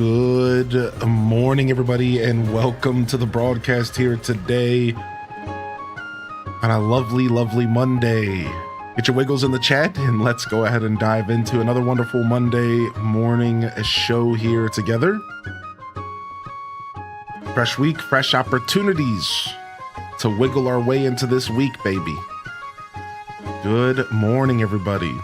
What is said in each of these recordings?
Good morning, everybody, and welcome to the broadcast here today on a lovely, lovely Monday. Get your wiggles in the chat, and let's go ahead and dive into another wonderful Monday morning show here together. Fresh week, fresh opportunities to wiggle our way into this week, baby. Good morning, everybody.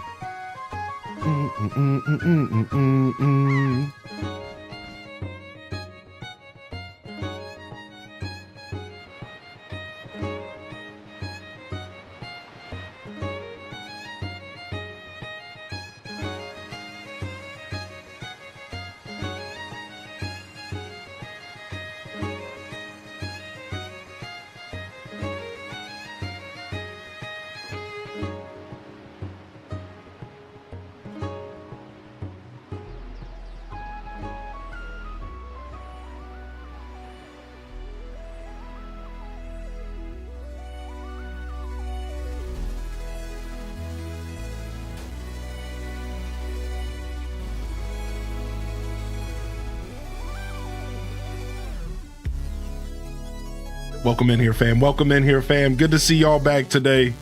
Welcome in here, fam. Welcome in here, fam. Good to see y'all back today.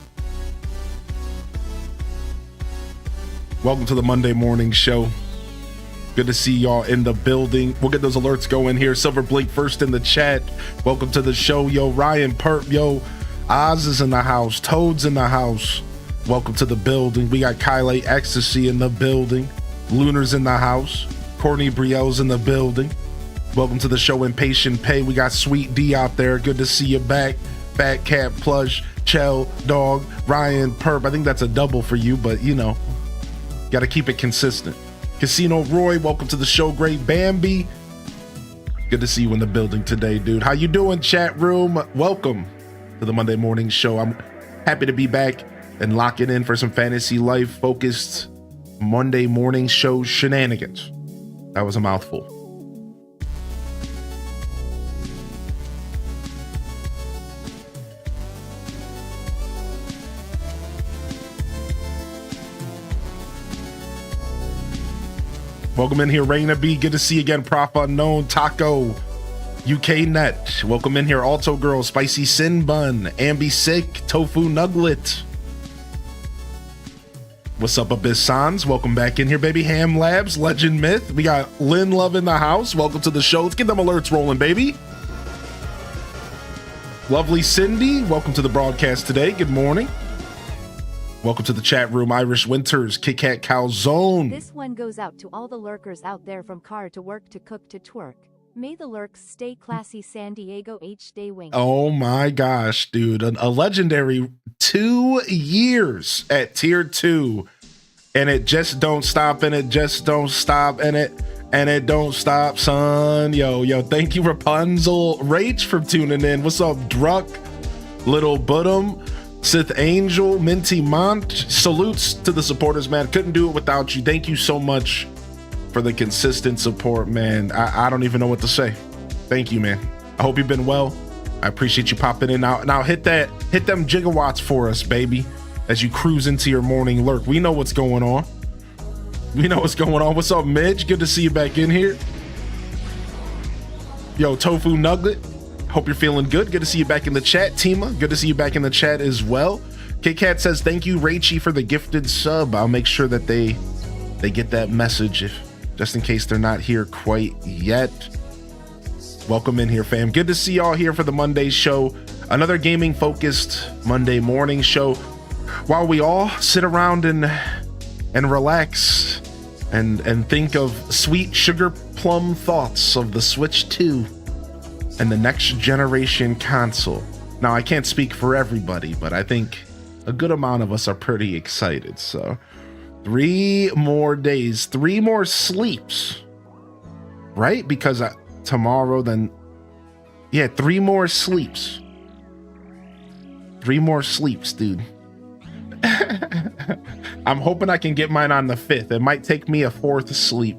Welcome to the Monday morning show. Good to see y'all in the building. We'll get those alerts going here. Silver Blink first in the chat. Welcome to the show, yo. Ryan Perp, yo. Oz is in the house. Toad's in the house. Welcome to the building. We got Kyle Ecstasy in the building. Lunar's in the house. Courtney Brielle's in the building. Welcome to the show, Impatient Pay. We got Sweet D out there. Good to see you back. Fat Cat Plush, Chell, Dog, Ryan, Perp. I think that's a double for you, but you know, got to keep it consistent. Casino Roy, welcome to the show. Great Bambi. Good to see you in the building today, dude. How you doing, chat room? Welcome to the Monday morning show. I'm happy to be back and locking in for some fantasy life focused Monday morning show shenanigans. That was a mouthful. Welcome in here, Raina B. Good to see you again, Prof Unknown, Taco, UK Net. Welcome in here, Alto Girl, Spicy Sin Bun, Ambi Sick, Tofu Nuglet. What's up, Abyss Sans? Welcome back in here, baby. Ham Labs, Legend Myth. We got Lynn Love in the house. Welcome to the show. Let's get them alerts rolling, baby. Lovely Cindy, welcome to the broadcast today. Good morning. Welcome to the chat room, Irish Winters, Kit Kat Calzone. This one goes out to all the lurkers out there from car to work to cook to twerk. May the lurks stay classy, San Diego H. Day Wing. Oh my gosh, dude. A legendary 2 years at tier 2. And it just don't stop, and it just don't stop, and it don't stop, son. Yo, thank you, Rapunzel Rach, for tuning in. What's up, Druck, Little Budum, Sith Angel, Minty Mont. Salutes to the supporters, man. Couldn't do it without you. Thank you so much for the consistent support, man. I don't even know what to say. Thank you, man. I hope you've been well. I appreciate you popping in. Now hit them gigawatts for us, baby, as you cruise into your morning lurk. We know what's going on. What's up, Midge? Good to see you back in here. Yo, Tofu Nugget. Hope you're feeling good. Good to see you back in the chat. Tima, good to see you back in the chat as well. K-Cat says, thank you, Rachie, for the gifted sub. I'll make sure that they get that message just in case they're not here quite yet. Welcome in here, fam. Good to see y'all here for the Monday show. Another gaming-focused Monday morning show. While we all sit around and relax and think of sweet sugar plum thoughts of the Switch 2 and the next generation console. Now, I can't speak for everybody, but I think a good amount of us are pretty excited. So 3 more days, 3 more sleeps, right? Because tomorrow, then, yeah, 3 more sleeps. 3 more sleeps, dude. I'm hoping I can get mine on the 5th. It might take me a 4th sleep.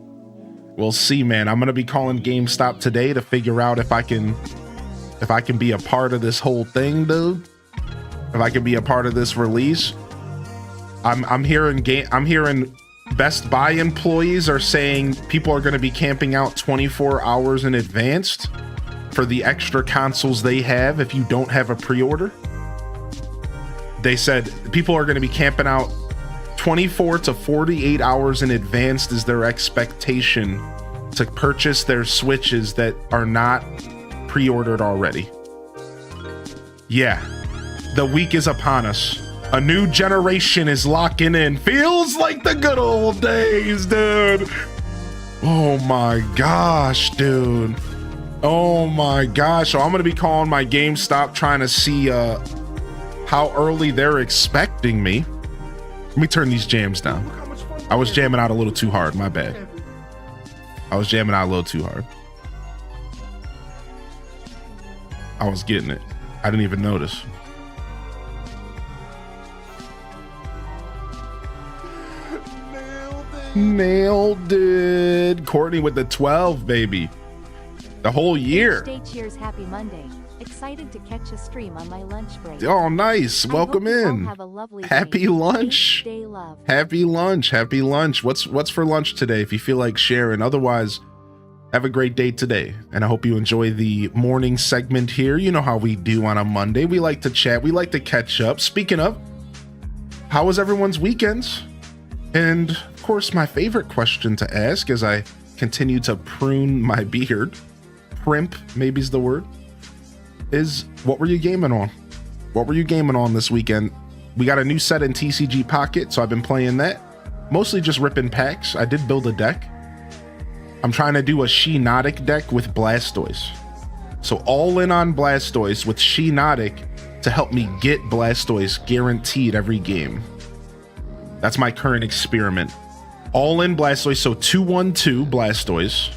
We'll see, man. I'm gonna be calling GameStop today to figure out if I can be a part of this whole thing, dude. If I can be a part of this release. I'm hearing Best Buy employees are saying people are going to be camping out 24 hours in advance for the extra consoles they have if you don't have a pre-order. They said people are going to be camping out 24 to 48 hours in advance is their expectation to purchase their Switches that are not pre-ordered already. Yeah, the week is upon us. A new generation is locking in. Feels like the good old days, dude. Oh my gosh, dude. Oh my gosh. So I'm going to be calling my GameStop trying to see how early they're expecting me. Let me turn these jams down. I was jamming out a little too hard. My bad. I was jamming out a little too hard. I was getting it. I didn't even notice. Nailed it. Courtney with the 12, baby. The whole year. Day cheers, happy Monday. Excited to catch a stream on my lunch break. Oh, nice. Welcome in. Have a lovely happy day. lunch. Day love. Happy lunch. Happy lunch. What's for lunch today if you feel like sharing? Otherwise, have a great day today. And I hope you enjoy the morning segment here. You know how we do on a Monday. We like to chat. We like to catch up. Speaking of, how was everyone's weekends? And of course, my favorite question to ask as I continue to prune my beard, primp maybe is the word, is what were you gaming on? What were you gaming on this weekend? We got a new set in TCG Pocket, so I've been playing that. Mostly just ripping packs. I did build a deck. I'm trying to do a Shiinotic deck with Blastoise. So all in on Blastoise with Shiinotic to help me get Blastoise guaranteed every game. That's my current experiment. All in Blastoise, so 2/1/2 Blastoise,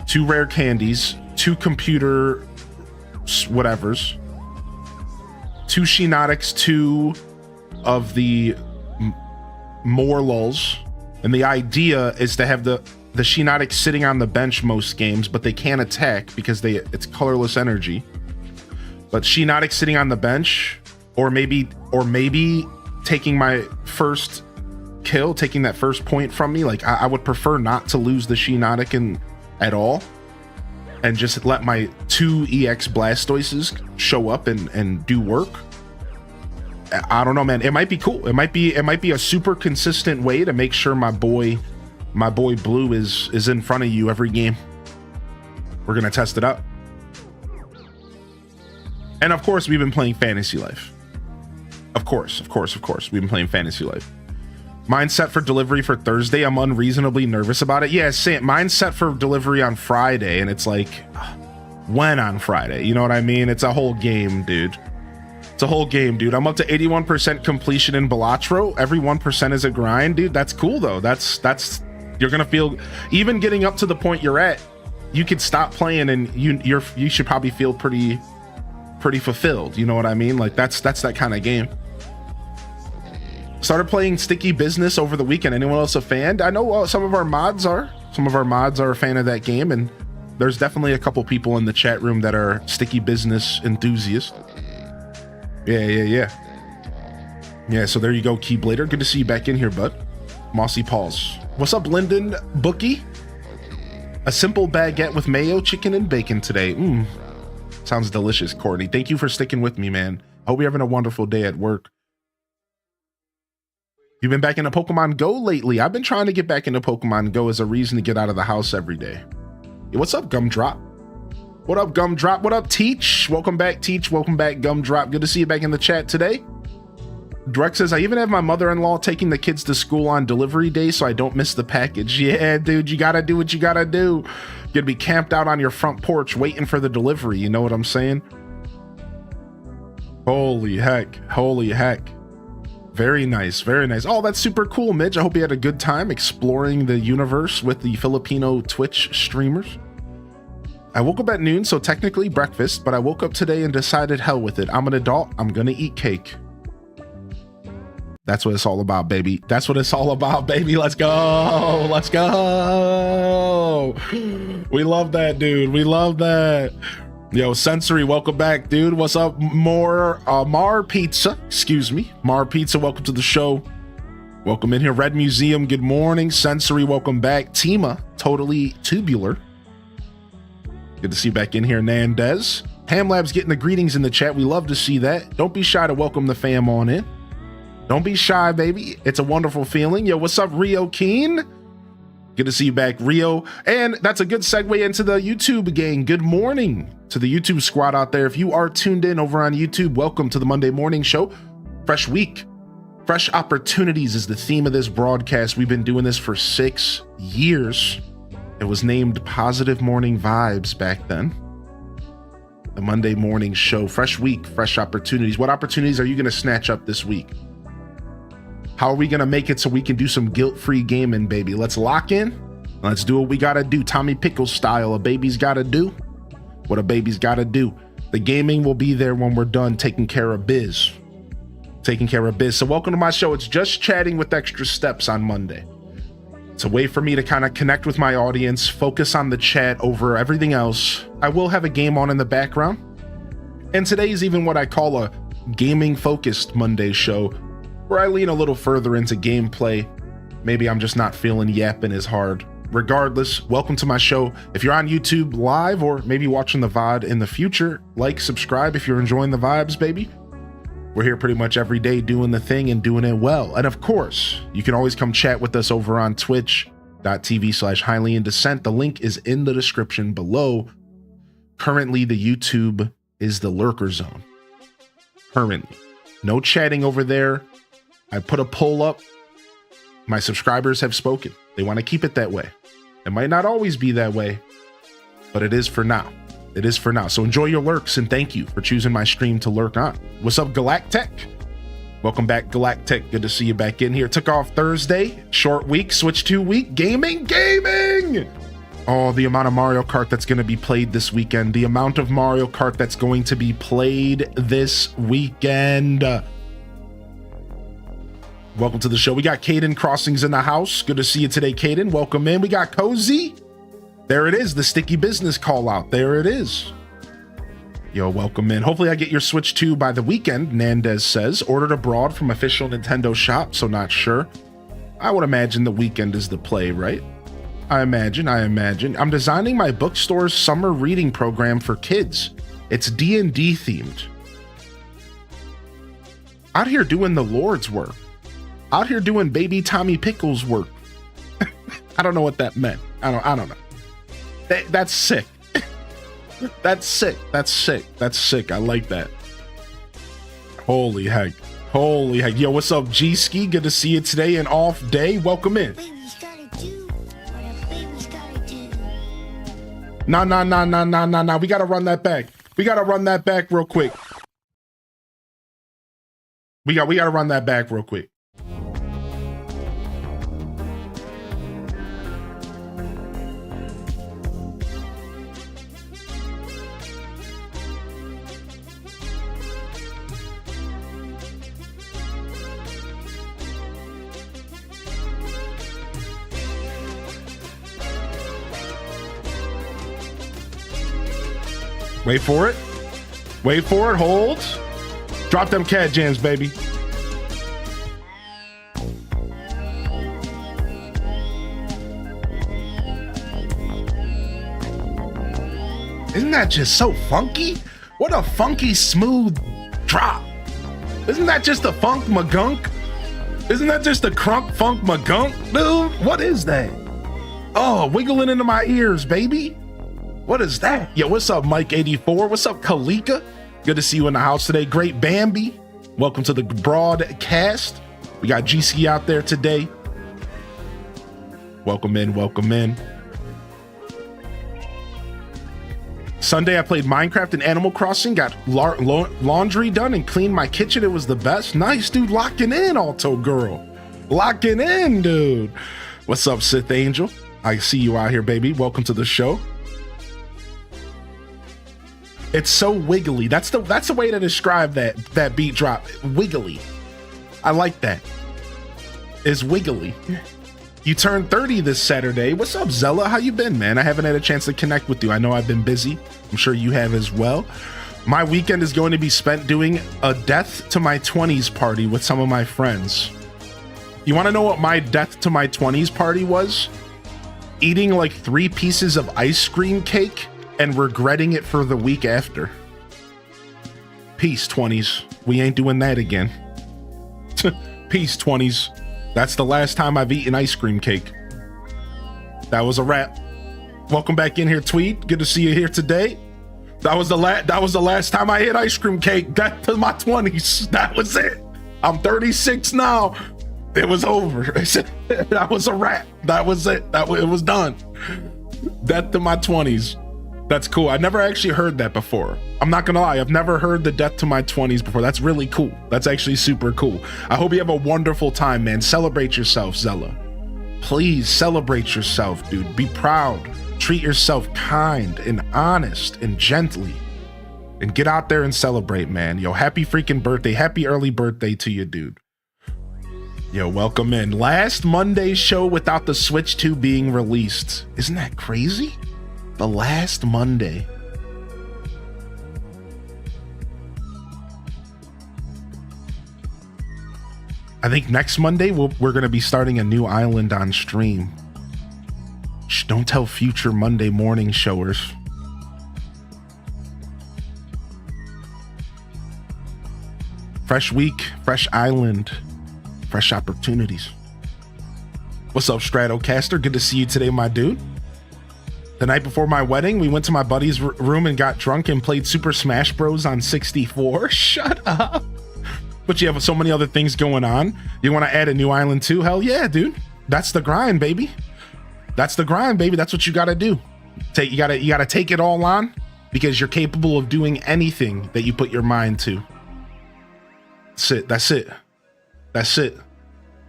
2 rare candies, 2 computer whatevers, 2 Shiinotics, 2 of the Morlulls. And the idea is to have the Shiinotics sitting on the bench most games, but they can't attack because it's colorless energy. But Shiinotics sitting on the bench, or maybe taking my first kill, taking that first point from me. Like I would prefer not to lose the Shiinotic at all, and just let my 2 EX Blastoises show up and do work. I don't know, man. It might be cool. It might be a super consistent way to make sure my boy Blue is in front of you every game. We're gonna test it out. And of course, we've been playing Fantasy Life. Of course. We've been playing Fantasy Life. Mine's set for delivery for Thursday. I'm unreasonably nervous about it. Yeah, mine's set for delivery on Friday, and it's like, when on Friday? You know what I mean? It's a whole game, dude. It's a whole game, dude. I'm up to 81% completion in Balatro. Every 1% is a grind, dude. That's cool, though. That's you're gonna feel, even getting up to the point you're at, you could stop playing and you should probably feel pretty fulfilled. You know what I mean? Like that's that kind of game. Started playing Sticky Business over the weekend. Anyone else a fan? I know some of our mods are. Some of our mods are a fan of that game, and there's definitely a couple people in the chat room that are Sticky Business enthusiasts. Yeah, so there you go, Keyblader. Good to see you back in here, bud. Mossy Paws. What's up, Lyndon Bookie? A simple baguette with mayo, chicken, and bacon today. Sounds delicious, Courtney. Thank you for sticking with me, man. Hope you're having a wonderful day at work. You've been back into Pokemon Go lately. I've been trying to get back into Pokemon Go as a reason to get out of the house every day. Hey, what's up, Gumdrop? What up, Gumdrop? What up, Teach? Welcome back, Teach. Welcome back, Gumdrop. Good to see you back in the chat today. Drex says, I even have my mother-in-law taking the kids to school on delivery day so I don't miss the package. Yeah, dude, you gotta do what you gotta do. You're gonna be camped out on your front porch waiting for the delivery. You know what I'm saying? Holy heck. Very nice. Oh, that's super cool, Midge. I hope you had a good time exploring the universe with the Filipino Twitch streamers. I woke up at noon, so technically breakfast, but I woke up today and decided hell with it. I'm an adult. I'm gonna eat cake. That's what it's all about, baby. Let's go. We love that, dude. We love that. Yo, Sensory, welcome back, dude. What's up? Mar Pizza. Excuse me. Mar Pizza, welcome to the show. Welcome in here. Red Museum, good morning. Sensory, welcome back. Tima, totally tubular. Good to see you back in here, Nandez. Ham Labs getting the greetings in the chat. We love to see that. Don't be shy to welcome the fam on in. Don't be shy, baby. It's a wonderful feeling. Yo, what's up, Rio Keen? Good to see you back, Rio. And that's a good segue into the YouTube gang. Good morning to the YouTube squad out there. If you are tuned in over on YouTube, welcome to the Monday Morning Show. Fresh week, fresh opportunities is the theme of this broadcast. We've been doing this for 6 years. It was named Positive Morning Vibes back then. The Monday Morning Show. Fresh week, fresh opportunities. What opportunities are you going to snatch up this week? How are we going to make it so we can do some guilt-free gaming, baby? Let's lock in. Let's do what we got to do. Tommy Pickles style. A baby's got to do what a baby's got to do. The gaming will be there when we're done taking care of biz. So welcome to my show. It's just chatting with extra steps on Monday. It's a way for me to kind of connect with my audience, focus on the chat over everything else. I will have a game on in the background. And today is even what I call a gaming-focused Monday show, where I lean a little further into gameplay. Maybe I'm just not feeling yapping as hard. Regardless, welcome to my show. If you're on YouTube live or maybe watching the VOD in the future, like, subscribe if you're enjoying the vibes, baby. We're here pretty much every day doing the thing and doing it well. And of course, you can always come chat with us over on twitch.tv/HighlyInDescent. The link is in the description below. Currently, the YouTube is the lurker zone. Currently. No chatting over there. I put a poll up. My subscribers have spoken. They want to keep it that way. It might not always be that way, but it is for now. It is for now. So enjoy your lurks and thank you for choosing my stream to lurk on. What's up, Galactech? Welcome back, Galactech. Good to see you back in here. Took off Thursday, short week, switch to week. Gaming. Oh, the amount of Mario Kart that's going to be played this weekend. The amount of Mario Kart that's going to be played this weekend. Welcome to the show. We got Caden Crossings in the house. Good to see you today, Caden. Welcome in. We got Cozy. There it is, the sticky business call out. There it is. Yo, welcome in. Hopefully I get your Switch 2 by the weekend, Nandez says. Ordered abroad from official Nintendo shop, so not sure. I would imagine the weekend is the play, right? I imagine. I'm designing my bookstore's summer reading program for kids. It's D&D themed. Out here doing the Lord's work. Out here doing baby Tommy Pickles work. I don't know what that meant. I don't know. That's sick. That's sick. I like that. Holy heck. Yo, what's up, G-Ski? Good to see you today. An off day. Welcome in. Nah. We gotta run that back. Real quick. We gotta run that back real quick. Wait for it. Hold. Drop them cat jams, baby. Isn't that just so funky? What a funky, smooth drop. Isn't that just a funk magunk? Isn't that just a crunk funk magunk, dude? What is that? Oh, wiggling into my ears, baby. What is that? Yo, what's up, Mike84? What's up, Kalika? Good to see you in the house today. Great Bambi. Welcome to the broadcast. We got GC out there today. Welcome in. Sunday, I played Minecraft and Animal Crossing, got laundry done and cleaned my kitchen. It was the best. Nice, dude. Locking in, Alto Girl. Locking in, dude. What's up, Sith Angel? I see you out here, baby. Welcome to the show. It's so wiggly. That's the way to describe that beat drop. Wiggly. I like that. It's wiggly. You turned 30 this Saturday. What's up, Zella? How you been, man? I haven't had a chance to connect with you. I know I've been busy. I'm sure you have as well. My weekend is going to be spent doing a death to my 20s party with some of my friends. You want to know what my death to my 20s party was? Eating like 3 pieces of ice cream cake and regretting it for the week after. Peace, 20s. We ain't doing that again. Peace, 20s. That's the last time I've eaten ice cream cake. That was a wrap. Welcome back in here, Tweed. Good to see you here today. That was the last time I ate ice cream cake. Death to my 20s. That was it. I'm 36 now. It was over. That was a wrap. That was it. It was done. Death to my 20s. That's cool. I never actually heard that before. I'm not gonna lie. I've never heard the death to my 20s before. That's really cool. That's actually super cool. I hope you have a wonderful time, man. Celebrate yourself, Zella. Please celebrate yourself, dude. Be proud. Treat yourself kind and honest and gently. And get out there and celebrate, man. Yo, happy freaking birthday. Happy early birthday to you, dude. Yo, welcome in. Last Monday's show without the Switch 2 being released. Isn't that crazy? The last Monday. I think next Monday we're going to be starting a new island on stream. Shh, don't tell future Monday morning showers. Fresh week, fresh island, fresh opportunities. What's up, Stratocaster? Good to see you today, my dude. The night before my wedding, we went to my buddy's room and got drunk and played Super Smash Bros. On 64. Shut up. But you have so many other things going on. You want to add a new island too? Hell yeah, dude. That's the grind, baby. That's the grind, baby. That's what you got to do. You got to take it all on because you're capable of doing anything that you put your mind to. That's it. That's it. That's it.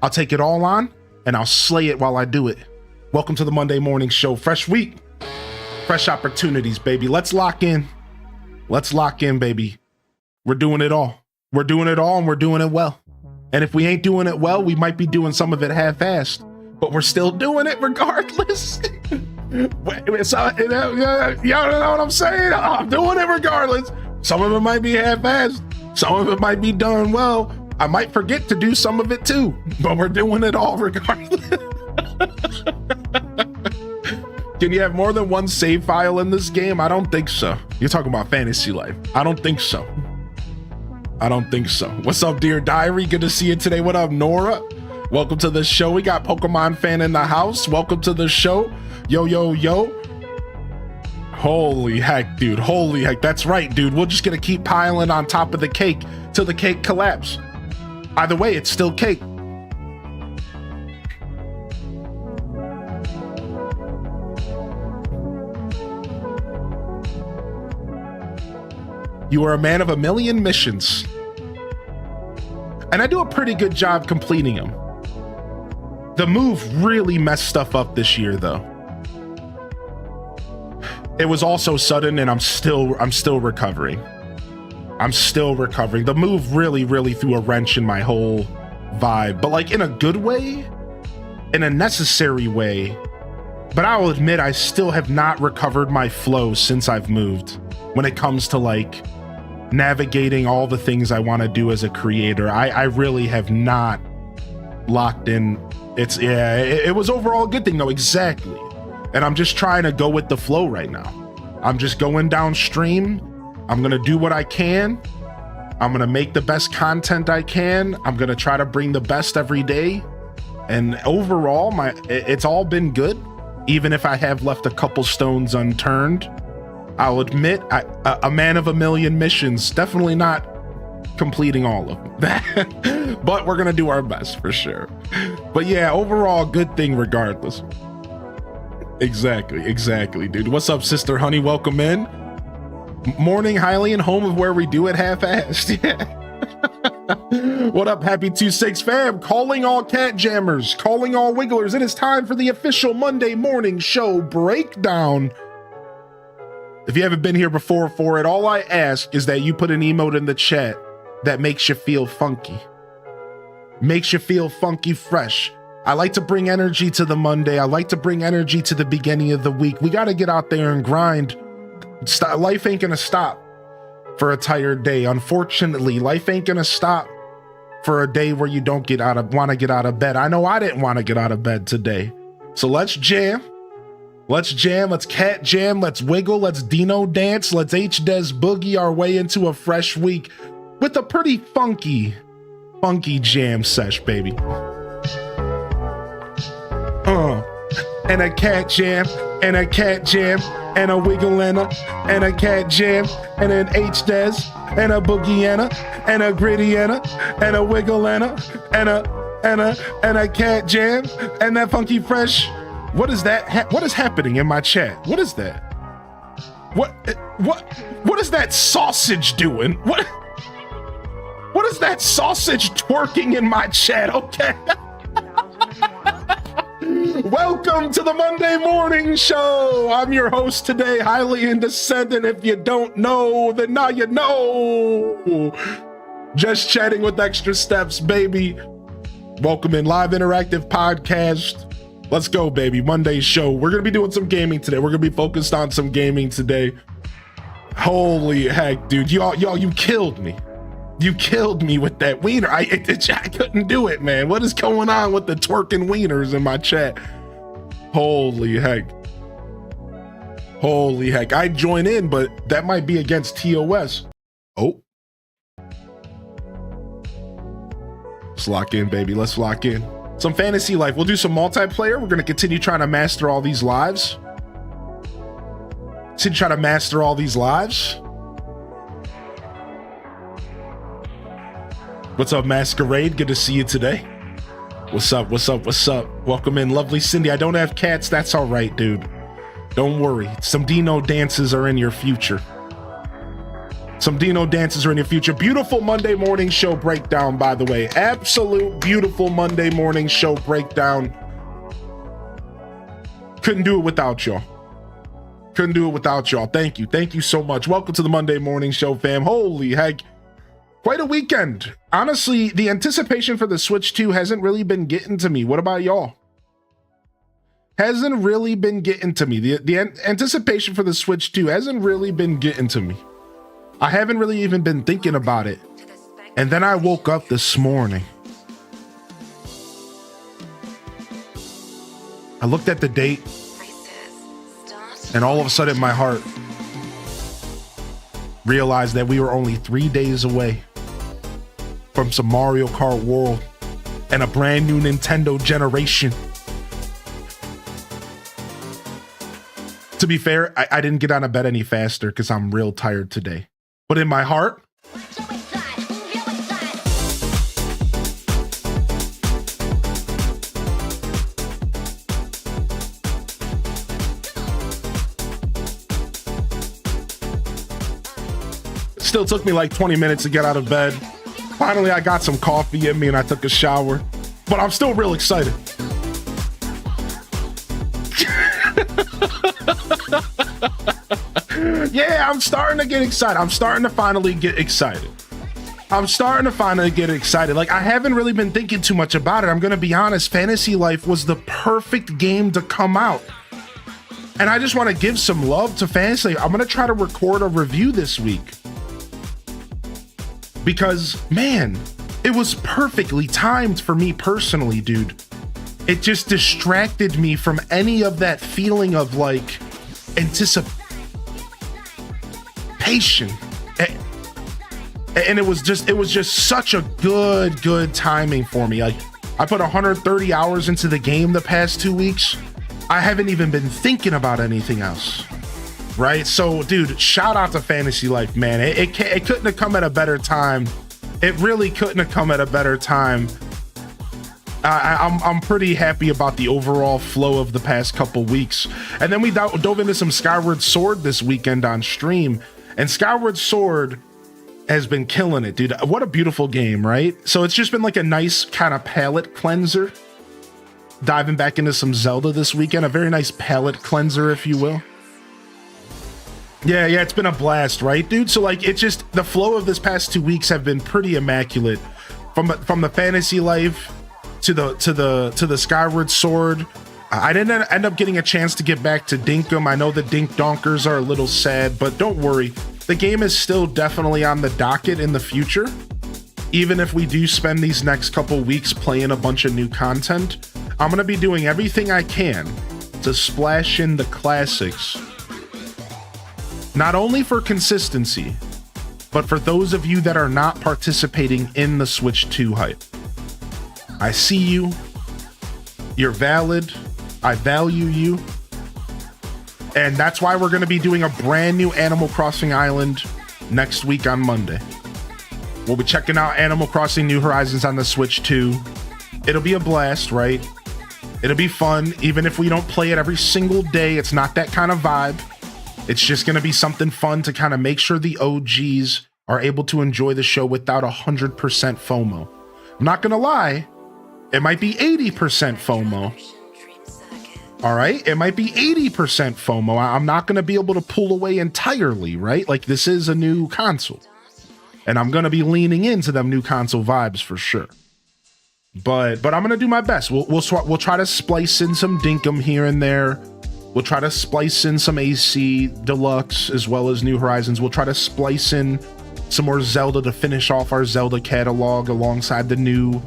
I'll take it all on and I'll slay it while I do it. Welcome to the Monday morning show. Fresh week. Fresh opportunities, baby. Let's lock in. Let's lock in, baby. We're doing it all. We're doing it all and we're doing it well. And if we ain't doing it well, we might be doing some of it half-assed, but we're still doing it regardless. Y'all know what I'm saying? I'm doing it regardless. Some of it might be half-assed. Some of it might be done well. I might forget to do some of it too, but we're doing it all regardless. Can you have more than one save file in this game? I don't think so. You're talking about fantasy life. I don't think so. I don't think so. What's up, Dear Diary? Good to see you today. What up, Nora? Welcome to the show. We got Pokemon fan in the house. Welcome to the show. Yo, yo, yo. Holy heck, dude. Holy heck. That's right, dude. We're just going to keep piling on top of the cake till the cake collapses. Either way, it's still cake. You are a man of a million missions. And I do a pretty good job completing them. The move really messed stuff up this year, though. It was also sudden, and I'm still recovering. I'm still recovering. The move really threw a wrench in my whole vibe, but like in a good way, in a necessary way. But I'll admit I still have not recovered my flow since I've moved when it comes to like navigating all the things I want to do as a creator. I really have not locked in. It was overall a good thing though. Exactly. And I'm just trying to go with the flow right now. I'm just going downstream. I'm going to do what I can. I'm going to make the best content I can. I'm going to try to bring the best every day. And overall, it's all been good. Even if I have left a couple stones unturned, I'll admit, a man of a million missions, definitely not completing all of them. But we're going to do our best for sure. But yeah, overall, good thing regardless. Exactly, dude. What's up, Sister Honey? Welcome in. Morning, Hylian, home of where we do it half-assed. Yeah. What up, Happy 26 fam? Calling all cat jammers, calling all wigglers. It is time for the official Monday morning show breakdown. If you haven't been here before for it, all I ask is that you put an emote in the chat that makes you feel funky. Makes you feel funky fresh. I like to bring energy to the Monday. I like to bring energy to the beginning of the week. We got to get out there and grind. Life ain't gonna stop for a tired day. Unfortunately, life ain't gonna stop for a day where you don't want to get out of bed. I know I didn't want to get out of bed today. So let's jam. Let's jam. Let's cat jam. Let's wiggle. Let's Dino dance. Let's H-Des boogie our way into a fresh week with a pretty funky jam sesh, baby. And a cat jam, and a cat jam, and a wiggle and a cat jam, and an H-Des, and a boogie and a gritty and a wiggle and a cat jam, and that funky fresh. What is that? What is happening in my chat? What is that? What is that sausage doing? What is that sausage twerking in my chat? Okay. Welcome to the Monday Morning Show. I'm your host today, Highly Indecendent. If you don't know, then now you know. Just chatting with extra steps, baby. Welcome in live interactive podcast. Let's go, baby. Monday show. We're going to be doing some gaming today. We're going to be focused on some gaming today. Holy heck, dude. Y'all, you killed me. You killed me with that wiener. I couldn't do it, man. What is going on with the twerking wieners in my chat? Holy heck. Holy heck. I'd join in, but that might be against TOS. Oh. Let's lock in, baby. Let's lock in. Some fantasy life. We'll do some multiplayer. We're going to continue trying to master all these lives. What's up, Masquerade? Good to see you today. What's up? Welcome in, lovely Cindy. I don't have cats. That's all right, dude. Don't worry. Some Dino dances are in your future. Beautiful Monday morning show breakdown, by the way. Absolute beautiful Monday morning show breakdown. Couldn't do it without y'all. Thank you. Thank you so much. Welcome to the Monday morning show, fam. Holy heck. Quite a weekend. Honestly, the anticipation for the Switch 2 hasn't really been getting to me. What about y'all? Hasn't really been getting to me. The anticipation for the Switch 2 hasn't really been getting to me. I haven't really even been thinking about it. And then I woke up this morning. I looked at the date, and all of a sudden my heart realized that we were only 3 days away from some Mario Kart World and a brand new Nintendo generation. To be fair, I didn't get out of bed any faster because I'm real tired today. But in my heart, still took me like 20 minutes to get out of bed. Finally, I got some coffee in me and I took a shower, but I'm still real excited. Yeah, I'm starting to get excited. I'm starting to finally get excited. Like, I haven't really been thinking too much about it. I'm going to be honest. Fantasy Life was the perfect game to come out. And I just want to give some love to Fantasy Life. I'm going to try to record a review this week. Because, man, it was perfectly timed for me personally, dude. It just distracted me from any of that feeling of, like, anticipation. And it was just such a good timing for me. Like, I put 130 hours into the game the past 2 weeks. I haven't even been thinking about anything else. Right? So, dude, shout out to Fantasy Life, man. It couldn't have come at a better time. It really couldn't have come at a better time. I'm pretty happy about the overall flow of the past couple weeks. And then we dove into some Skyward Sword this weekend on stream. And Skyward Sword has been killing it, dude. What a beautiful game, right? So it's just been like a nice kind of palate cleanser. Diving back into some Zelda this weekend. A very nice palate cleanser, if you will. Yeah, it's been a blast, right, dude? So, like, it's just the flow of this past 2 weeks have been pretty immaculate. From the Fantasy Life to the Skyward Sword. I didn't end up getting a chance to get back to Dinkum. I know the Dink Donkers are a little sad, but don't worry. The game is still definitely on the docket in the future. even if we do spend these next couple weeks playing a bunch of new content, I'm gonna be doing everything I can to splash in the classics, not only for consistency, but for those of you that are not participating in the Switch 2 hype. I see you, you're valid, I value you, and that's why we're gonna be doing a brand new Animal Crossing Island next week on Monday. We'll be checking out Animal Crossing New Horizons on the Switch 2. It'll be a blast, right? It'll be fun, even if we don't play it every single day. It's not that kind of vibe. It's just gonna be something fun to kind of make sure the OGs are able to enjoy the show without 100% FOMO. I'm not gonna lie, it might be 80% FOMO. All right, it might be 80% FOMO. I'm not gonna be able to pull away entirely, right? Like, this is a new console, and I'm gonna be leaning into them new console vibes for sure. But I'm gonna do my best. We'll try to splice in some Dinkum here and there. We'll try to splice in some AC Deluxe as well as New Horizons. We'll try to splice in some more Zelda to finish off our Zelda catalog alongside the new,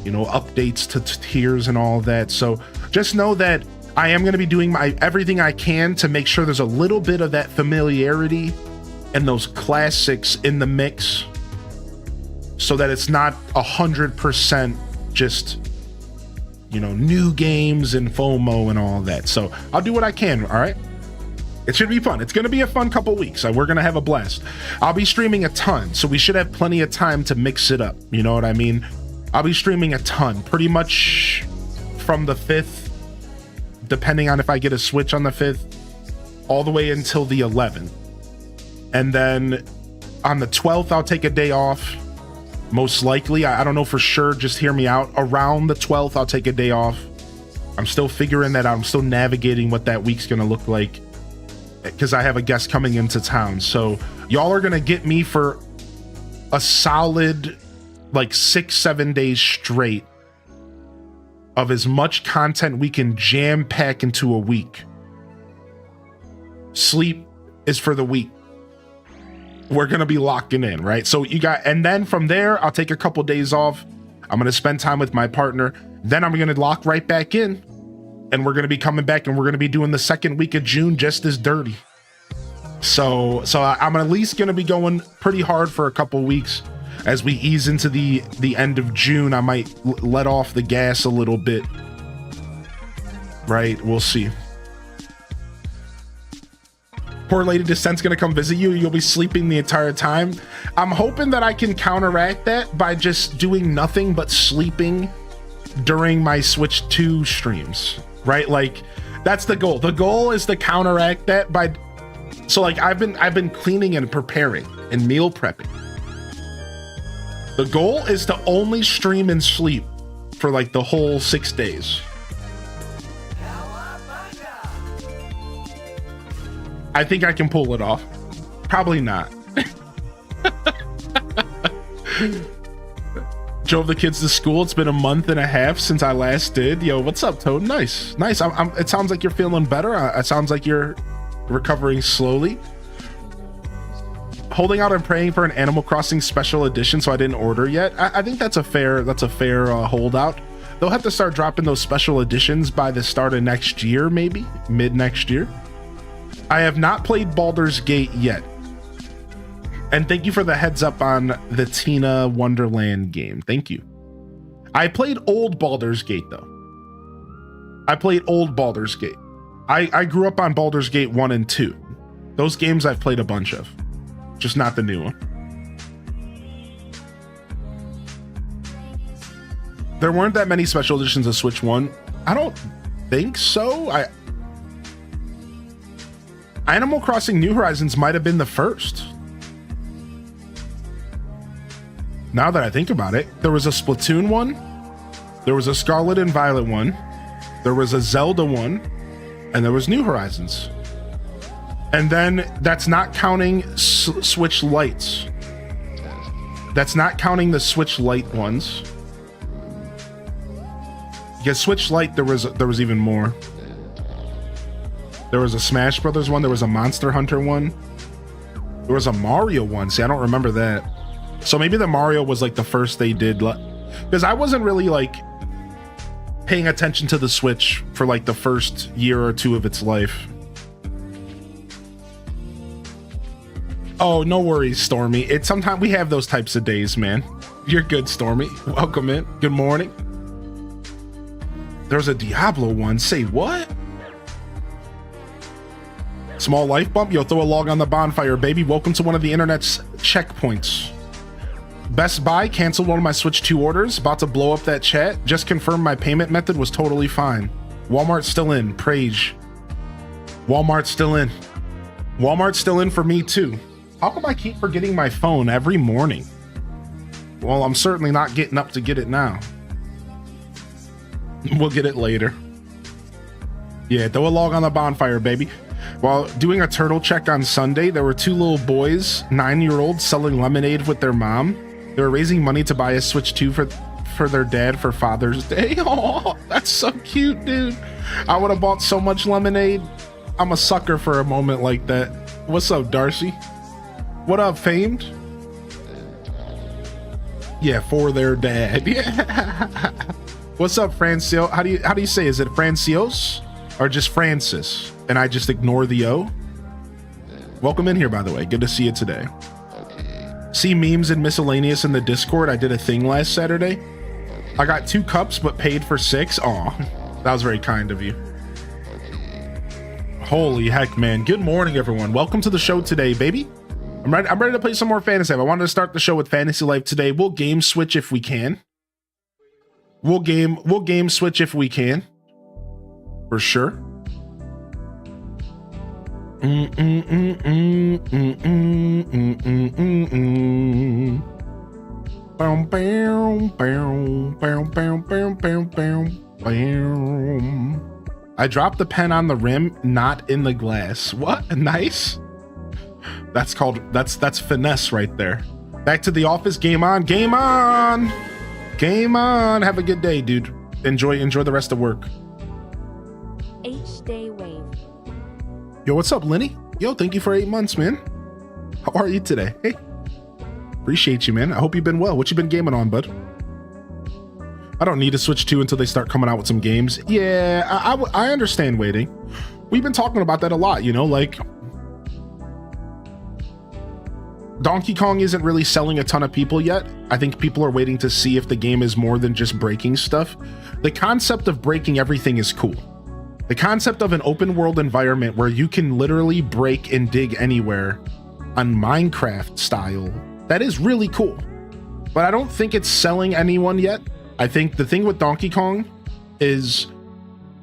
updates to tiers and all that. So just know that I am going to be doing everything I can to make sure there's a little bit of that familiarity and those classics in the mix, so that it's not 100% just new games and FOMO and all that. So I'll do what I can. All right, it should be fun. It's going to be a fun couple weeks. We're going to have a blast. I'll be streaming a ton, so we should have plenty of time to mix it up. You know what I mean? I'll be streaming a ton, pretty much from the 5th, depending on if I get a Switch on the 5th, all the way until the 11th. And then on the 12th, I'll take a day off. Most likely, I don't know for sure, just hear me out. Around the 12th, I'll take a day off. I'm still figuring that out. I'm still navigating what that week's gonna look like, because I have a guest coming into town. So y'all are gonna get me for a solid 6-7 days straight of as much content we can jam pack into a week. Sleep is for the week. We're gonna be locking in, right? So and then from there, I'll take a couple days off. I'm gonna spend time with my partner. Then I'm gonna lock right back in, and we're gonna be coming back, and we're gonna be doing the second week of June just as dirty. So I'm at least gonna be going pretty hard for a couple weeks. As we ease into the end of June, I might let off the gas a little bit. Right? We'll see. Poor Lady Descent's gonna come visit you. You'll be sleeping the entire time. I'm hoping that I can counteract that by just doing nothing but sleeping during my Switch 2 streams. Right? That's the goal. The goal is to counteract that by... So I've been cleaning and preparing and meal prepping. The goal is to only stream and sleep for the whole 6 days. I think I can pull it off. Probably not. Drove the kids to school. It's been a month and a half since I last did. Yo, what's up, Toad? Nice. It sounds like you're feeling better. It sounds like you're recovering slowly. Holding out and praying for an Animal Crossing special edition, so I didn't order yet. I think that's a fair holdout. They'll have to start dropping those special editions by the start of next year, maybe mid next year. I have not played Baldur's Gate yet, and thank you for the heads up on the Tina Wonderland game. Thank you. I played old Baldur's Gate though. I grew up on Baldur's Gate 1 and 2. Those games I've played a bunch of. Just not the new one. There weren't that many special editions of Switch 1. I don't think so. Animal Crossing New Horizons might have been the first. Now that I think about it, there was a Splatoon one, there was a Scarlet and Violet one, there was a Zelda one, and there was New Horizons. And then that's not counting Switch Lights. That's not counting the Switch Lite ones. Because Switch Lite, there was even more. There was a Smash Brothers one. There was a Monster Hunter one. There was a Mario one. See, I don't remember that. So maybe the Mario was like the first they did, because I wasn't really like paying attention to the Switch for like the first year or two of its life. Oh, no worries, Stormy. It's sometimes we have those types of days, man. You're good, Stormy. Welcome in. Good morning. There's a Diablo one. Say what? Small life bump. Yo, throw a log on the bonfire, baby. Welcome to one of the internet's checkpoints. Best Buy canceled one of my Switch 2 orders. About to blow up that chat. Just confirmed my payment method was totally fine. Walmart's still in. Praise. Walmart's still in. Walmart's still in for me too. How come I keep forgetting my phone every morning? Well, I'm certainly not getting up to get it now. We'll get it later. Yeah, throw a log on the bonfire, baby. While doing a turtle check on Sunday, there were two little boys, 9-year-olds, selling lemonade with their mom. They were raising money to buy a Switch 2 for their dad for Father's Day. Oh, that's so cute, dude. I would have bought so much lemonade. I'm a sucker for a moment like that. What's up, Darcy? What up, Famed? Yeah, for their dad. Yeah. What's up, Francio? How do you say? Is it Francios or just Francis? And I just ignore the O. Welcome in here, by the way. Good to see you today. See memes and miscellaneous in the Discord. I did a thing last Saturday. I got 2 cups but paid for 6. Aw, that was very kind of you. Holy heck, man. Good morning, everyone. Welcome to the show today, baby. I'm ready to play some more Fantasy Life. I wanted to start the show with Fantasy Life today. We'll game switch if we can. We'll game switch if we can. For sure. I dropped the pen on the rim, not in the glass. What? Nice. That's finesse right there. Back to the office. Game on. Game on. Game on. Have a good day, dude. Enjoy the rest of work. H-Day Wave. Yo, what's up, Lenny? Yo, thank you for 8 months, man. How are you today? Hey, appreciate you, man. I hope you've been well. What you been gaming on, bud? I don't need to Switch 2 until they start coming out with some games. Yeah, I understand waiting. We've been talking about that a lot, you know, like Donkey Kong isn't really selling a ton of people yet. I think people are waiting to see if the game is more than just breaking stuff. The concept of breaking everything is cool. The concept of an open world environment where you can literally break and dig anywhere on Minecraft style, that is really cool. But I don't think it's selling anyone yet. I think the thing with Donkey Kong is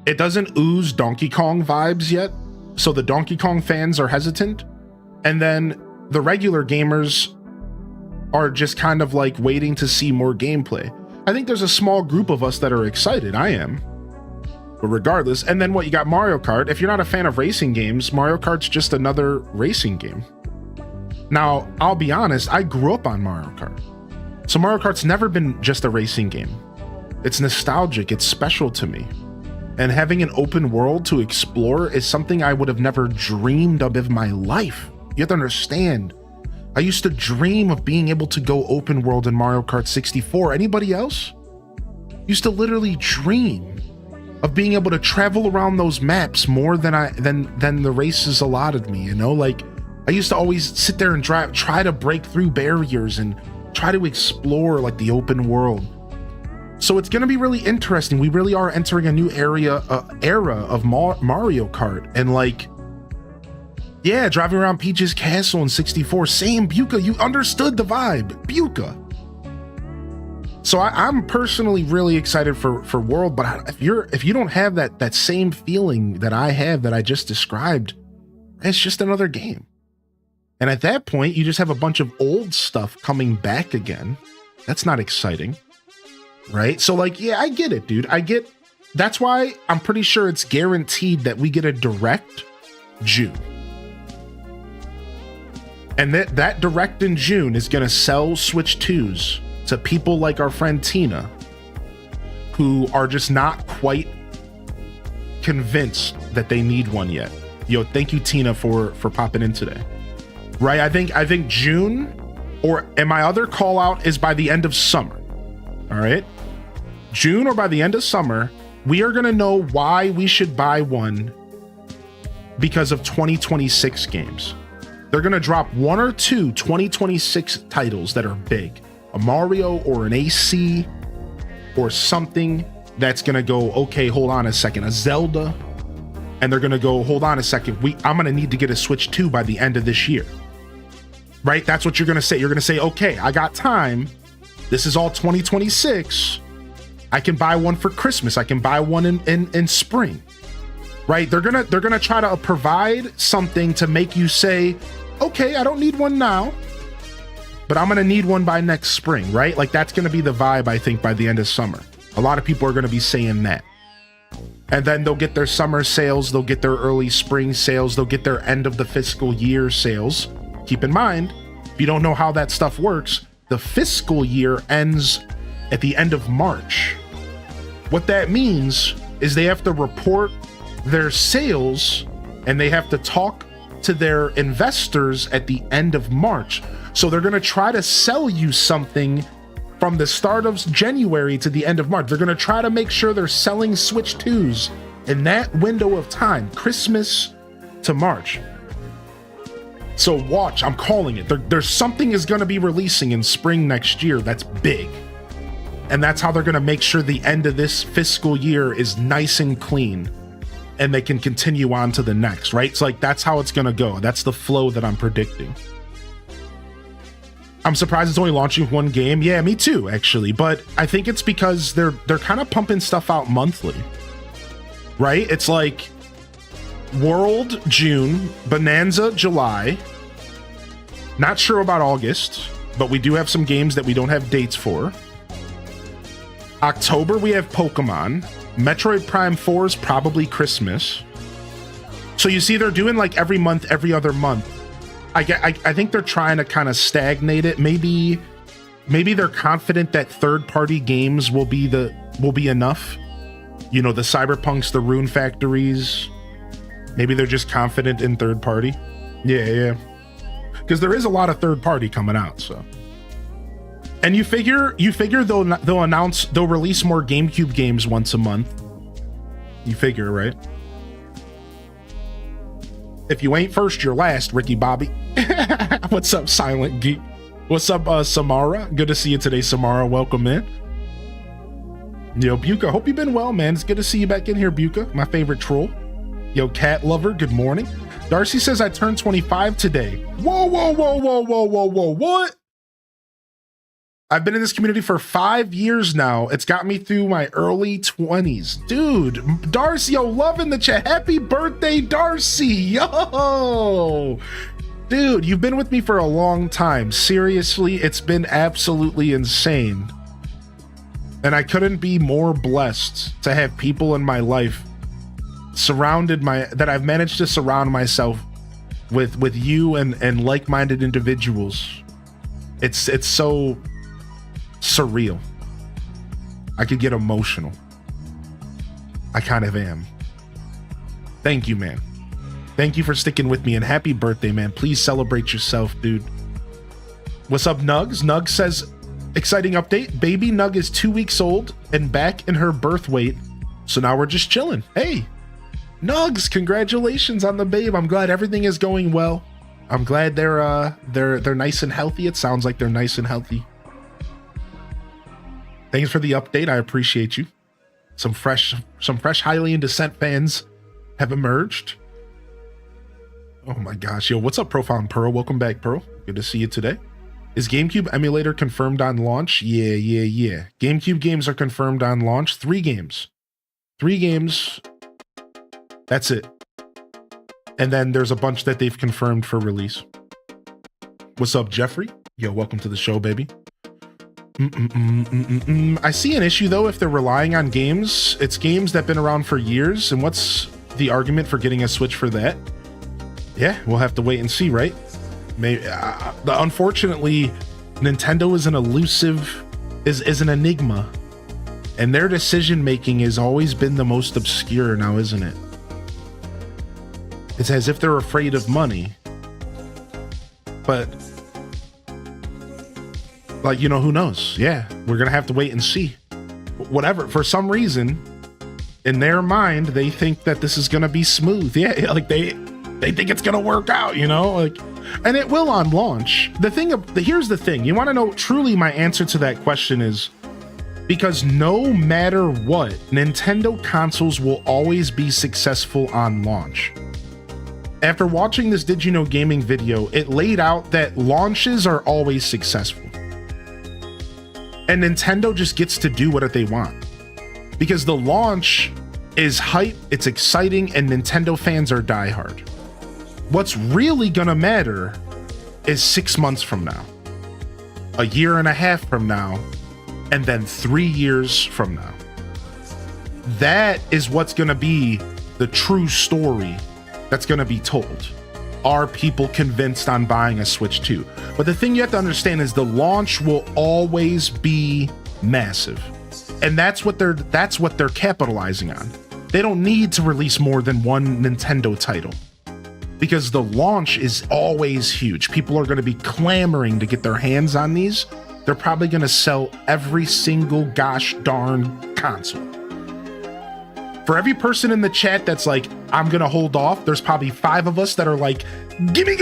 it doesn't ooze Donkey Kong vibes yet. So the Donkey Kong fans are hesitant. And then the regular gamers are just kind of like waiting to see more gameplay. I think there's a small group of us that are excited. I am. But regardless, and then what, you got Mario Kart. If you're not a fan of racing games, Mario Kart's just another racing game. Now, I'll be honest, I grew up on Mario Kart. So Mario Kart's never been just a racing game. It's nostalgic, it's special to me. And having an open world to explore is something I would have never dreamed of in my life. You have to understand, I used to dream of being able to go open world in Mario Kart 64. Anybody else? Used to literally dream of being able to travel around those maps more than the races allotted me, you know? Like, I used to always sit there and try to break through barriers and try to explore like the open world. So it's gonna be really interesting. We really are entering a new era of Mario Kart, and like, yeah, driving around Peach's Castle in 64. Same, Buka, you understood the vibe, Buka. So I'm personally really excited for World, but if you don't have that same feeling that I have that I just described, it's just another game. And at that point, you just have a bunch of old stuff coming back again. That's not exciting, right? So like, yeah, I get it, dude. That's why I'm pretty sure it's guaranteed that we get a direct June. And that direct in June is gonna sell Switch 2s to people like our friend Tina, who are just not quite convinced that they need one yet. Yo, thank you, Tina, for popping in today. Right, I think June and my other call out is by the end of summer. All right. June or by the end of summer, we are going to know why we should buy one because of 2026 games. They're going to drop 1 or 2 2026 titles that are big, a Mario or an AC or something that's going to go, okay, hold on a second, a Zelda. And they're going to go, hold on a second, I'm going to need to get a Switch 2 by the end of this year. Right? That's what you're going to say. You're going to say, okay, I got time. This is all 2026. I can buy one for Christmas. I can buy one in spring. Right? They're going to try to provide something to make you say, okay, I don't need one now, but I'm going to need one by next spring, right? Like that's going to be the vibe, I think, by the end of summer. A lot of people are going to be saying that. And then they'll get their summer sales, they'll get their early spring sales, they'll get their end of the fiscal year sales. Keep in mind, if you don't know how that stuff works, the fiscal year ends at the end of March. What that means is they have to report their sales and they have to talk to their investors at the end of March. So they're going to try to sell you something from the start of January to the end of March. They're going to try to make sure they're selling Switch 2s in that window of time, Christmas to March. So watch, I'm calling it. There's something is going to be releasing in spring next year that's big. And that's how they're going to make sure the end of this fiscal year is nice and clean and they can continue on to the next, right? It's like, that's how it's going to go. That's the flow that I'm predicting. I'm surprised it's only launching one game. Yeah, me too, actually. But I think it's because they're kind of pumping stuff out monthly, right? It's like World June, Bonanza July. Not sure about August, but we do have some games that we don't have dates for. October, we have Pokemon. Metroid Prime 4 is probably Christmas. So you see, they're doing like every month, every other month. I think they're trying to kind of stagnate it. Maybe they're confident that third-party games will be enough. You know, the Cyberpunks, the Rune Factories. Maybe they're just confident in third-party. Yeah. Because there is a lot of third-party coming out, so. And you figure they'll release more GameCube games once a month. You figure, right? If you ain't first, you're last, Ricky Bobby. What's up, Silent Geek? What's up, Samara? Good to see you today, Samara. Welcome in. Yo, Buka, hope you've been well, man. It's good to see you back in here, Buka, my favorite troll. Yo, Cat Lover, good morning. Darcy says I turned 25 today. Whoa, what? I've been in this community for 5 years now. It's got me through my early 20s. Dude, Darcy, yo, love in the chat. Happy birthday, Darcy. Yo. Dude, you've been with me for a long time. Seriously, it's been absolutely insane. And I couldn't be more blessed to have people in my life that I've managed to surround myself with you and like-minded individuals. It's so surreal. I could get emotional. I kind of am. Thank you, man. Thank you for sticking with me, and happy birthday, man. Please celebrate yourself, dude. What's up, Nugs? Nugs says, exciting update. Baby Nug is 2 weeks old and back in her birth weight. So now we're just chilling. Hey, Nugs, congratulations on the babe. I'm glad everything is going well. I'm glad they're nice and healthy. It sounds like they're nice and healthy. Thanks for the update. I appreciate you. Some fresh Hylian Descent fans have emerged. Oh my gosh. Yo, what's up, Profound Pearl? Welcome back, Pearl. Good to see you today. Is GameCube emulator confirmed on launch? Yeah. GameCube games are confirmed on launch. 3 games. 3 games. That's it. And then there's a bunch that they've confirmed for release. What's up, Jeffrey? Yo, welcome to the show, baby. I see an issue, though, if they're relying on games. It's games that have been around for years, and what's the argument for getting a Switch for that? Yeah, we'll have to wait and see, right? Maybe. Unfortunately, Nintendo is is an enigma, and their decision-making has always been the most obscure now, isn't it? It's as if they're afraid of money, but Like, you know, who knows? Yeah, we're gonna have to wait and see. Whatever, for some reason, in their mind, they think that this is gonna be smooth. Yeah, like they think it's gonna work out, you know? Like, and it will on launch. Here's the thing. You wanna know truly my answer to that question is, because no matter what, Nintendo consoles will always be successful on launch. After watching this Did You Know Gaming video, it laid out that launches are always successful. And Nintendo just gets to do what they want. Because the launch is hype, it's exciting, and Nintendo fans are diehard. What's really gonna matter is 6 months from now, a year and a half from now, and then 3 years from now. That is what's gonna be the true story that's gonna be told. Are people convinced on buying a Switch 2? But the thing you have to understand is the launch will always be massive. And that's what they're capitalizing on. They don't need to release more than one Nintendo title, because the launch is always huge. People are gonna be clamoring to get their hands on these. They're probably gonna sell every single gosh darn console. For every person in the chat that's like, I'm gonna hold off, there's probably 5 of us that are like, gimme.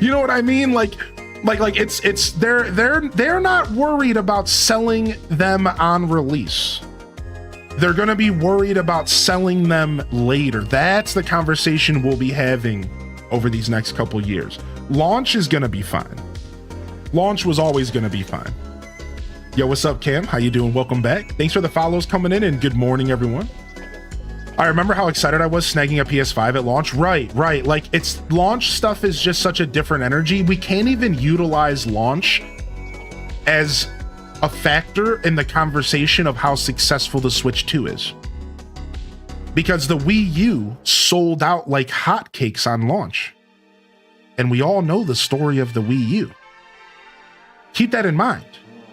You know what I mean? Like it's they're not worried about selling them on release. They're gonna be worried about selling them later. That's the conversation we'll be having over these next couple years. Launch is gonna be fine. Launch was always gonna be fine. Yo, what's up, Cam? How you doing? Welcome back. Thanks for the follows coming in, and good morning, everyone. I remember how excited I was snagging a PS5 at launch. Right. Like, it's launch stuff is just such a different energy. We can't even utilize launch as a factor in the conversation of how successful the Switch 2 is. Because the Wii U sold out like hotcakes on launch. And we all know the story of the Wii U. Keep that in mind.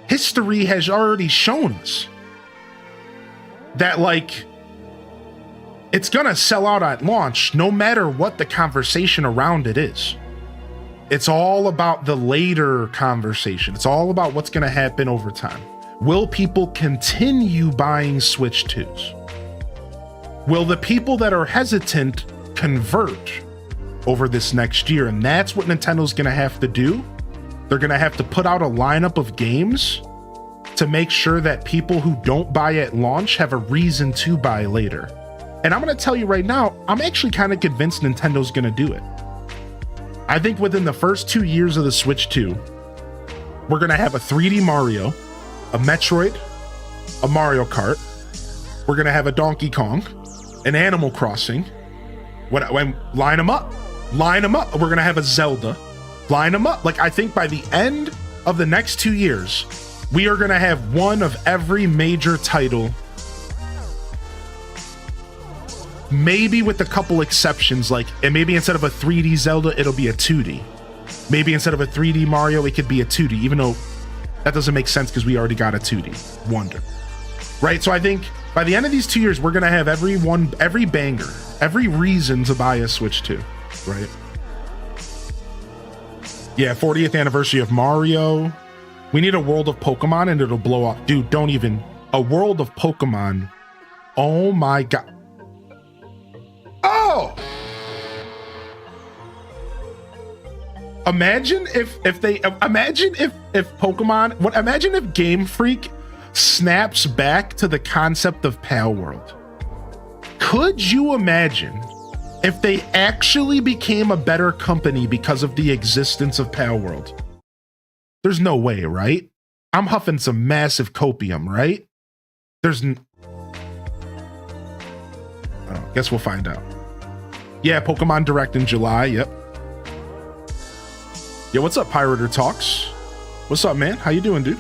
History has already shown us that, like, it's gonna sell out at launch no matter what the conversation around it is. It's all about the later conversation. It's all about what's gonna happen over time. Will people continue buying Switch 2s? Will the people that are hesitant convert over this next year? And that's what Nintendo's gonna have to do. They're gonna have to put out a lineup of games to make sure that people who don't buy at launch have a reason to buy later. And I'm gonna tell you right now, I'm actually kind of convinced Nintendo's gonna do it. I think within the first 2 years of the Switch 2, we're gonna have a 3D Mario, a Metroid, a Mario Kart. We're gonna have a Donkey Kong, an Animal Crossing. When line them up. We're gonna have a Zelda. Line them up. Like, I think by the end of the next 2 years, we are gonna have one of every major title. Maybe with a couple exceptions, like, and maybe instead of a 3D Zelda, it'll be a 2D. Maybe instead of a 3D Mario, it could be a 2D, even though that doesn't make sense because we already got a 2D Wonder. Right? So I think by the end of these 2 years, we're gonna have every banger, every reason to buy a Switch 2, right? Yeah, 40th anniversary of Mario. We need a World of Pokemon and it'll blow up. Dude, don't even. A World of Pokemon. Oh my God. Oh! Imagine if Pokemon, imagine if Game Freak snaps back to the concept of Pal World. Could you imagine if they actually became a better company because of the existence of Pal World? There's no way, right? I'm huffing some massive copium, right? Guess we'll find out. Yeah, Pokemon Direct in July, yep. Yo, what's up, Pirater Talks? What's up, man? How you doing, dude?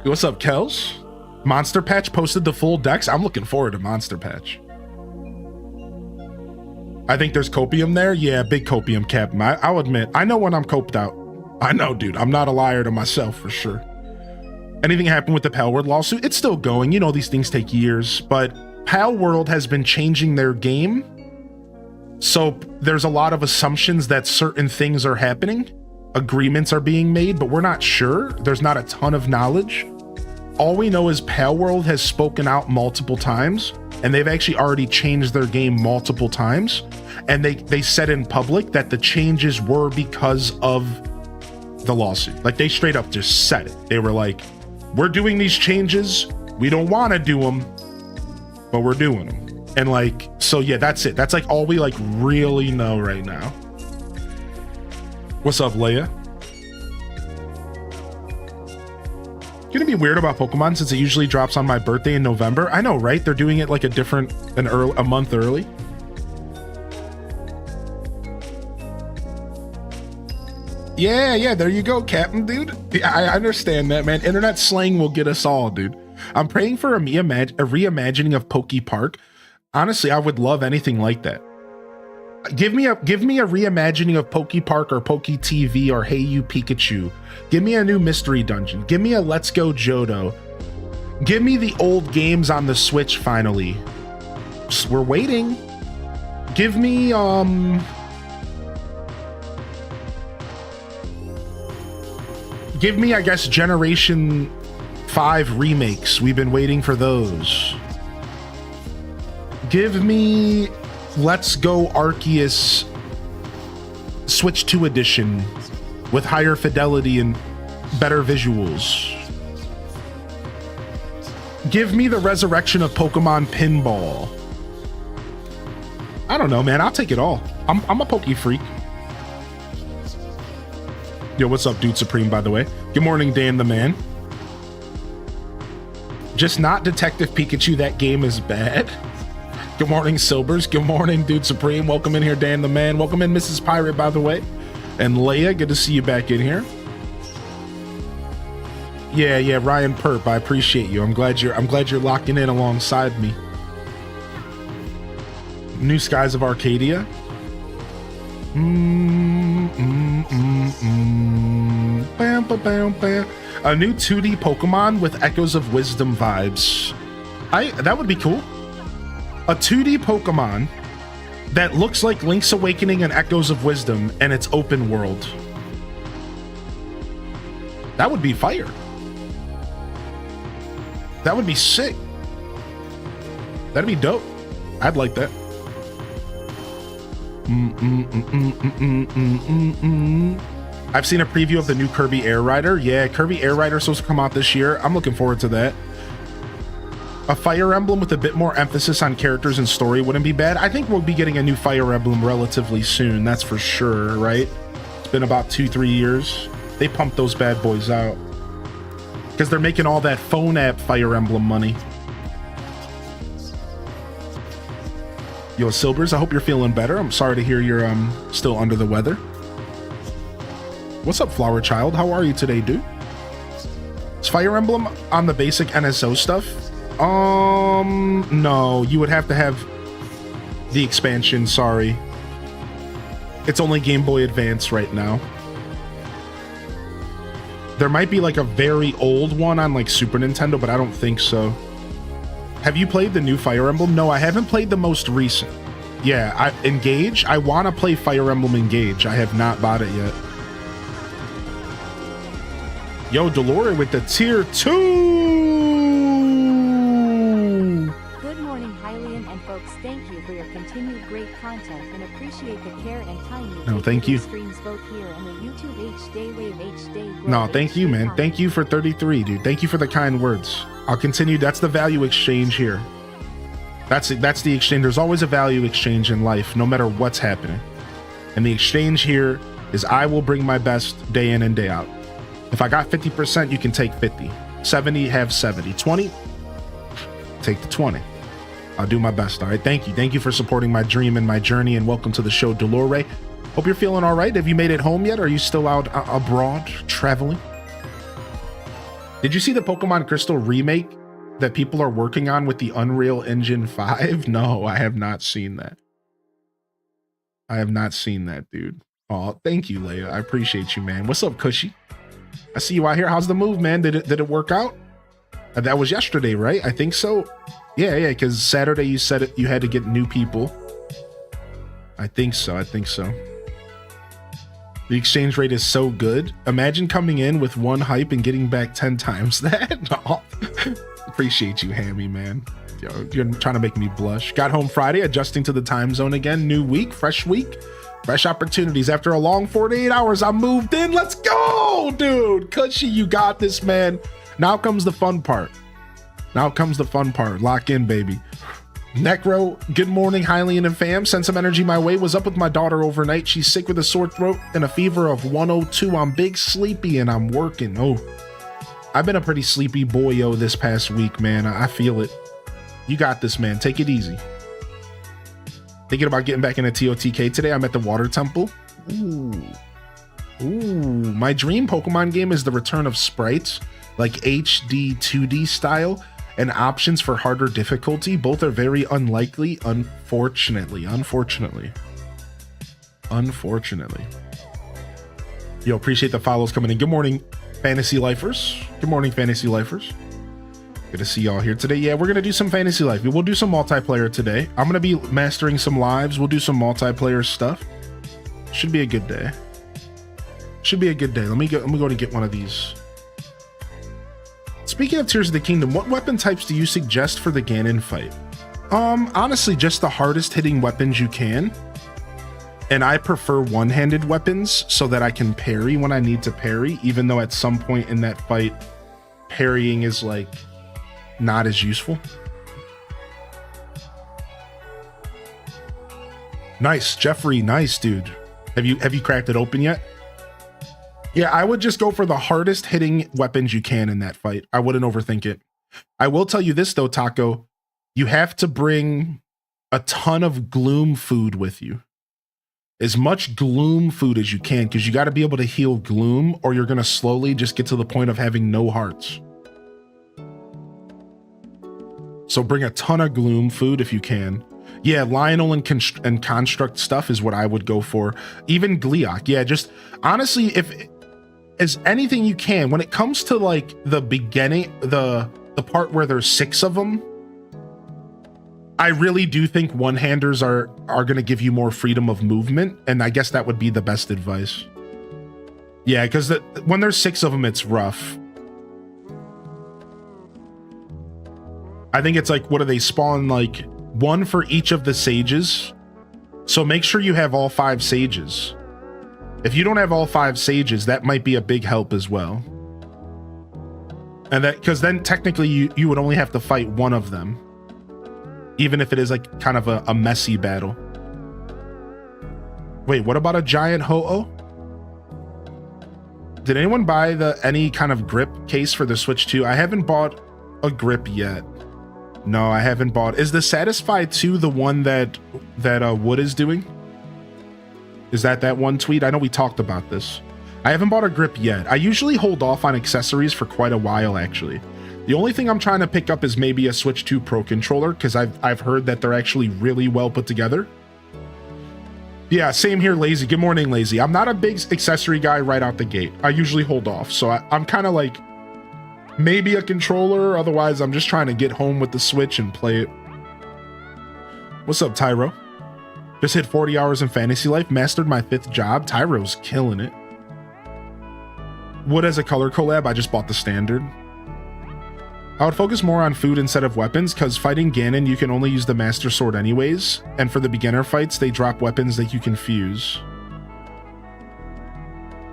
Yo, what's up, Kels? Monster Patch posted the full decks. I'm looking forward to Monster Patch. I think there's copium there. Yeah, big copium, Captain. I'll admit, I know when I'm coped out. I know, dude. I'm not a liar to myself, for sure. Anything happened with the Pal World lawsuit? It's still going. You know, these things take years, but Pal World has been changing their game. So there's a lot of assumptions that certain things are happening. agreements are being made, but we're not sure. There's not a ton of knowledge. All we know is Palworld has spoken out multiple times, and they've actually already changed their game multiple times. And they said in public that the changes were because of the lawsuit. Like, they straight up just said it. They were like, we're doing these changes. We don't want to do them, but we're doing them. And like, so yeah, that's it. That's like all we like really know right now. What's up, Leia? Gonna be weird about Pokemon since it usually drops on my birthday in November. I know, right? They're doing it like a month early. Yeah, there you go, Captain, dude. I understand that, man. Internet slang will get us all, dude. I'm praying for a reimagining of Poke Park. Honestly, I would love anything like that. Give me a reimagining of Poke Park or Poke TV or Hey You Pikachu. Give me a new mystery dungeon. Give me a Let's Go Johto. Give me the old games on the Switch finally. We're waiting. Give me I guess Generation 5 remakes. We've been waiting for those. Give me Let's Go Arceus Switch 2 edition with higher fidelity and better visuals. Give me the resurrection of Pokemon Pinball. I don't know, man. I'll take it all. I'm a Poke freak. Yo, what's up, Dude Supreme, by the way? Good morning, Dan the Man. Just not Detective Pikachu. That game is bad. Good morning, Silbers. Good morning, Dude Supreme. Welcome in here, Dan the Man. Welcome in, Mrs. Pirate, by the way. And Leia, good to see you back in here. Yeah, Ryan Perp, I appreciate you. I'm glad you're locking in alongside me. New Skies of Arcadia. Bam, ba, bam, bam. A new 2D Pokemon with Echoes of Wisdom vibes. That would be cool. A 2D Pokemon that looks like Link's Awakening and Echoes of Wisdom, and it's open world. That would be fire. That would be sick. That'd be dope. I'd like that. I've seen a preview of the new Kirby Air Rider. Yeah, Kirby Air Rider is supposed to come out this year. I'm looking forward to that. A Fire Emblem with a bit more emphasis on characters and story wouldn't be bad. I think we'll be getting a new Fire Emblem relatively soon. That's for sure, right? It's been about 2-3 years. They pumped those bad boys out because they're making all that phone app Fire Emblem money. Yo, Silbers, I hope you're feeling better. I'm sorry to hear you're still under the weather. What's up, Flower Child? How are you today, dude? Is Fire Emblem on the basic NSO stuff? No, you would have to have the expansion, sorry. It's only Game Boy Advance right now. There might be like a very old one on like Super Nintendo, but I don't think so. Have you played the new Fire Emblem? No, I haven't played the most recent. Yeah, Engage. I want to play Fire Emblem Engage. I have not bought it yet. Yo, Delore with the tier 2. Good morning, Hylian and folks. Thank you for your continued great content and appreciate the care and time you No, thank you. Streams both here and the YouTube H-Day Wave H-Day. No, thank you, man. Thank you for 33, dude. Thank you for the kind words. I'll continue. That's the value exchange here. That's the exchange. There's always a value exchange in life, no matter what's happening. And the exchange here is I will bring my best day in and day out. If I got 50%, you can take 50. 70, have 70. 20, take the 20. I'll do my best, all right? Thank you. Thank you for supporting my dream and my journey, and welcome to the show, Delore. Hope you're feeling all right. Have you made it home yet? Are you still out abroad, traveling? Did you see the Pokemon Crystal remake that people are working on with the Unreal Engine 5? No, I have not seen that. I have not seen that, dude. Oh, thank you, Leia. I appreciate you, man. What's up, Cushy? I see you out here. How's the move, man? Did it work out? That was yesterday, right? I think so. Yeah, because Saturday you said you had to get new people. I think so. The exchange rate is so good. Imagine coming in with one hype and getting back 10 times that. Oh, appreciate you, Hammy, man. Yo, you're trying to make me blush. Got home Friday, adjusting to the time zone again. New week, fresh opportunities. After a long 48 hours, I moved in. Let's go, dude. Cushy, you got this, man. Now comes the fun part. Lock in, baby. Necro, good morning, Hylian and fam. Send some energy my way. Was up with my daughter overnight. She's sick with a sore throat and a fever of 102. I'm big sleepy and I'm working. Oh, I've been a pretty sleepy boyo this past week, man. I feel it. You got this, man. Take it easy. Thinking about getting back into TOTK today. I'm at the Water Temple. Ooh. My dream Pokemon game is the return of sprites, like HD 2D style, and options for harder difficulty. Both are very unlikely, unfortunately. Yo, appreciate the follows coming in. Good morning, Fantasy Lifers. Good to see y'all here today. Yeah, we're gonna do some Fantasy Life. We'll do some multiplayer today. I'm gonna be mastering some lives. We'll do some multiplayer stuff. Should be a good day. Let me go to get one of these. Speaking of Tears of the Kingdom, what weapon types do you suggest for the Ganon fight? Honestly, just the hardest hitting weapons you can. And I prefer one-handed weapons so that I can parry when I need to parry, even though at some point in that fight, parrying is like not as useful. Nice, Jeffrey, nice, dude. Have you cracked it open yet? Yeah, I would just go for the hardest hitting weapons you can in that fight. I wouldn't overthink it. I will tell you this though, Taco, you have to bring a ton of gloom food with you. As much gloom food as you can, because you got to be able to heal gloom, or you're going to slowly just get to the point of having no hearts. So bring a ton of gloom food if you can. Yeah, Lionel and Construct stuff is what I would go for. Even Gleeok. Yeah, just honestly, if as anything you can, when it comes to like the beginning, the part where there's 6 of them, I really do think one-handers are going to give you more freedom of movement, and I guess that would be the best advice. Yeah, because when there's 6 of them, it's rough. I think it's like, what do they spawn? Like 1 for each of the sages. So make sure you have all 5 sages. If you don't have all 5 sages, that might be a big help as well. And that, because then technically you would only have to fight 1 of them, even if it is like kind of a messy battle. Wait, what about a giant Ho-Oh? Did anyone buy any kind of grip case for the Switch 2? I haven't bought a grip yet. No, I haven't bought. Is the Satisfy 2 the one that Wood is doing? Is that one tweet? I know we talked about this. I haven't bought a grip yet. I usually hold off on accessories for quite a while, actually. The only thing I'm trying to pick up is maybe a Switch 2 Pro controller, because I've heard that they're actually really well put together. Yeah, same here, Lazy. Good morning, Lazy. I'm not a big accessory guy right out the gate. I usually hold off, so I'm kind of like maybe a controller. Otherwise, I'm just trying to get home with the Switch and play it. What's up, Tyro? Just hit 40 hours in Fantasy Life, mastered my 5th job. Tyro's killing it. Wood as a color collab, I just bought the standard. I would focus more on food instead of weapons, because fighting Ganon, you can only use the Master Sword anyways, and for the beginner fights, they drop weapons that you can fuse.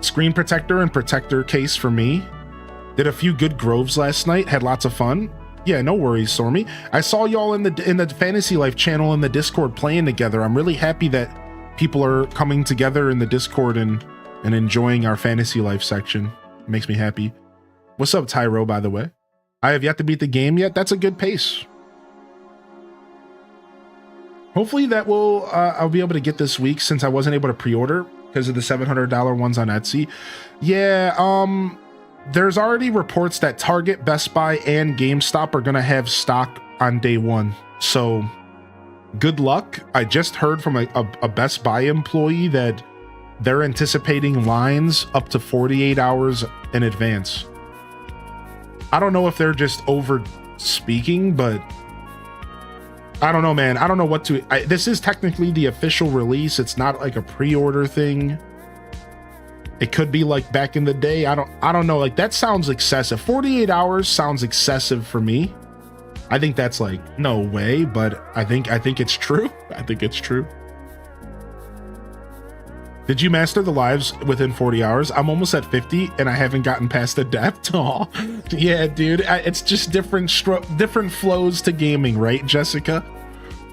Screen protector and protector case for me. Did a few good groves last night, had lots of fun. Yeah, no worries, Stormy. I saw y'all in the Fantasy Life channel in the Discord playing together. I'm really happy that people are coming together in the Discord and enjoying our Fantasy Life section. It makes me happy. What's up, Tyro, by the way? I have yet to beat the game yet. That's a good pace. Hopefully that will I'll be able to get this week, since I wasn't able to pre-order because of the $700 ones on Etsy. Yeah, there's already reports that Target, Best Buy, and GameStop are gonna have stock on day 1. So good luck. I just heard from a Best Buy employee that they're anticipating lines up to 48 hours in advance. I don't know if they're just over speaking, but I don't know, man. I don't know what to. This is technically the official release. It's not like a pre-order thing. It could be like back in the day. I don't know. Like that sounds excessive. 48 hours sounds excessive for me. I think that's like no way, but I think it's true. I think it's true. Did you master the lives within 40 hours? I'm almost at 50 and I haven't gotten past adept. Aw. Yeah, dude. It's just different flows to gaming, right, Jessica?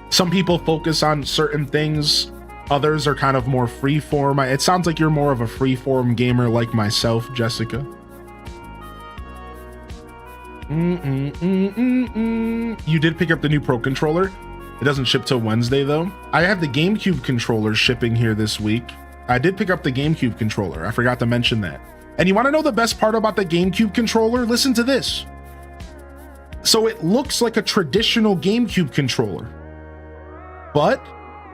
Some people focus on certain things. Others are kind of more freeform. It sounds like you're more of a freeform gamer like myself, Jessica. You did pick up the new Pro Controller. It doesn't ship till Wednesday, though. I have the GameCube controller shipping here this week. I did pick up the GameCube controller. I forgot to mention that. And you want to know the best part about the GameCube controller? Listen to this. So it looks like a traditional GameCube controller, but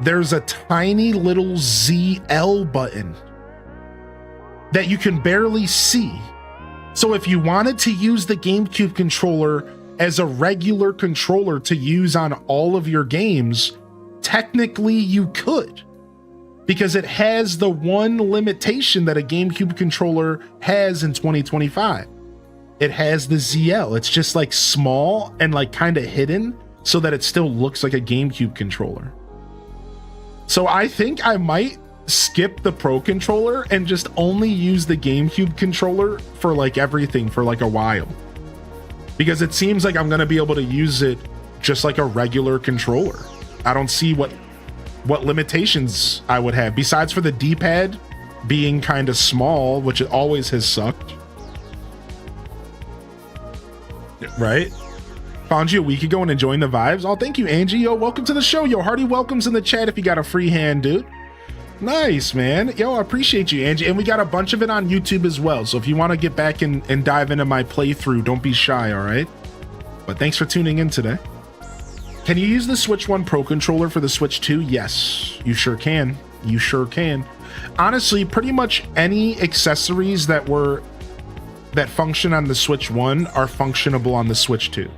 there's a tiny little ZL button that you can barely see. So if you wanted to use the GameCube controller as a regular controller to use on all of your games, technically you could, because it has the one limitation that a GameCube controller has in 2025. It has the ZL. It's just like small and like kind of hidden so that it still looks like a GameCube controller. So I think I might skip the Pro Controller and just only use the GameCube controller for like everything for like a while, because it seems like I'm going to be able to use it just like a regular controller. I don't see what limitations I would have besides for the D-pad being kind of small, which it always has sucked. Right? Found you a week ago and enjoying the vibes. Oh, thank you, Angie. Yo, welcome to the show. Yo, hearty welcomes in the chat if you got a free hand, dude. Nice, man. Yo, I appreciate you, Angie. And we got a bunch of it on YouTube as well. So if you want to get back and dive into my playthrough, don't be shy, all right? But thanks for tuning in today. Can you use the Switch 1 Pro Controller for the Switch 2? Yes, you sure can. You sure can. Honestly, pretty much any accessories that function on the Switch 1 are functionable on the Switch 2.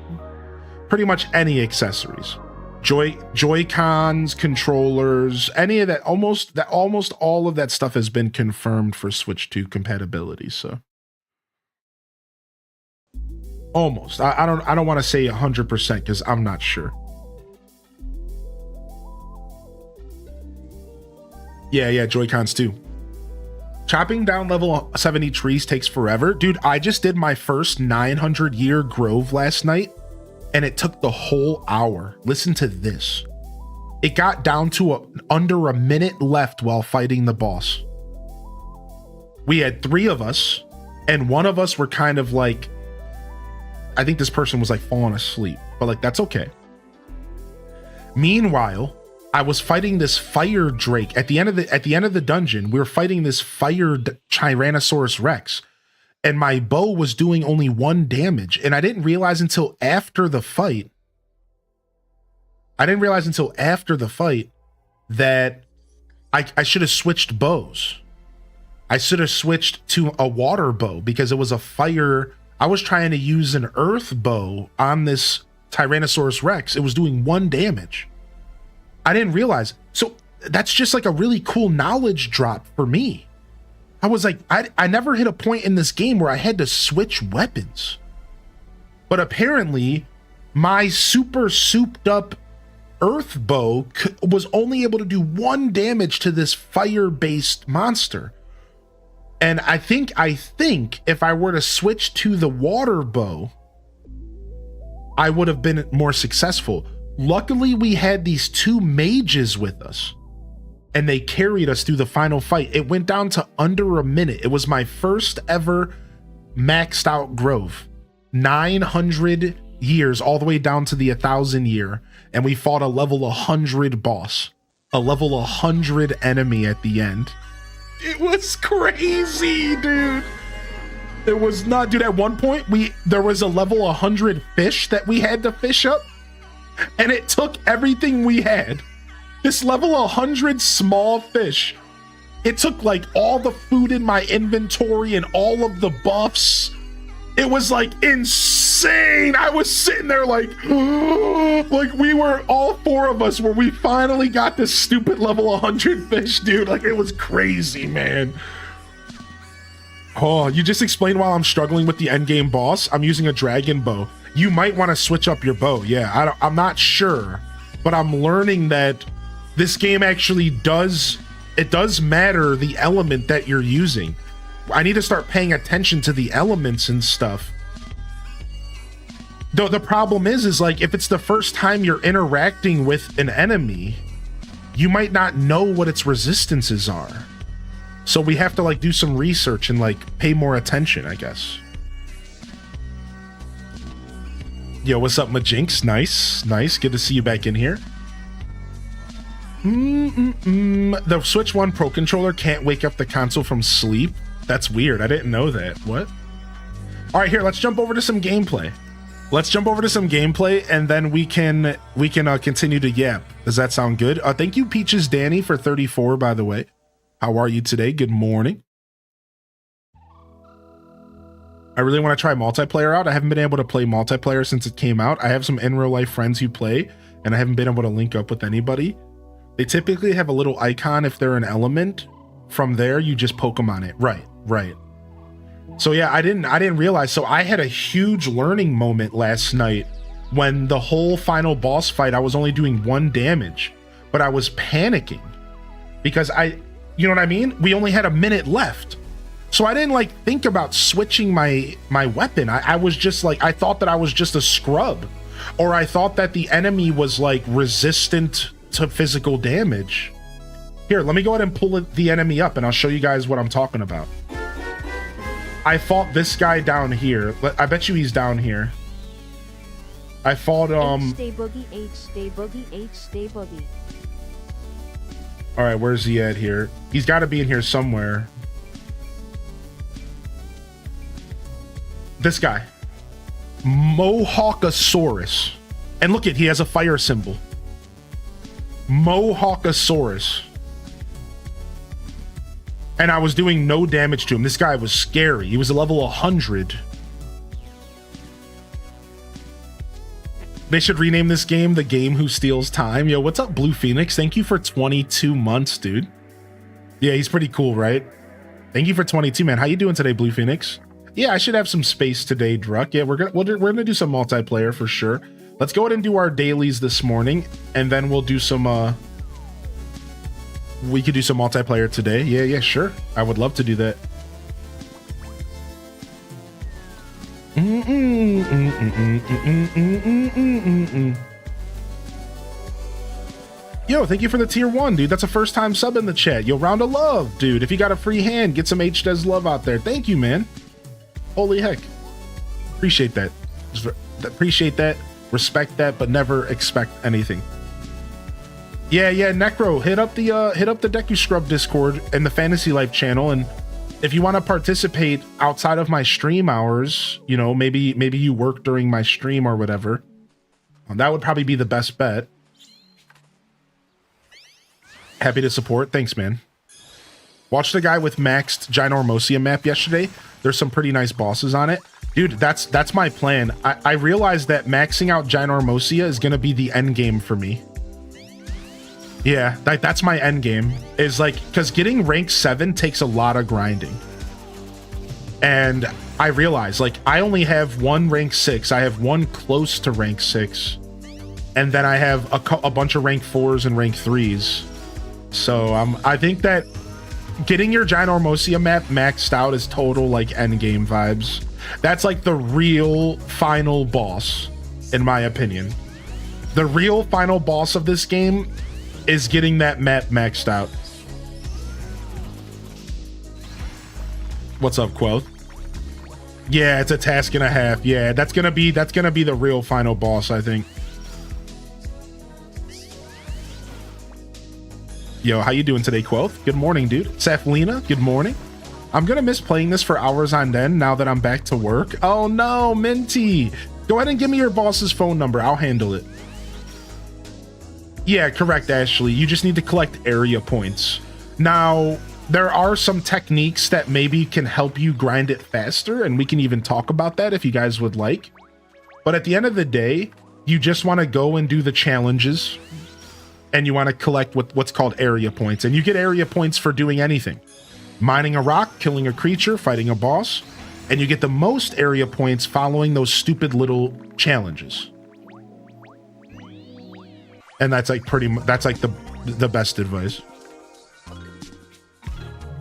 Pretty much any accessories. Joy-Cons, controllers, any of that, almost all of that stuff has been confirmed for Switch 2 compatibility, so. Almost. I don't want to say 100% because I'm not sure. Yeah, Joy-Cons too. Chopping down level 70 trees takes forever. Dude, I just did my first 900-year grove last night, and it took the whole hour. Listen to this. It got down to under a minute left while fighting the boss. We had 3 of us, and one of us were kind of like, I think this person was like falling asleep, but like, that's okay. Meanwhile, I was fighting this fire drake at the end of the dungeon. We were fighting this fire Tyrannosaurus Rex, and my bow was doing only 1 damage. And I didn't realize until after the fight. That I should have switched bows. I should have switched to a water bow because it was a fire. I was trying to use an earth bow on this Tyrannosaurus Rex. It was doing 1 damage. I didn't realize. So that's just like a really cool knowledge drop for me. I was like, I never hit a point in this game where I had to switch weapons. But apparently my super souped up earth bow was only able to do 1 damage to this fire-based monster. And I think if I were to switch to the water bow, I would have been more successful. Luckily, we had these 2 mages with us, and they carried us through the final fight. It went down to under a minute. It was my first ever maxed out grove. 900 years, all the way down to the 1,000 year, and we fought a level 100 boss, a level 100 enemy at the end. It was crazy, dude. It was not, dude. At one point, there was a level 100 fish that we had to fish up, and it took everything we had. This level 100 small fish, it took like all the food in my inventory and all of the buffs. It was like insane. I was sitting there like we were, all 4 of us, where we finally got this stupid level 100 fish, dude. Like, it was crazy, man. Oh, you just explained while I'm struggling with the endgame boss, I'm using a dragon bow. You might want to switch up your bow. Yeah, I'm not sure, but I'm learning that this game actually does matter the element that you're using. I need to start paying attention to the elements and stuff. Though the problem is like if it's the first time you're interacting with an enemy, you might not know what its resistances are. So we have to like do some research and like pay more attention, I guess. Yo, what's up, Majinx? Nice. Good to see you back in here. The Switch 1 Pro Controller can't wake up the console from sleep. That's weird. I didn't know that. What? All right, here, let's jump over to some gameplay. And then we can continue to yap. Does that sound good? Thank you, Peaches Danny, for 34, by the way. How are you today? Good morning. I really want to try multiplayer out. I haven't been able to play multiplayer since it came out. I have some in real life friends who play, and I haven't been able to link up with anybody. They typically have a little icon if they're an element. From there, you just poke them on it. Right. So yeah, I didn't realize. So I had a huge learning moment last night when the whole final boss fight, I was only doing 1 damage, but I was panicking because you know what I mean? We only had a minute left. So I didn't like think about switching my weapon. I was just like, I thought that I was just a scrub, or I thought that the enemy was like resistant to physical damage. Here, let me go ahead and pull the enemy up and I'll show you guys what I'm talking about. I fought this guy down here. I bet you he's down here. I fought H-Day Boogie, H-Day Boogie, H-Day Boogie. All right, where's he at here? He's got to be in here somewhere. This guy, Mohawkosaurus. And look at, he has a fire symbol. Mohawkosaurus. And I was doing no damage to him. This guy was scary. He was a level 100. They should rename this game The Game Who Steals Time. Yo, what's up, Blue Phoenix? Thank you for 22 months, dude. Yeah, he's pretty cool, right? Thank you for 22, man. How you doing today, Blue Phoenix? Yeah, I should have some space today, Druck. Yeah, we're gonna do some multiplayer for sure. Let's go ahead and do our dailies this morning, and then we'll do some we could do some multiplayer today. Yeah, sure. I would love to do that. Yo, thank you for the tier 1, dude. That's a first time sub in the chat. Yo, round of love, dude. If you got a free hand, get some HDes love out there. Thank you, man. Holy heck. Appreciate that. Appreciate that. Respect that, but never expect anything. Yeah, Necro, hit up the DecuScrub Discord and the Fantasy Life channel, and if you want to participate outside of my stream hours, you know, maybe you work during my stream or whatever. That would probably be the best bet. Happy to support. Thanks, man. Watched the guy with maxed Ginormosia map yesterday. There's some pretty nice bosses on it. Dude, that's my plan. I realized that maxing out Ginormosia is going to be the end game for me. Yeah, that's my end game. Is like, because getting rank 7 takes a lot of grinding. And I realized, like, I only have 1 rank 6. I have 1 close to rank 6. And then I have a bunch of rank 4s and rank 3s. So I think that getting your Ginormosia map maxed out is total like end game vibes. That's like the real final boss, in my opinion. The real final boss of this game is getting that map maxed out. What's up, Quoth? Yeah, it's a task and a half. Yeah, that's gonna be the real final boss, I think. Yo, how you doing today, Quoth? Good morning, dude. Saflina, good morning. I'm gonna miss playing this for hours on end now that I'm back to work. Oh no, Minty. Go ahead and give me your boss's phone number. I'll handle it. Yeah, correct, Ashley. You just need to collect area points. Now, there are some techniques that maybe can help you grind it faster, and we can even talk about that if you guys would like. But at the end of the day, you just want to go and do the challenges, and you want to collect what's called area points, and you get area points for doing anything. mining a rock, killing a creature, fighting a boss, and you get the most area points following those stupid little challenges. And that's like that's like the best advice.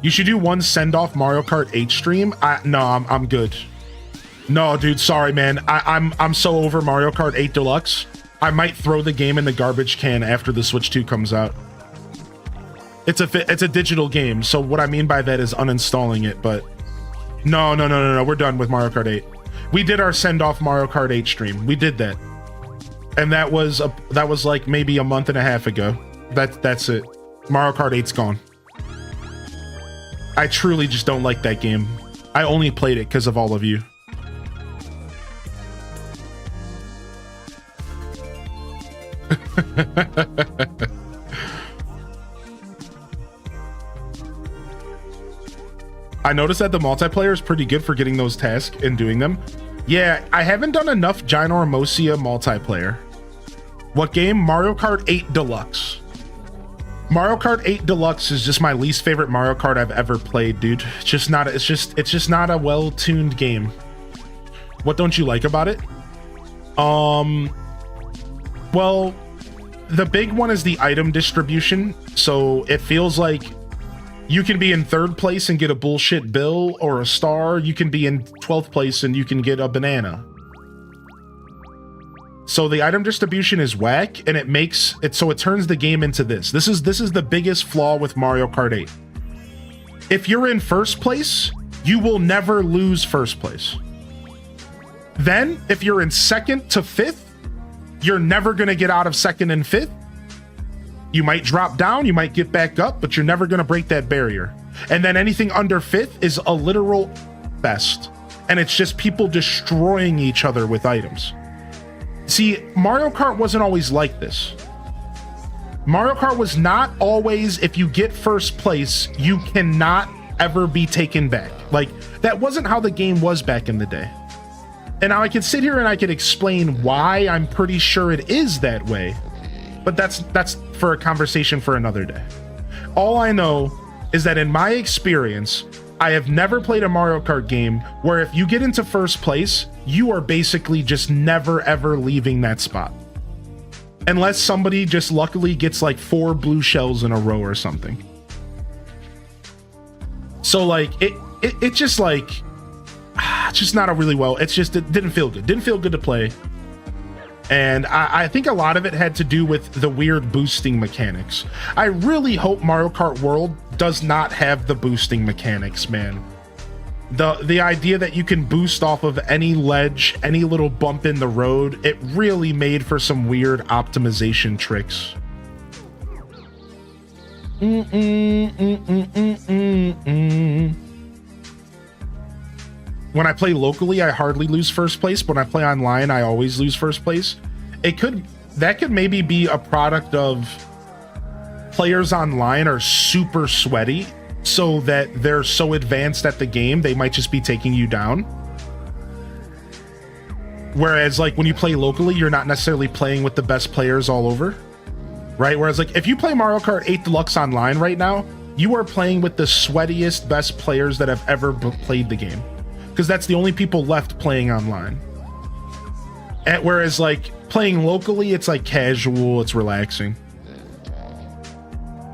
You should do one send-off Mario Kart 8 stream. No, I'm good. No, dude, sorry, man. I'm so over Mario Kart 8 Deluxe. I might throw the game in the garbage can after the Switch 2 comes out. It's a digital game, so what I mean by that is uninstalling it, but no, we're done with Mario Kart 8. We did our send-off Mario Kart 8 stream. We did that. And that was like maybe a month and a half ago. That's it. Mario Kart 8's gone. I truly just don't like that game. I only played it because of all of you. I noticed that the multiplayer is pretty good for getting those tasks and doing them. Yeah, I haven't done enough Ginormosia multiplayer. What game? Mario Kart 8 Deluxe. Mario Kart 8 Deluxe is just my least favorite Mario Kart I've ever played, dude. It's just not a well-tuned game. What don't you like about it? Well, the big one is the item distribution. So it feels like you can be in 3rd place and get a bullshit bill or a star. You can be in 12th place and you can get a banana. So the item distribution is whack, and it makes it so it turns the game into this. This is the biggest flaw with Mario Kart 8. If you're in 1st place, you will never lose 1st place. Then, if you're in 2nd to 5th, you're never going to get out of 2nd and 5th. You might drop down, you might get back up, but you're never going to break that barrier. And then anything under 5th is a literal fest. And it's just people destroying each other with items. See, Mario Kart wasn't always like this. Mario Kart was not always, if you get 1st place, you cannot ever be taken back. Like, that wasn't how the game was back in the day. And now I could sit here and I could explain why I'm pretty sure it is that way. But that's for a conversation for another day. All I know is that in my experience, I have never played a Mario Kart game where if you get into 1st place, you are basically just never ever leaving that spot. Unless somebody just luckily gets like 4 blue shells in a row or something. So like it just like it's just not a really well, it didn't feel good. Didn't feel good to play. And I think a lot of it had to do with the weird boosting mechanics. I really hope Mario Kart World does not have the boosting mechanics, man. The idea that you can boost off of any ledge, any little bump in the road, it really made for some weird optimization tricks. When I play locally, I hardly lose 1st place, but when I play online, I always lose 1st place. That could maybe be a product of players online are super sweaty, so that they're so advanced at the game, they might just be taking you down. Whereas like when you play locally, you're not necessarily playing with the best players all over, right? Whereas like if you play Mario Kart 8 Deluxe online right now, you are playing with the sweatiest, best players that have ever played the game. Because that's the only people left playing online. And whereas like playing locally, it's like casual, it's relaxing.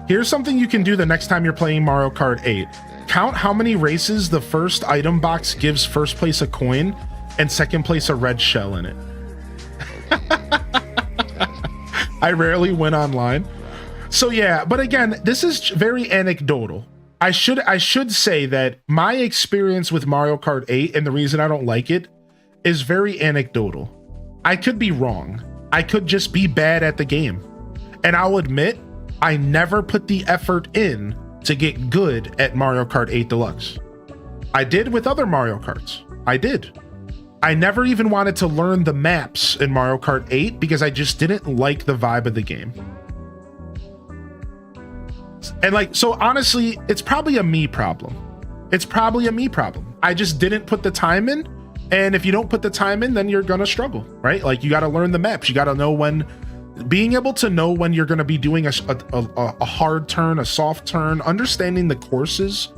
Here's something you can do the next time you're playing Mario Kart 8. Count how many races the first item box gives 1st place a coin and 2nd place a red shell in it. I rarely win online. So yeah, but again, this is very anecdotal. I should say that my experience with Mario Kart 8 and the reason I don't like it is very anecdotal. I could be wrong. I could just be bad at the game. And I'll admit, I never put the effort in to get good at Mario Kart 8 Deluxe. I did with other Mario Karts. I did. I never even wanted to learn the maps in Mario Kart 8 because I just didn't like the vibe of the game. And like, so honestly, it's probably a me problem. It's probably a me problem. I just didn't put the time in. And if you don't put the time in, then you're gonna struggle, right? Like you gotta learn the maps. You gotta know when, being able to know when you're gonna be doing a hard turn, a soft turn, understanding the courses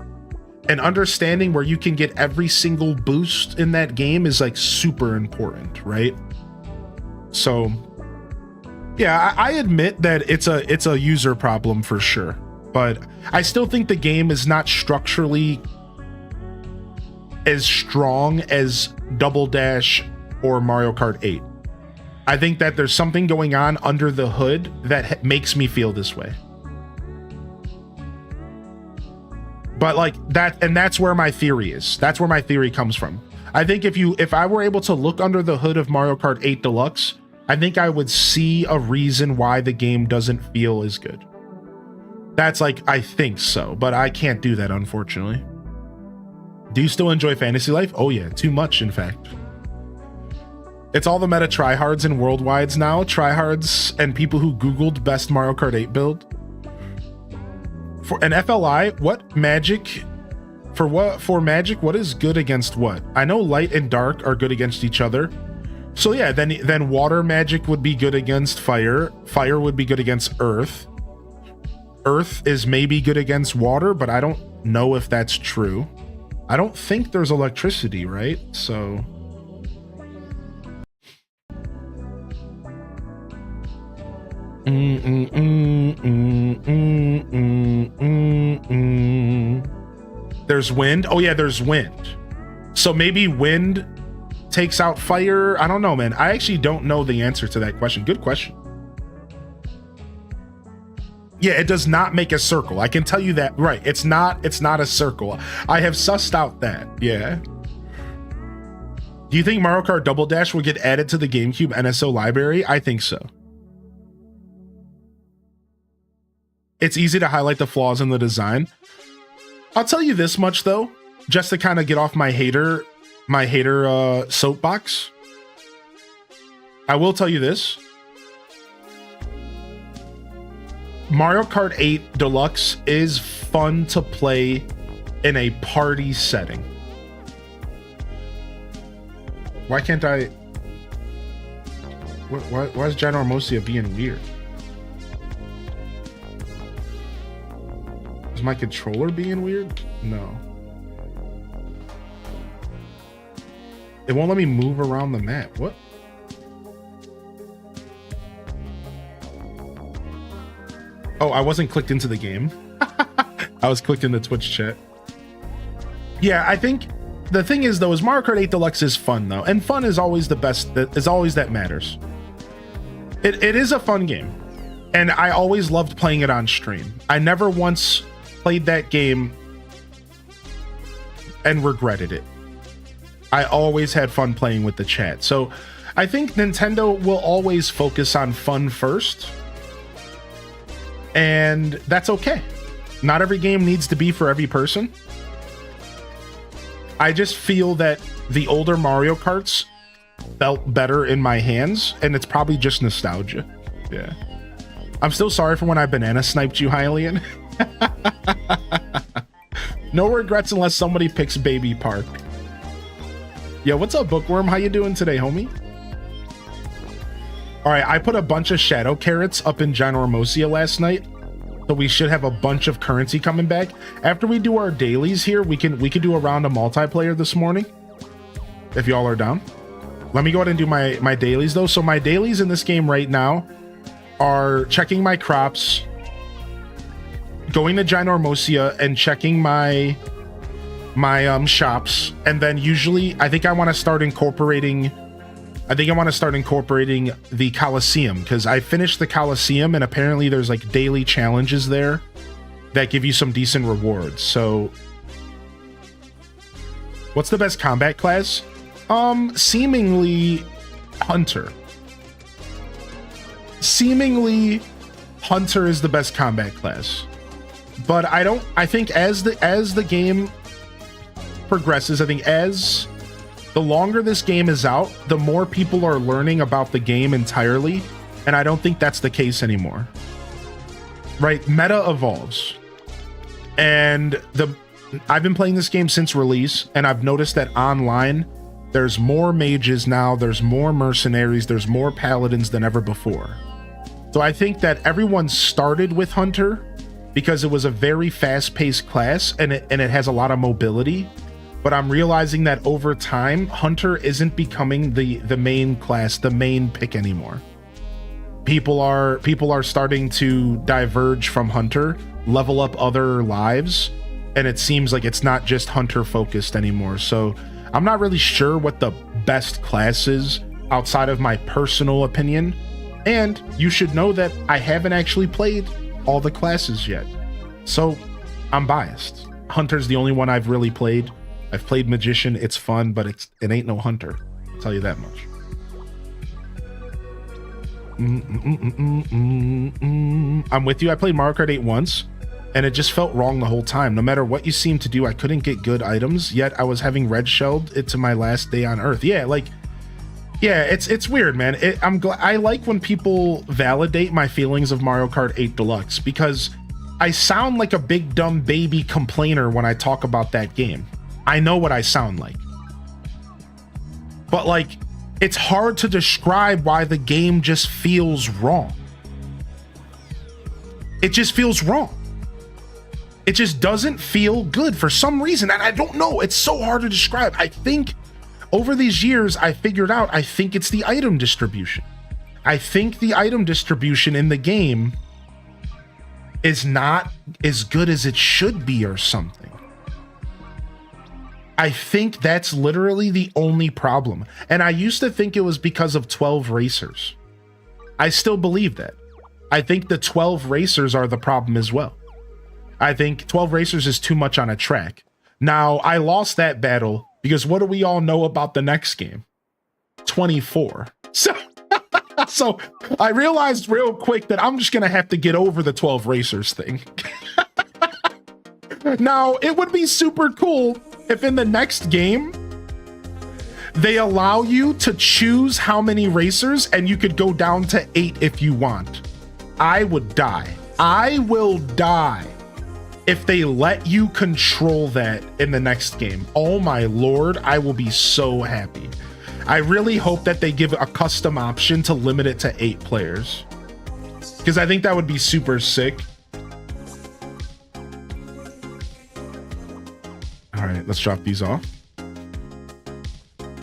and understanding where you can get every single boost in that game is like super important, right? So yeah, I admit that it's a user problem for sure, but I still think the game is not structurally as strong as Double Dash or Mario Kart 8. I think that there's something going on under the hood that makes me feel this way. But like that, and that's where my theory is. That's where my theory comes from. I think if I were able to look under the hood of Mario Kart 8 Deluxe, I think I would see a reason why the game doesn't feel as good. That's like, I think so, but I can't do that, unfortunately. Do you still enjoy Fantasy Life? Oh yeah, too much, in fact. It's all the meta tryhards and worldwides now. Tryhards and people who Googled best Mario Kart 8 build. For an FLI, what magic? For magic, what is good against what? I know light and dark are good against each other. So yeah, then water magic would be good against fire. Fire would be good against earth. Earth is maybe good against water, but I don't know if that's true. I don't think there's electricity, right? So there's wind. Oh yeah, there's wind. So maybe wind takes out fire. I don't know, man. I actually don't know the answer to that question. Good question. Yeah, it does not make a circle. I can tell you that. Right. It's not a circle. I have sussed out that. Yeah. Do you think Mario Kart Double Dash will get added to the GameCube NSO library? I think so. It's easy to highlight the flaws in the design. I'll tell you this much though, just to kind of get off my hater soapbox. I will tell you this. Mario Kart 8 Deluxe is fun to play in a party setting. Why can't I? Why is Ginormosia being weird? Is my controller being weird? No. It won't let me move around the map. What? Oh, I wasn't clicked into the game. I was clicked in the Twitch chat. Yeah, I think the thing is though, is Mario Kart 8 Deluxe is fun though. And fun is always the best, that is always that matters. It is a fun game. And I always loved playing it on stream. I never once played that game and regretted it. I always had fun playing with the chat. So I think Nintendo will always focus on fun first. And that's okay. Not every game needs to be for every person. I just feel that the older Mario Karts felt better in my hands, and it's probably just nostalgia. Yeah. I'm still sorry for when I banana sniped you, Hylian. No regrets unless somebody picks Baby Park. Yo, what's up, Bookworm? How you doing today, homie? All right, I put a bunch of shadow carrots up in Ginormosia last night, so we should have a bunch of currency coming back. After we do our dailies here, we can do a round of multiplayer this morning, if y'all are down. Let me go ahead and do my dailies though. So my dailies in this game right now are checking my crops, going to Ginormosia and checking my shops, and then usually I think I want to start incorporating the Coliseum, because I finished the Coliseum and apparently there's like daily challenges there that give you some decent rewards. So what's the best combat class? Seemingly Hunter. Seemingly Hunter is the best combat class. But I think as the game progresses, I think as the longer this game is out, the more people are learning about the game entirely, and I don't think that's the case anymore. Right? Meta evolves. And I've been playing this game since release, and I've noticed that online there's more mages now, there's more mercenaries, there's more paladins than ever before. So I think that everyone started with Hunter, because it was a very fast-paced class and it has a lot of mobility. But I'm realizing that over time, Hunter isn't becoming the main class, the main pick anymore. People are starting to diverge from Hunter, level up other lives, and it seems like it's not just Hunter focused anymore. So I'm not really sure what the best class is outside of my personal opinion. And you should know that I haven't actually played all the classes yet. So I'm biased. Hunter's the only one I've really played. I've played Magician, it's fun, but it ain't no Hunter. I'll tell you that much. I'm with you. I played Mario Kart 8 once, and it just felt wrong the whole time. No matter what you seemed to do, I couldn't get good items, yet I was having red shelled it to my last day on Earth. Yeah, like, yeah, it's weird, man. I like when people validate my feelings of Mario Kart 8 Deluxe, because I sound like a big dumb baby complainer when I talk about that game. I know what I sound like. But like, it's hard to describe why the game just feels wrong. It just feels wrong. It just doesn't feel good for some reason, and I don't know. It's so hard to describe. I think over these years, I figured out, I think it's the item distribution. I think the item distribution in the game is not as good as it should be or something. I think that's literally the only problem. And I used to think it was because of 12 racers. I still believe that. I think the 12 racers are the problem as well. I think 12 racers is too much on a track. Now, I lost that battle because what do we all know about the next game? 24. So I realized real quick that I'm just going to have to get over the 12 racers thing. Now, it would be super cool if in the next game, they allow you to choose how many racers and you could go down to 8 if you want. I would die. I will die if they let you control that in the next game. Oh my lord, I will be so happy. I really hope that they give a custom option to limit it to 8 players, because I think that would be super sick. All right, let's drop these off.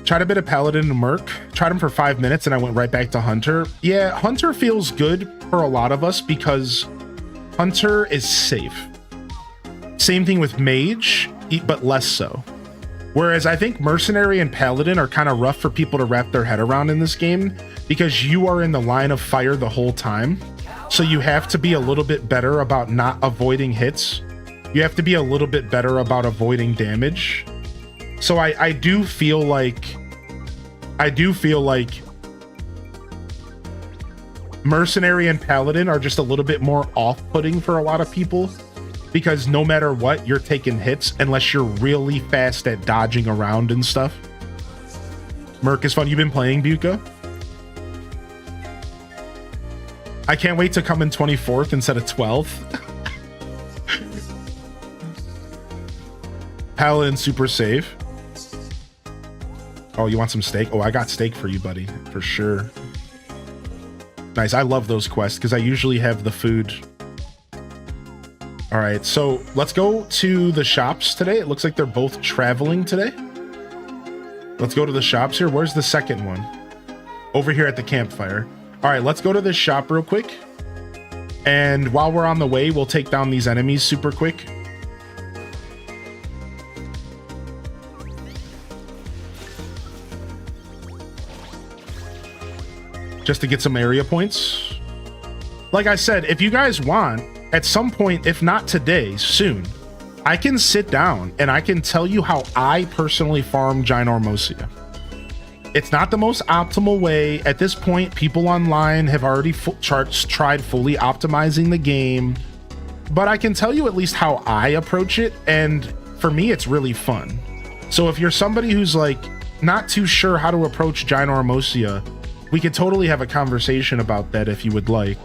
Tried a bit of Paladin and Merc. Tried them for 5 minutes and I went right back to Hunter. Yeah, Hunter feels good for a lot of us because Hunter is safe. Same thing with Mage, but less so. Whereas I think Mercenary and Paladin are kind of rough for people to wrap their head around in this game because you are in the line of fire the whole time. So you have to be a little bit better about not avoiding hits. You have to be a little bit better about avoiding damage. So I do feel like Mercenary and Paladin are just a little bit more off-putting for a lot of people, because no matter what, you're taking hits unless you're really fast at dodging around and stuff. Merc is fun. You've been playing, Buka? I can't wait to come in 24th instead of 12th. Paladin super safe. Oh, you want some steak? Oh, I got steak for you, buddy, for sure. Nice. I love those quests because I usually have the food. All right, so let's go to the shops today. It looks like they're both traveling today. Let's go to the shops here. Where's the second one? Over here at the campfire. All right, let's go to this shop real quick. And while we're on the way, we'll take down these enemies super quick. Just to get some area points. Like I said, if you guys want, at some point, if not today, soon, I can sit down and I can tell you how I personally farm Ginormosia. It's not the most optimal way. At this point, people online have already tried fully optimizing the game, but I can tell you at least how I approach it, and for me, it's really fun. So if you're somebody who's like not too sure how to approach Ginormosia, we could totally have a conversation about that if you would like.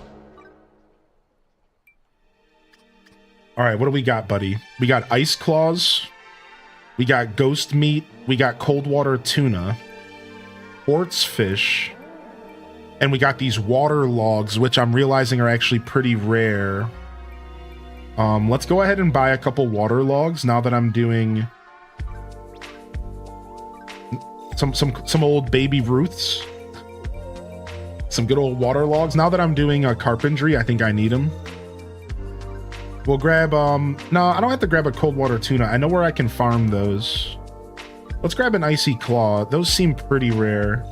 All right, what do we got, buddy? We got ice claws, we got ghost meat, we got cold water tuna, quartz fish, and we got these water logs, which I'm realizing are actually pretty rare. Let's go ahead and buy a couple water logs now that I'm doing some old baby Ruths. Some good old water logs. Now that I'm doing a carpentry, I think I need them. We'll grab, no, I don't have to grab a cold water tuna. I know where I can farm those. Let's grab an icy claw. Those seem pretty rare.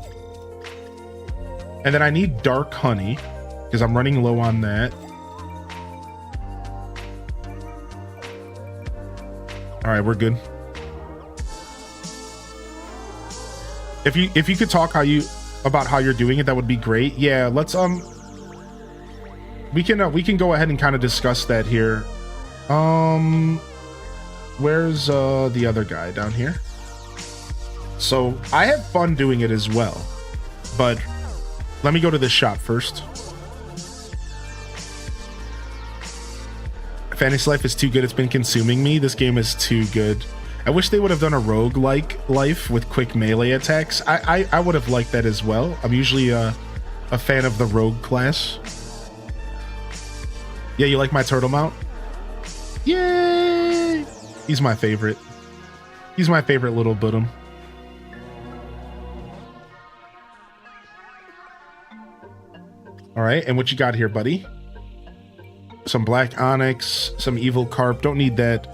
And then I need dark honey because I'm running low on that. All right, we're good. If you could talk about how you're doing it, that would be great. Yeah, let's we can go ahead and kind of discuss that here. Where's the other guy down here? So I have fun doing it as well, but let me go to this shop first. Fantasy Life is too good. It's been consuming me. This game is too good. I wish they would have done a roguelike life with quick melee attacks. I would have liked that as well. I'm usually a fan of the rogue class. Yeah, you like my turtle mount? Yay! He's my favorite. He's my favorite little bottom. All right, and what you got here, buddy? Some black onyx, some evil carp. Don't need that.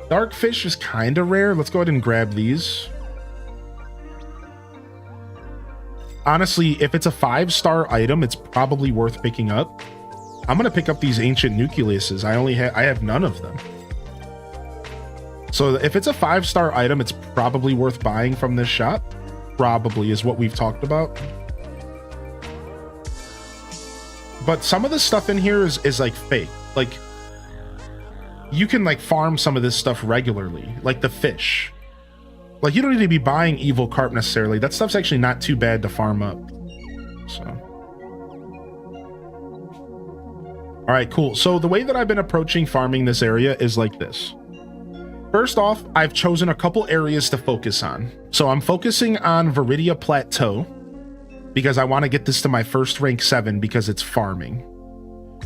Dark fish is kind of rare. Let's go ahead and grab these. Honestly, if it's a 5-star item, it's probably worth picking up. I'm gonna pick up these ancient nucleuses. I have none of them. So if it's a 5-star item, it's probably worth buying from this shop. Probably is what we've talked about. But some of the stuff in here is like fake. Like you can like farm some of this stuff regularly, like the fish. Like you don't need to be buying evil carp necessarily. That stuff's actually not too bad to farm up. So. All right, cool. So the way that I've been approaching farming this area is like this. First off, I've chosen a couple areas to focus on. So I'm focusing on Viridia Plateau because I want to get this to my first rank 7 because it's farming.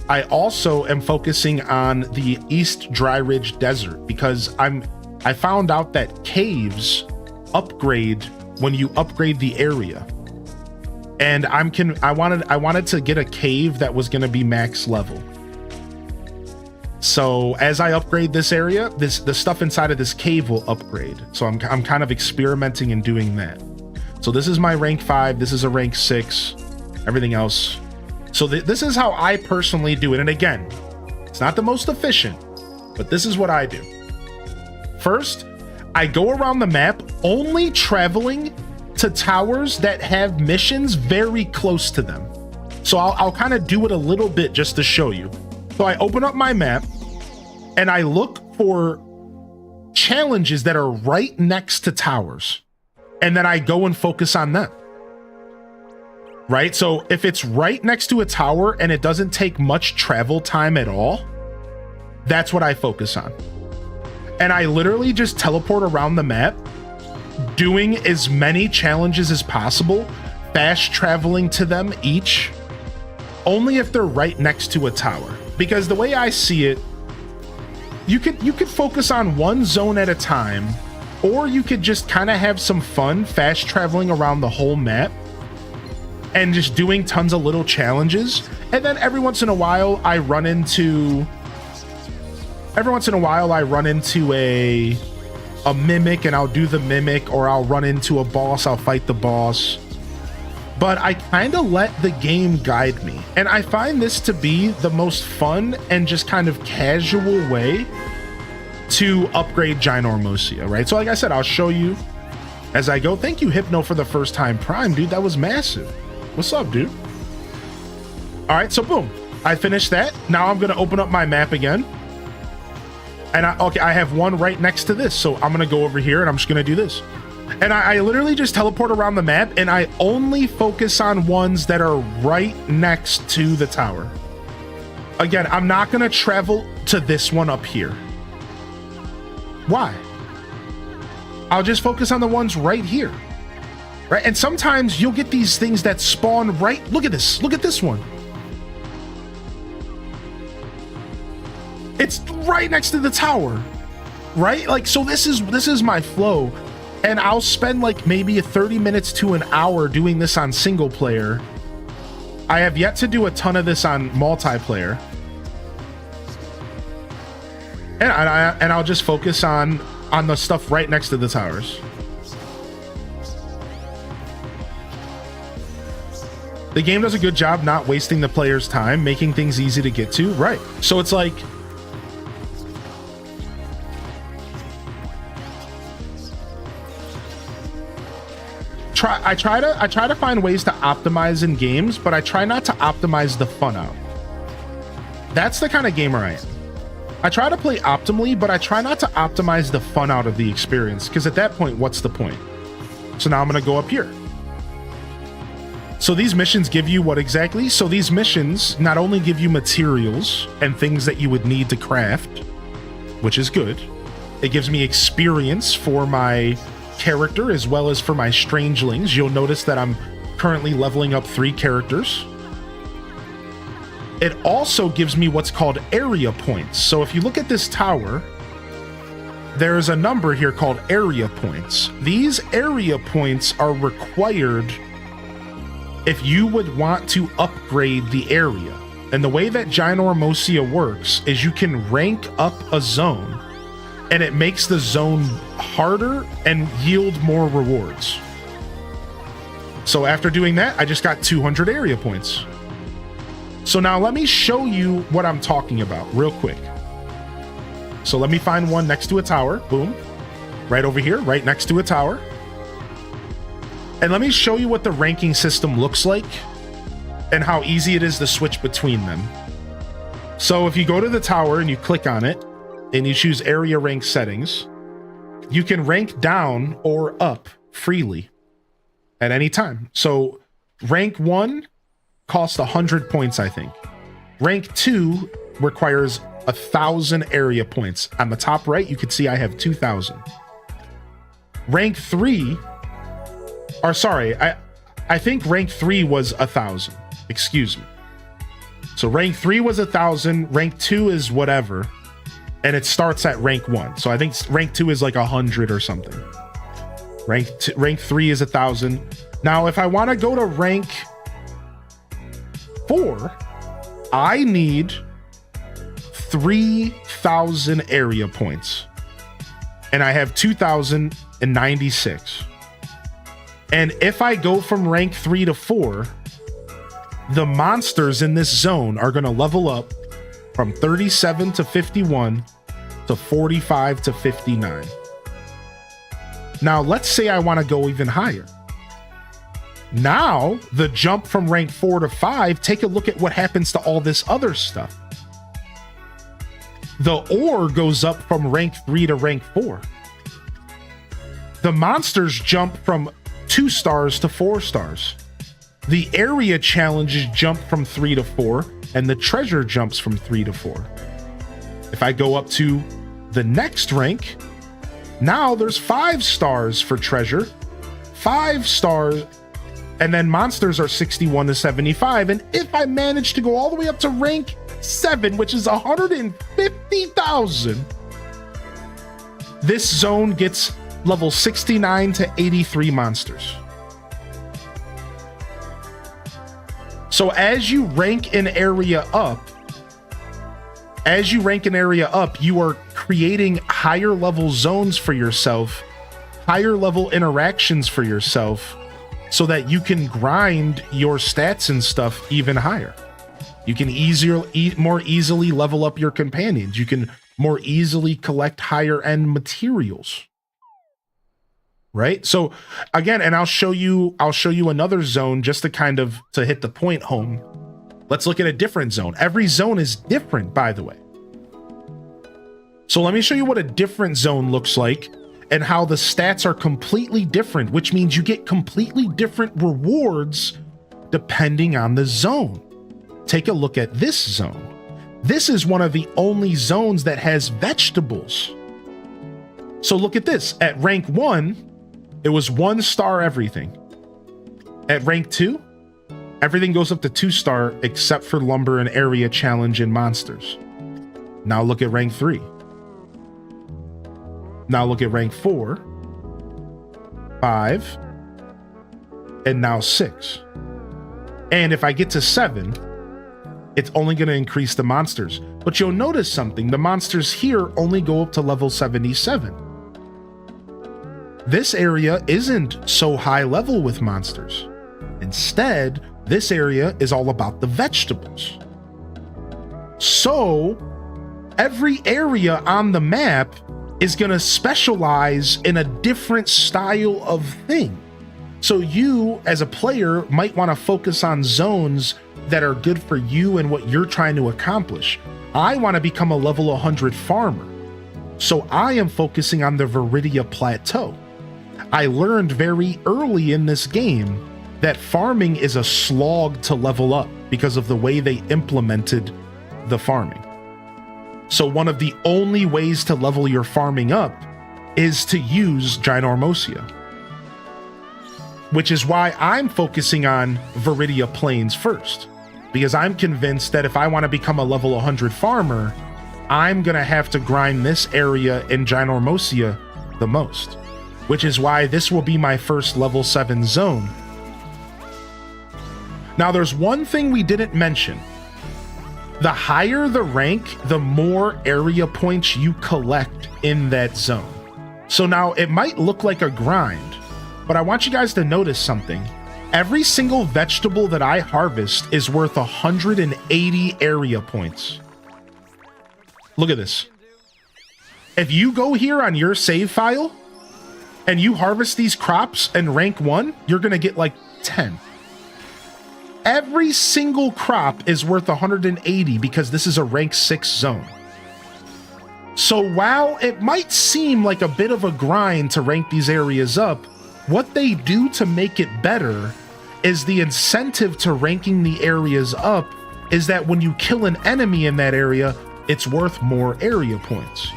I also am focusing on the East Dry Ridge Desert because I found out that caves upgrade when you upgrade the area. And I wanted to get a cave that was going to be max level. So as I upgrade this area, the stuff inside of this cave will upgrade. So I'm kind of experimenting and doing that. So this is my rank 5, this is a rank 6, everything else. So this is how I personally do it. And again, it's not the most efficient, but this is what I do. First, I go around the map only traveling to towers that have missions very close to them. So I'll kind of do it a little bit just to show you. So I open up my map and I look for challenges that are right next to towers. And then I go and focus on them. Right? So if it's right next to a tower and it doesn't take much travel time at all, that's what I focus on. And I literally just teleport around the map, doing as many challenges as possible, fast traveling to them each, only if they're right next to a tower. Because the way I see it, you could focus on one zone at a time, or you could just kind of have some fun fast traveling around the whole map and just doing tons of little challenges. And then every once in a while I run into a mimic and I'll do the mimic, or I'll run into a boss, I'll fight the boss. But I kind of let the game guide me. And I find this to be the most fun and just kind of casual way to upgrade Ginormosia, right? So like I said, I'll show you as I go. Thank you, Hypno, for the first time Prime, dude. That was massive. What's up, dude? All right, so boom. I finished that. Now I'm going to open up my map again. And I have one right next to this. So I'm going to go over here and I'm just going to do this. And I literally just teleport around the map and I only focus on ones that are right next to the tower. Again, I'm not going to travel to this one up here. Why? I'll just focus on the ones right here. Right? And sometimes you'll get these things that spawn right. Look at this. Look at this one. It's right next to the tower, right? Like, so this is my flow, and I'll spend like maybe 30 minutes to an hour doing this on single player. I have yet to do a ton of this on multiplayer, and I'll just focus on the stuff right next to the towers. The game does a good job not wasting the player's time, making things easy to get to. Right. So it's like, I try to find ways to optimize in games, but I try not to optimize the fun out. That's the kind of gamer I am. I try to play optimally, but I try not to optimize the fun out of the experience, because at that point, what's the point? So now I'm going to go up here. So these missions give you what exactly? So these missions not only give you materials and things that you would need to craft, which is good. It gives me experience for my character as well as for my strangelings. You'll notice that I'm currently leveling up 3 characters. It also gives me what's called area points. So if you look at this tower, there's a number here called area points. These area points are required if you would want to upgrade the area. And the way that Ginormosia works is you can rank up a zone, and it makes the zone harder and yield more rewards. So after doing that, I just got 200 area points. So now let me show you what I'm talking about real quick. So let me find one next to a tower. Boom. Right over here, right next to a tower. And let me show you what the ranking system looks like and how easy it is to switch between them. So if you go to the tower and you click on it and you choose area rank settings, you can rank down or up freely at any time. So rank 1 costs 100 points, I think. Rank 2 requires 1,000 area points. On the top right, you can see I have 2,000. Rank 3, or sorry, I think rank 3 was 1,000. Excuse me. So rank 3 was 1,000. Rank 2 is whatever, and it starts at rank 1. So I think rank 2 is like 100 or something. Rank 3 is 1,000. Now, if I want to go to rank 4, I need 3,000 area points, and I have 2,096. And if I go from rank 3 to 4, the monsters in this zone are going to level up from 37 to 51 to 45 to 59. Now, let's say I want to go even higher. Now, the jump from rank 4 to 5, take a look at what happens to all this other stuff. The ore goes up from rank 3 to rank 4. The monsters jump from 2 stars to 4 stars. The area challenges jump from 3 to 4, and the treasure jumps from 3 to 4. If I go up to the next rank, now there's 5 stars for treasure, 5 stars, and then monsters are 61 to 75. And if I manage to go all the way up to rank 7, which is 150,000, this zone gets level 69 to 83 monsters. So as you rank an area up, you are creating higher level zones for yourself, higher level interactions for yourself, so that you can grind your stats and stuff even higher. You can more easily level up your companions. You can more easily collect higher end materials. Right? So again, and I'll show you another zone just to hit the point home. Let's look at a different zone. Every zone is different, by the way. So let me show you what a different zone looks like and how the stats are completely different, which means you get completely different rewards depending on the zone. Take a look at this zone. This is one of the only zones that has vegetables. So look at this. At rank 1, it was 1 star everything. At rank 2, everything goes up to 2 star except for lumber and area challenge and monsters. Now look at rank 3. Now look at rank 4, 5, and now 6. And if I get to 7, it's only going to increase the monsters. But you'll notice something. The monsters here only go up to level 77. This area isn't so high level with monsters. Instead, this area is all about the vegetables. So, every area on the map is going to specialize in a different style of thing. So you, as a player, might want to focus on zones that are good for you and what you're trying to accomplish. I want to become a level 100 farmer. So I am focusing on the Viridia Plateau. I learned very early in this game that farming is a slog to level up because of the way they implemented the farming. So one of the only ways to level your farming up is to use Ginormosia, which is why I'm focusing on Viridia Plains first, because I'm convinced that if I want to become a level 100 farmer, I'm going to have to grind this area in Ginormosia the most, which is why this will be my first level 7 zone. Now, there's one thing we didn't mention. The higher the rank, the more area points you collect in that zone. So now it might look like a grind, but I want you guys to notice something. Every single vegetable that I harvest is worth 180 area points. Look at this. If you go here on your save file and you harvest these crops in rank 1, you're going to get like 10. Every single crop is worth 180 because this is a rank 6 zone. So while it might seem like a bit of a grind to rank these areas up, what they do to make it better is the incentive to ranking the areas up is that when you kill an enemy in that area, it's worth more area points.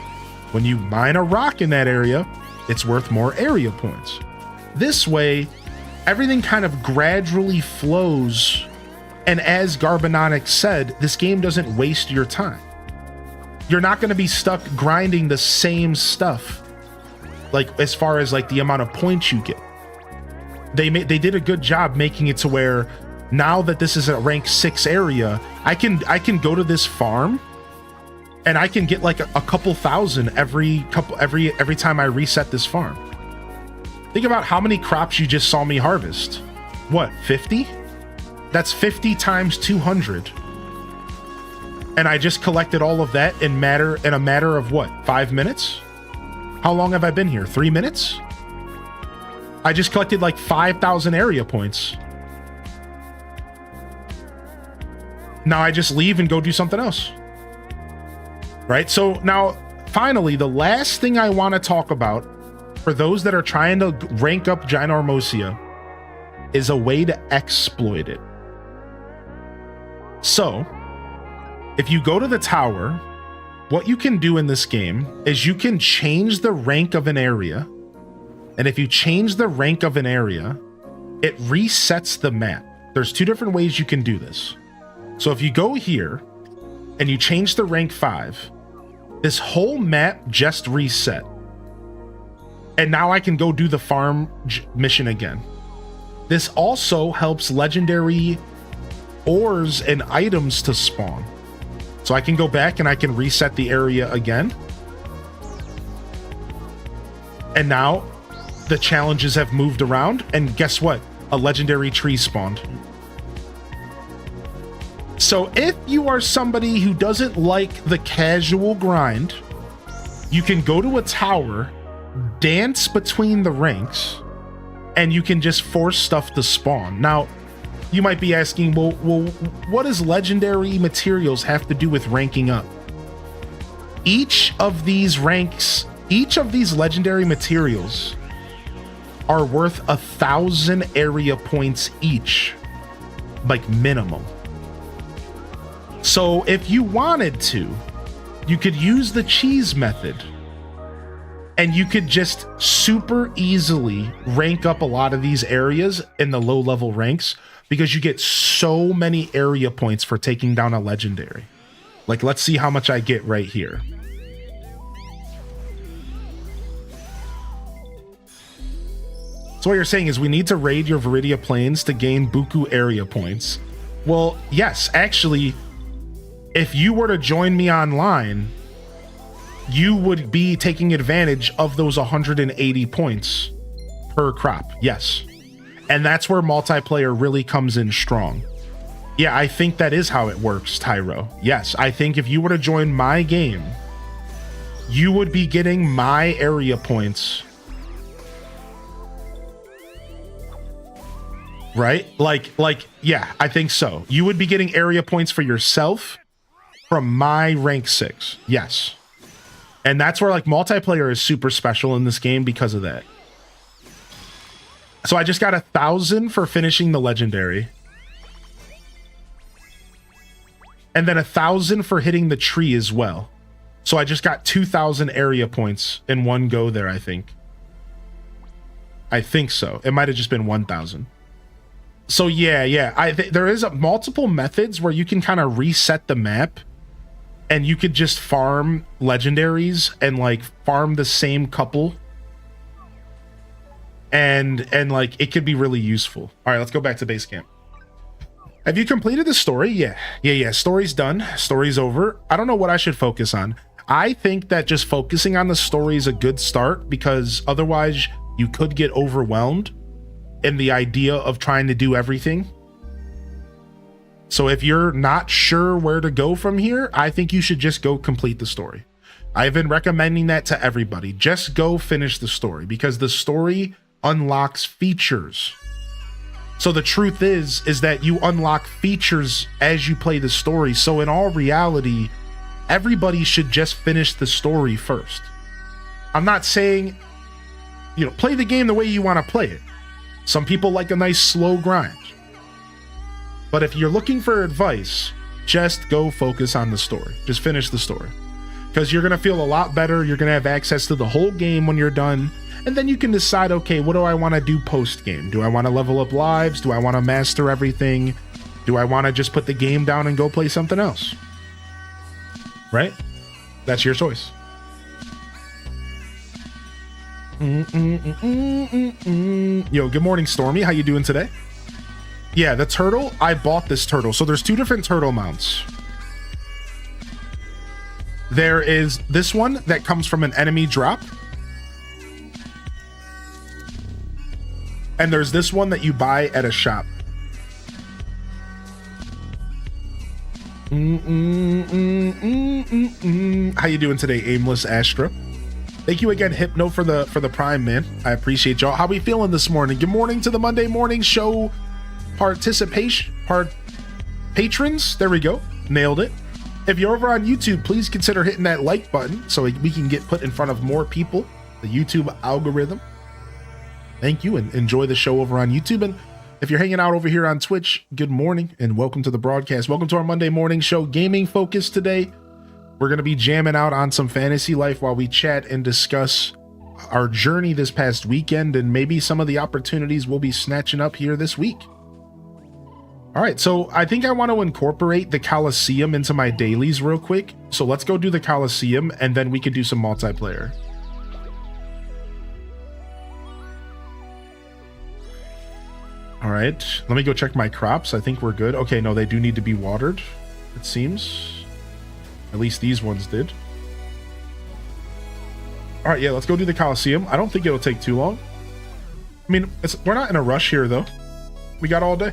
When you mine a rock in that area, it's worth more area points. This way, everything kind of gradually flows, and as Garbononic said, this game doesn't waste your time. You're not going to be stuck grinding the same stuff, like as far as like the amount of points you get. They did a good job making it to where now that this is a rank 6 area, I can go to this farm and I can get like a couple thousand every time I reset this farm. Think about how many crops you just saw me harvest. What, 50? That's 50 times 200. And I just collected all of that in a matter of what, 5 minutes? How long have I been here? 3 minutes? I just collected like 5,000 area points. Now I just leave and go do something else. Right? So now, finally, the last thing I want to talk about for those that are trying to rank up Ginormosia is a way to exploit it. So, if you go to the tower, what you can do in this game is you can change the rank of an area. And if you change the rank of an area, it resets the map. There's 2 different ways you can do this. So if you go here and you change the rank 5, this whole map just reset. And now I can go do the farm mission again. This also helps legendary ores and items to spawn. So I can go back and I can reset the area again. And now the challenges have moved around, and guess what? A legendary tree spawned. So if you are somebody who doesn't like the casual grind, you can go to a tower, dance between the ranks, and you can just force stuff to spawn. Now, you might be asking, well, what does legendary materials have to do with ranking up? Each of these legendary materials are worth 1,000 area points each, like minimum. So if you wanted to, you could use the cheese method and you could just super easily rank up a lot of these areas in the low level ranks because you get so many area points for taking down a legendary. Like, let's see how much I get right here. So what you're saying is we need to raid your Viridia Plains to gain Buku area points. Well, yes, actually, if you were to join me online, you would be taking advantage of those 180 points per crop. Yes. And that's where multiplayer really comes in strong. Yeah, I think that is how it works, Tyro. Yes, I think if you were to join my game, you would be getting my area points. Right? Like, yeah, I think so. You would be getting area points for yourself from my rank 6. Yes. And that's where like multiplayer is super special in this game because of that. So I just got 1,000 for finishing the legendary. And then 1,000 for hitting the tree as well. So I just got 2,000 area points in one go there, I think. I think so. It might have just been 1,000. So yeah. There is multiple methods where you can kind of reset the map. And you could just farm legendaries and like farm the same couple. And like it could be really useful. All right, let's go back to base camp. Have you completed the story? Yeah. Story's done. Story's over. I don't know what I should focus on. I think that just focusing on the story is a good start because otherwise you could get overwhelmed in the idea of trying to do everything. So if you're not sure where to go from here, I think you should just go complete the story. I've been recommending that to everybody. Just go finish the story because the story unlocks features. So the truth is that you unlock features as you play the story. So in all reality, everybody should just finish the story first. I'm not saying, play the game the way you want to play it. Some people like a nice slow grind. But if you're looking for advice, just go focus on the story. Just finish the story. Because you're going to feel a lot better. You're going to have access to the whole game when you're done. And then you can decide, okay, what do I want to do post-game? Do I want to level up lives? Do I want to master everything? Do I want to just put the game down and go play something else? Right? That's your choice. Yo, good morning, Stormy. How you doing today? Yeah, the turtle, I bought this turtle. So there's 2 different turtle mounts. There is this one that comes from an enemy drop. And there's this one that you buy at a shop. How you doing today, Aimless Astra? Thank you again, Hypno, for the prime, man. I appreciate y'all. How we feeling this morning? Good morning to the Monday morning show patrons. There we go. Nailed it. If you're over on YouTube, please consider hitting that like button so we can get put in front of more people. The YouTube algorithm. Thank you, and enjoy the show over on YouTube. And if you're hanging out over here on Twitch, good morning and welcome to the broadcast. Welcome to our Monday morning show, gaming focus today. We're going to be jamming out on some fantasy life while we chat and discuss our journey this past weekend and maybe some of the opportunities we'll be snatching up here this week. All right, so I think I want to incorporate the Coliseum into my dailies real quick. So let's go do the Coliseum and then we can do some multiplayer. All right, let me go check my crops. I think we're good. Okay, no, they do need to be watered, it seems. At least these ones did. All right, yeah, let's go do the Coliseum. I don't think it'll take too long. I mean, we're not in a rush here, though. We got all day.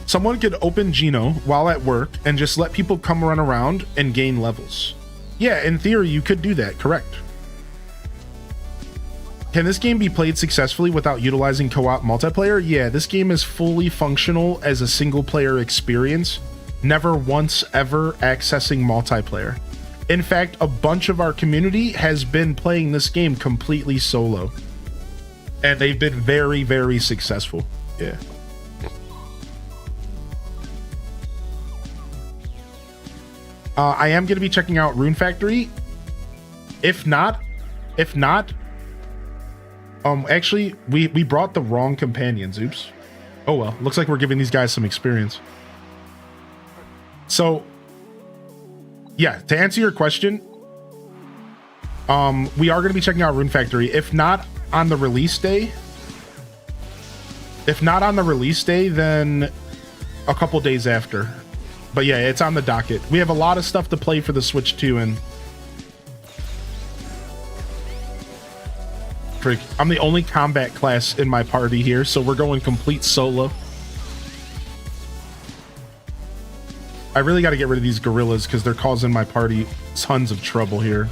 Someone could open Geno while at work and just let people come run around and gain levels. Yeah, in theory, you could do that, correct. Can this game be played successfully without utilizing co-op multiplayer? Yeah, this game is fully functional as a single-player experience, never once ever accessing multiplayer. In fact, a bunch of our community has been playing this game completely solo, and they've been very, very successful. Yeah. I am going to be checking out Rune Factory. If not, actually, we brought the wrong companions. Oops. Oh well, looks like we're giving these guys some experience. So yeah, to answer your question, we are going to be checking out Rune Factory. If not on the release day, then a couple days after. But yeah, it's on the docket. We have a lot of stuff to play for the Switch 2, and frick, I'm the only combat class in my party here, so we're going complete solo. I really got to get rid of these gorillas because they're causing my party tons of trouble here.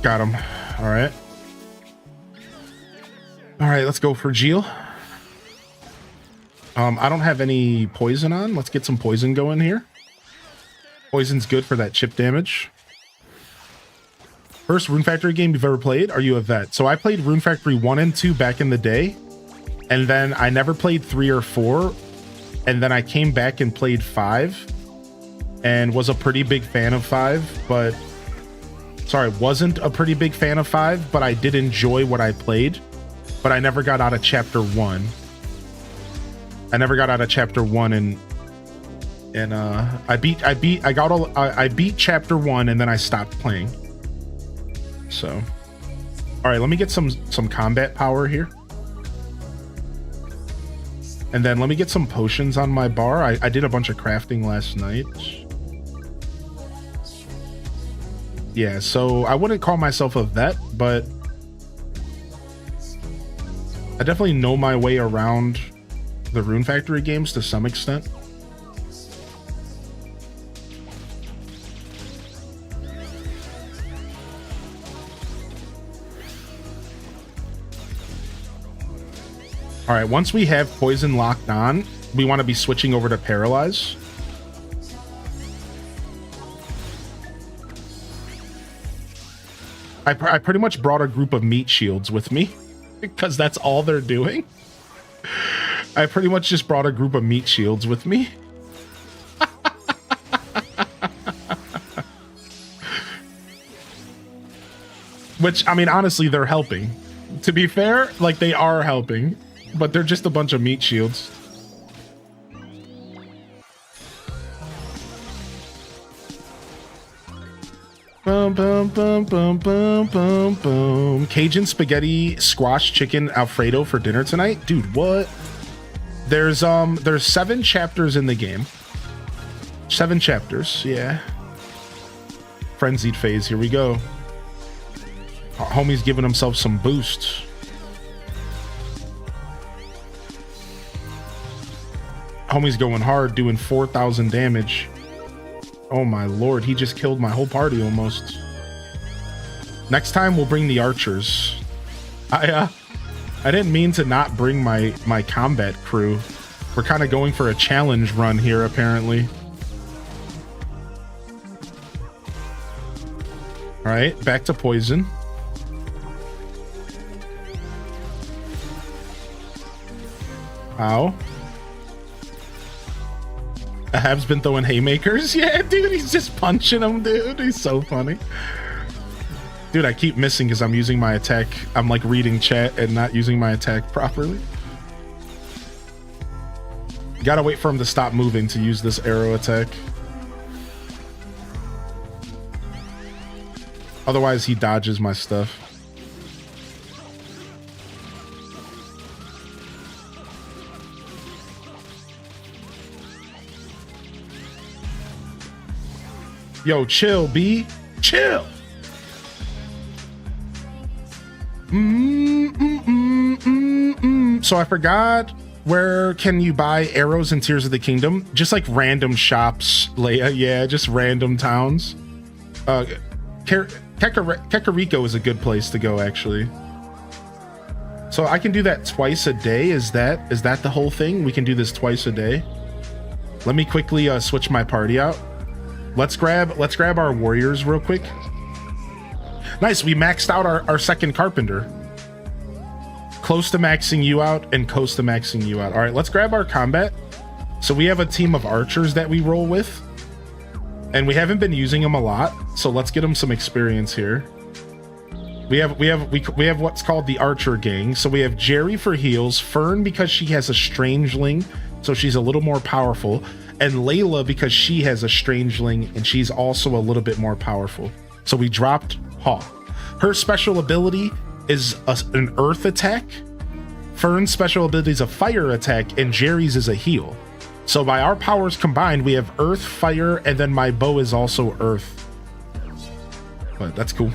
Got him. All right. All right, let's go for Geel. I don't have any poison on. Let's get some poison going here. Poison's good for that chip damage. First Rune Factory game you've ever played? Are you a vet? So I played Rune Factory 1 and 2 back in the day, and then I never played 3 or 4, and then I came back and played 5 and was a pretty big fan of 5, but sorry, wasn't a pretty big fan of 5, but I did enjoy what I played, but I never got out of chapter 1. I never got out of chapter 1, and I beat chapter 1 and then I stopped playing. So, all right, let me get some combat power here. And then let me get some potions on my bar. I did a bunch of crafting last night. Yeah, so I wouldn't call myself a vet, but I definitely know my way around the Rune Factory games to some extent. All right, once we have poison locked on, we want to be switching over to paralyze. I pretty much brought a group of meat shields with me because that's all they're doing. I pretty much just brought a group of meat shields with me. Which, I mean, honestly, they're helping. To be fair, like, they are helping, but they're just a bunch of meat shields. Boom, boom, boom, boom, boom, boom, boom. Cajun spaghetti squash chicken Alfredo for dinner tonight. Dude, what? There's 7 chapters in the game. 7 chapters, yeah. Frenzied phase, here we go. Homie's giving himself some boosts. Homie's going hard, doing 4,000 damage. Oh my lord, he just killed my whole party almost. Next time we'll bring the archers. I didn't mean to not bring my combat crew. We're kind of going for a challenge run here, apparently. All right, back to poison. Ow. Ahab's been throwing haymakers. Yeah, dude, he's just punching them, dude. He's so funny. Dude, I keep missing because I'm using my attack. I'm like reading chat and not using my attack properly. Gotta wait for him to stop moving to use this arrow attack. Otherwise, he dodges my stuff. Yo, chill, B. Chill. So I forgot, where can you buy arrows in Tears of the Kingdom? Just like random shops, Leia. Yeah, just random towns. Kakariko is a good place to go, actually. So I can do that twice a day. Is that the whole thing? We can do this twice a day. Let me quickly switch my party out. Let's grab our warriors real quick. Nice, we maxed out our second carpenter. Close to maxing you out and close to maxing you out. All right, let's grab our combat. So we have a team of archers that we roll with, and we haven't been using them a lot. So let's get them some experience here. We have what's called the Archer gang. So we have Jerry for heals, Fern because she has a Strangeling, so she's a little more powerful, and Layla because she has a Strangeling and she's also a little bit more powerful. So we dropped Haw. Her special ability is an earth attack. Fern's special ability is a fire attack, and Jerry's is a heal. So by our powers combined, we have earth, fire, and then my bow is also earth. But that's cool.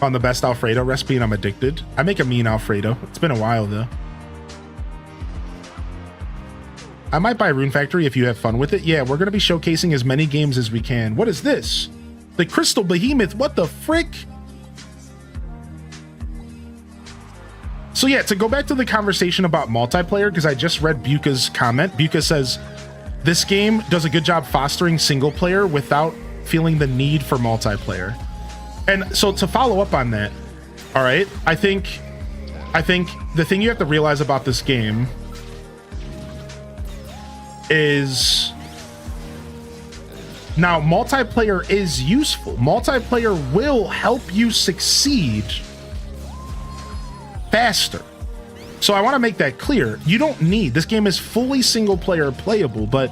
On the best Alfredo recipe, and I'm addicted. I make a mean Alfredo. It's been a while though. I might buy Rune Factory if you have fun with it. Yeah, we're going to be showcasing as many games as we can. What is this? The Crystal Behemoth. What the frick? So yeah, to go back to the conversation about multiplayer, because I just read Buka's comment. Buka says, this game does a good job fostering single player without feeling the need for multiplayer. And so to follow up on that, all right, I think the thing you have to realize about this game is now multiplayer is useful. Multiplayer will help you succeed faster. So I want to make that clear. You don't need, this game is fully single player playable, but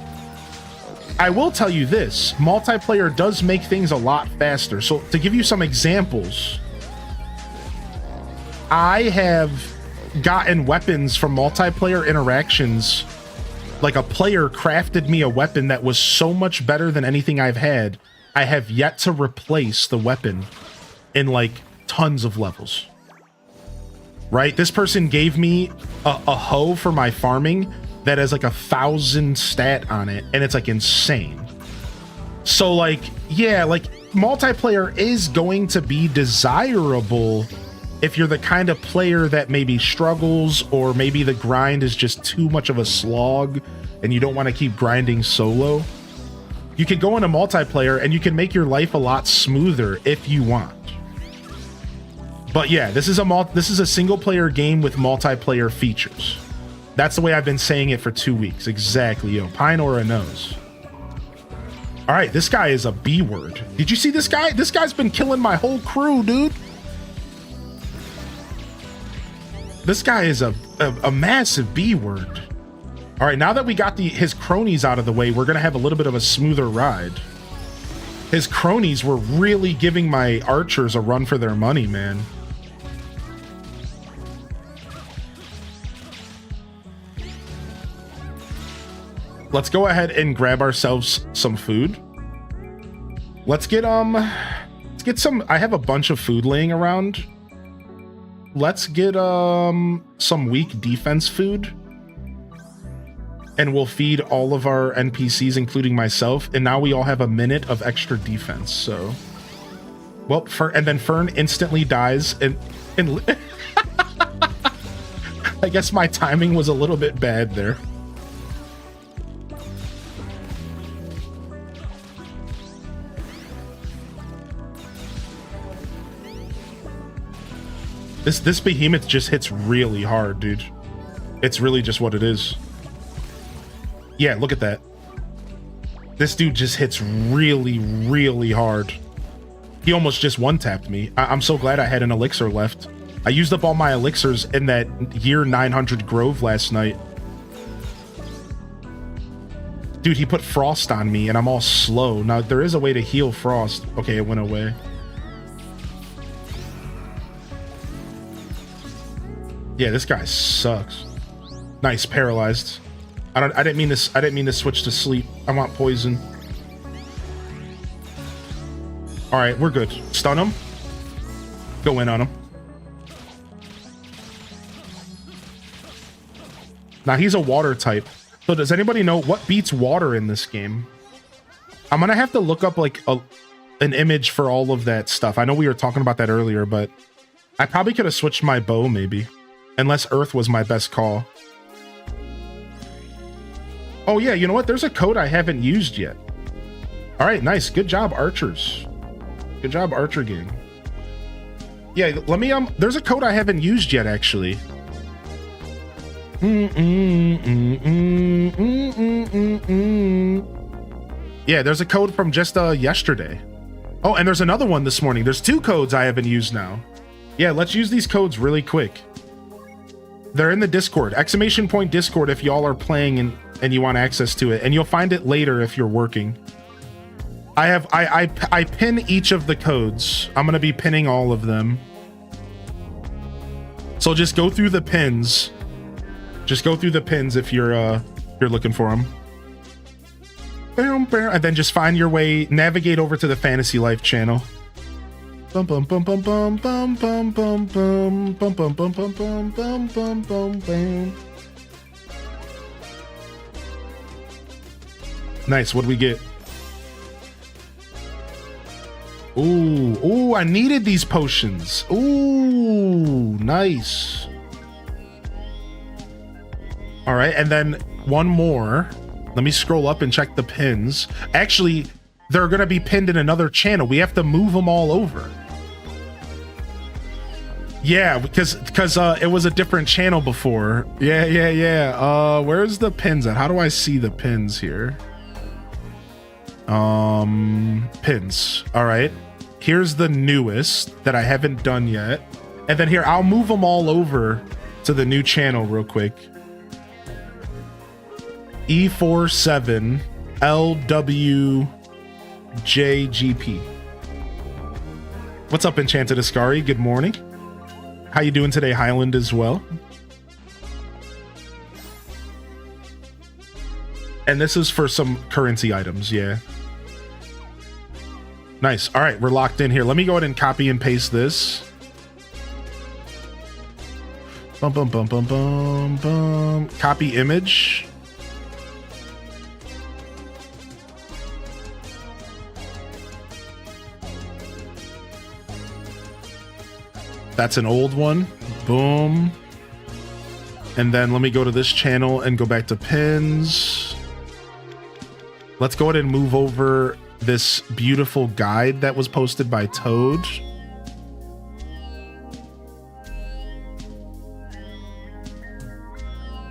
I will tell you this, multiplayer does make things a lot faster. So to give you some examples, I have gotten weapons from multiplayer interactions. Like a player crafted me a weapon that was so much better than anything I've had. I have yet to replace the weapon in like tons of levels. Right? This person gave me a hoe for my farming that has like 1,000 stat on it, and it's like insane. So like, yeah, like multiplayer is going to be desirable if you're the kind of player that maybe struggles, or maybe the grind is just too much of a slog and you don't want to keep grinding solo. You can go into multiplayer and you can make your life a lot smoother if you want. But yeah, this is a single player game with multiplayer features. That's the way I've been saying it for 2 weeks. Exactly, yo. Pinora knows. All right, this guy is a B word. Did you see this guy? This guy's been killing my whole crew, dude. This guy is a massive B word. All right, now that we got his cronies out of the way, we're gonna have a little bit of a smoother ride. His cronies were really giving my archers a run for their money, man. Let's go ahead and grab ourselves some food. Let's get some, I have a bunch of food laying around. Let's get some weak defense food, and we'll feed all of our NPCs, including myself, and now we all have a minute of extra defense. So, well, and then Fern instantly dies, and I guess my timing was a little bit bad there. This behemoth just hits really hard, dude. It's really just what it is. Yeah, look at that. This dude just hits really, really hard. He almost just one-tapped me. I'm so glad I had an elixir left. I used up all my elixirs in that year 900 Grove last night. Dude, he put frost on me and I'm all slow. Now, there is a way to heal frost. Okay, it went away. Yeah, this guy sucks. Nice, paralyzed. I didn't mean to switch to sleep. I want poison. All right, we're good. Stun him. Go in on him. Now he's a water type. So does anybody know what beats water in this game? I'm gonna have to look up like an image for all of that stuff. I know we were talking about that earlier, but I probably could have switched my bow maybe. Unless Earth was my best call. Oh yeah, you know what? There's a code I haven't used yet. All right, nice. Good job, archers. Good job, Archer gang. Yeah, let me, there's a code I haven't used yet, actually. Yeah, there's a code from just yesterday. Oh, and there's another one this morning. There's 2 codes I haven't used now. Yeah, let's use these codes really quick. They're in the Discord. Exclamation point Discord if y'all are playing and you want access to it. And you'll find it later if you're working. I pin each of the codes. I'm gonna be pinning all of them. So just go through the pins. Just go through the pins if you're looking for them. And then just find your way, navigate over to the Fantasy Life channel. Bum bum bum bum bum bum bum bum bum bum bum bum bum bum bum bum bum bum. Nice, what do we get? Ooh, I needed these potions. Ooh, nice. All right, and then one more. Let me scroll up and check the pins. Actually, they're gonna be pinned in another channel. We have to move them all over. Yeah, because it was a different channel before. Yeah. Where's the pins at? How do I see the pins here? Pins. All right. Here's the newest that I haven't done yet. And then here, I'll move them all over to the new channel real quick. E47 LWJGP. What's up, Enchanted Ascari? Good morning. How you doing today, Highland, as well? And this is for some currency items, yeah. Nice. All right, we're locked in here. Let me go ahead and copy and paste this. Bum, bum, bum, bum, bum, bum. Copy image. That's an old one. Boom. And then let me go to this channel and go back to pins. Let's go ahead and move over this beautiful guide that was posted by Toad.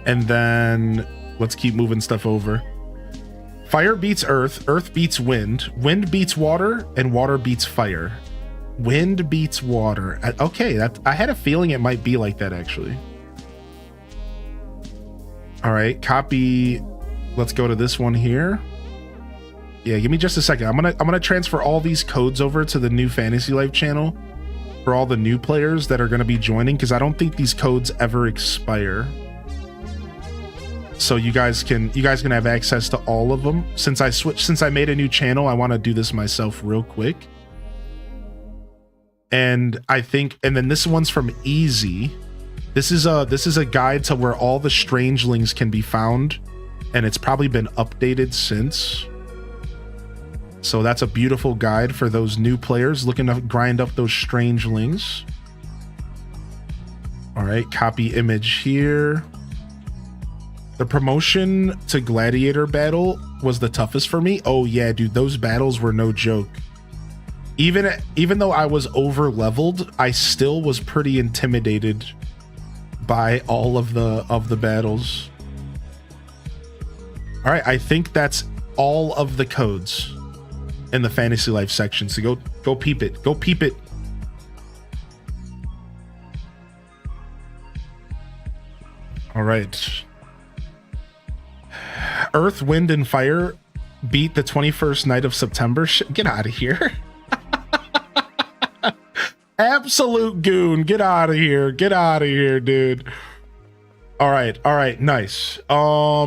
And then let's keep moving stuff over. Fire beats earth, earth beats wind, wind beats water, and water beats fire. Wind beats water. Okay, I had a feeling it might be like that, actually. All right, copy. Let's go to this one here. Yeah, give me just a second. I'm gonna transfer all these codes over to the new Fantasy Life channel for all the new players that are gonna be joining, because I don't think these codes ever expire. So you guys can have access to all of them. Since I made a new channel, I want to do this myself real quick. And I think, and then this one's from Easy. This is a guide to where all the strangelings can be found, and it's probably been updated since. So that's a beautiful guide for those new players looking to grind up those strangelings. All right, copy image here. The promotion to gladiator battle was the toughest for me. Oh yeah, dude, those battles were no joke. Even though I was over leveled, I still was pretty intimidated by all of the battles. All right, I think that's all of the codes in the Fantasy Life section. So go peep it. Go peep it. All right. Earth, Wind, and Fire beat the 21st night of September. Get out of here. Absolute goon. Get out of here. Get out of here, dude. All right, nice. All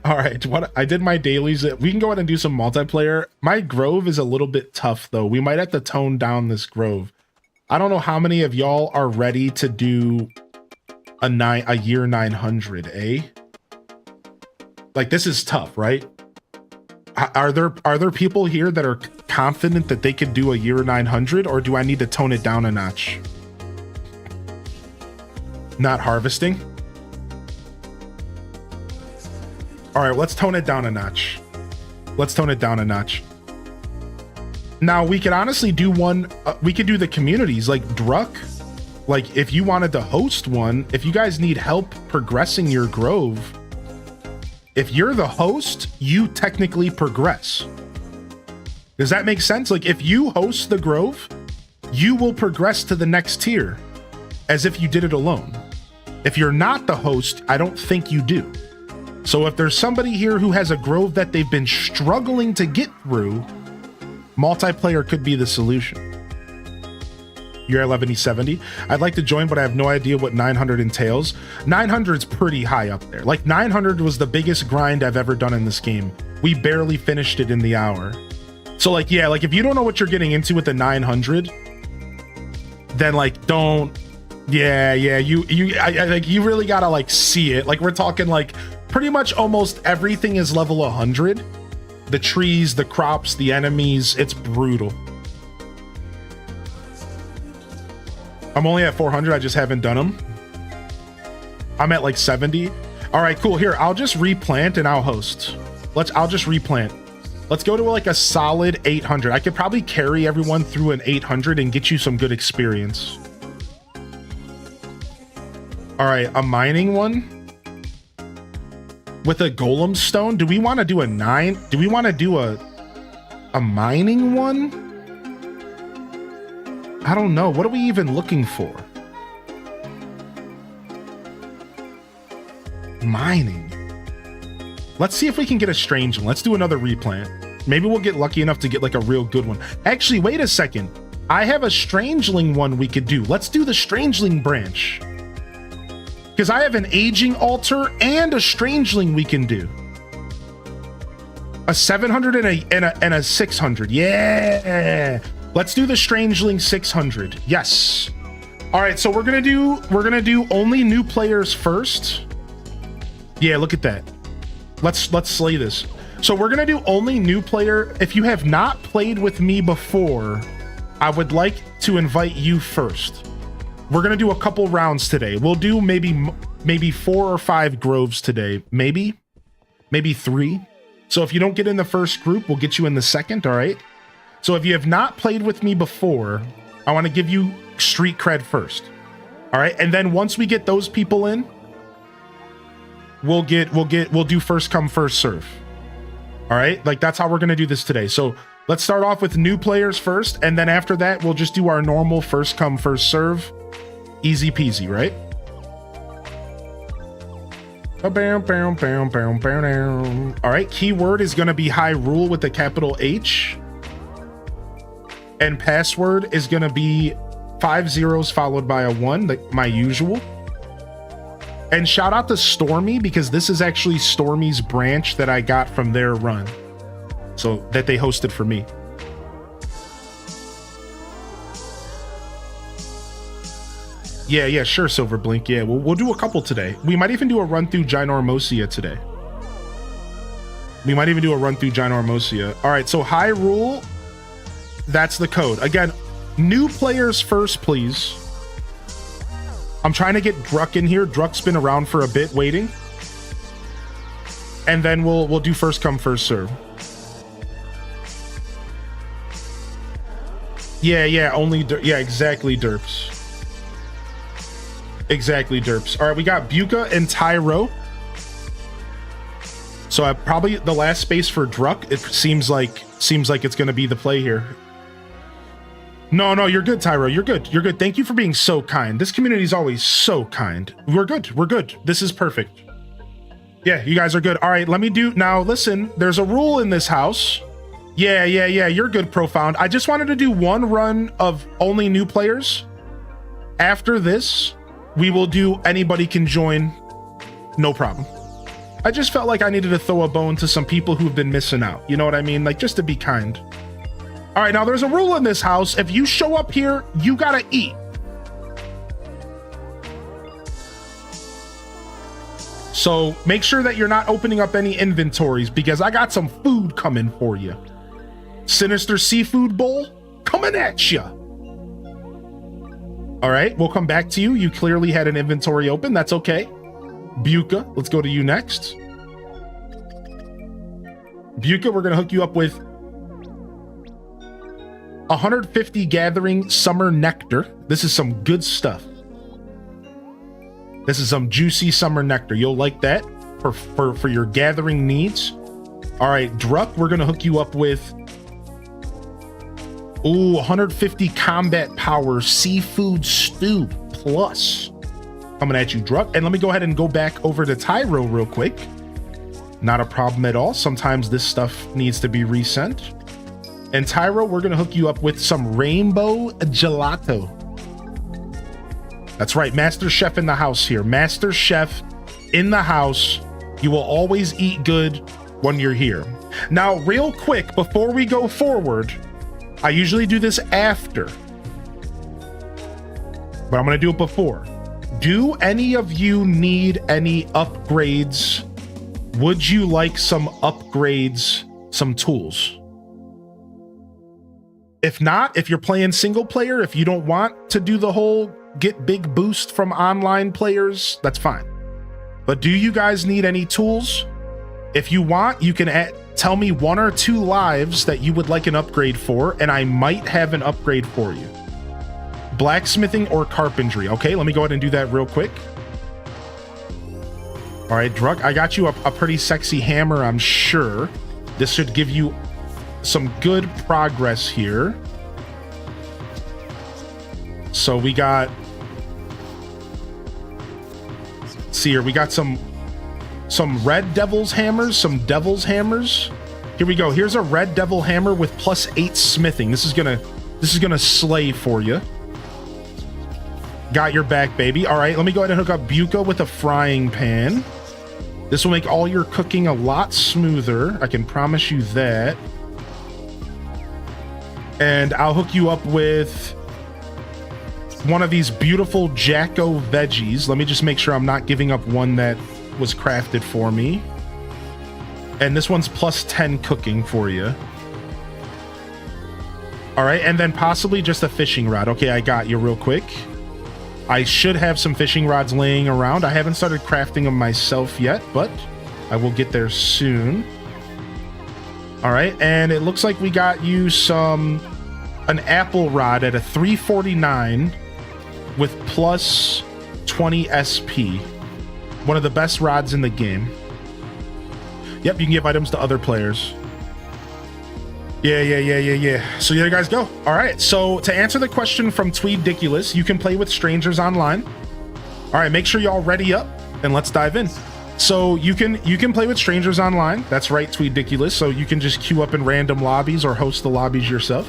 right, what I did my dailies. We can go ahead and do some multiplayer. My Grove is a little bit tough though. We might have to tone down this Grove. I don't know how many of y'all are ready to do a year 900, eh? Like, this is tough, right? Are there people here that are confident that they could do a year 900, or do I need to tone it down a notch? Not harvesting? All right, let's tone it down a notch. Let's tone it down a notch. Now, we could honestly do one. We could do the communities like Druck. Like, if you wanted to host one, if you guys need help progressing your Grove, if you're the host, you technically progress. Does that make sense? Like if you host the Grove, you will progress to the next tier as if you did it alone. If you're not the host, I don't think you do. So if there's somebody here who has a Grove that they've been struggling to get through, multiplayer could be the solution. You're at 1170. I'd like to join, but I have no idea what 900 entails. 900's pretty high up there. Like 900 was the biggest grind I've ever done in this game. We barely finished it in the hour. So like, yeah, like if you don't know what you're getting into with the 900, then like don't, yeah, you like you really gotta like see it. Like we're talking like pretty much almost everything is level 100. The trees, the crops, the enemies, it's brutal. I'm only at 400, I just haven't done them. I'm at like 70. All right, cool. Here, I'll just replant and I'll host. I'll just replant. Let's go to like a solid 800. I could probably carry everyone through an 800 and get you some good experience. All right, a mining one with a golem stone. Do we want to do a 9? Do we want to do a mining one? I don't know. What are we even looking for? Mining. Let's see if we can get a strange one. Let's do another replant. Maybe we'll get lucky enough to get like a real good one. Actually, wait a second. I have a strangeling one we could do. Let's do the strangeling branch. Because I have an aging altar and a strangeling we can do. A 700 and a 600. Yeah. Let's do the strangeling 600. Yes. All right, so we're gonna do only new players first. Yeah, look at that. Let's slay this. So we're gonna do only new player. If you have not played with me before, I would like to invite you first. We're gonna do a couple rounds today. We'll do maybe 4 or 5 groves today. Maybe 3. So if you don't get in the first group, we'll get you in the second. All right. So if you have not played with me before, I want to give you street cred first. All right. And then once we get those people in, we'll do first come, first serve. All right. Like that's how we're going to do this today. So let's start off with new players first. And then after that, we'll just do our normal first come, first serve. Easy peasy, right? All right. Keyword is going to be Hyrule with a capital H. And password is going to be 5 zeros followed by a 1, like my usual. And shout out to Stormy, because this is actually Stormy's branch that I got from their run. So that they hosted for me. Yeah, sure, Silverblink. Yeah, we'll do a couple today. We might even do a run through Ginormosia today. All right, so Hyrule. That's the code. Again, new players first, please. I'm trying to get Druck in here. Druck's been around for a bit waiting. And then we'll do first come, first serve. Yeah, only yeah, exactly, Derps. Exactly, Derps. All right, we got Buka and Tyro. So probably the last space for Druck. It seems like it's going to be the play here. No, you're good, Tyro. You're good. Thank you for being so kind. This community is always so kind. We're good. This is perfect. Yeah, you guys are good. All right, let me do now. Listen, there's a rule in this house. Yeah. You're good, Profound. I just wanted to do one run of only new players. After this, we will do anybody can join. No problem. I just felt like I needed to throw a bone to some people who've been missing out. You know what I mean? Like, just to be kind. All right, now there's a rule in this house. If you show up here, you gotta eat. So make sure that you're not opening up any inventories, because I got some food coming for you. Sinister Seafood Bowl coming at you. All right, we'll come back to you. You clearly had an inventory open. That's okay. Buka, let's go to you next. Buka, we're gonna hook you up with 150 Gathering Summer Nectar. This is some good stuff. This is some juicy summer nectar. You'll like that for your gathering needs. All right, Druck, we're gonna hook you up with Ooh, 150 combat power seafood stew plus. Coming at you, Druck. And let me go ahead and go back over to Tyro real quick. Not a problem at all. Sometimes this stuff needs to be resent. And Tyro, we're gonna hook you up with some rainbow gelato. That's right, Master Chef in the house here. Master Chef in the house. You will always eat good when you're here. Now, real quick, before we go forward, I usually do this after, but I'm gonna do it before. Do any of you need any upgrades? Would you like some upgrades, some tools? If not, if you're playing single player, if you don't want to do the whole get big boost from online players, that's fine. But do you guys need any tools? If you want, you can tell me 1 or 2 lives that you would like an upgrade for, and I might have an upgrade for you. Blacksmithing or carpentry. Okay, let me go ahead and do that real quick. All right, Druck, I got you a pretty sexy hammer, I'm sure. This should give you some good progress here. So we got, let's see here, we got some red devil's hammers, some devil's hammers. Here we go. Here's a red devil hammer with +8 smithing. This is gonna slay for you. Got your back, baby. All right, let me go ahead and hook up Buka with a frying pan. This will make all your cooking a lot smoother. I can promise you that. And I'll hook you up with one of these beautiful Jacko veggies. Let me just make sure I'm not giving up one that was crafted for me. And this one's +10 cooking for you. All right, and then possibly just a fishing rod. Okay, I got you real quick. I should have some fishing rods laying around. I haven't started crafting them myself yet, but I will get there soon. All right, and it looks like we got you an apple rod at a 349 with +20 SP. One of the best rods in the game. Yep, you can give items to other players. Yeah. So there you guys go. All right, so to answer the question from Tweediculous, you can play with strangers online. All right, make sure y'all ready up and let's dive in. So you can play with strangers online. That's right, Tweediculous. So you can just queue up in random lobbies or host the lobbies yourself.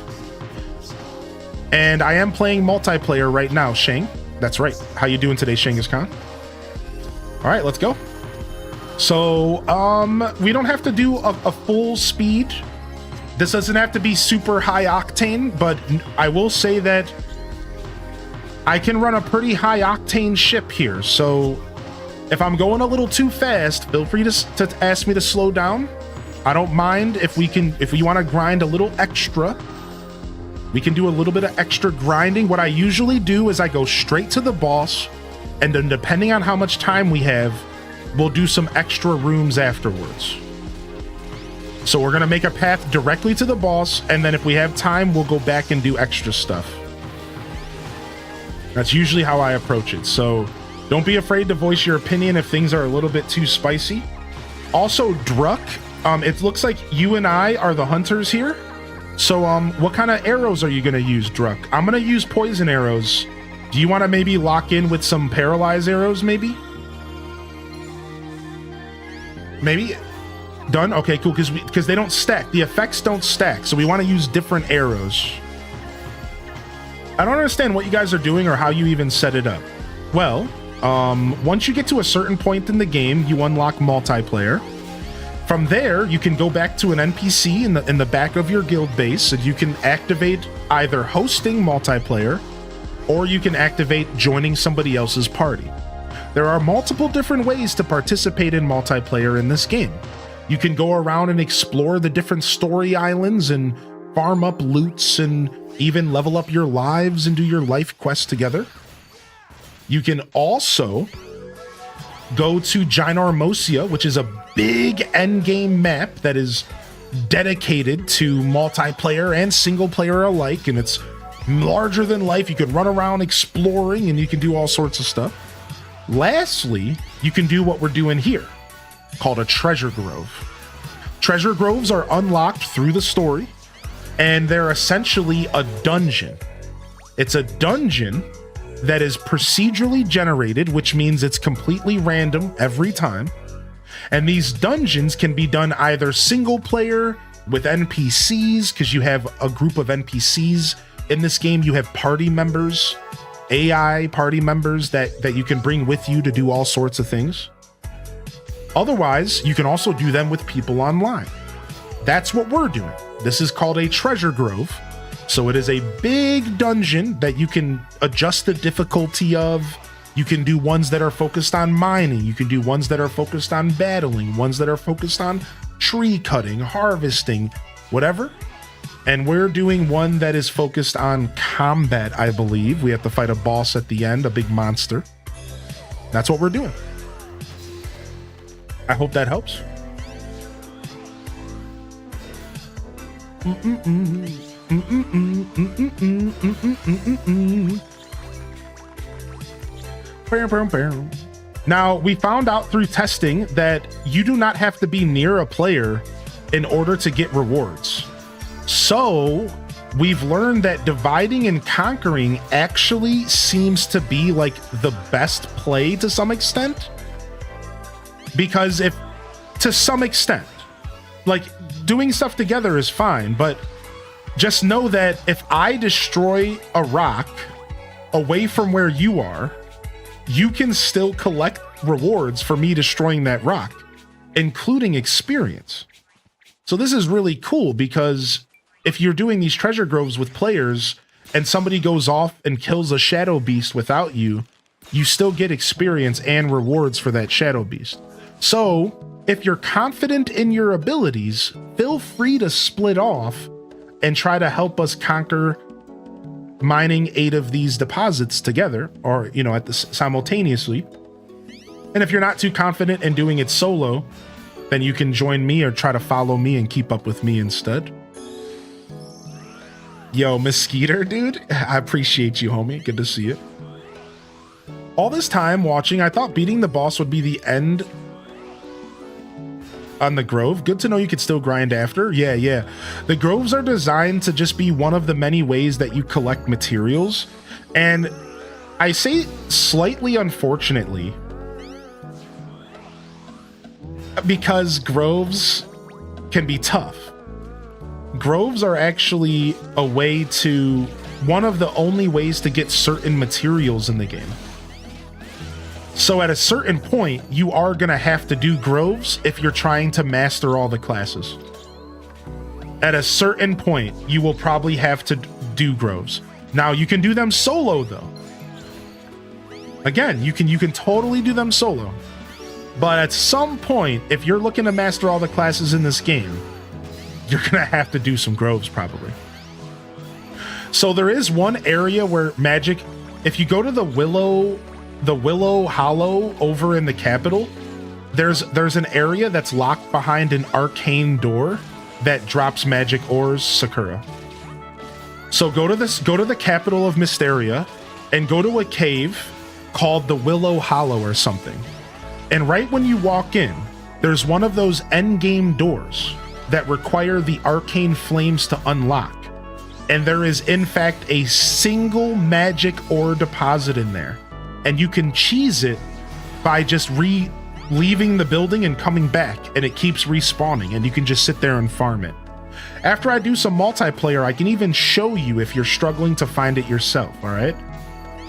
And I am playing multiplayer right now, Shang. That's right. How you doing today, Shangus Khan? All right, let's go. So we don't have to do a full speed. This doesn't have to be super high octane, but I will say that I can run a pretty high octane ship here. So if I'm going a little too fast, feel free to ask me to slow down. I don't mind if we want to grind a little extra. We can do a little bit of extra grinding. What I usually do is I go straight to the boss, and then depending on how much time we have, we'll do some extra rooms afterwards. So we're gonna make a path directly to the boss, and then if we have time, we'll go back and do extra stuff. That's usually how I approach it. So don't be afraid to voice your opinion if things are a little bit too spicy. Also, Druck, it looks like you and I are the hunters here. So what kind of arrows are you gonna use, Druck? I'm gonna use poison arrows. Do you want to maybe lock in with some paralyze arrows, maybe? Maybe? Done? Okay, cool, because they don't stack. The effects don't stack, so we want to use different arrows. I don't understand what you guys are doing or how you even set it up. Well, once you get to a certain point in the game, you unlock multiplayer. From there, you can go back to an NPC in the back of your guild base, and you can activate either hosting multiplayer, or you can activate joining somebody else's party. There are multiple different ways to participate in multiplayer in this game. You can go around and explore the different story islands and farm up loots and even level up your lives and do your life quests together. You can also go to Ginormosia, which is a big endgame map that is dedicated to multiplayer and single player alike, and it's larger than life. You can run around exploring and you can do all sorts of stuff. Lastly, you can do what we're doing here, called a treasure grove. Treasure groves are unlocked through the story. and they're essentially a dungeon. It's a dungeon that is procedurally generated, which means it's completely random every time. And these dungeons can be done either single player with NPCs, because you have a group of NPCs in this game. You have party members, AI party members that you can bring with you to do all sorts of things. Otherwise, you can also do them with people online. That's what we're doing. This is called a treasure grove. So it is a big dungeon that you can adjust the difficulty of. You can do ones that are focused on mining. You can do ones that are focused on battling, ones that are focused on tree cutting, harvesting, whatever. And we're doing one that is focused on combat, I believe. We have to fight a boss at the end, a big monster. That's what we're doing. I hope that helps. Now, we found out through testing that you do not have to be near a player in order to get rewards. So we've learned that dividing and conquering actually seems to be like the best play to some extent. Because if, to some extent, like doing stuff together is fine, but just know that if I destroy a rock away from where you are, you can still collect rewards for me destroying that rock, including experience. So this is really cool, because if you're doing these treasure groves with players and somebody goes off and kills a shadow beast without you, you still get experience and rewards for that shadow beast. So if you're confident in your abilities, feel free to split off and try to help us conquer mining 8 of these deposits together, or, you know, simultaneously. And if you're not too confident in doing it solo, then you can join me or try to follow me and keep up with me instead. Yo, Miss Skeeter, dude, I appreciate you, homie. Good to see you. All this time watching, I thought beating the boss would be the end on the grove. Good to know you could still grind after. Yeah. The groves are designed to just be one of the many ways that you collect materials. And I say slightly unfortunately, because groves can be tough. Groves are actually a way to, one of the only ways to get certain materials in the game. So at a certain point, you are going to have to do groves if you're trying to master all the classes. At a certain point, you will probably have to do groves. Now, you can do them solo, though. Again, you can totally do them solo. But at some point, if you're looking to master all the classes in this game, you're going to have to do some groves, probably. So there is one area where magic, if you go to the Willow Hollow over in the capital, there's an area that's locked behind an arcane door that drops magic ores, Sakura. So go to the capital of Mysteria and go to a cave called the Willow Hollow or something. And right when you walk in, there's one of those endgame doors that require the arcane flames to unlock. And there is in fact a single magic ore deposit in there. And you can cheese it by just leaving the building and coming back, and it keeps respawning, and you can just sit there and farm it. After I do some multiplayer, I can even show you if you're struggling to find it yourself, all right?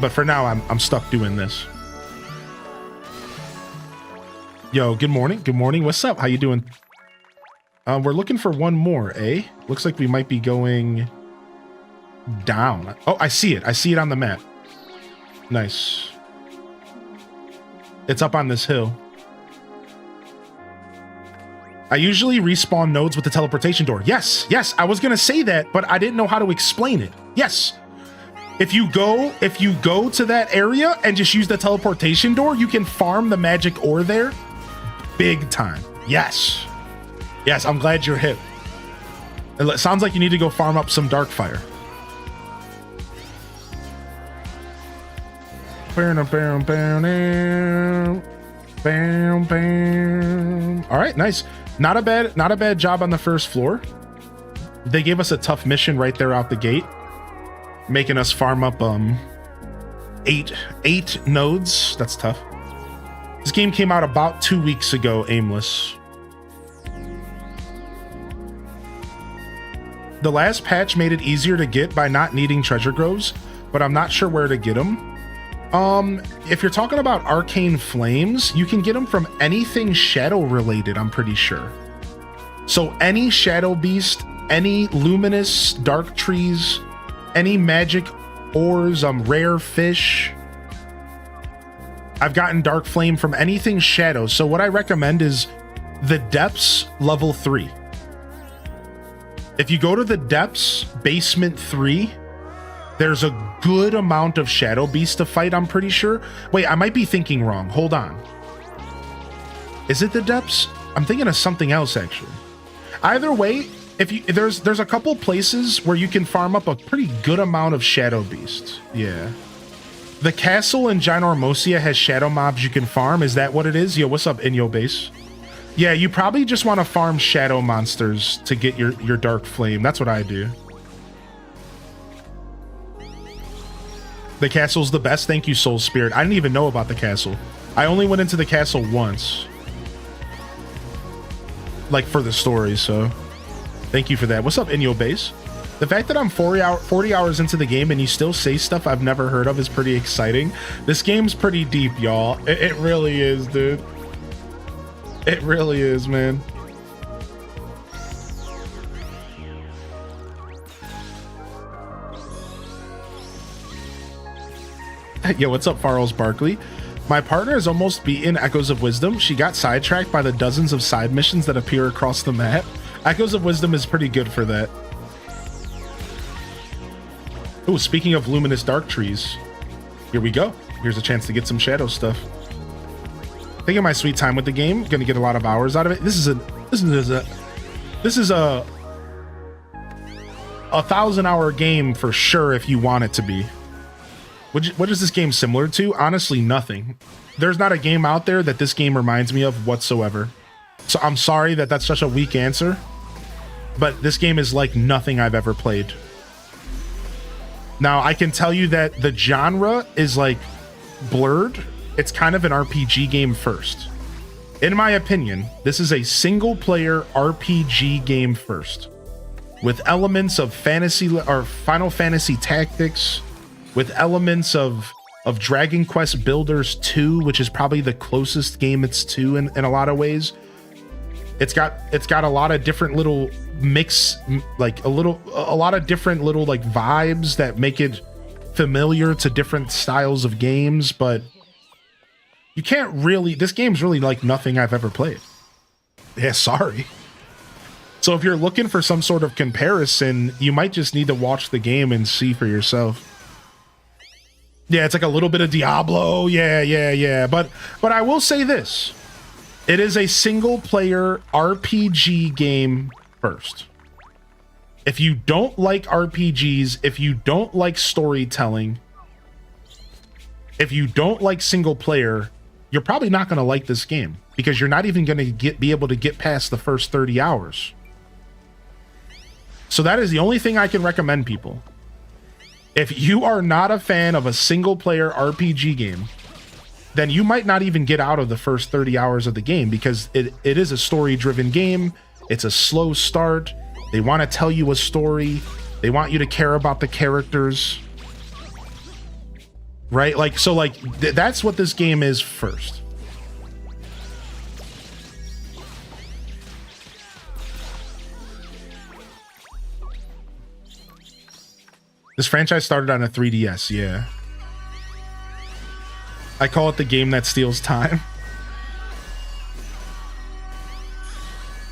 But for now, I'm stuck doing this. Yo, good morning. Good morning. What's up? How you doing? We're looking for one more, eh? Looks like we might be going down. Oh, I see it. I see it on the map. Nice. It's up on this hill. I usually respawn nodes with the teleportation door. Yes, I was gonna say that, but I didn't know how to explain it. Yes. If you go to that area and just use the teleportation door, you can farm the magic ore there big time. Yes, I'm glad you're hip. It sounds like you need to go farm up some Darkfire. All right, nice. Not a bad job on the first floor. they gave us a tough mission right there out the gate, making us farm up eight nodes. That's tough. This game came out about 2 weeks ago, Aimless. The last patch made it easier to get by not needing treasure groves, but I'm not sure where to get them. If you're talking about arcane flames, you can get them from anything shadow related, I'm pretty sure. So any shadow beast, any luminous dark trees, any magic ores, rare fish. I've gotten dark flame from anything shadow. So what I recommend is the depths level 3. If you go to the depths basement 3, there's a good amount of shadow beasts to fight, I'm pretty sure. Wait, I might be thinking wrong. Hold on. Is it the depths? I'm thinking of something else actually. Either way, there's a couple places where you can farm up a pretty good amount of shadow beasts. Yeah. The castle in Ginormosia has shadow mobs you can farm. Is that what it is? Yo, what's up, Inyo Base? Yeah, you probably just want to farm shadow monsters to get your dark flame. That's what I do. The castle's the best. Thank you, Soul Spirit. I didn't even know about the castle. I only went into the castle once. Like for the story, so thank you for that. What's up, Inyo Base? The fact that I'm 40 hours into the game and you still say stuff I've never heard of is pretty exciting. This game's pretty deep, y'all. It really is, dude. It really is, man. Yo, what's up, Farrell's Barkley? My partner has almost beaten Echoes of Wisdom. She got sidetracked by the dozens of side missions that appear across the map. Echoes of Wisdom is pretty good for that. Oh, speaking of luminous dark trees, here we go. Here's a chance to get some shadow stuff. Taking my sweet time with the game. Gonna get a lot of hours out of it. This is a 1,000-hour game for sure if you want it to be. What is this game similar to? Honestly, nothing. There's not a game out there that this game reminds me of whatsoever. So I'm sorry that that's such a weak answer, but this game is like nothing I've ever played. Now, I can tell you that the genre is like blurred. It's kind of an RPG game first. In my opinion, this is a single player RPG game first, with elements of fantasy or Final Fantasy Tactics, with elements of Dragon Quest Builders 2, which is probably the closest game it's to in a lot of ways. It's got a lot of different little mix, like a lot of different little like vibes that make it familiar to different styles of games, but you can't really, this game's really like nothing I've ever played. Yeah, sorry. So if you're looking for some sort of comparison, you might just need to watch the game and see for yourself. Yeah, it's like a little bit of Diablo. Yeah. But I will say this. It is a single player RPG game first. If you don't like RPGs, if you don't like storytelling, if you don't like single player, you're probably not going to like this game because you're not even going to be able to get past the first 30 hours. So that is the only thing I can recommend people. If you are not a fan of a single player RPG game, then you might not even get out of the first 30 hours of the game because it is a story driven game. It's a slow start. They want to tell you a story. They want you to care about the characters. Right? Like, so like, that's what this game is first. This franchise started on a 3DS, yeah. I call it the game that steals time.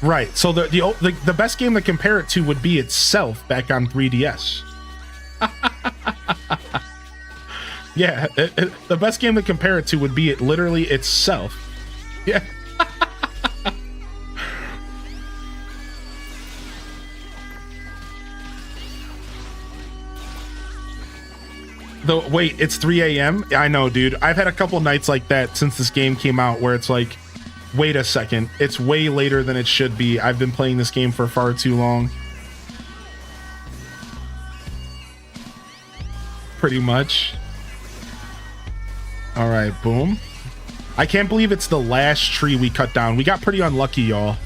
Right, so the best game to compare it to would be itself back on 3DS. Yeah, the best game to compare it to would be it literally itself. Yeah. Though, wait, it's 3 a.m.? I know, dude. I've had a couple nights like that since this game came out where it's like, wait a second, it's way later than it should be. I've been playing this game for far too long. pretty much. All right, boom. I can't believe it's the last tree we cut down. We got pretty unlucky, y'all.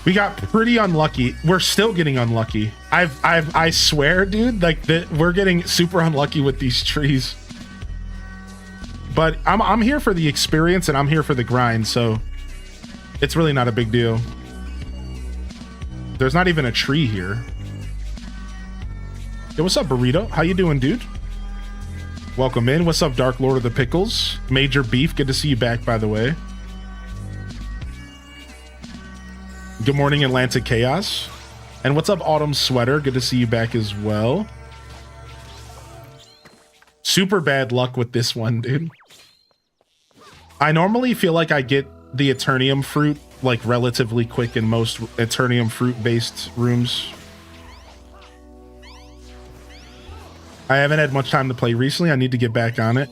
We got pretty unlucky. We're still getting unlucky. I swear, dude, like we're getting super unlucky with these trees. But I'm here for the experience and I'm here for the grind, so it's really not a big deal. There's not even a tree here. Yo, what's up, Burrito? How you doing, dude? Welcome in. What's up, Dark Lord of the Pickles? Major Beef, good to see you back, by the way. Good morning, Atlantic Chaos. And what's up, Autumn Sweater? Good to see you back as well. Super bad luck with this one, dude. I normally feel like I get the Eternium fruit like relatively quick in most Eternium fruit based rooms. I haven't had much time to play recently. I need to get back on it.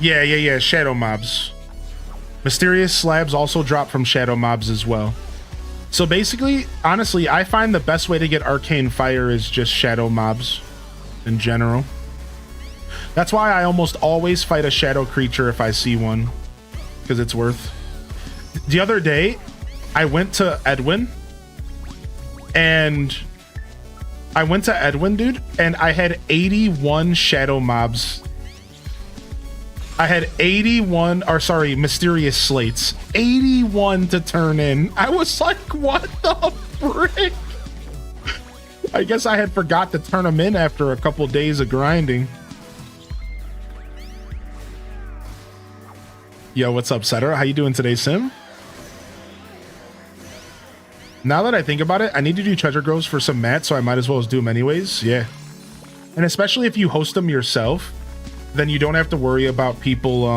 Yeah, shadow mobs. Mysterious slabs also drop from shadow mobs as well. So basically, honestly, I find the best way to get arcane fire is just shadow mobs in general. That's why I almost always fight a shadow creature if I see one, because it's worth. The other day, I went to Edwin, dude, and I had 81 shadow mobs. I had 81, or sorry, mysterious slates. 81 to turn in. I was like, what the frick? I guess I had forgot to turn them in after a couple days of grinding. Yo, what's up, Setter? How you doing today, Sim? Now that I think about it, I need to do treasure groves for some mats, so I might as well do them anyways. Yeah. And especially if you host them yourself, then you don't have to worry about people.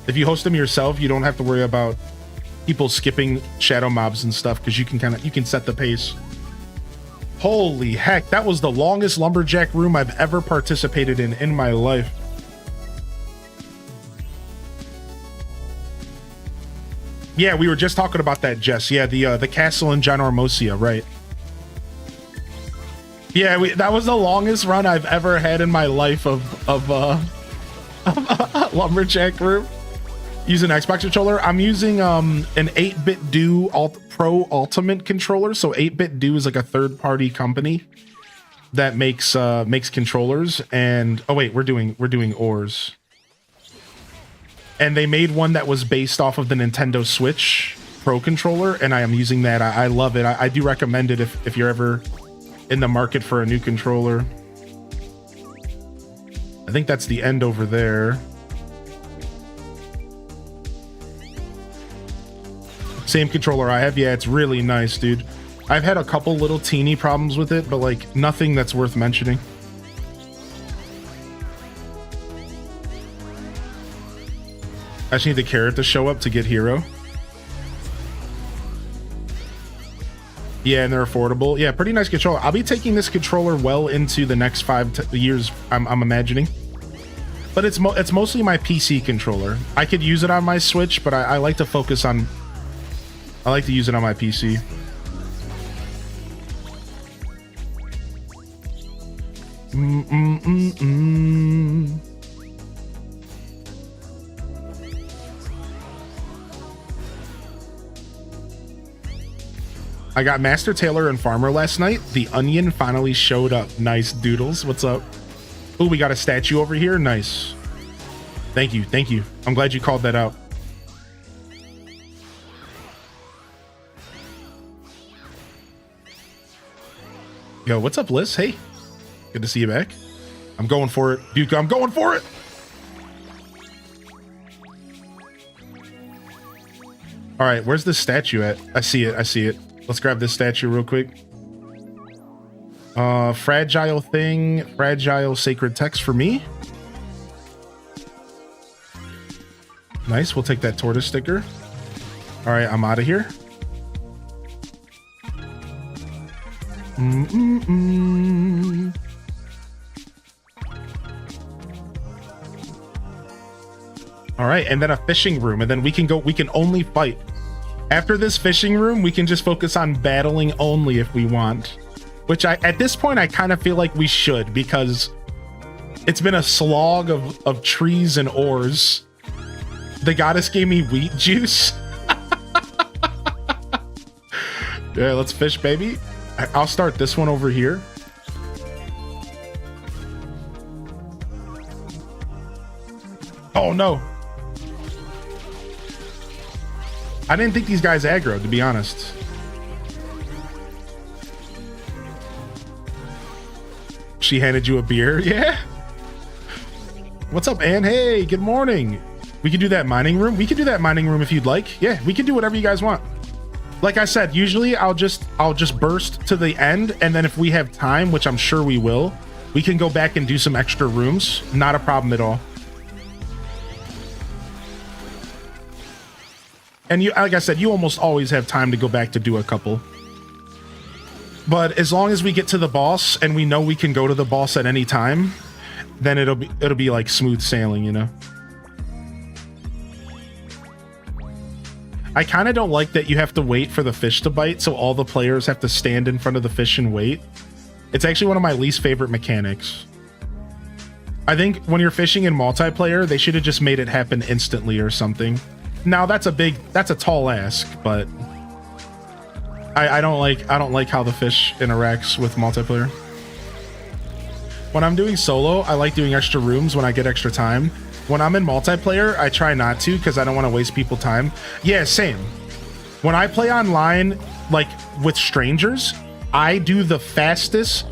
If you host them yourself, you don't have to worry about people skipping shadow mobs and stuff, because you can set the pace. Holy heck, that was the longest lumberjack room I've ever participated in my life. Yeah, we were just talking about that, Jess. Yeah, the castle in John Armosia, right? Yeah, that was the longest run I've ever had in my life of lumberjack room. Using Xbox controller, I'm using an 8BitDo Pro Ultimate controller. So 8BitDo is like a third-party company that makes controllers. And oh wait, we're doing ores. And they made one that was based off of the Nintendo Switch Pro controller, and I am using that. I love it. I do recommend it if you're ever in the market for a new controller. I think that's the end over there. Same controller I have. Yeah, it's really nice, dude. I've had a couple little teeny problems with it, but like nothing that's worth mentioning. I just need the carrot to show up to get hero. Yeah, and they're affordable. Yeah, pretty nice controller. I'll be taking this controller well into the next 5 years, I'm imagining. But it's mostly my PC controller. I could use it on my Switch, but I like to focus on... I like to use it on my PC. I got Master Tailor and Farmer last night. The onion finally showed up. Nice, Doodles. What's up? Oh, we got a statue over here. Nice. Thank you. Thank you. I'm glad you called that out. Yo, what's up, Liz? Hey. Good to see you back. I'm going for it. Duke, I'm going for it. All right, where's this statue at? I see it. I see it. Let's grab this statue real quick. Fragile thing, fragile sacred text for me. Nice, we'll take that tortoise sticker. All right, I'm out of here. All right, and then a fishing room, and then we can only fight. After this fishing room, we can just focus on battling only if we want. Which at this point, I kind of feel like we should, because it's been a slog of trees and ores. The goddess gave me wheat juice. Yeah, let's fish, baby. I'll start this one over here. Oh, no. I didn't think these guys aggroed, to be honest. She handed you a beer? Yeah. What's up, Ann? Hey, good morning. We can do that mining room. We can do that mining room if you'd like. Yeah, we can do whatever you guys want. Like I said, usually I'll just burst to the end, and then if we have time, which I'm sure we will, we can go back and do some extra rooms. Not a problem at all. And you, like I said, you almost always have time to go back to do a couple. But as long as we get to the boss and we know we can go to the boss at any time, then it'll be like smooth sailing, you know. I kind of don't like that you have to wait for the fish to bite, so all the players have to stand in front of the fish and wait. It's actually one of my least favorite mechanics. I think when you're fishing in multiplayer, they should have just made it happen instantly or something. Now that's a tall ask, but I don't like how the fish interacts with multiplayer. When I'm doing solo, I like doing extra rooms when I get extra time. When I'm in multiplayer, I try not to because I don't want to waste people's time. Yeah, same. When I play online, like with strangers, I do the fastest,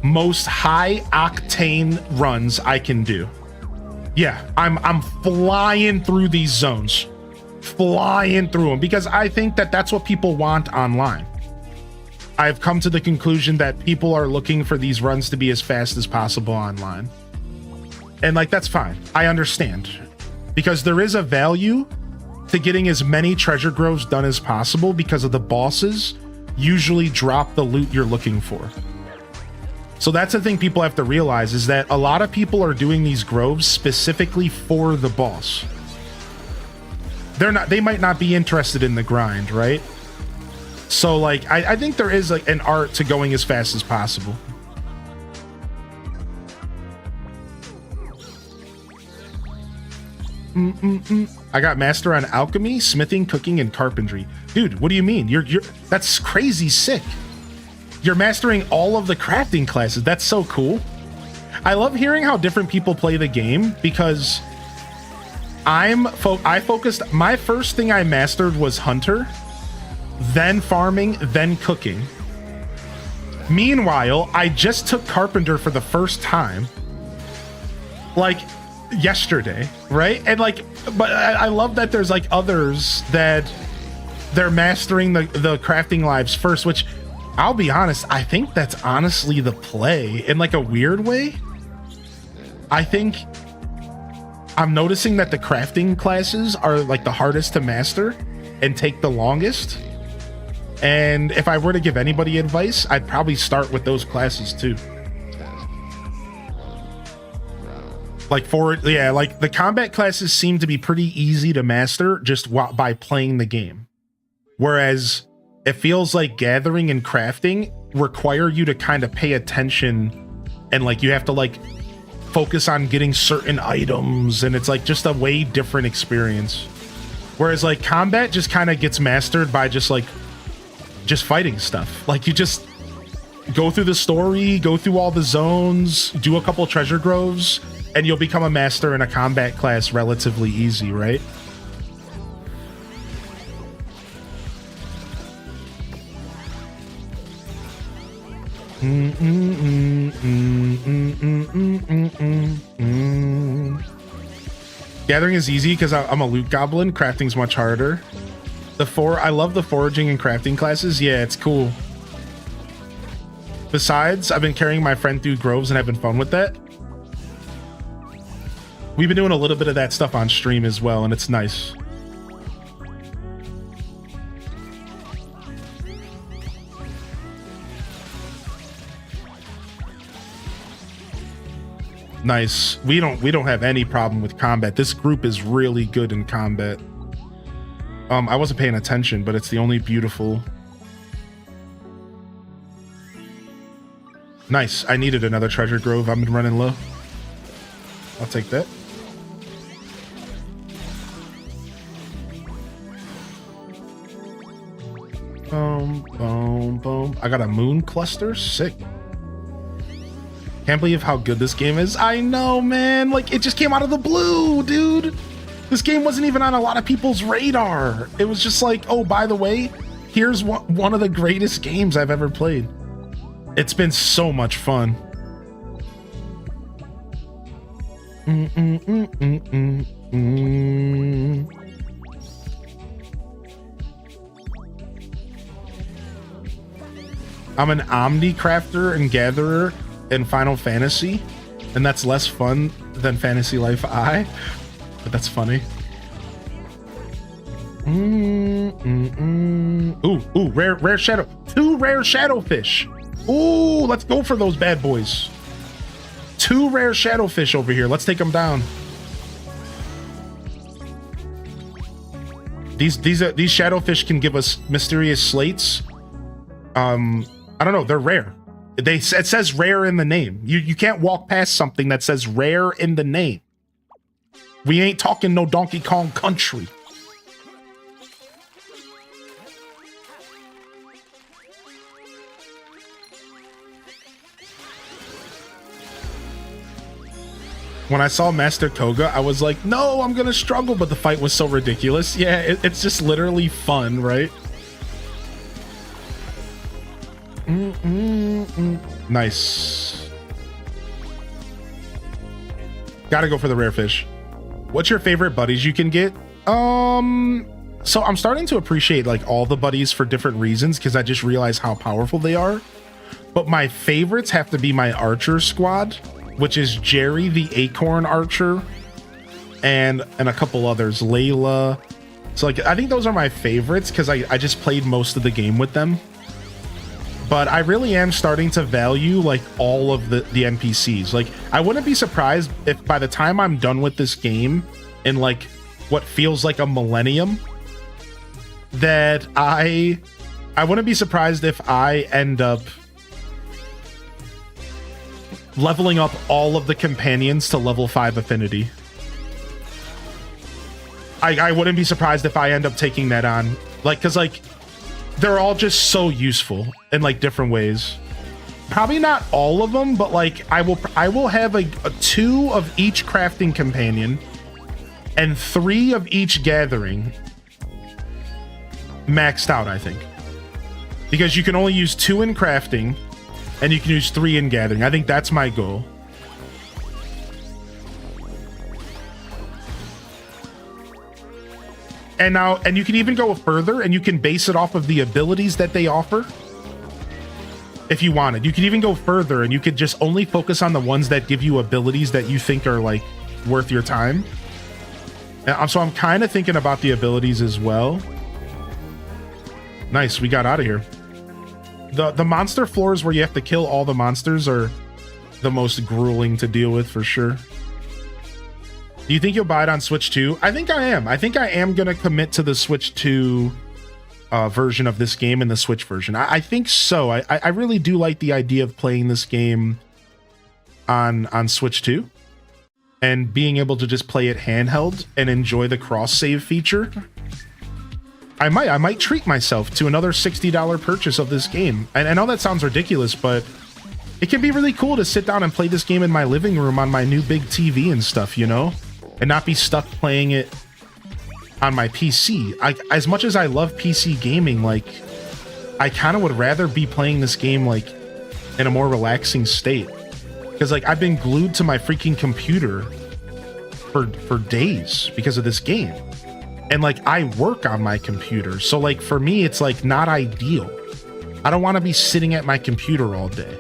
most high octane runs I can do. Yeah, I'm flying through these zones. Flying through them because I think that that's what people want online. I've come to the conclusion that people are looking for these runs to be as fast as possible online. And like, that's fine. I understand. Because there is a value to getting as many treasure groves done as possible because of the bosses usually drop the loot you're looking for. So that's the thing people have to realize is that a lot of people are doing these groves specifically for the boss. They might not be interested in the grind, right? So like, I think there is like an art to going as fast as possible. I got master on alchemy, smithing, cooking, and carpentry. Dude, what do you mean? You're that's crazy sick. You're mastering all of the crafting classes. That's so cool. I love hearing how different people play the game because I focused. My first thing I mastered was hunter, then farming, then cooking. Meanwhile, I just took carpenter for the first time, like yesterday, right? And like, but I love that there's like others that they're mastering the crafting lives first, which I'll be honest, I think that's honestly the play in like a weird way. I think I'm noticing that the crafting classes are like the hardest to master and take the longest. And if I were to give anybody advice, I'd probably start with those classes too. Like like the combat classes seem to be pretty easy to master just by playing the game. Whereas it feels like gathering and crafting require you to kind of pay attention and like you have to like focus on getting certain items, and it's like just a way different experience. Whereas like combat just kind of gets mastered by just fighting stuff. Like you just go through the story, go through all the zones, do a couple treasure groves, and you'll become a master in a combat class relatively easy, right? Gathering is easy because I'm a loot goblin. Crafting's much harder. I love the foraging and crafting classes. Yeah, it's cool. Besides, I've been carrying my friend through groves and having fun with that. We've been doing a little bit of that stuff on stream as well, and it's nice. Nice. We don't have any problem with combat. This group is really good in combat. I wasn't paying attention, but it's the only beautiful. Nice. I needed another treasure grove. I've been running low. I'll take that. Boom, boom, boom. I got a moon cluster. Sick. Can't believe how good this game is. I know, man. Like, it just came out of the blue, dude. This game wasn't even on a lot of people's radar. It was just like, oh, by the way, here's one of the greatest games I've ever played. It's been so much fun. I'm an Omni crafter and gatherer in Final Fantasy, and that's less fun than Fantasy Life I, but that's funny. Ooh, rare shadow. 2 rare shadowfish. Ooh, let's go for those bad boys. 2 rare shadowfish over here. Let's take them down. These shadowfish can give us mysterious slates. I don't know, they're rare. It says rare in the name. You can't walk past something that says rare in the name. We ain't talking no Donkey Kong Country. When I saw Master Koga, I was like, no, I'm gonna struggle, but the fight was so ridiculous. Yeah, it's just literally fun, right? Nice. Gotta go for the rare fish. What's your favorite buddies you can get? So I'm starting to appreciate like all the buddies for different reasons because I just realized how powerful they are. But my favorites have to be my archer squad, which is Jerry the Acorn Archer and a couple others, Layla. So like I think those are my favorites because I just played most of the game with them. But I really am starting to value like all of the NPCs. Like I wouldn't be surprised if by the time I'm done with this game in like what feels like a millennium, that I wouldn't be surprised if I end up leveling up all of the companions to level 5 affinity. I wouldn't be surprised if I end up taking that on. Like, cause like they're all just so useful in like different ways. Probably not all of them, but like I will have a 2 of each crafting companion and 3 of each gathering maxed out, I think. Because you can only use 2 in crafting and you can use 3 in gathering. I think that's my goal. And you can even go further and you can base it off of the abilities that they offer. If you wanted, you could even go further and you could just only focus on the ones that give you abilities that you think are like worth your time. And so I'm kind of thinking about the abilities as well. Nice, we got out of here. The monster floors where you have to kill all the monsters are the most grueling to deal with for sure. Do you think you'll buy it on Switch 2? I think I am. I think I am going to commit to the Switch 2 version of this game and the Switch version. I think so. I really do like the idea of playing this game on Switch 2 and being able to just play it handheld and enjoy the cross-save feature. I might treat myself to another $60 purchase of this game. And I know that sounds ridiculous, but it can be really cool to sit down and play this game in my living room on my new big TV and stuff, you know? And not be stuck playing it on my PC. As much as I love PC gaming, like, I kind of would rather be playing this game, like, in a more relaxing state. Because, like, I've been glued to my freaking computer for days because of this game. And, like, I work on my computer. So, like, for me, it's, like, not ideal. I don't want to be sitting at my computer all day.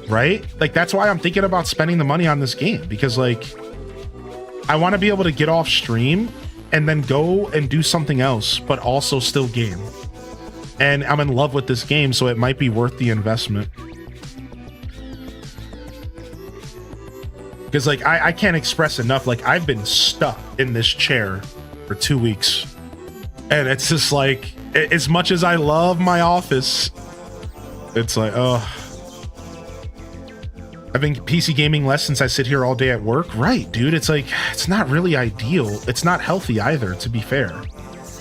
Right? Like, that's why I'm thinking about spending the money on this game. Because, like, I want to be able to get off stream and then go and do something else, but also still game. And I'm in love with this game, so it might be worth the investment. Because like I can't express enough, like I've been stuck in this chair for 2 weeks. And it's just like, as much as I love my office, it's like, oh. I've been PC gaming less since I sit here all day at work. Right, dude. It's like, it's not really ideal. It's not healthy either, to be fair.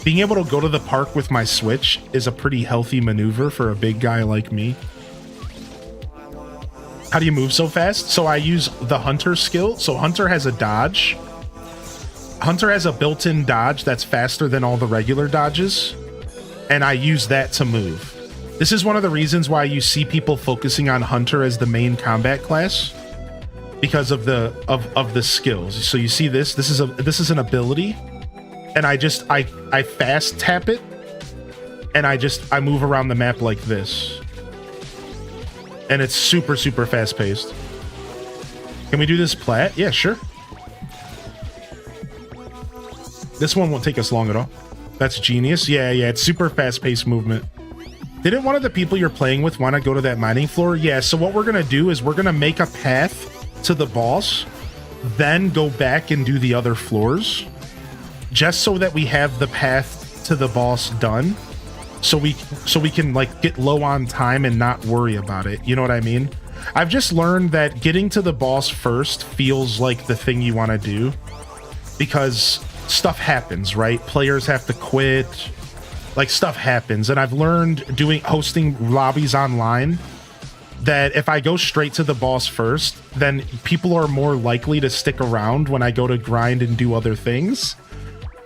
Being able to go to the park with my Switch is a pretty healthy maneuver for a big guy like me. How do you move so fast? So I use the Hunter skill. So Hunter has a dodge. Hunter has a built-in dodge that's faster than all the regular dodges. And I use that to move. This is one of the reasons why you see people focusing on Hunter as the main combat class, because of the skills. So you see this. This is an ability, and I fast tap it, and I move around the map like this, and it's super fast paced. Can we do this plat? Yeah, sure. This one won't take us long at all. That's genius. Yeah, it's super fast paced movement. Didn't one of the people you're playing with want to go to that mining floor? Yeah, so what we're going to do is we're going to make a path to the boss, then go back and do the other floors, just so that we have the path to the boss done, so we can like get low on time and not worry about it. You know what I mean? I've just learned that getting to the boss first feels like the thing you want to do, because stuff happens, right? Players have to quit. Like, stuff happens, and I've learned hosting lobbies online that if I go straight to the boss first, then people are more likely to stick around when I go to grind and do other things,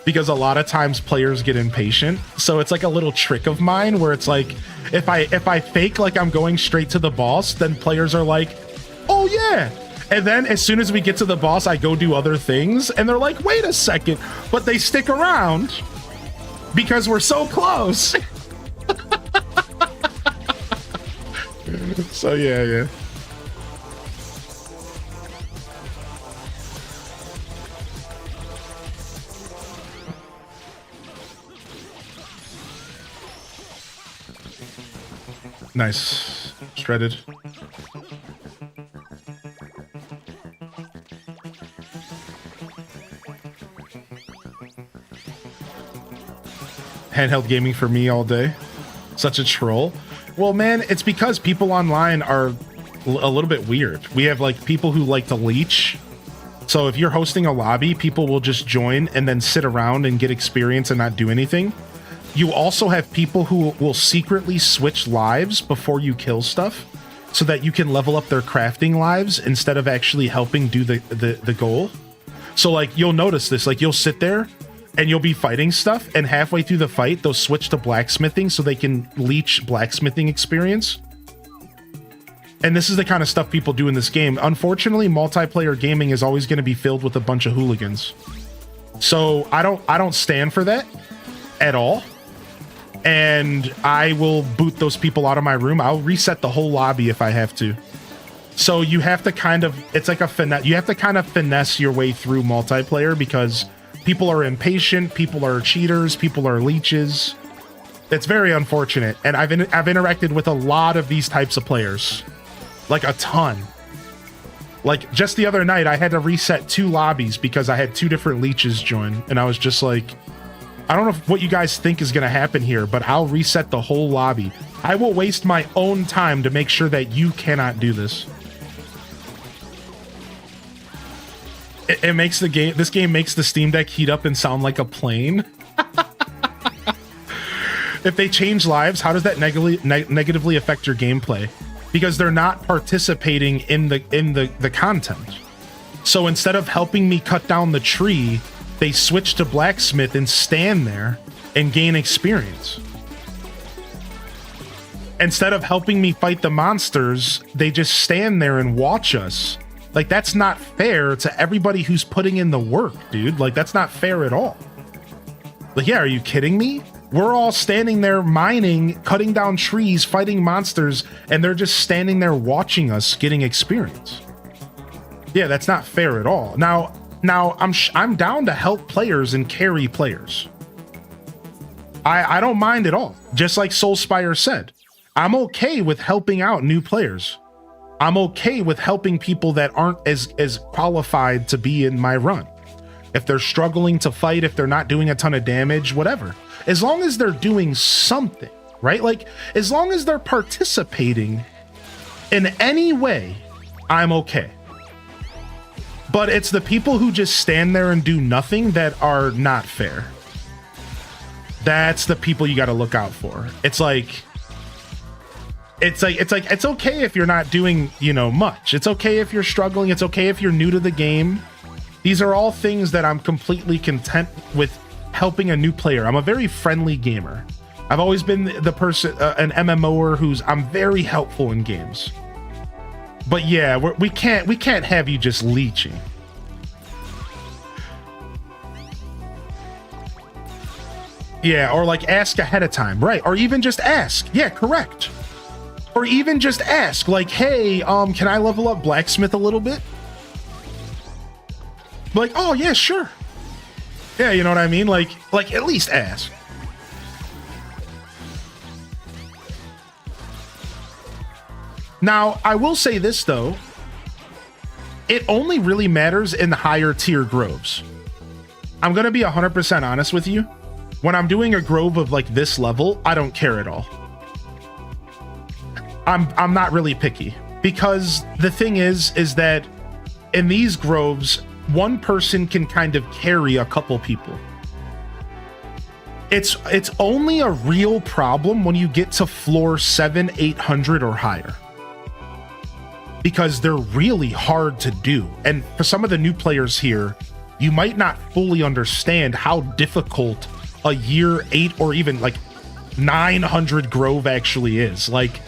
because a lot of times players get impatient. So it's like a little trick of mine where it's like, if I fake like I'm going straight to the boss, then players are like, oh yeah. And then as soon as we get to the boss, I go do other things, and they're like, wait a second, but they stick around because we're so close. So yeah. Nice. Shredded. Handheld gaming for me all day. Such a troll. Well, man, it's because people online are a little bit weird. We have like people who like to leech. So if you're hosting a lobby, people will just join and then sit around and get experience and not do anything. You also have people who will secretly switch lives before you kill stuff, so that you can level up their crafting lives instead of actually helping do the goal. So like, you'll notice this, like you'll sit there and you'll be fighting stuff, and halfway through the fight, they'll switch to blacksmithing so they can leech blacksmithing experience. And this is the kind of stuff people do in this game. Unfortunately, multiplayer gaming is always going to be filled with a bunch of hooligans. So I don't stand for that at all. And I will boot those people out of my room. I'll reset the whole lobby if I have to. So you have to kind of, it's like a finesse. You have to kind of finesse your way through multiplayer, because people are impatient, people are cheaters, people are leeches. It's very unfortunate. And I've interacted with a lot of these types of players. Like a ton. Like just the other night, I had to reset 2 lobbies because I had 2 different leeches join. And I was just like, I don't know what you guys think is going to happen here, but I'll reset the whole lobby. I will waste my own time to make sure that you cannot do this. It makes the game, this game makes the Steam Deck heat up and sound like a plane. If they change lives, how does that negatively affect your gameplay? Because they're not participating in the content. So instead of helping me cut down the tree, they switch to blacksmith and stand there and gain experience. Instead of helping me fight the monsters, they just stand there and watch us. Like, that's not fair to everybody who's putting in the work, dude. Like, that's not fair at all. Like, yeah, are you kidding me? We're all standing there mining, cutting down trees, fighting monsters, and they're just standing there watching us getting experience. Yeah, that's not fair at all. Now, Now, I'm down to help players and carry players. I don't mind at all. Just like Soulspire said, I'm okay with helping out new players. I'm okay with helping people that aren't as qualified to be in my run. If they're struggling to fight, if they're not doing a ton of damage, whatever. As long as they're doing something, right? Like, as long as they're participating in any way, I'm okay. But it's the people who just stand there and do nothing that are not fair. That's the people you got to look out for. It's okay if you're not doing, much. It's okay if you're struggling. It's okay if you're new to the game. These are all things that I'm completely content with helping a new player. I'm a very friendly gamer. I've always been the person, an MMOer I'm very helpful in games. But yeah, we can't have you just leeching. Yeah, or like ask ahead of time, right? Or even just ask. Yeah, correct. Or even just ask, like, hey, can I level up Blacksmith a little bit? Like, oh yeah, sure. Yeah, you know what I mean? Like at least ask. Now, I will say this though, it only really matters in the higher tier groves. I'm gonna be 100% honest with you. When I'm doing a grove of like this level, I don't care at all. I'm not really picky, because the thing is that in these groves, one person can kind of carry a couple people. It's only a real problem when you get to floor 700, 800 or higher, because they're really hard to do. And for some of the new players here, you might not fully understand how difficult a year 8 or even like 900 grove actually is. Like,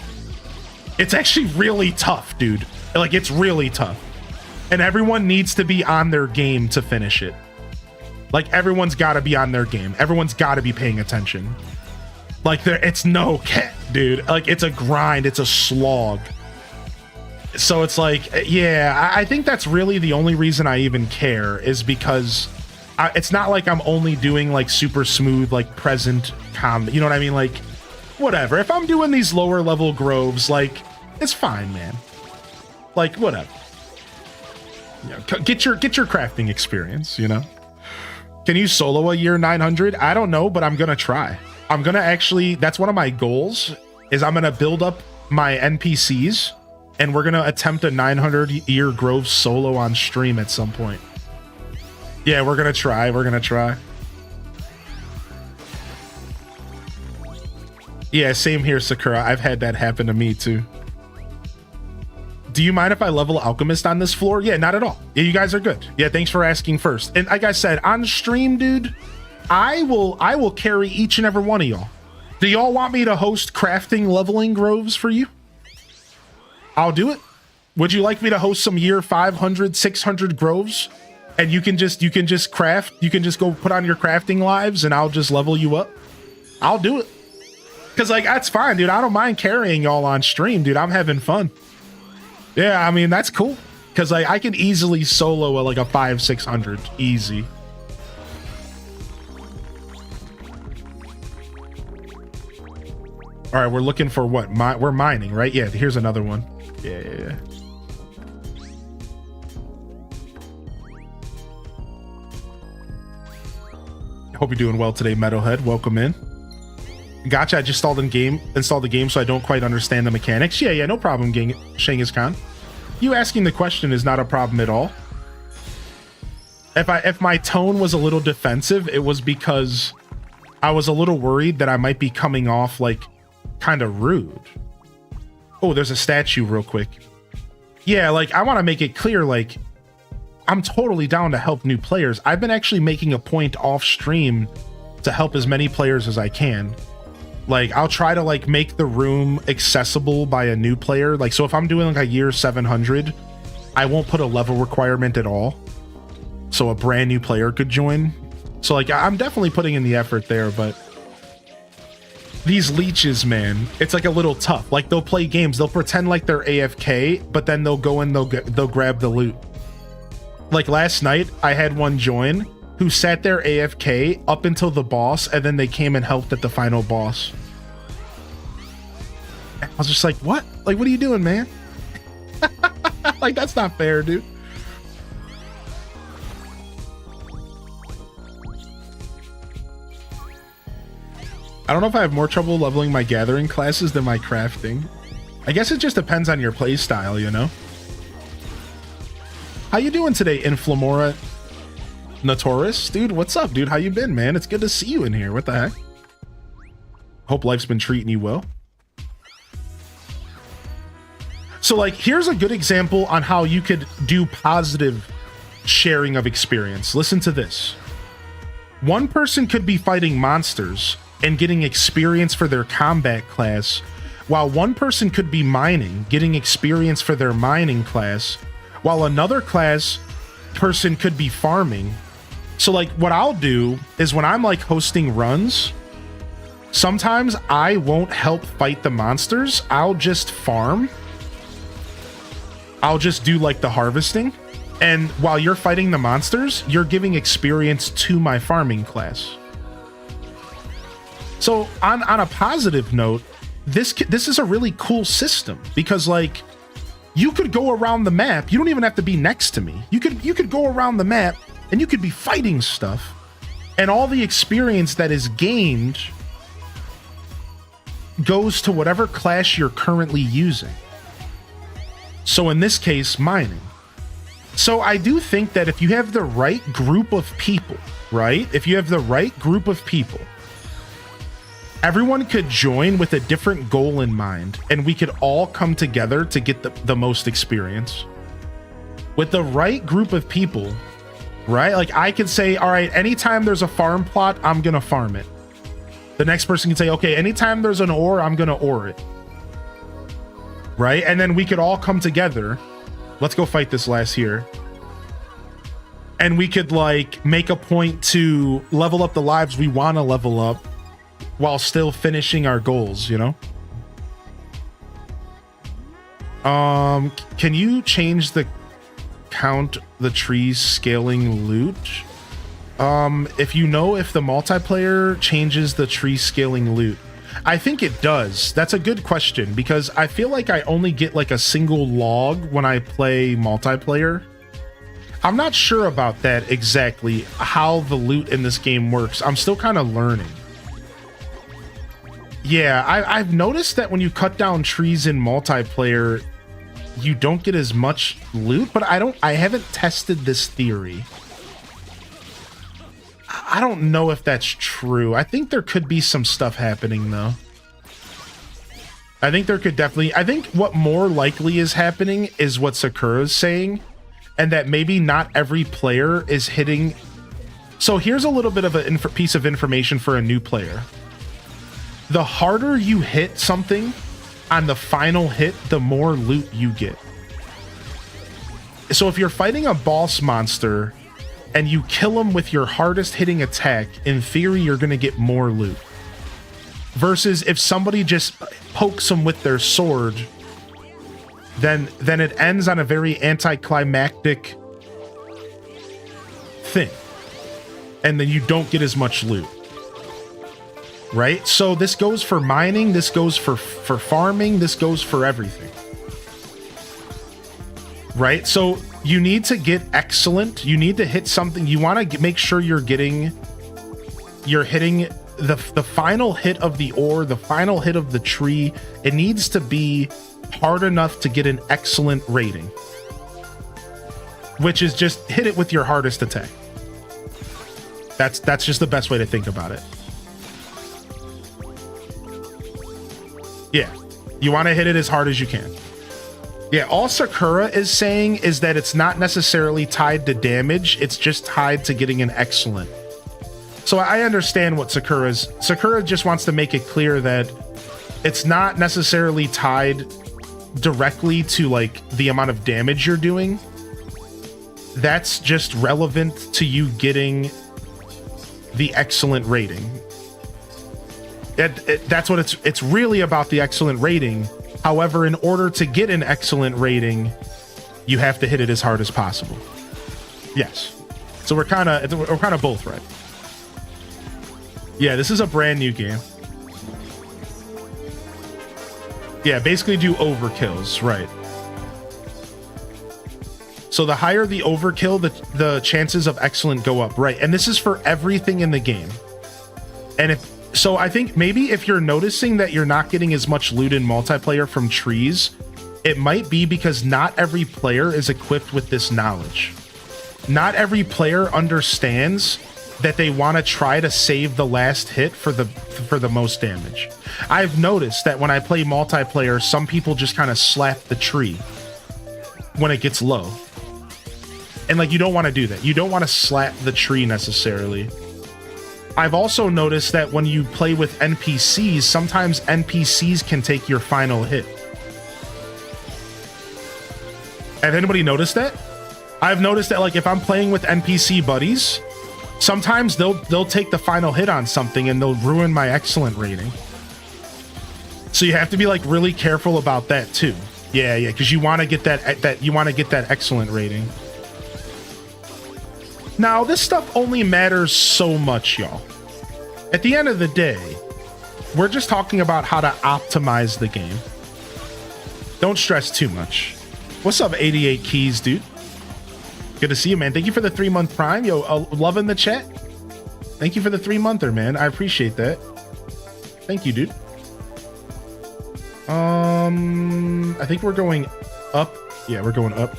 it's actually really tough, dude. Like, it's really tough. And everyone needs to be on their game to finish it. Like, everyone's got to be on their game. Everyone's got to be paying attention. Like, it's no cat, dude. Like, it's a grind. It's a slog. So it's like, yeah, I think that's really the only reason I even care, is because it's not like I'm only doing like super smooth, like present combat. You know what I mean? Like, whatever. If I'm doing these lower level groves, like, it's fine, man. Like, whatever. Get your crafting experience, Can you solo a year 900? I don't know, but I'm gonna try. I'm gonna actually, that's one of my goals, is I'm gonna build up my NPCs, and we're gonna attempt a 900 year grove solo on stream at some point. Yeah, we're gonna try. Yeah, same here, Sakura. I've had that happen to me too. Do you mind if I level Alchemist on this floor? Yeah, not at all. Yeah, you guys are good. Yeah, thanks for asking first. And like I said, on stream, dude, I will carry each and every one of y'all. Do y'all want me to host crafting leveling groves for you? I'll do it. Would you like me to host some year 500, 600 groves? And you can just craft, you can just go put on your crafting lives and I'll just level you up. I'll do it. Cause like, that's fine, dude. I don't mind carrying y'all on stream, dude. I'm having fun. Yeah, I mean, that's cool. Cause like, I can easily solo like a 500-600 easy. All right, we're looking for what? We're mining, right? Yeah, here's another one. Yeah. Hope you're doing well today, Metalhead. Welcome in. Gotcha. I just installed the game, so I don't quite understand the mechanics. Yeah, no problem, Genghis Khan. You asking the question is not a problem at all. If my tone was a little defensive, it was because I was a little worried that I might be coming off like kind of rude. Oh, there's a statue real quick. Yeah, like I want to make it clear, like I'm totally down to help new players. I've been actually making a point off stream to help as many players as I can. Like I'll try to like make the room accessible by a new player. Like, so if I'm doing like a year 700, I won't put a level requirement at all, so a brand new player could join. So like I'm definitely putting in the effort there, but these leeches, man, it's like a little tough. Like they'll play games, they'll pretend like they're AFK, but then they'll go and they'll grab the loot. Like last night, I had one join who sat there AFK up until the boss, and then they came and helped at the final boss. I was just like, what? Like, what are you doing, man? Like, that's not fair, dude. I don't know if I have more trouble leveling my gathering classes than my crafting. I guess it just depends on your play style, you know? How you doing today, Inflamora Notorious? Dude, what's up, dude? How you been, man? It's good to see you in here. What the heck? Hope life's been treating you well. So, like, here's a good example on how you could do positive sharing of experience. Listen to this. One person could be fighting monsters and getting experience for their combat class, while one person could be mining, getting experience for their mining class, while another class person could be farming. So like what I'll do is when I'm like hosting runs, sometimes I won't help fight the monsters. I'll just farm. I'll just do like the harvesting. And while you're fighting the monsters, you're giving experience to my farming class. So on a positive note, this is a really cool system because like you could go around the map. You don't even have to be next to me. You could go around the map and you could be fighting stuff, and all the experience that is gained goes to whatever class you're currently using. So in this case, mining. So I do think that if you have the right group of people, right? If you have the right group of people, everyone could join with a different goal in mind, and we could all come together to get the most experience. With the right group of people, right? Like I could say, all right, anytime there's a farm plot, I'm gonna farm it. The next person can say, okay, anytime there's an ore, I'm gonna ore it. Right? And then we could all come together. Let's go fight this last here. And we could like make a point to level up the lives we want to level up while still finishing our goals, you know? Can you change the count the trees scaling loot? If you know if the multiplayer changes the tree scaling loot. I think it does. That's a good question because I feel like I only get like a single log when I play multiplayer. I'm not sure about that exactly, how the loot in this game works. I'm still kind of learning. Yeah, I've noticed that when you cut down trees in multiplayer, you don't get as much loot, but I haven't tested this theory. I don't know if that's true. I think there could be some stuff happening though. I think there could definitely, I think what more likely is happening is what Sakura's saying, and that maybe not every player is hitting. So here's a little bit of a piece of information for a new player. The harder you hit something on the final hit, the more loot you get. So if you're fighting a boss monster and you kill him with your hardest hitting attack, in theory, you're going to get more loot. Versus if somebody just pokes him with their sword, then it ends on a very anticlimactic thing. And then you don't get as much loot. Right? So this goes for mining, this goes for farming, this goes for everything. Right? So you need to get excellent. You need to hit something. You want to make sure you're hitting the final hit of the ore, the final hit of the tree. It needs to be hard enough to get an excellent rating, which is just hit it with your hardest attack. That's just the best way to think about it. Yeah, you want to hit it as hard as you can. Yeah, all Sakura is saying is that it's not necessarily tied to damage, it's just tied to getting an excellent. So I understand what Sakura just wants to make it clear that it's not necessarily tied directly to like the amount of damage you're doing. That's just relevant to you getting the excellent rating. That's what it's really about, the excellent rating. However, in order to get an excellent rating, you have to hit it as hard as possible. Yes. So we're kind of both right. Yeah, this is a brand new game. Yeah, basically do overkills, right? So the higher the overkill, the chances of excellent go up, right? And this is for everything in the game. And so I think maybe if you're noticing that you're not getting as much loot in multiplayer from trees, it might be because not every player is equipped with this knowledge. Not every player understands that they want to try to save the last hit for the most damage. I've noticed that when I play multiplayer, some people just kind of slap the tree when it gets low. And like, you don't want to do that. You don't want to slap the tree necessarily. I've also noticed that when you play with NPCs, sometimes NPCs can take your final hit. Have anybody noticed that? I've noticed that, like, if I'm playing with NPC buddies, sometimes they'll take the final hit on something and they'll ruin my excellent rating. So you have to be like really careful about that too. Yeah, because you want to get that excellent rating. Now, this stuff only matters so much, y'all. At the end of the day, we're just talking about how to optimize the game. Don't stress too much. What's up, 88 Keys, dude? Good to see you, man. Thank you for the 3-month Prime. Yo, loving the chat. Thank you for the 3-monther, man. I appreciate that. Thank you, dude. I think we're going up. Yeah, we're going up.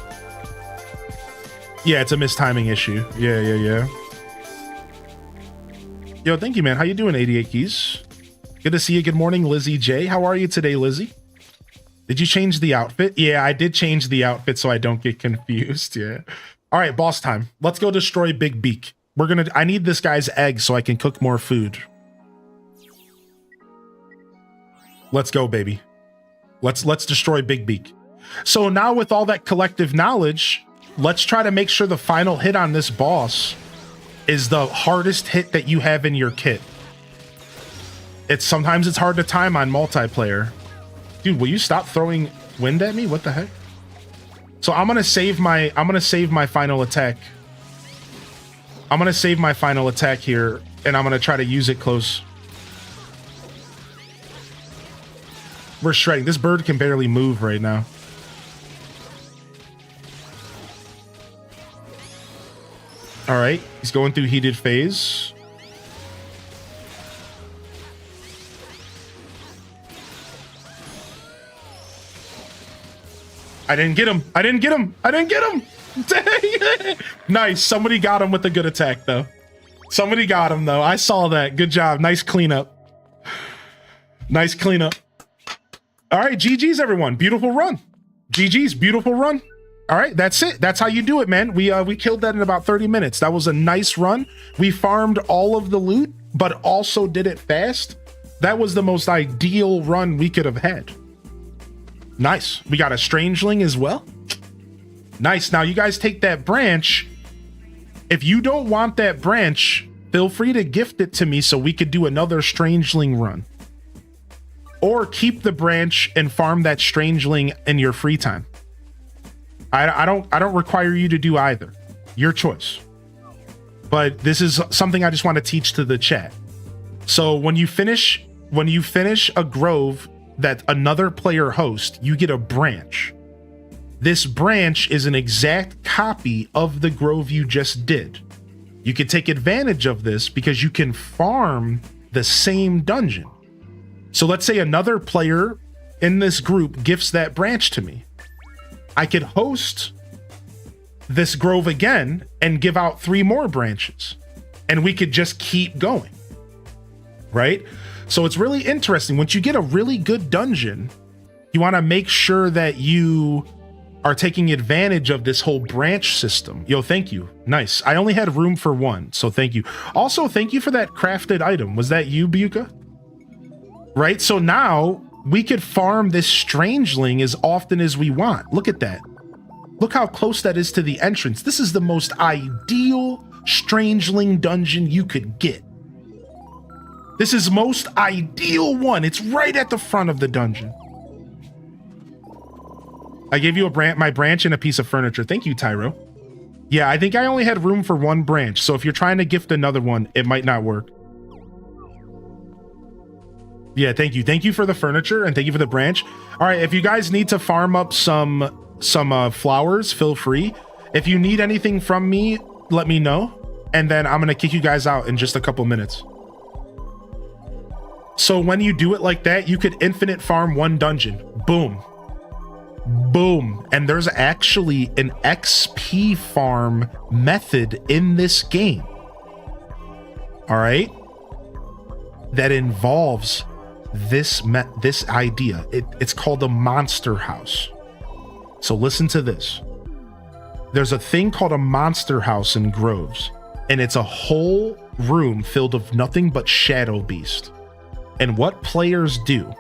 Yeah, it's a mistiming issue. Yeah. Yo, thank you, man. How you doing, 88 Keys? Good to see you. Good morning, Lizzie J. How are you today, Lizzie? Did you change the outfit? Yeah, I did change the outfit so I don't get confused. Yeah. All right, boss time. Let's go destroy Big Beak. I need this guy's egg so I can cook more food. Let's go, baby. Let's destroy Big Beak. So now with all that collective knowledge, let's try to make sure the final hit on this boss is the hardest hit that you have in your kit. Sometimes it's hard to time on multiplayer. Dude, will you stop throwing wind at me? What the heck? So I'm gonna save my final attack. I'm gonna save my final attack here, and I'm gonna try to use it close. We're shredding. This bird can barely move right now. All right, he's going through heated phase. I didn't get him. Dang. Nice. Somebody got him with a good attack, though. Somebody got him, though. I saw that. Good job. Nice cleanup. Nice cleanup. All right, GG's, everyone. Beautiful run. GG's, beautiful run. All right, that's it. That's how you do it, man. We killed that in about 30 minutes. That was a nice run. We farmed all of the loot, but also did it fast. That was the most ideal run we could have had. Nice. We got a strangeling as well. Nice. Now you guys take that branch. If you don't want that branch, feel free to gift it to me so we could do another strangeling run. Or keep the branch and farm that strangeling in your free time. I don't require you to do either. Your choice. But this is something I just want to teach to the chat. So when you finish a grove that another player hosts, you get a branch. This branch is an exact copy of the grove you just did. You can take advantage of this because you can farm the same dungeon. So let's say another player in this group gifts that branch to me. I could host this grove again and give out 3 more branches, and we could just keep going, right? So it's really interesting. Once you get a really good dungeon, you want to make sure that you are taking advantage of this whole branch system. Yo, thank you. Nice. I only had room for 1, so thank you. Also, thank you for that crafted item. Was that you, Buka? Right? So now we could farm this strangeling as often as we want. Look at that. Look how close that is to the entrance. This is the most ideal strangeling dungeon you could get. This is most ideal one. It's right at the front of the dungeon. I gave you my branch and a piece of furniture. Thank you, Tyro. Yeah, I think I only had room for one branch. So if you're trying to gift another one, it might not work. Yeah, thank you. Thank you for the furniture and thank you for the branch. All right, if you guys need to farm up some flowers, feel free. If you need anything from me, let me know. And then I'm going to kick you guys out in just a couple minutes. So when you do it like that, you could infinite farm one dungeon. Boom. Boom. And there's actually an XP farm method in this game. All right. That involves this idea. It's called a monster house. So listen to this. There's a thing called a monster house in Groves, and it's a whole room filled of nothing but Shadow Beast. And what players do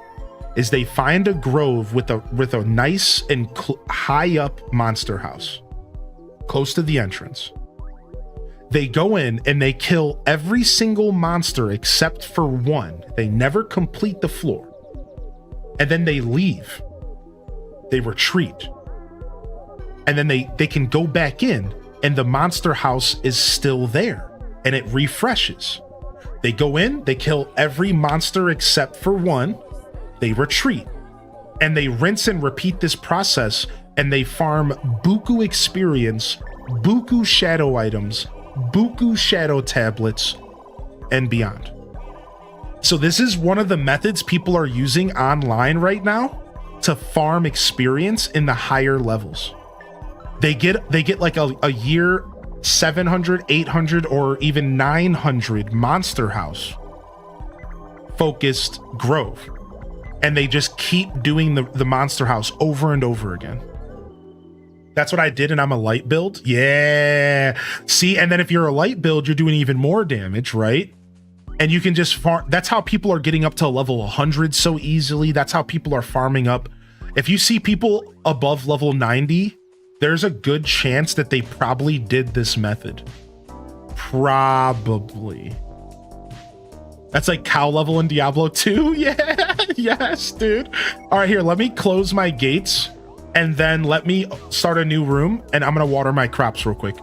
is they find a grove with a nice and high up monster house close to the entrance. They go in and they kill every single monster except for one. They never complete the floor. And then they leave. They retreat. And then they can go back in and the monster house is still there and it refreshes. They go in, they kill every monster except for one. They retreat and they rinse and repeat this process, and they farm buku experience, buku shadow items, buku shadow tablets, and beyond. So this is one of the methods people are using online right now to farm experience in the higher levels. They get like a year 700, 800, or even 900 monster house focused grove. And they just keep doing the monster house over and over again. That's what I did, and I'm a light build. Yeah. See, and then if you're a light build, you're doing even more damage, right? And you can just farm. That's how people are getting up to level 100 so easily. That's how people are farming up. If you see people above level 90, there's a good chance that they probably did this method. Probably. That's like cow level in Diablo 2. Yeah. Yes, dude. All right, here, let me close my gates and then let me start a new room, and I'm gonna water my crops real quick.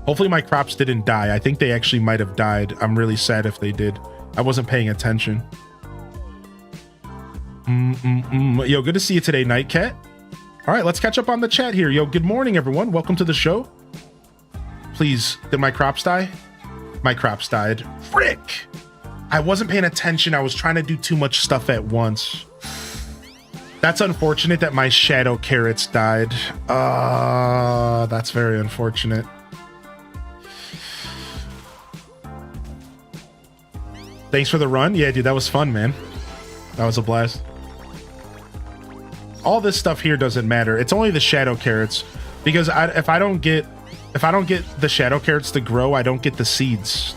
Hopefully my crops didn't die. I think they actually might have died. I'm really sad if they did. I wasn't paying attention. Yo, good to see you today, Nightcat. All right, let's catch up on the chat here. Yo, good morning, everyone. Welcome to the show. Please, did my crops die? My crops died. Frick! I wasn't paying attention. I was trying to do too much stuff at once. That's unfortunate that my shadow carrots died. That's very unfortunate. Thanks for the run. Yeah, dude, that was fun, man. That was a blast. All this stuff here doesn't matter. It's only the shadow carrots, because if I don't get the shadow carrots to grow, I don't get the seeds.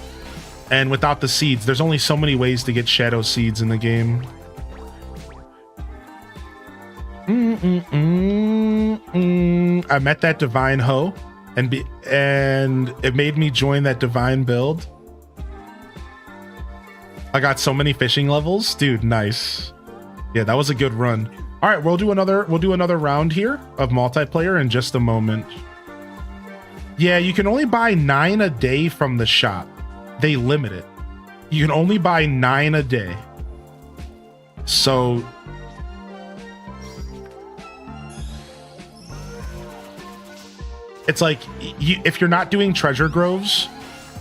And without the seeds, there's only so many ways to get shadow seeds in the game. I met that divine hoe, and it made me join that divine build. I got so many fishing levels, dude. Nice. Yeah, that was a good run. All right, we'll do another round here of multiplayer in just a moment. Yeah, you can only buy 9 a day from the shop. They limit it. You can only buy 9 a day. So it's like, if you're not doing treasure groves,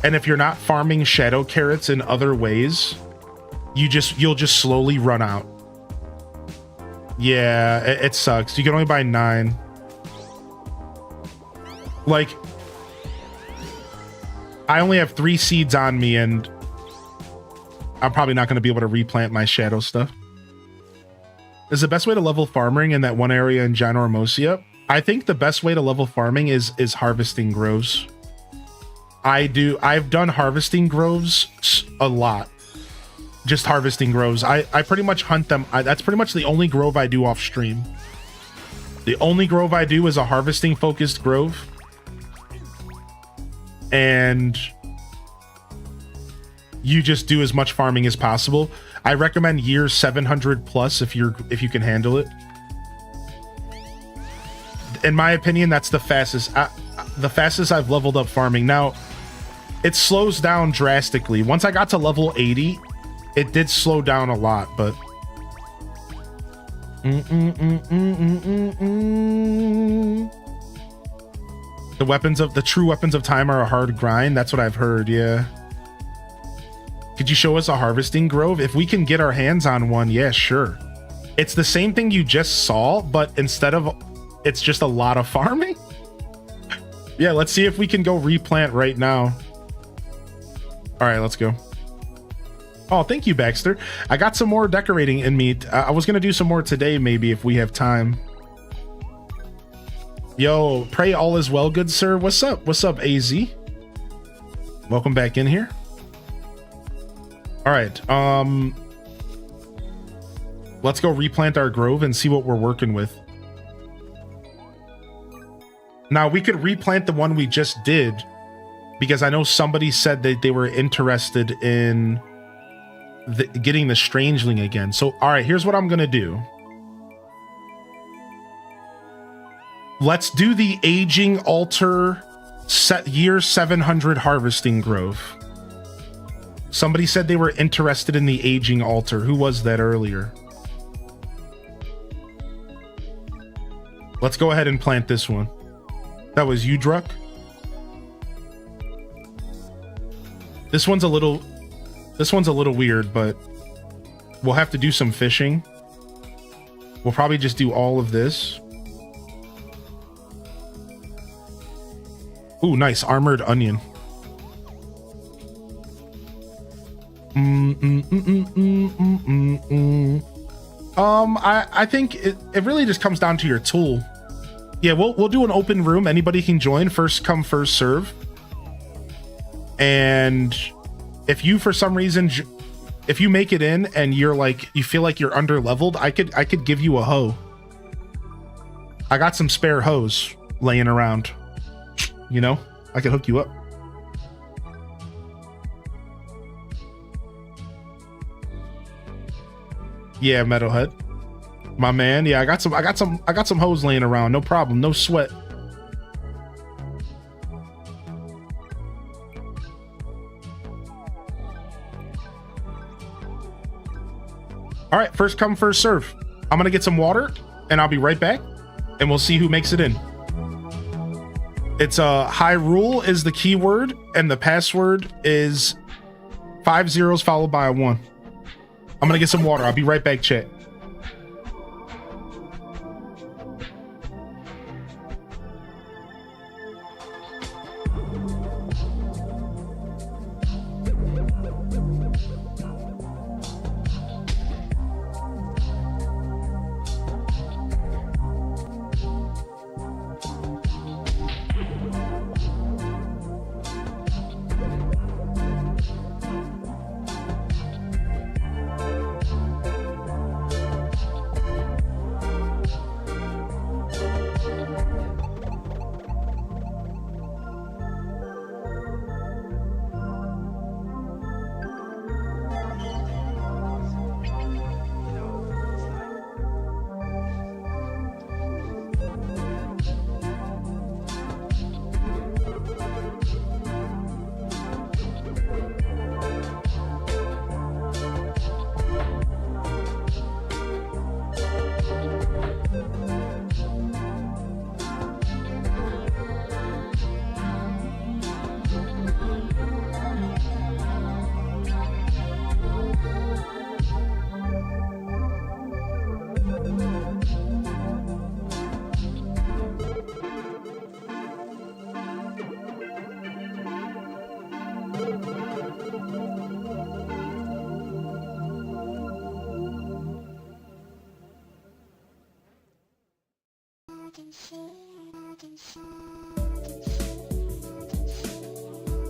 and if you're not farming shadow carrots in other ways, you'll just slowly run out. Yeah, it sucks. You can only buy 9. Like, I only have 3 seeds on me, and I'm probably not going to be able to replant my shadow stuff. Is the best way to level farming in that one area in Ginormosia? I think the best way to level farming is harvesting groves. I've done harvesting groves a lot. Just harvesting groves. I pretty much hunt them. That's pretty much the only grove I do off stream. The only grove I do is a harvesting focused grove. And you just do as much farming as possible. I recommend year 700 plus if you can handle it. in my opinion, that's the fastest I've leveled up farming. Now, it slows down drastically. Once I got to level 80, it did slow down a lot, but the true weapons of time are a hard grind. That's what I've heard. Yeah. Could you show us a harvesting grove? If we can get our hands on one, yeah, sure. It's the same thing you just saw, but instead of, it's just a lot of farming. Yeah, let's see if we can go replant right now. All right, let's go. Oh, thank you, Baxter. I got some more decorating in me. I was gonna do some more today, maybe, if we have time. Yo, pray all is well, good sir. What's up? What's up, AZ? Welcome back in here. All right, let's go replant our grove and see what we're working with. Now, we could replant the one we just did, because I know somebody said that they were interested in getting the Strangeling again. So, all right, here's what I'm gonna do. Let's do the Aging Altar year 700 harvesting grove. Somebody said they were interested in the Aging Altar. Who was that earlier? Let's go ahead and plant this one. That was you, Druck. This one's a little weird, but we'll have to do some fishing. We'll probably just do all of this. Ooh, nice armored onion. I think it really just comes down to your tool. Yeah, we'll do an open room. Anybody can join. First come, first serve. And if you, for some reason, if you make it in and you're like, you feel like you're under leveled, I could give you a hoe. I got some spare hoes laying around. You know, I could hook you up. Yeah, Metalhead. My man. Yeah, I got some hoes laying around. No problem. No sweat. All right, first come, first serve. I'm gonna get some water and I'll be right back and we'll see who makes it in. It's Hyrule is the keyword and the password is 5 zeros followed by a 1. I'm gonna get some water. I'll be right back, chat.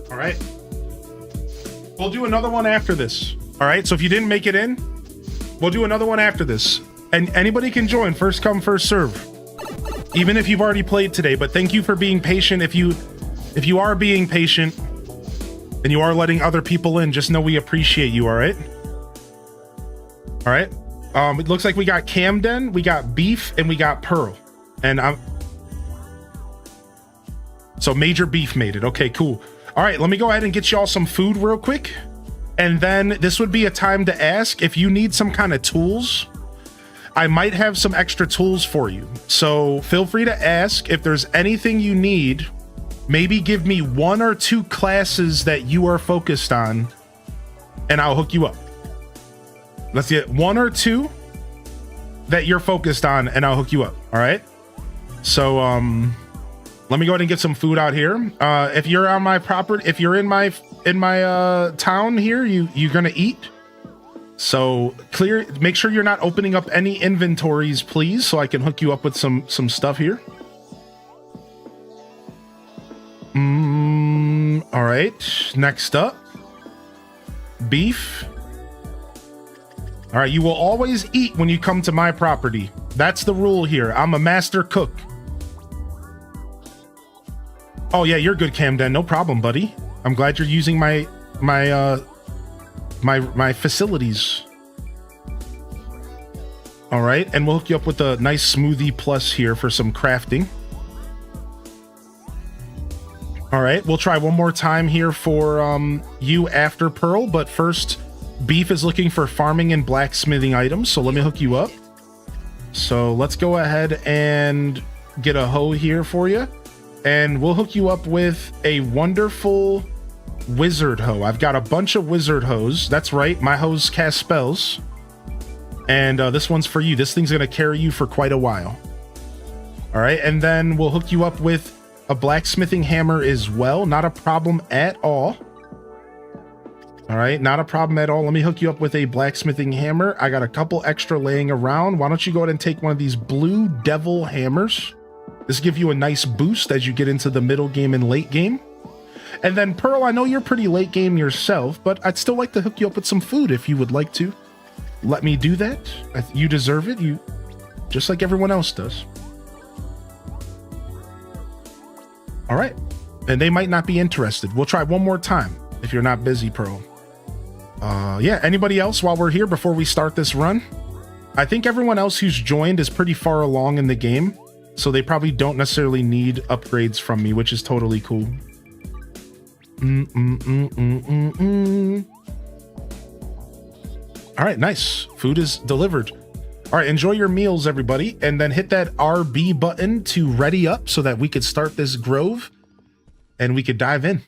All right. We'll do another one after this. All right. So if you didn't make it in, we'll do another one after this. And anybody can join. First come, first serve. Even if you've already played today. But thank you for being patient. If you are being patient and you are letting other people in, just know we appreciate you. All right. All right. It looks like we got Camden, we got Beef, and we got Pearl. And So Major Beef made it. Okay, cool. All right, let me go ahead and get y'all some food real quick. And then this would be a time to ask if you need some kind of tools. I might have some extra tools for you. So feel free to ask if there's anything you need. Maybe give me 1 or 2 classes that you are focused on, and I'll hook you up. Let's get 1 or 2 that you're focused on, and I'll hook you up. All right. So let me go ahead and get some food out here. If you're on my property, if you're in my town here, you're gonna eat. So make sure you're not opening up any inventories, please, so I can hook you up with some stuff here. All right, next up, beef. All right, you will always eat when you come to my property. That's the rule here. I'm a master cook. Oh yeah, you're good, Camden. No problem, buddy. I'm glad you're using my facilities. All right, and we'll hook you up with a nice smoothie plus here for some crafting. All right, we'll try one more time here for you after Pearl, but first, Beef is looking for farming and blacksmithing items, so let me hook you up. So let's go ahead and get a hoe here for you, and we'll hook you up with a wonderful wizard hoe. I've got a bunch of wizard hoes. That's right, my hoes cast spells. And this one's for you. This thing's gonna carry you for quite a while. All right, and then we'll hook you up with a blacksmithing hammer as well. Not a problem at all. All right, not a problem at all. Let me hook you up with a blacksmithing hammer. I got a couple extra laying around. Why don't you go ahead and take one of these blue devil hammers? This will give you a nice boost as you get into the middle game and late game. And then Pearl, I know you're pretty late game yourself, but I'd still like to hook you up with some food if you would like to. Let me do that. You deserve it. You, just like everyone else does. All right. And they might not be interested. We'll try one more time if you're not busy, Pearl. Yeah, anybody else while we're here before we start this run? I think everyone else who's joined is pretty far along in the game, so they probably don't necessarily need upgrades from me, which is totally cool. All right, nice. Food is delivered. All right, enjoy your meals, everybody, and then hit that RB button to ready up so that we could start this grove and we could dive in.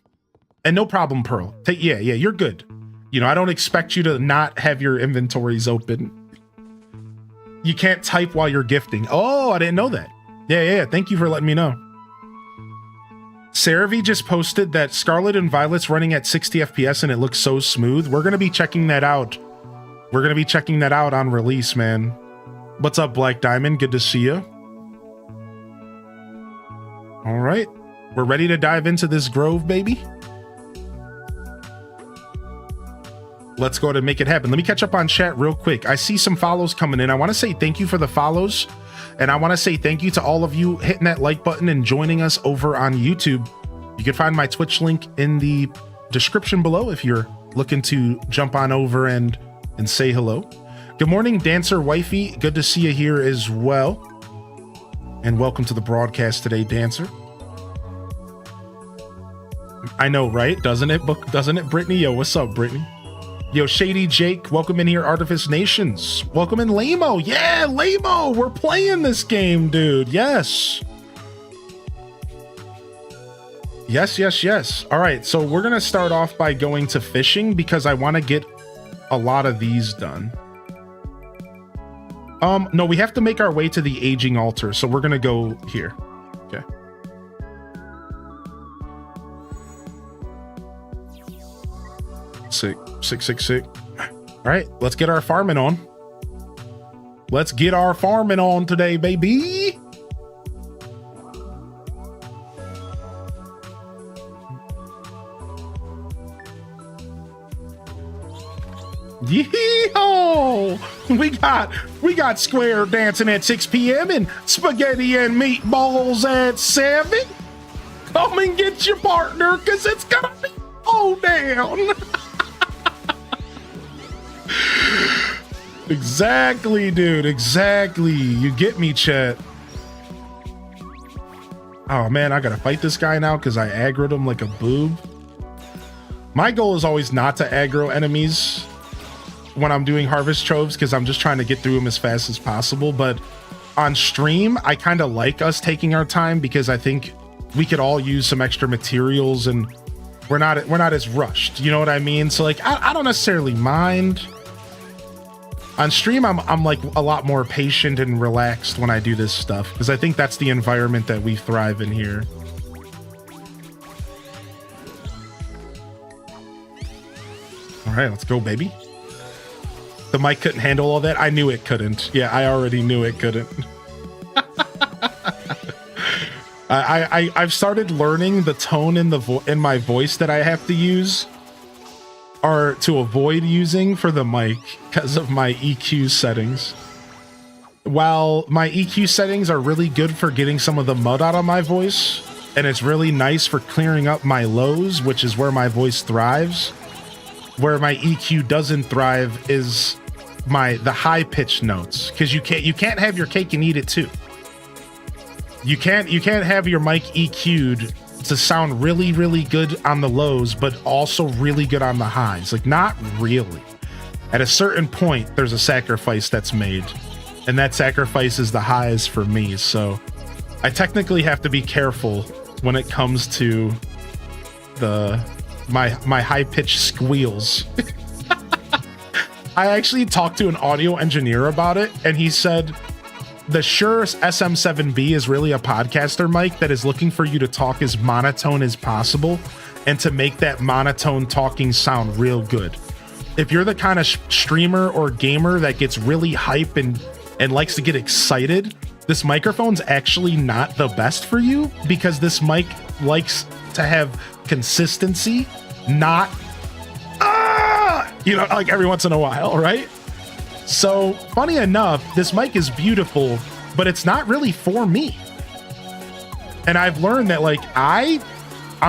And no problem, Pearl. Yeah, you're good. You know, I don't expect you to not have your inventories open. You can't type while you're gifting. Oh, I didn't know that. Yeah. Thank you for letting me know. CeraVe just posted that Scarlet and Violet's running at 60 FPS and it looks so smooth. We're going to be checking that out. We're going to be checking that out on release, man. What's up, Black Diamond? Good to see you. All right. We're ready to dive into this grove, baby. Let's go ahead and make it happen. Let me catch up on chat real quick. I see some follows coming in. I want to say thank you for the follows. And I want to say thank you to all of you hitting that like button and joining us over on YouTube. You can find my Twitch link in the description below if you're looking to jump on over and say hello. Good morning, Dancer Wifey. Good to see you here as well. And welcome to the broadcast today, Dancer. I know, right? Doesn't it, Brittany? Yo, what's up, Brittany? Yo, Shady Jake, welcome in here, Artifice Nations. Welcome in, Lamo. Yeah, Lamo, we're playing this game, dude. Yes. All right, so we're gonna start off by going to fishing because I want to get a lot of these done. No, we have to make our way to the aging altar, so we're gonna go here. Okay. Sick. All right, let's get our farming on. Let's get our farming on today, baby. Yee-haw! We got Square dancing at 6 p.m. and spaghetti and meatballs at 7. Come and get your partner, cause it's gonna be all down. Exactly, dude. Exactly. You get me, chat. Oh man, I gotta fight this guy now because I aggroed him like a boob. My goal is always not to aggro enemies when I'm doing harvest troves because I'm just trying to get through them as fast as possible. But on stream, I kind of like us taking our time because I think we could all use some extra materials and we're not as rushed. You know what I mean? So like, I don't necessarily mind. On stream, I'm like a lot more patient and relaxed when I do this stuff because I think that's the environment that we thrive in here. All right, let's go, baby. The mic couldn't handle all that. I knew it couldn't. Yeah, I already knew it couldn't. I've started learning the tone in my voice that I have to use or to avoid using for the mic because of my EQ settings. While my EQ settings are really good for getting some of the mud out of my voice, and it's really nice for clearing up my lows, which is where my voice thrives, where my EQ doesn't thrive is the high pitched notes, because you can't have your cake and eat it too. You can't have your mic EQ'd to sound really, really good on the lows, but also really good on the highs. Like, not really. At a certain point, there's a sacrifice that's made, and that sacrifice is the highs for me. So I technically have to be careful when it comes to my high-pitched squeals. I actually talked to an audio engineer about it, and he said the Shure SM7B is really a podcaster mic that is looking for you to talk as monotone as possible and to make that monotone talking sound real good. If you're the kind of streamer or gamer that gets really hype and likes to get excited, this microphone's actually not the best for you because this mic likes to have consistency, not like every once in a while, right? So funny enough, this mic is beautiful, but it's not really for me. And I've learned that like I'm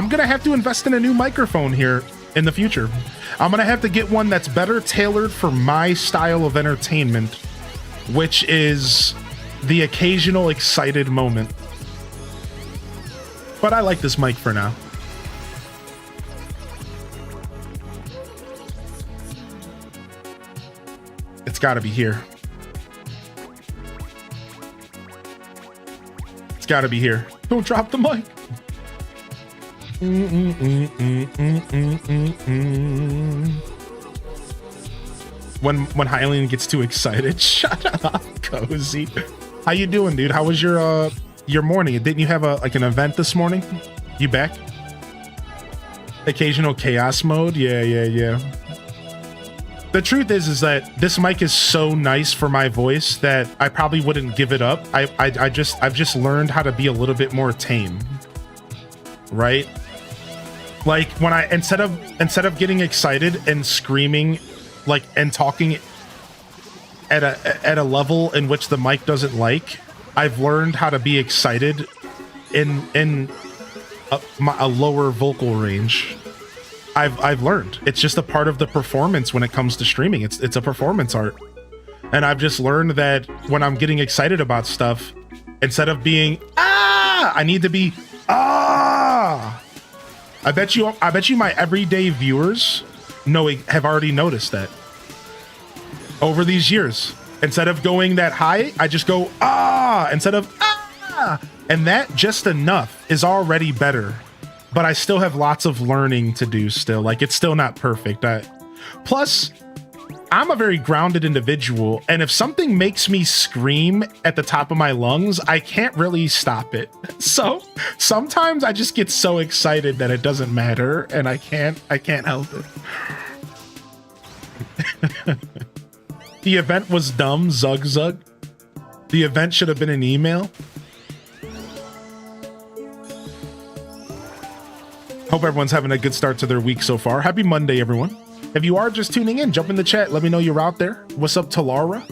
gonna have to invest in a new microphone here in the future. I'm gonna have to get one that's better tailored for my style of entertainment, which is the occasional excited moment. But I like this mic for now. It's got to be here. It's got to be here. Don't drop the mic. When Hylian gets too excited, shut up, Cozy. How you doing, dude? How was your morning? Didn't you have an event this morning? You back? Occasional chaos mode? Yeah. The truth is that this mic is so nice for my voice that I probably wouldn't give it up. I've just learned how to be a little bit more tame, right? Like when instead of getting excited and screaming, like and talking at a level in which the mic doesn't like, I've learned how to be excited in a lower vocal range. I've learned it's just a part of the performance when it comes to streaming. It's a performance art, and I've just learned that when I'm getting excited about stuff, instead of being I need to be I bet you my everyday viewers have already noticed that over these years. Instead of going that high, I just go instead of and that just enough is already better. But I still have lots of learning to do still. Like, it's still not perfect. Plus, I'm a very grounded individual, and if something makes me scream at the top of my lungs, I can't really stop it. So sometimes I just get so excited that it doesn't matter, and I can't help it. The event was dumb, Zug. The event should have been an email. Hope everyone's having a good start to their week so far. Happy Monday, everyone. If you are just tuning in, jump in the chat. Let me know you're out there. What's up, Talara?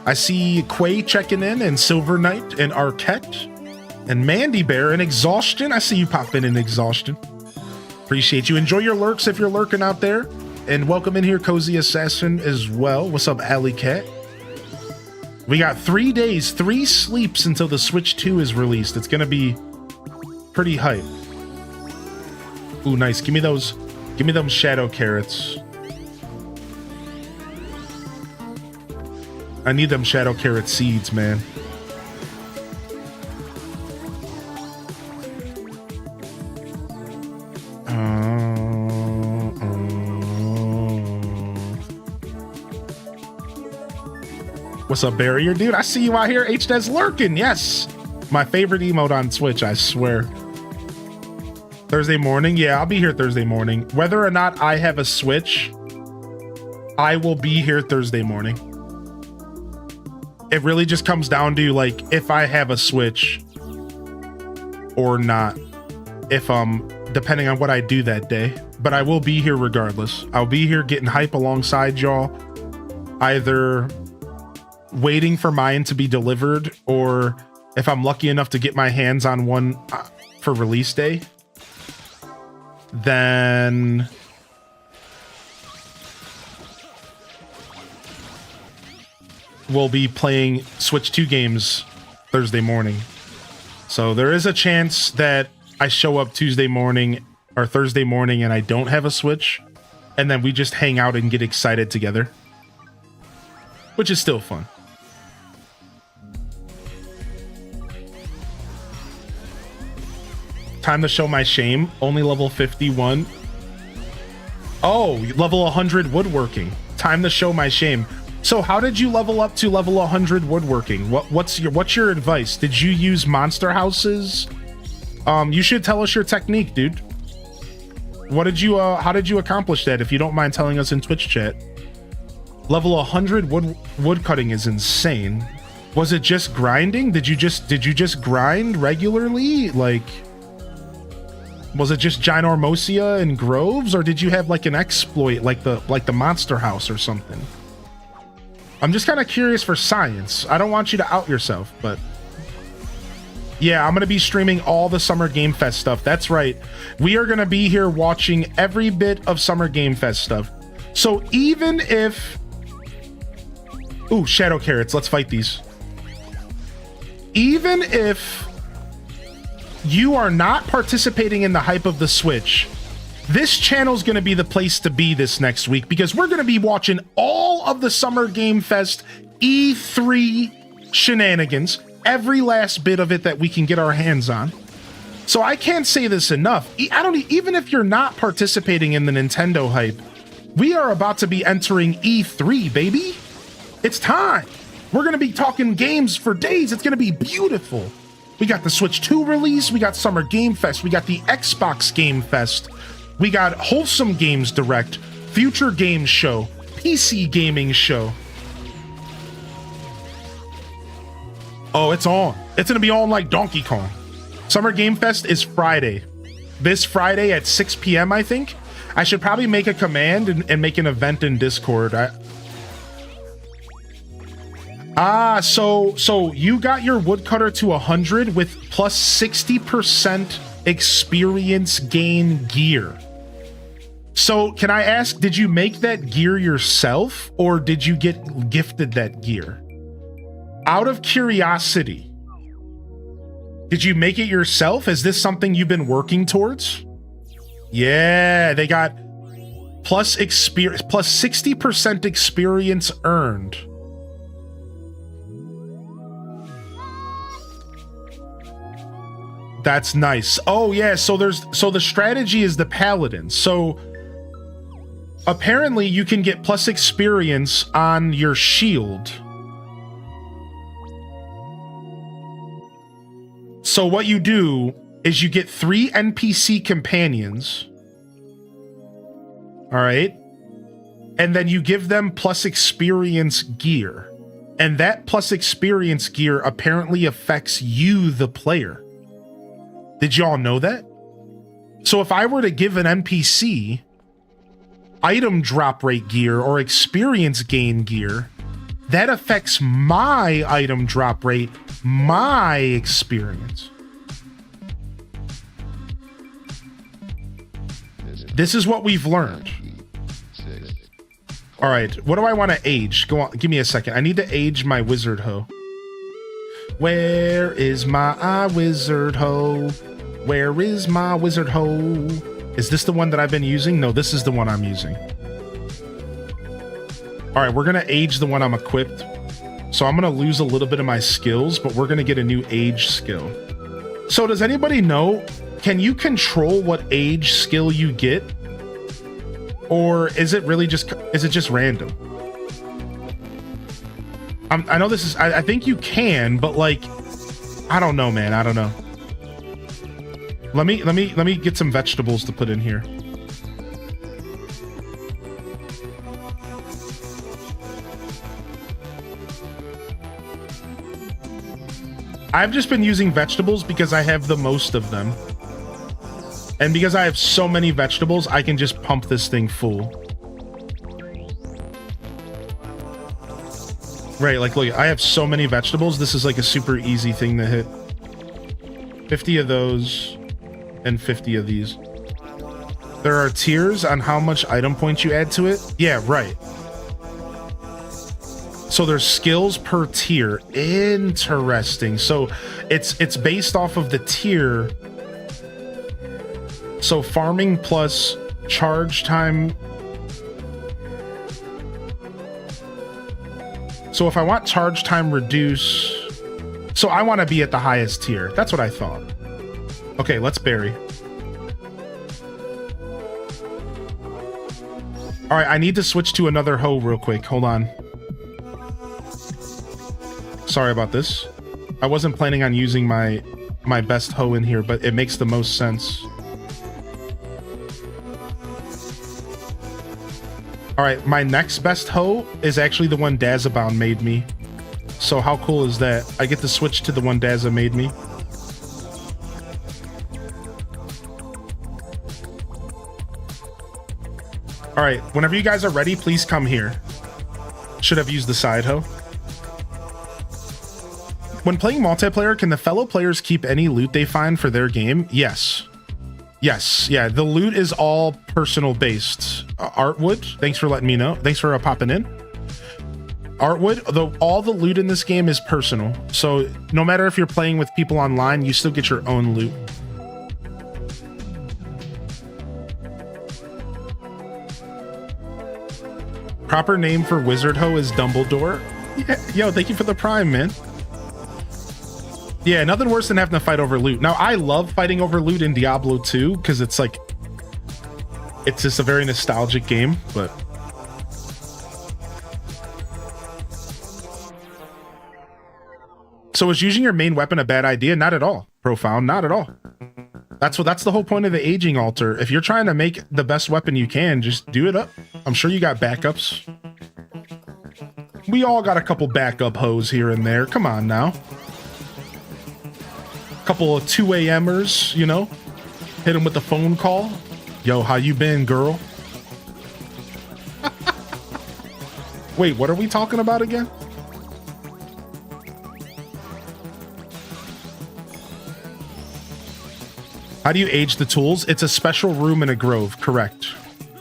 I see Quay checking in, and Silver Knight, and Arquette, and Mandy Bear, and Exhaustion. I see you pop in Exhaustion. Appreciate you. Enjoy your lurks if you're lurking out there. And welcome in here, Cozy Assassin, as well. What's up, Alley Cat? We got 3 days, 3 sleeps until the Switch 2 is released. It's gonna be pretty hype. Ooh, nice. Give me those shadow carrots. I need them shadow carrot seeds, man. What's up, Barrier? Dude, I see you out here. HDES lurking. Yes. My favorite emote on Twitch, I swear. Thursday morning? Yeah, I'll be here Thursday morning. Whether or not I have a Switch, I will be here Thursday morning. It really just comes down to, like, if I have a Switch or not. If, depending on what I do that day. But I will be here regardless. I'll be here getting hype alongside y'all. Either waiting for mine to be delivered, or if I'm lucky enough to get my hands on one for release day, then we'll be playing Switch 2 games Thursday morning. So there is a chance that I show up Tuesday morning or Thursday morning and I don't have a Switch, and then we just hang out and get excited together, which is still fun. Time to show my shame. Only level 51. Oh, level 100 woodworking. Time to show my shame. So how did you level up to level 100 woodworking? What's your advice? Did you use monster houses? You should tell us your technique, dude. What did you how did you accomplish that, if you don't mind telling us in Twitch chat? Level 100 wood cutting is insane. Was it just grinding? Did you just grind regularly? Like, was it just Ginormosia and Groves, or did you have like an exploit like the Monster House or something? I'm just kind of curious for science. I don't want you to out yourself, but yeah, I'm going to be streaming all the Summer Game Fest stuff. That's right. We are going to be here watching every bit of Summer Game Fest stuff. So even if... Ooh, Shadow Carrots. Let's fight these. Even if you are not participating in the hype of the Switch, this channel's going to be the place to be this next week, because we're going to be watching all of the Summer Game Fest E3 shenanigans, every last bit of it that we can get our hands on. So I can't say this enough. Even if you're not participating in the Nintendo hype, we are about to be entering E3, baby. It's time. We're going to be talking games for days. It's going to be beautiful. We got the Switch 2 release. We got Summer Game Fest. We got the Xbox Game Fest. We got Wholesome Games Direct, Future Games Show, PC Gaming Show. Oh, it's on. It's going to be on like Donkey Kong. Summer Game Fest is Friday. This Friday at 6 p.m., I think. I should probably make a command and make an event in Discord. So you got your woodcutter to 100 with plus 60% experience gain gear. So can I ask, did you make that gear yourself, or did you get gifted that gear? Out of curiosity, did you make it yourself? Is this something you've been working towards? Yeah, they got plus 60% experience earned. That's nice. Oh yeah, so the strategy is the paladin. So apparently you can get plus experience on your shield. So what you do is you get 3 NPC companions. All right. And then you give them plus experience gear. And that plus experience gear apparently affects you, the player. Did y'all know that? So if I were to give an NPC item drop rate gear or experience gain gear, that affects my item drop rate, my experience. This is what we've learned. All right, what do I want to age? Go on, give me a second. I need to age my wizard hoe. Where is my wizard hoe? Where is my wizard hoe? Is this the one that I've been using? No, this is the one I'm using. All right, we're gonna age the one I'm equipped. So I'm gonna lose a little bit of my skills, but we're gonna get a new age skill. So does anybody know, can you control what age skill you get? Or is it really just, is it just random? I know this is, I think you can, but like, I don't know, man. I don't know. Let me get some vegetables to put in here. I've just been using vegetables because I have the most of them. And because I have so many vegetables, I can just pump this thing full. Right, like, look, I have so many vegetables. This is like a super easy thing to hit. 50 of those and 50 of these. There are tiers on how much item points you add to it. Yeah, right. So there's skills per tier. Interesting. So it's based off of the tier. So farming plus charge time. So if I want charge time reduce, so I want to be at the highest tier. That's what I thought. Okay, let's berry. All right, I need to switch to another hoe real quick. Hold on. Sorry about this. I wasn't planning on using my best hoe in here, but it makes the most sense. All right, my next best hoe is actually the one Dazabound made me. So how cool is that? I get to switch to the one Daza made me. All right, whenever you guys are ready, please come here. Should have used the side hoe. When playing multiplayer, can the fellow players keep any loot they find for their game? Yes. Yes, yeah, the loot is all personal based. Artwood, thanks for letting me know. Thanks for popping in. Artwood, all the loot in this game is personal. So no matter if you're playing with people online, you still get your own loot. Proper name for Wizard Hoe is Dumbledore. Yeah, yo, thank you for the prime, man. Yeah, nothing worse than having to fight over loot. Now, I love fighting over loot in Diablo 2 because it's like, it's just a very nostalgic game, but. So is using your main weapon a bad idea? Not at all. Profound, not at all. That's the whole point of the aging altar. If you're trying to make the best weapon you can, just do it up. I'm sure you got backups. We all got a couple backup hoes here and there. Come on now. Couple of 2 a.m.ers, you know, hit him with a phone call. Yo, how you been, girl? Wait, what are we talking about again? How do you age the tools? It's a special room in a grove, correct.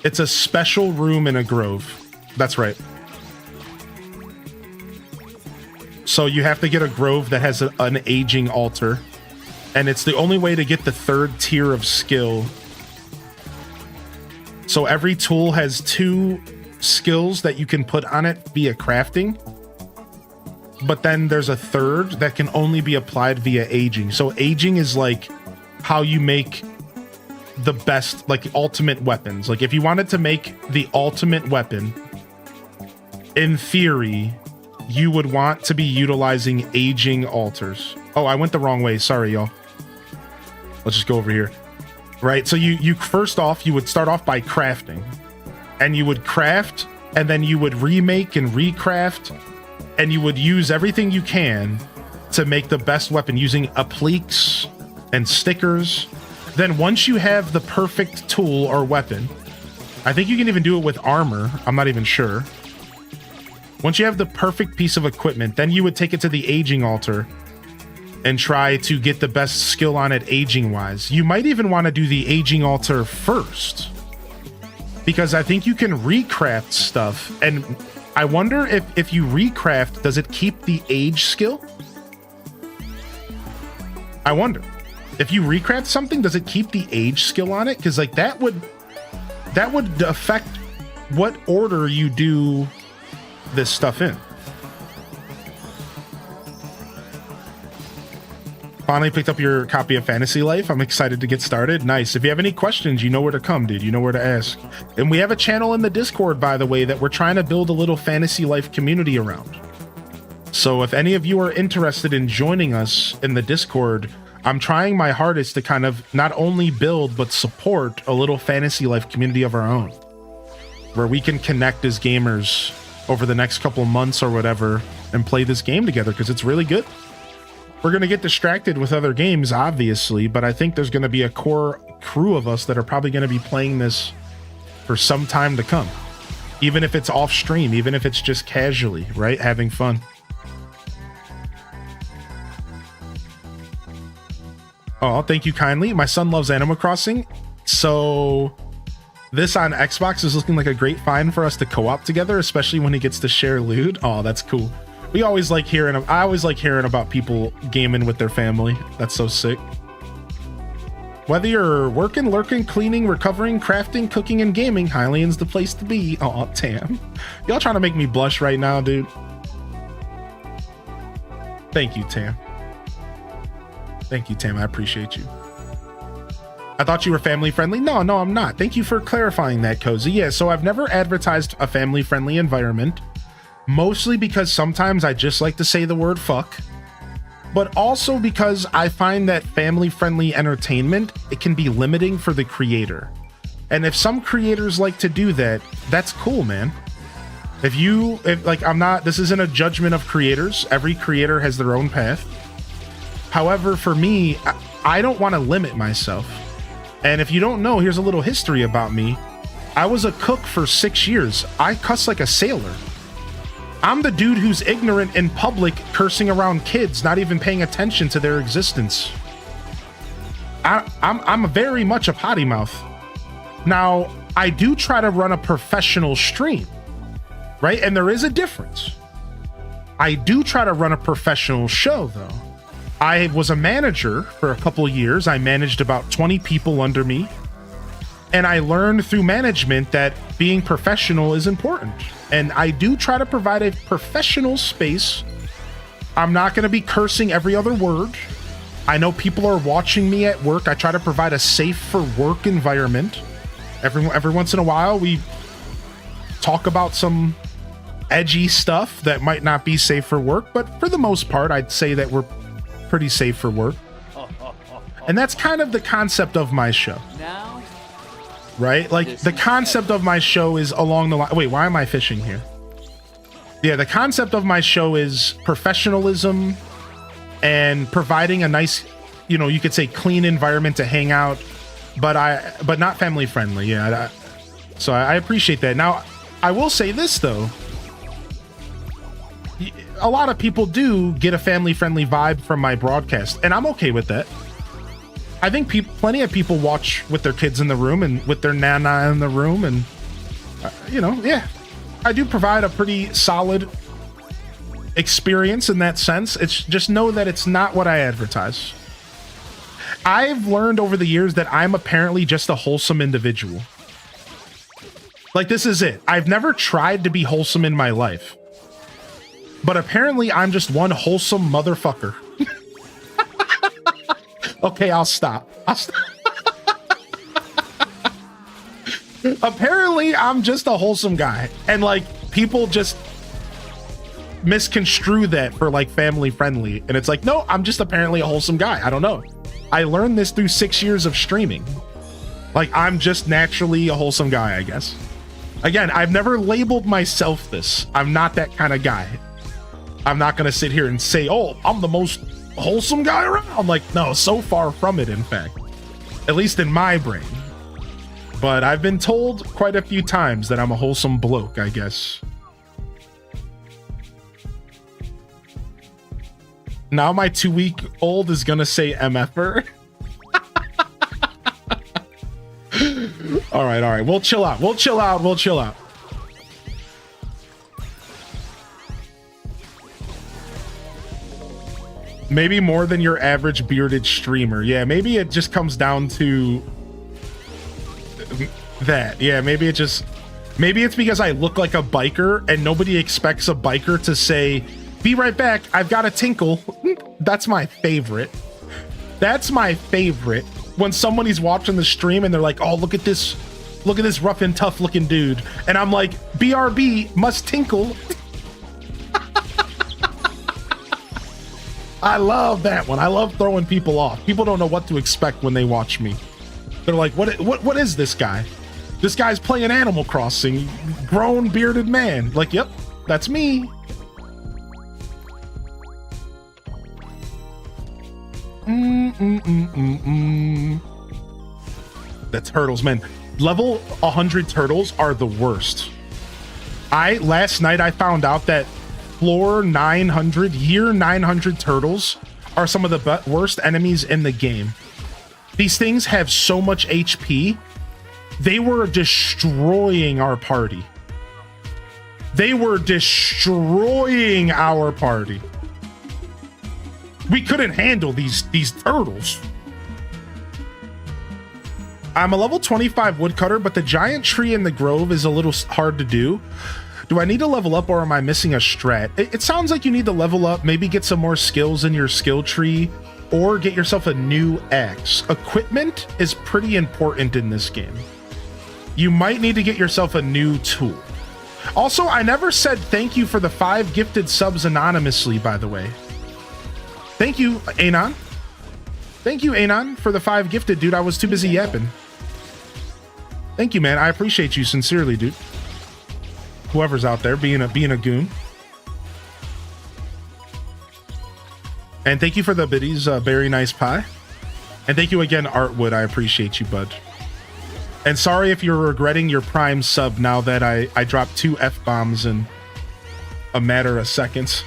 It's a special room in a grove. That's right. So you have to get a grove that has an aging altar. And it's the only way to get the 3rd tier of skill. So every tool has 2 skills that you can put on it via crafting. But then there's a 3rd that can only be applied via aging. So aging is like how you make the best, like ultimate weapons. Like if you wanted to make the ultimate weapon, in theory, you would want to be utilizing aging altars. Oh, I went the wrong way. Sorry, y'all. Let's just go over here. Right, so you first off, you would start off by crafting. And you would craft, and then you would remake and recraft, and you would use everything you can to make the best weapon using appliques and stickers. Then once you have the perfect tool or weapon, I think you can even do it with armor. I'm not even sure. Once you have the perfect piece of equipment, then you would take it to the aging altar and try to get the best skill on it aging wise. You might even want to do the aging altar first, because I think you can recraft stuff. And I wonder if you recraft, does it keep the age skill? I wonder. If you recraft something, does it keep the age skill on it? Because like that would affect what order you do this stuff in. Finally picked up your copy of Fantasy Life. I'm excited to get started. Nice. If you have any questions, you know where to come, dude. You know where to ask. And we have a channel in the Discord, by the way, that we're trying to build a little Fantasy Life community around. So if any of you are interested in joining us in the Discord, I'm trying my hardest to kind of not only build, but support a little Fantasy Life community of our own, where we can connect as gamers over the next couple months or whatever and play this game together, because it's really good. We're going to get distracted with other games, obviously, but I think there's going to be a core crew of us that are probably going to be playing this for some time to come. Even if it's off stream, even if it's just casually, right? Having fun. Oh, thank you kindly. My son loves Animal Crossing, so this on Xbox is looking like a great find for us to co-op together, especially when he gets to share loot. Oh, that's cool. I always like hearing about people gaming with their family. That's so sick. Whether you're working, lurking, cleaning, recovering, crafting, cooking, and gaming, Hylian's the place to be. Oh, Tam. Y'all trying to make me blush right now, dude. Thank you, Tam. Thank you, Tam. I appreciate you. I thought you were family friendly. No, I'm not. Thank you for clarifying that, Cozy. Yeah, so I've never advertised a family friendly environment. Mostly because sometimes I just like to say the word fuck, but also because I find that family-friendly entertainment, it can be limiting for the creator. And if some creators like to do that, that's cool, man. This isn't a judgment of creators. Every creator has their own path. However, for me, I don't want to limit myself. And if you don't know, here's a little history about me. I was a cook for 6 years. I cuss like a sailor. I'm the dude who's ignorant in public, cursing around kids, not even paying attention to their existence. I'm very much a potty mouth. Now, I do try to run a professional stream, right? And there is a difference. I do try to run a professional show, though. I was a manager for a couple of years. I managed about 20 people under me. And I learned through management that being professional is important. And I do try to provide a professional space. I'm not going to be cursing every other word. I know people are watching me at work. I try to provide a safe for work environment. Every once in a while, we talk about some edgy stuff that might not be safe for work. But for the most part, I'd say that we're pretty safe for work. And that's kind of the concept of my show. Right? Like the concept of my show is along the line. Wait, why am I fishing here? Yeah, the concept of my show is professionalism and providing a nice, you could say clean environment to hang out, but not family friendly. Yeah. So I appreciate that. Now, I will say this though. A lot of people do get a family friendly vibe from my broadcast, and I'm okay with that. I think plenty of people watch with their kids in the room and with their nana in the room. And, yeah, I do provide a pretty solid experience in that sense. It's just know that it's not what I advertise. I've learned over the years that I'm apparently just a wholesome individual. Like, this is it. I've never tried to be wholesome in my life. But apparently I'm just one wholesome motherfucker. Okay, I'll stop. Apparently, I'm just a wholesome guy. And, people just misconstrue that for, family friendly. And it's like, no, I'm just apparently a wholesome guy. I don't know. I learned this through 6 years of streaming. I'm just naturally a wholesome guy, I guess. Again, I've never labeled myself this. I'm not that kind of guy. I'm not going to sit here and say, oh, I'm the most wholesome guy around. No, so far from it, in fact, at least in my brain. But I've been told quite a few times that I'm a wholesome bloke, I guess. Now my 2-week-old is gonna say MFer. All right, we'll chill out. Maybe more than your average bearded streamer. Yeah, maybe it just comes down to that. Yeah, maybe it's because I look like a biker and nobody expects a biker to say, "Be right back, I've got a tinkle." That's my favorite. That's my favorite. When somebody's watching the stream and they're like, "Oh, look at this rough and tough looking dude." And I'm like, "BRB must tinkle." I love that one. I love throwing people off. People don't know what to expect when they watch me. They're like, what is this guy? This guy's playing Animal Crossing, grown bearded man. Like, yep, that's me. The turtles, man. Level 100 turtles are the worst. Last night I found out that floor 900, year 900 turtles are some of the worst enemies in the game. These things have so much HP. They were destroying our party. They were destroying our party. We couldn't handle these turtles. I'm a level 25 woodcutter, but the giant tree in the grove is a little hard to do. Do I need to level up or am I missing a strat? It sounds like you need to level up, maybe get some more skills in your skill tree, or get yourself a new axe. Equipment is pretty important in this game. You might need to get yourself a new tool. Also, I never said thank you for the 5 gifted subs anonymously, by the way. Thank you, Anon. Thank you, Anon, for the 5 gifted, dude. I was too busy yapping. Thank you, man. I appreciate you sincerely, dude. Whoever's out there being a goon. And thank you for the biddies, very nice pie. And thank you again, Artwood. I appreciate you, bud. And sorry if you're regretting your Prime sub now that I dropped 2 F-bombs in a matter of seconds.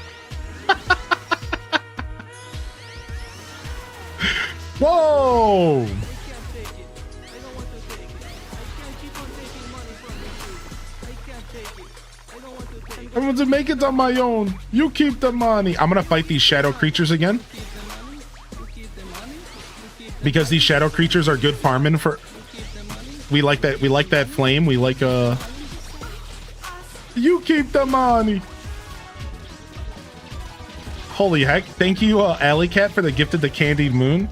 Whoa! I want to make it on my own. You keep the money. I'm gonna fight these shadow creatures again, because these shadow creatures are good farming for. We like that. We like that flame. We like You keep the money. Holy heck! Thank you, Alley Cat, for the gifted the Candied Moon,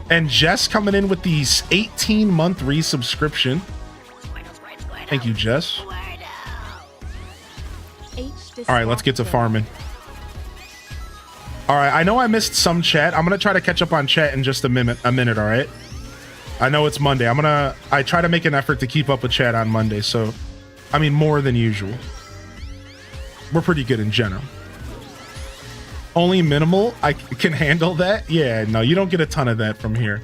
and Jess coming in with the 18-month resubscription. Thank you, Jess. All right, let's get to farming. All right, I know I missed some chat. I'm gonna try to catch up on chat in just a minute. All right. I know it's Monday. I try to make an effort to keep up with chat on Monday. So, I mean, more than usual. We're pretty good in general. Only minimal. I can handle that. Yeah, no, you don't get a ton of that from here.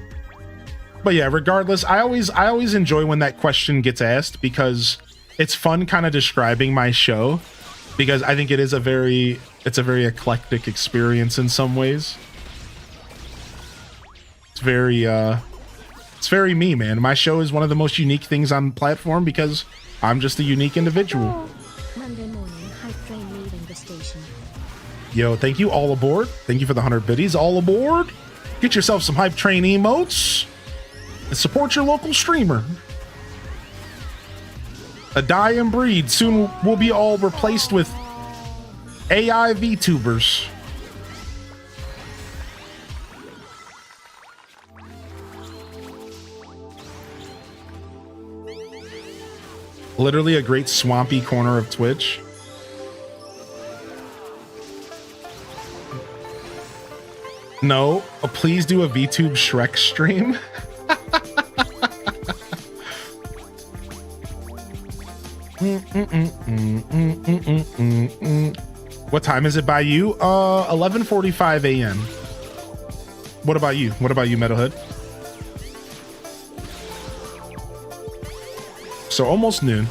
But yeah, regardless, I always enjoy when that question gets asked, because it's fun kind of describing my show. Because I think it's a very eclectic experience in some ways. It's very me, man. My show is one of the most unique things on the platform because I'm just a unique individual. Monday morning, hype train leaving the station. Yo, thank you, all aboard. Thank you for the 100 biddies. All aboard. Get yourself some hype train emotes and support your local streamer. A dying breed. Soon we'll be all replaced with AI VTubers. Literally a great swampy corner of Twitch. No, please do a VTube Shrek stream. What time is it by you? 11:45 a.m. What about you? What about you, Metalhead? So almost noon.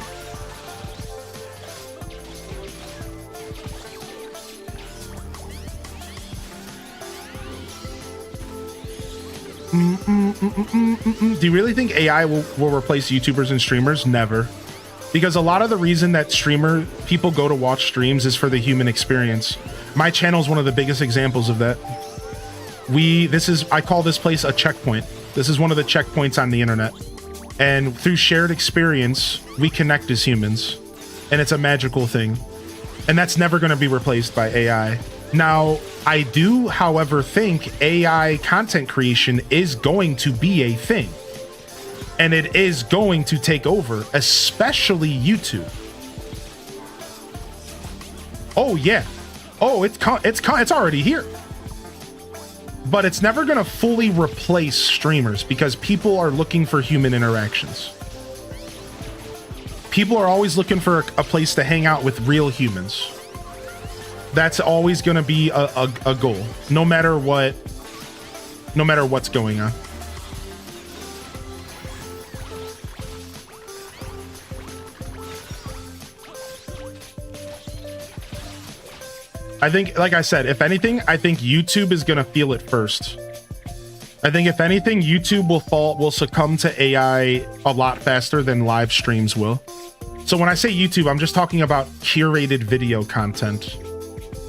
Do you really think AI will replace YouTubers and streamers? Never. Because a lot of the reason that people go to watch streams is for the human experience. My channel is one of the biggest examples of that. I call this place a checkpoint. This is one of the checkpoints on the internet. And through shared experience, we connect as humans. And it's a magical thing. And that's never going to be replaced by AI. Now, I do, however, think AI content creation is going to be a thing. And it is going to take over, especially YouTube. Oh, yeah. Oh, it's already here. But it's never going to fully replace streamers because people are looking for human interactions. People are always looking for a place to hang out with real humans. That's always going to be a goal, no matter what's going on. I think, like I said, if anything, I think YouTube is going to feel it first. I think if anything, YouTube will succumb to AI a lot faster than live streams will. So when I say YouTube, I'm just talking about curated video content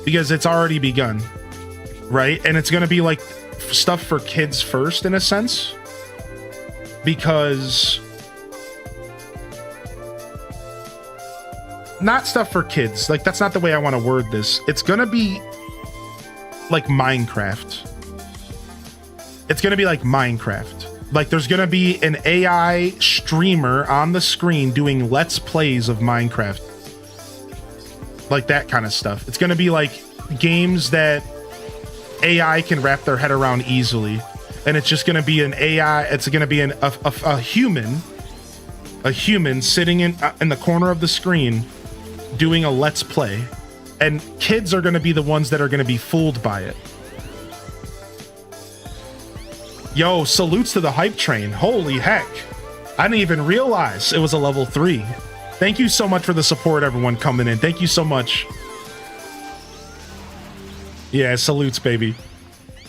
because it's already begun, right? And it's going to be like stuff for kids first in a sense, because not stuff for kids. Like, that's not the way I want to word this. It's going to be like Minecraft. It's going to be like Minecraft. Like, there's going to be an AI streamer on the screen doing Let's Plays of Minecraft. Like that kind of stuff. It's going to be like games that AI can wrap their head around easily. And it's just going to be an AI. It's going to be a human sitting in the corner of the screen doing a Let's Play. And kids are going to be the ones that are going to be fooled by it. Yo, salutes to the hype train. Holy heck. I didn't even realize it was a level 3. Thank you so much for the support, everyone coming in. Thank you so much. Yeah, salutes, baby.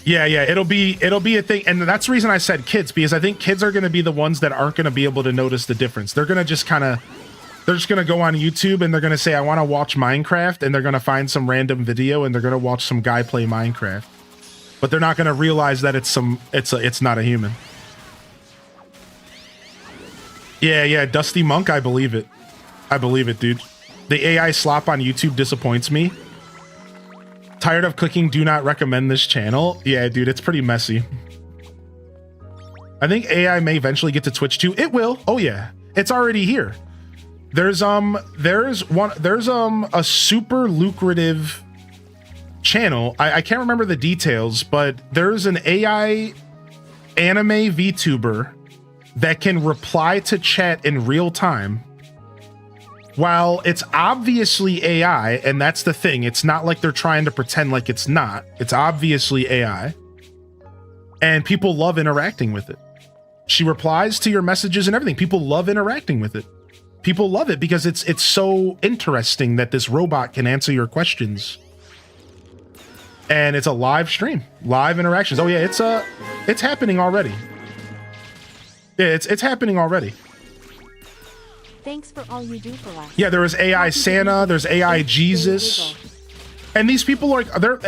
Yeah, it'll be a thing. And that's the reason I said kids, because I think kids are going to be the ones that aren't going to be able to notice the difference. They're going to just they're just going to go on YouTube and they're going to say, I want to watch Minecraft, and they're going to find some random video and they're going to watch some guy play Minecraft. But they're not going to realize that it's not a human. Yeah, Dusty Monk, I believe it. I believe it, dude. The AI slop on YouTube disappoints me. Tired of clicking do not recommend this channel. Yeah, dude, it's pretty messy. I think AI may eventually get to Twitch too. It will. Oh yeah, it's already here. There's a super lucrative channel. I can't remember the details, but there's an AI anime VTuber that can reply to chat in real time. While it's obviously AI, and that's the thing, it's not like they're trying to pretend like it's not. It's obviously AI. And people love interacting with it. She replies to your messages and everything. People love interacting with it. People love it because it's so interesting that this robot can answer your questions. And it's a live stream, live interactions. Oh yeah, it's happening already. Yeah, it's happening already. Thanks for all you do for us. Yeah, there is AI Santa, there's AI Jesus. And these people are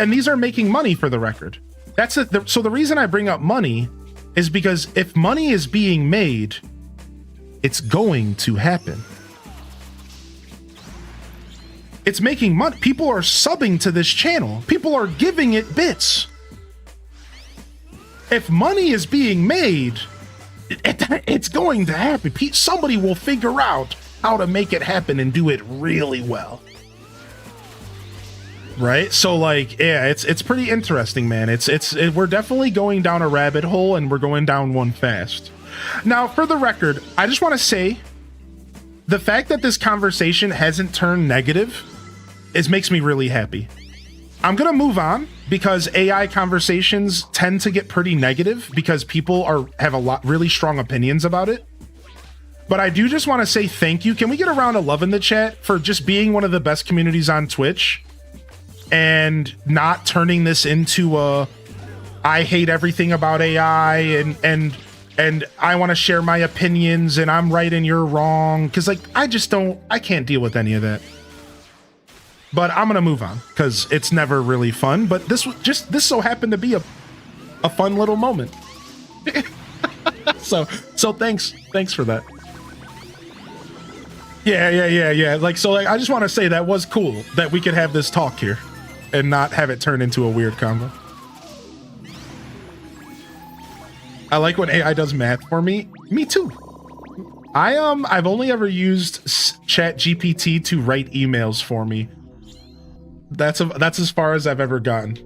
these are making money, for the record. So the reason I bring up money is because if money is being made, it's going to happen. It's making money. People are subbing to this channel. People are giving it bits. If money is being made, it's going to happen. Somebody will figure out how to make it happen and do it really well. Right? So like, yeah, it's pretty interesting, man. We're definitely going down a rabbit hole, and we're going down one fast. Now, for the record, I just want to say the fact that this conversation hasn't turned negative makes me really happy. I'm going to move on because AI conversations tend to get pretty negative because people have really strong opinions about it. But I do just want to say thank you. Can we get a round of love in the chat for just being one of the best communities on Twitch and not turning this into I hate everything about AI and I want to share my opinions and I'm right and you're wrong, because like I can't deal with any of that. But I'm gonna move on because it's never really fun. But this so happened to be a fun little moment. so thanks for that. Yeah. Like, so like, I just want to say that was cool that we could have this talk here and not have it turn into a weird convo. I like when AI does math for me. Me too. I've only ever used ChatGPT to write emails for me. That's as far as I've ever gotten.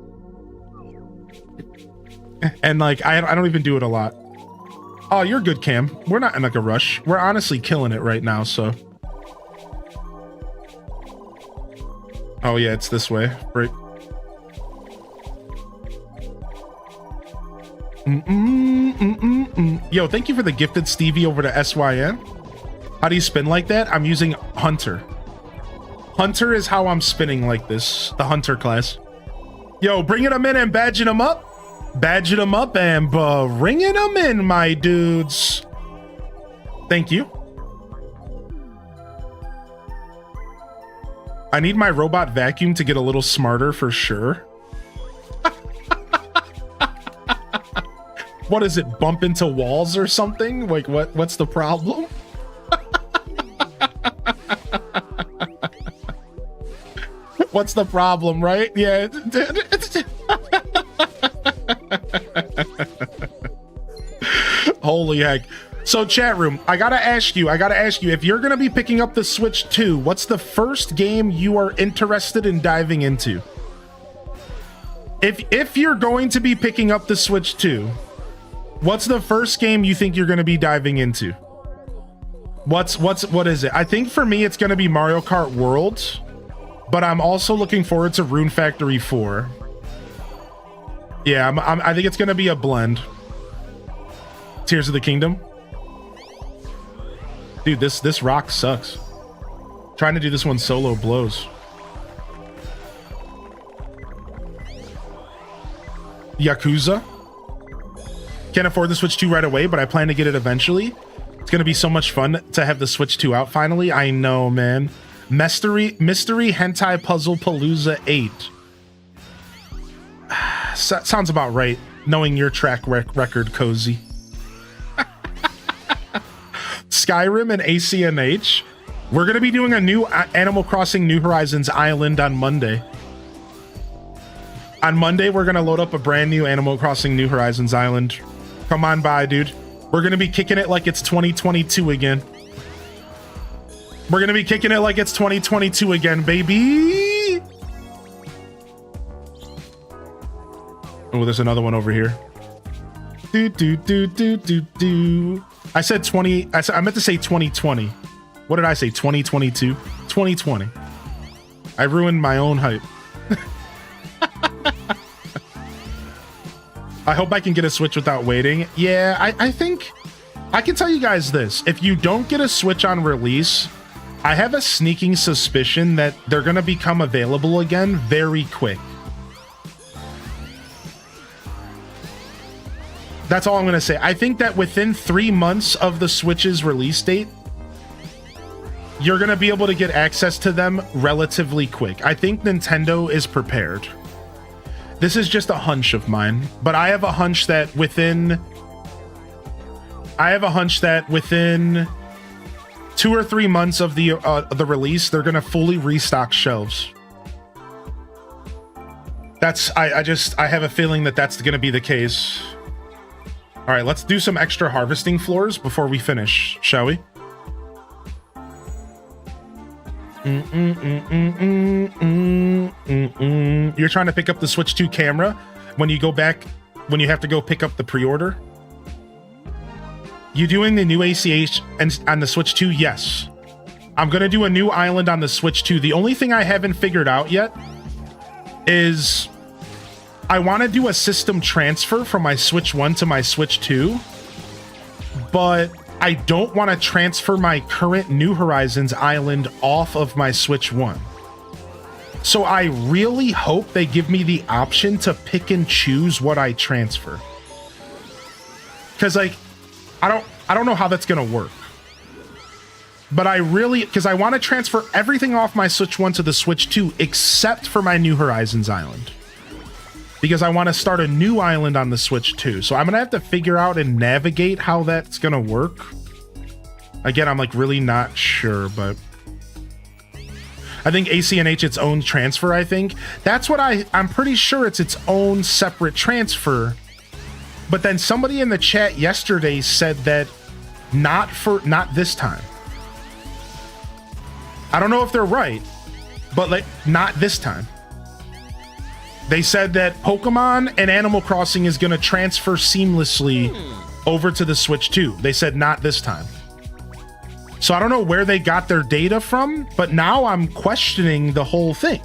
And like, I don't even do it a lot. Oh, you're good, Cam. We're not in like a rush. We're honestly killing it right now, so. Oh yeah, it's this way. Right. Yo, thank you for the gifted Stevie over to SYN. How do you spin like that? I'm using Hunter. Hunter is how I'm spinning like this. The Hunter class. Yo, bringing them in and badging them up. Badging them up and bringing them in, my dudes. Thank you. I need my robot vacuum to get a little smarter for sure. What is it, bump into walls or something? Like what's the problem? What's the problem, right? Yeah. Holy heck. So chat room, I gotta ask you, if you're gonna be picking up the Switch 2, what's the first game you are interested in diving into? If you're going to be picking up the Switch 2, what's the first game you think you're gonna be diving into? What is it? I think for me it's gonna be Mario Kart World, but I'm also looking forward to Rune Factory 4. Yeah, I think it's gonna be a blend. Tears of the Kingdom. Dude, this rock sucks. Trying to do this one solo blows. Yakuza. Can't afford the Switch 2 right away, but I plan to get it eventually. It's gonna be so much fun to have the Switch 2 out finally. I know, man. Mystery Hentai Puzzle Palooza 8. Sounds about right, knowing your track record, Cozy. Skyrim and ACNH. We're going to be doing a new Animal Crossing New Horizons Island on Monday. On Monday, we're going to load up a brand new Animal Crossing New Horizons Island. Come on by, dude. We're going to be kicking it like it's 2022 again. We're going to be kicking it like it's 2022 again, baby. Oh, there's another one over here. Do. I said 20. I meant to say 2020. What did I say? 2022? 2020. I ruined my own hype. I hope I can get a Switch without waiting. Yeah, I think I can tell you guys this. If you don't get a Switch on release, I have a sneaking suspicion that they're going to become available again very quick. That's all I'm going to say. I think that within 3 months of the Switch's release date, you're going to be able to get access to them relatively quick. I think Nintendo is prepared. This is just a hunch of mine, but I have a hunch that within 2 or 3 months of the release, they're going to fully restock shelves. I have a feeling that that's going to be the case. All right, let's do some extra harvesting floors before we finish, shall we? You're trying to pick up the Switch 2 camera when you go back, when you have to go pick up the pre-order? You doing the new ACH on the Switch 2? Yes. I'm going to do a new island on the Switch 2. The only thing I haven't figured out yet is I want to do a system transfer from my Switch 1 to my Switch 2, but I don't want to transfer my current New Horizons island off of my Switch 1. So I really hope they give me the option to pick and choose what I transfer. Because like, I don't know how that's going to work. But because I want to transfer everything off my Switch 1 to the Switch 2 except for my New Horizons island. because I want to start a new island on the Switch too. So I'm gonna have to figure out and navigate how that's gonna work. Again, I'm like really not sure, but I think ACNH its own transfer. I think that's what I'm pretty sure it's its own separate transfer. But then somebody in the chat yesterday said that not this time. I don't know if they're right, but like not this time. They said that Pokemon and Animal Crossing is going to transfer seamlessly over to the Switch too. They said not this time. So I don't know where they got their data from, but now I'm questioning the whole thing.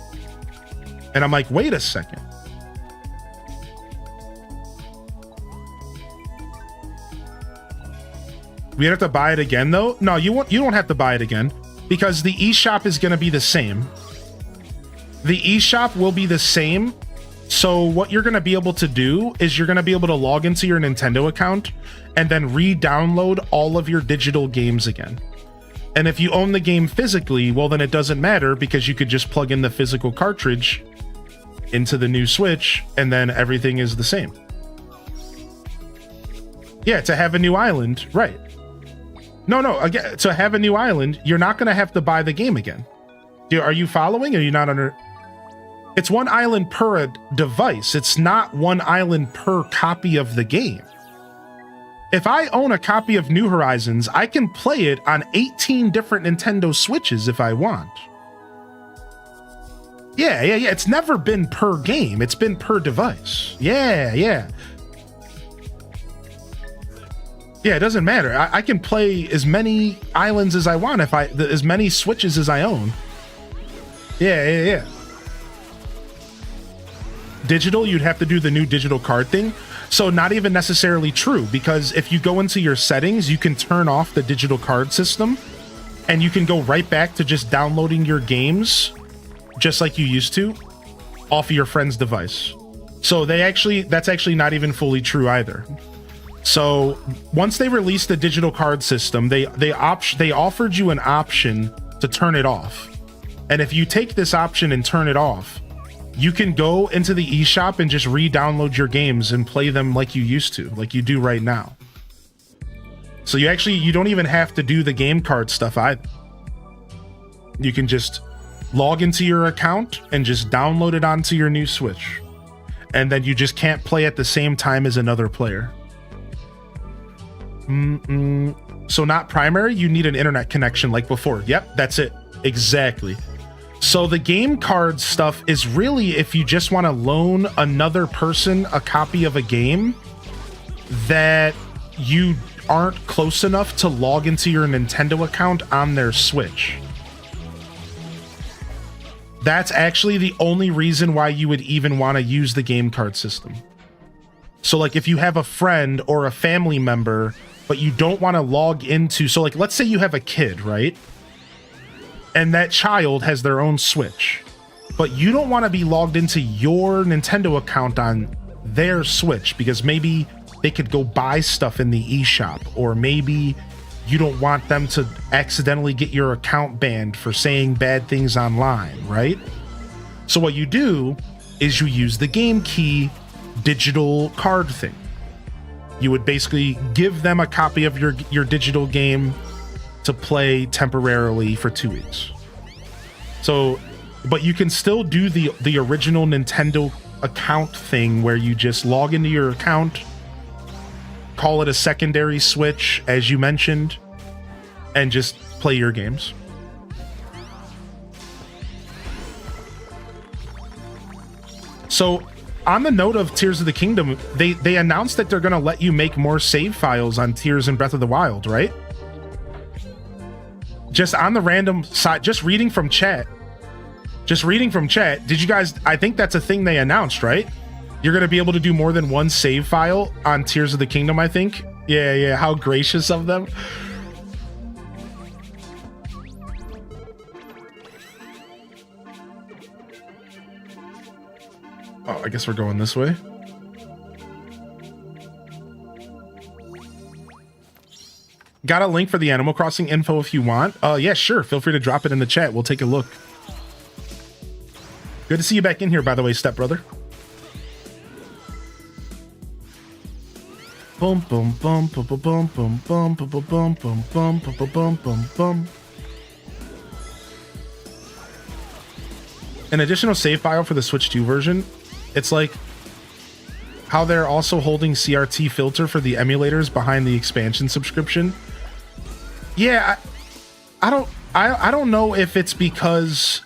And I'm like, wait a second. We have to buy it again though? No, you don't have to buy it again because the eShop is going to be the same. The eShop will be the same. So what you're going to be able to do is you're going to be able to log into your Nintendo account and then re-download all of your digital games again. And if you own the game physically, well, then it doesn't matter because you could just plug in the physical cartridge into the new Switch and then everything is the same. Yeah, to have a new island, right. No, again, to have a new island, you're not going to have to buy the game again. Are you following? Are you not under... It's one island per a device. It's not one island per copy of the game. If I own a copy of New Horizons, I can play it on 18 different Nintendo Switches if I want. Yeah. It's never been per game. It's been per device. Yeah. Yeah, it doesn't matter. I can play as many islands as I want as many Switches as I own. Yeah. Digital, you'd have to do the new digital card thing. So not even necessarily true, because if you go into your settings, you can turn off the digital card system and you can go right back to just downloading your games just like you used to off of your friend's device. So that's actually not even fully true either. So once they released the digital card system, they offered you an option to turn it off. And if you take this option and turn it off, you can go into the eShop and just re-download your games and play them like you used to, like you do right now. So you don't even have to do the game card stuff either. You can just log into your account and just download it onto your new Switch. And then you just can't play at the same time as another player. So not primary, you need an internet connection like before. Yep, that's it. Exactly. So the game card stuff is really if you just want to loan another person a copy of a game that you aren't close enough to log into your Nintendo account on their Switch. That's actually the only reason why you would even want to use the game card system. So like if you have a friend or a family member, but you don't want to log into, so like let's say you have a kid, right? And that child has their own Switch, but you don't want to be logged into your Nintendo account on their Switch because maybe they could go buy stuff in the eShop, or maybe you don't want them to accidentally get your account banned for saying bad things online, right? So what you do is you use the Game Key digital card thing. You would basically give them a copy of your digital game to play temporarily for 2 weeks. So, but you can still do the original Nintendo account thing where you just log into your account, call it a secondary Switch, as you mentioned, and just play your games. So, on the note of Tears of the Kingdom, they announced that they're going to let you make more save files on Tears and Breath of the Wild, right? Just on the random side, just reading from chat. Did you guys, I think that's a thing they announced, right? You're going to be able to do more than one save file on Tears of the Kingdom, I think. Yeah, how gracious of them. Oh, I guess we're going this way. Got a link for the Animal Crossing info if you want. Yeah, sure. Feel free to drop it in the chat. We'll take a look. Good to see you back in here, by the way, stepbrother. Boom, boom, boom, boom, boom, boom, boom, boom, boom, boom, boom, boom, boom, boom, boom, boom. An additional save file for the Switch 2 version. It's like how they're also holding CRT filter for the emulators behind the expansion subscription. Yeah, I don't know if it's because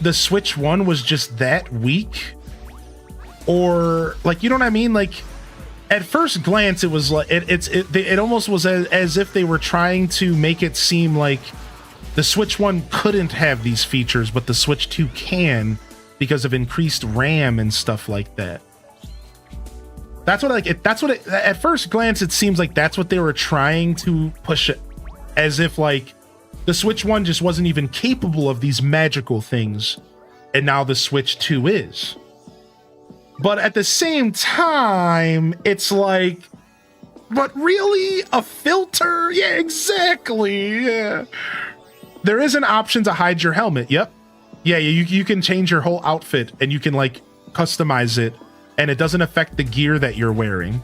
the Switch 1 was just that weak, or like, you know what I mean? Like, at first glance, it was like it almost was as if they were trying to make it seem like the Switch 1 couldn't have these features, but the Switch 2 can because of increased RAM and stuff like that. That's what at first glance it seems like that's what they were trying to push it, as if like the Switch 1 just wasn't even capable of these magical things, and now the Switch 2 is. But at the same time, it's like, but really? A filter? Yeah, exactly. Yeah. There is an option to hide your helmet. Yep. Yeah, you can change your whole outfit and you can like customize it, and it doesn't affect the gear that you're wearing.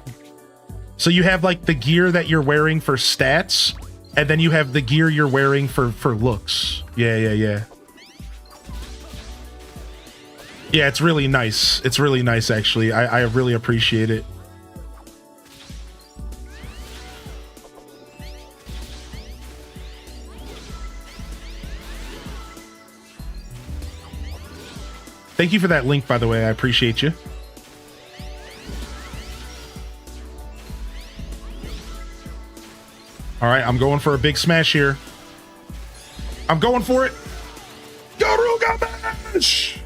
So you have like the gear that you're wearing for stats, and then you have the gear you're wearing for looks. Yeah. Yeah, it's really nice. It's really nice, actually. I really appreciate it. Thank you for that link, by the way. I appreciate you. All right, I'm going for a big smash here. I'm going for it. Garuga Bash!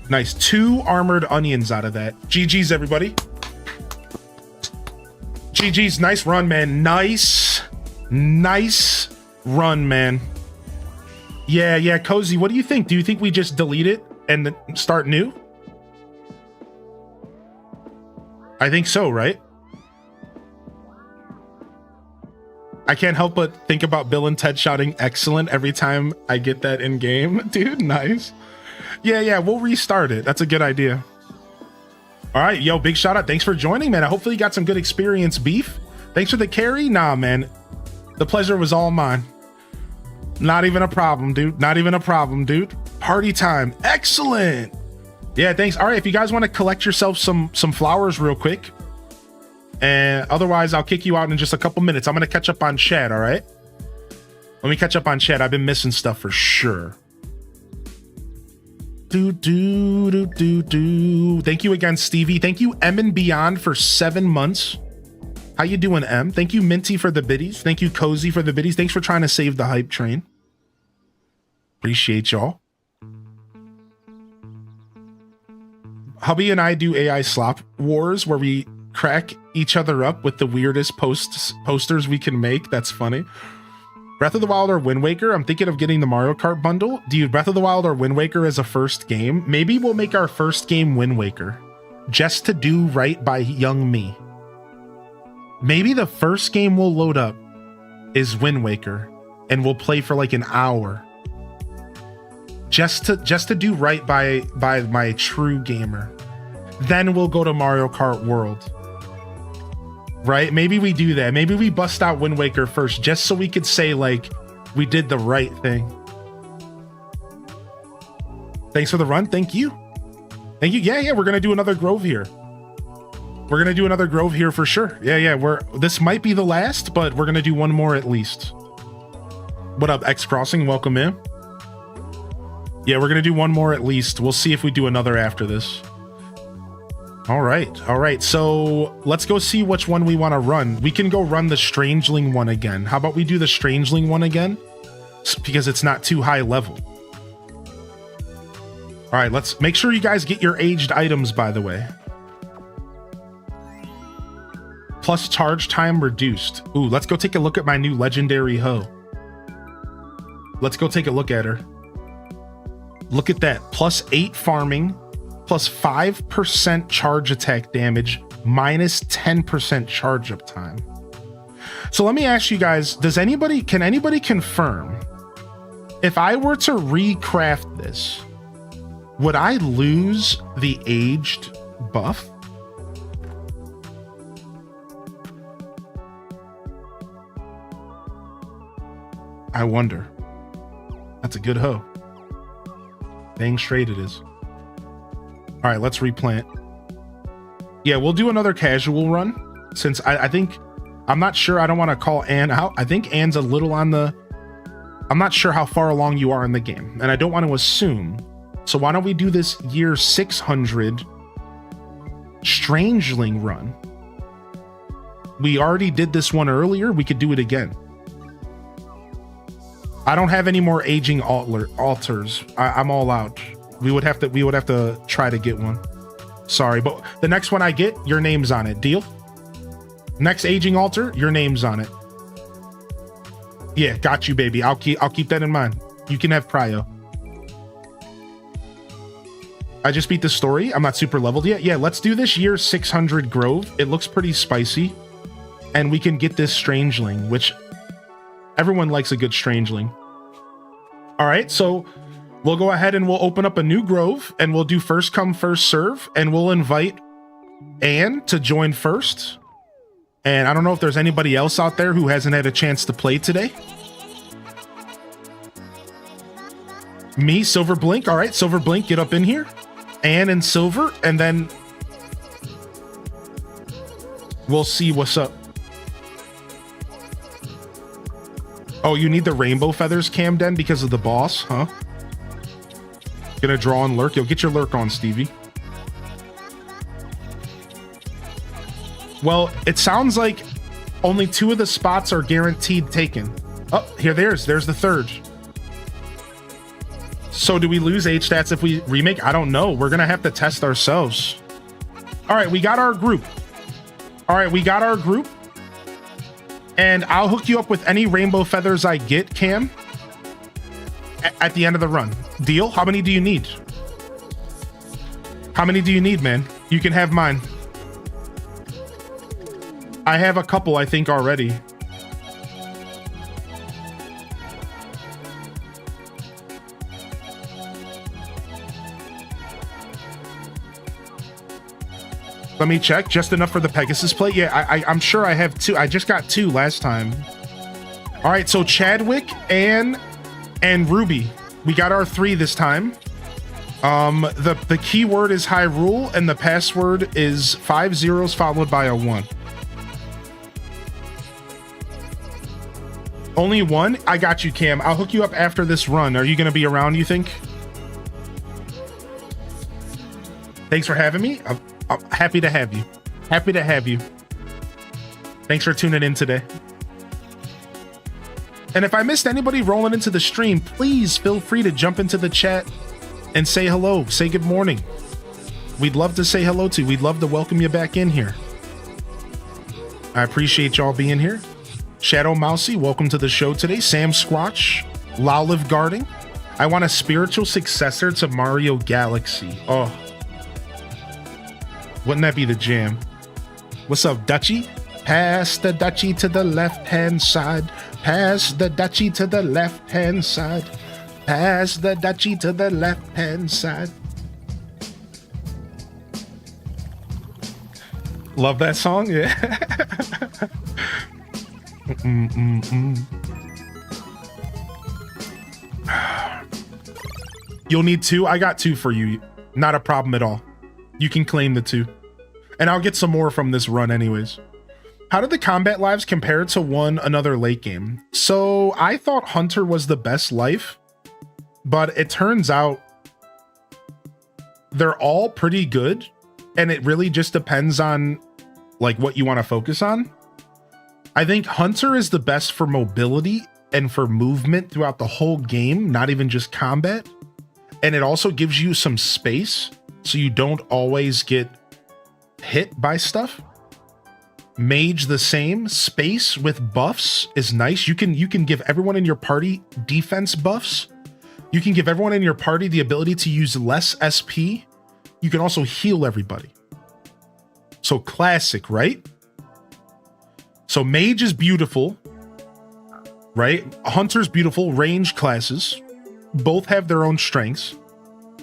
Nice. 2 armored onions out of that. GG's, everybody. GG's. Nice run, man. Nice run, man. Yeah, Cozy, what do you think? Do you think we just delete it and then start new? I think so, right? I can't help but think about Bill and Ted shouting excellent every time I get that in game. Dude, nice. Yeah, we'll restart it. That's a good idea. All right, yo, big shout out. Thanks for joining, man. I hopefully you got some good experience, Beef. Thanks for the carry. Nah, man. The pleasure was all mine. Not even a problem, dude. Not even a problem, dude. Party time. Excellent. Yeah, thanks. All right, if you guys want to collect yourself some flowers real quick, and otherwise I'll kick you out in just a couple minutes. I'm going to catch up on chat, all right? Let me catch up on chat. I've been missing stuff for sure. Thank you again, Stevie. Thank you, M and Beyond, for 7 months. How you doing, M? Thank you, Minty, for the biddies. Thank you, Cozy, for the biddies. Thanks for trying to save the hype train. Appreciate y'all. Hubby and I do AI slop wars where we crack each other up with the weirdest posters we can make. That's funny. Breath of the Wild or Wind Waker? I'm thinking of getting the Mario Kart bundle. Dude, Breath of the Wild or Wind Waker as a first game? Maybe we'll make our first game Wind Waker, just to do right by young me. Maybe the first game we'll load up is Wind Waker, and we'll play for like an hour, just to do right by my true gamer. Then we'll go to Mario Kart World. Right? Maybe we do that. Maybe we bust out Wind Waker first, just so we could say like we did the right thing. Thanks for the run. Thank you. Thank you. Yeah, we're gonna do another Grove here. We're gonna do another Grove here for sure. Yeah. This might be the last, but we're gonna do one more at least. What up, X Crossing? Welcome in. Yeah, we're gonna do one more at least. We'll see if we do another after this. All right. So let's go see which one we want to run. We can go run the Strangeling one again. How about we do the Strangeling one again? Because it's not too high level. All right, let's make sure you guys get your aged items, by the way. Plus charge time reduced. Ooh, let's go take a look at my new legendary hoe. Let's go take a look at her. Look at that. Plus 8 farming, plus 5% charge attack damage, minus 10% charge up time. So let me ask you guys, can anybody confirm, if I were to recraft this, would I lose the aged buff. I wonder. That's a good hoe. Dang straight it is. All right, let's replant. Yeah, we'll do another casual run since I think, I'm not sure. I don't want to call Ann out. I think Ann's a little on the, I'm not sure how far along you are in the game, and I don't want to assume. So why don't we do this year 600 Strangeling run? We already did this one earlier. We could do it again. I don't have any more aging altars. I'm all out. We would have to try to get one. Sorry, but the next one I get, your name's on it. Deal? Next aging altar, your name's on it. Yeah, got you, baby. I'll keep that in mind. You can have prio. I just beat the story. I'm not super leveled yet. Yeah, let's do this year 600 Grove. It looks pretty spicy. And we can get this Strangeling, which everyone likes a good Strangeling. All right, so we'll go ahead and we'll open up a new Grove and we'll do first come, first serve. And we'll invite Ann to join first. And I don't know if there's anybody else out there who hasn't had a chance to play today. Me, Silver Blink. All right, Silver Blink, get up in here. Ann and Silver, and then we'll see what's up. Oh, you need the rainbow feathers, Camden, because of the boss, huh? Gonna draw and lurk. You'll get your lurk on, Stevie. Well, it sounds like only 2 of the spots are guaranteed taken. Oh, here, there's the third. So do we lose H-stats if we remake? I don't know. We're gonna have to test ourselves. All right, we got our group. And I'll hook you up with any rainbow feathers I get, Cam, at the end of the run. Deal? How many do you need? How many do you need, man? You can have mine. I have a couple, I think, already. Let me check. Just enough for the Pegasus plate? Yeah, I'm sure I have 2. I just got 2 last time. All right, so Chadwick, Ann, and Ruby. We got our 3 this time. The keyword is Hyrule, and the password is 5 zeros followed by a 1. Only 1? I got you, Cam. I'll hook you up after this run. Are you going to be around, you think? Thanks for having me. I'm happy to have you. Happy to have you. Thanks for tuning in today. And if I missed anybody rolling into the stream, please feel free to jump into the chat and say hello. Say good morning. We'd love to say hello to you. We'd love to welcome you back in here. I appreciate y'all being here. Shadow Mousy, welcome to the show today. Sam Squatch, Lolive Guarding. I want a spiritual successor to Mario Galaxy. Oh. Wouldn't that be the jam? What's up, Dutchie? Pass the Dutchie to the left-hand side. Pass the Dutchie to the left-hand side. Pass the Dutchie to the left-hand side. Love that song? Yeah. You'll need 2? I got 2 for you. Not a problem at all. You can claim the 2. And I'll get some more from this run anyways. How did the combat lives compare to one another late game? So I thought Hunter was the best life, but it turns out they're all pretty good. And it really just depends on like what you want to focus on. I think Hunter is the best for mobility and for movement throughout the whole game, not even just combat. And it also gives you some space, so you don't always get hit by stuff. Mage the same. Space with buffs is nice. You can give everyone in your party defense buffs. You can give everyone in your party the ability to use less SP. You can also heal everybody. So classic, right? So Mage is beautiful, right? Hunter's beautiful. Range classes both have their own strengths.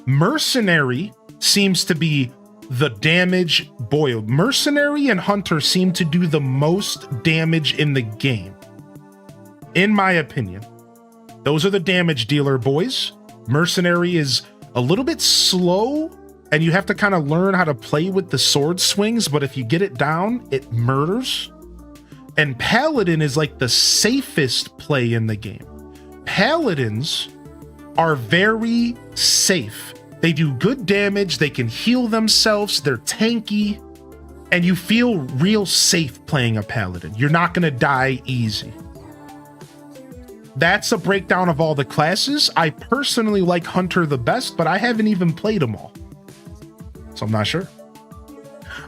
Mercenary seems to be the damage. Boy, Mercenary and Hunter seem to do the most damage in the game. In my opinion, those are the damage dealer boys. Mercenary is a little bit slow, and you have to kind of learn how to play with the sword swings, but if you get it down, it murders. And Paladin is like the safest play in the game. Paladins are very safe. They do good damage, they can heal themselves, they're tanky, and you feel real safe playing a Paladin. You're not gonna die easy. That's a breakdown of all the classes. I personally like Hunter the best, but I haven't even played them all, so I'm not sure.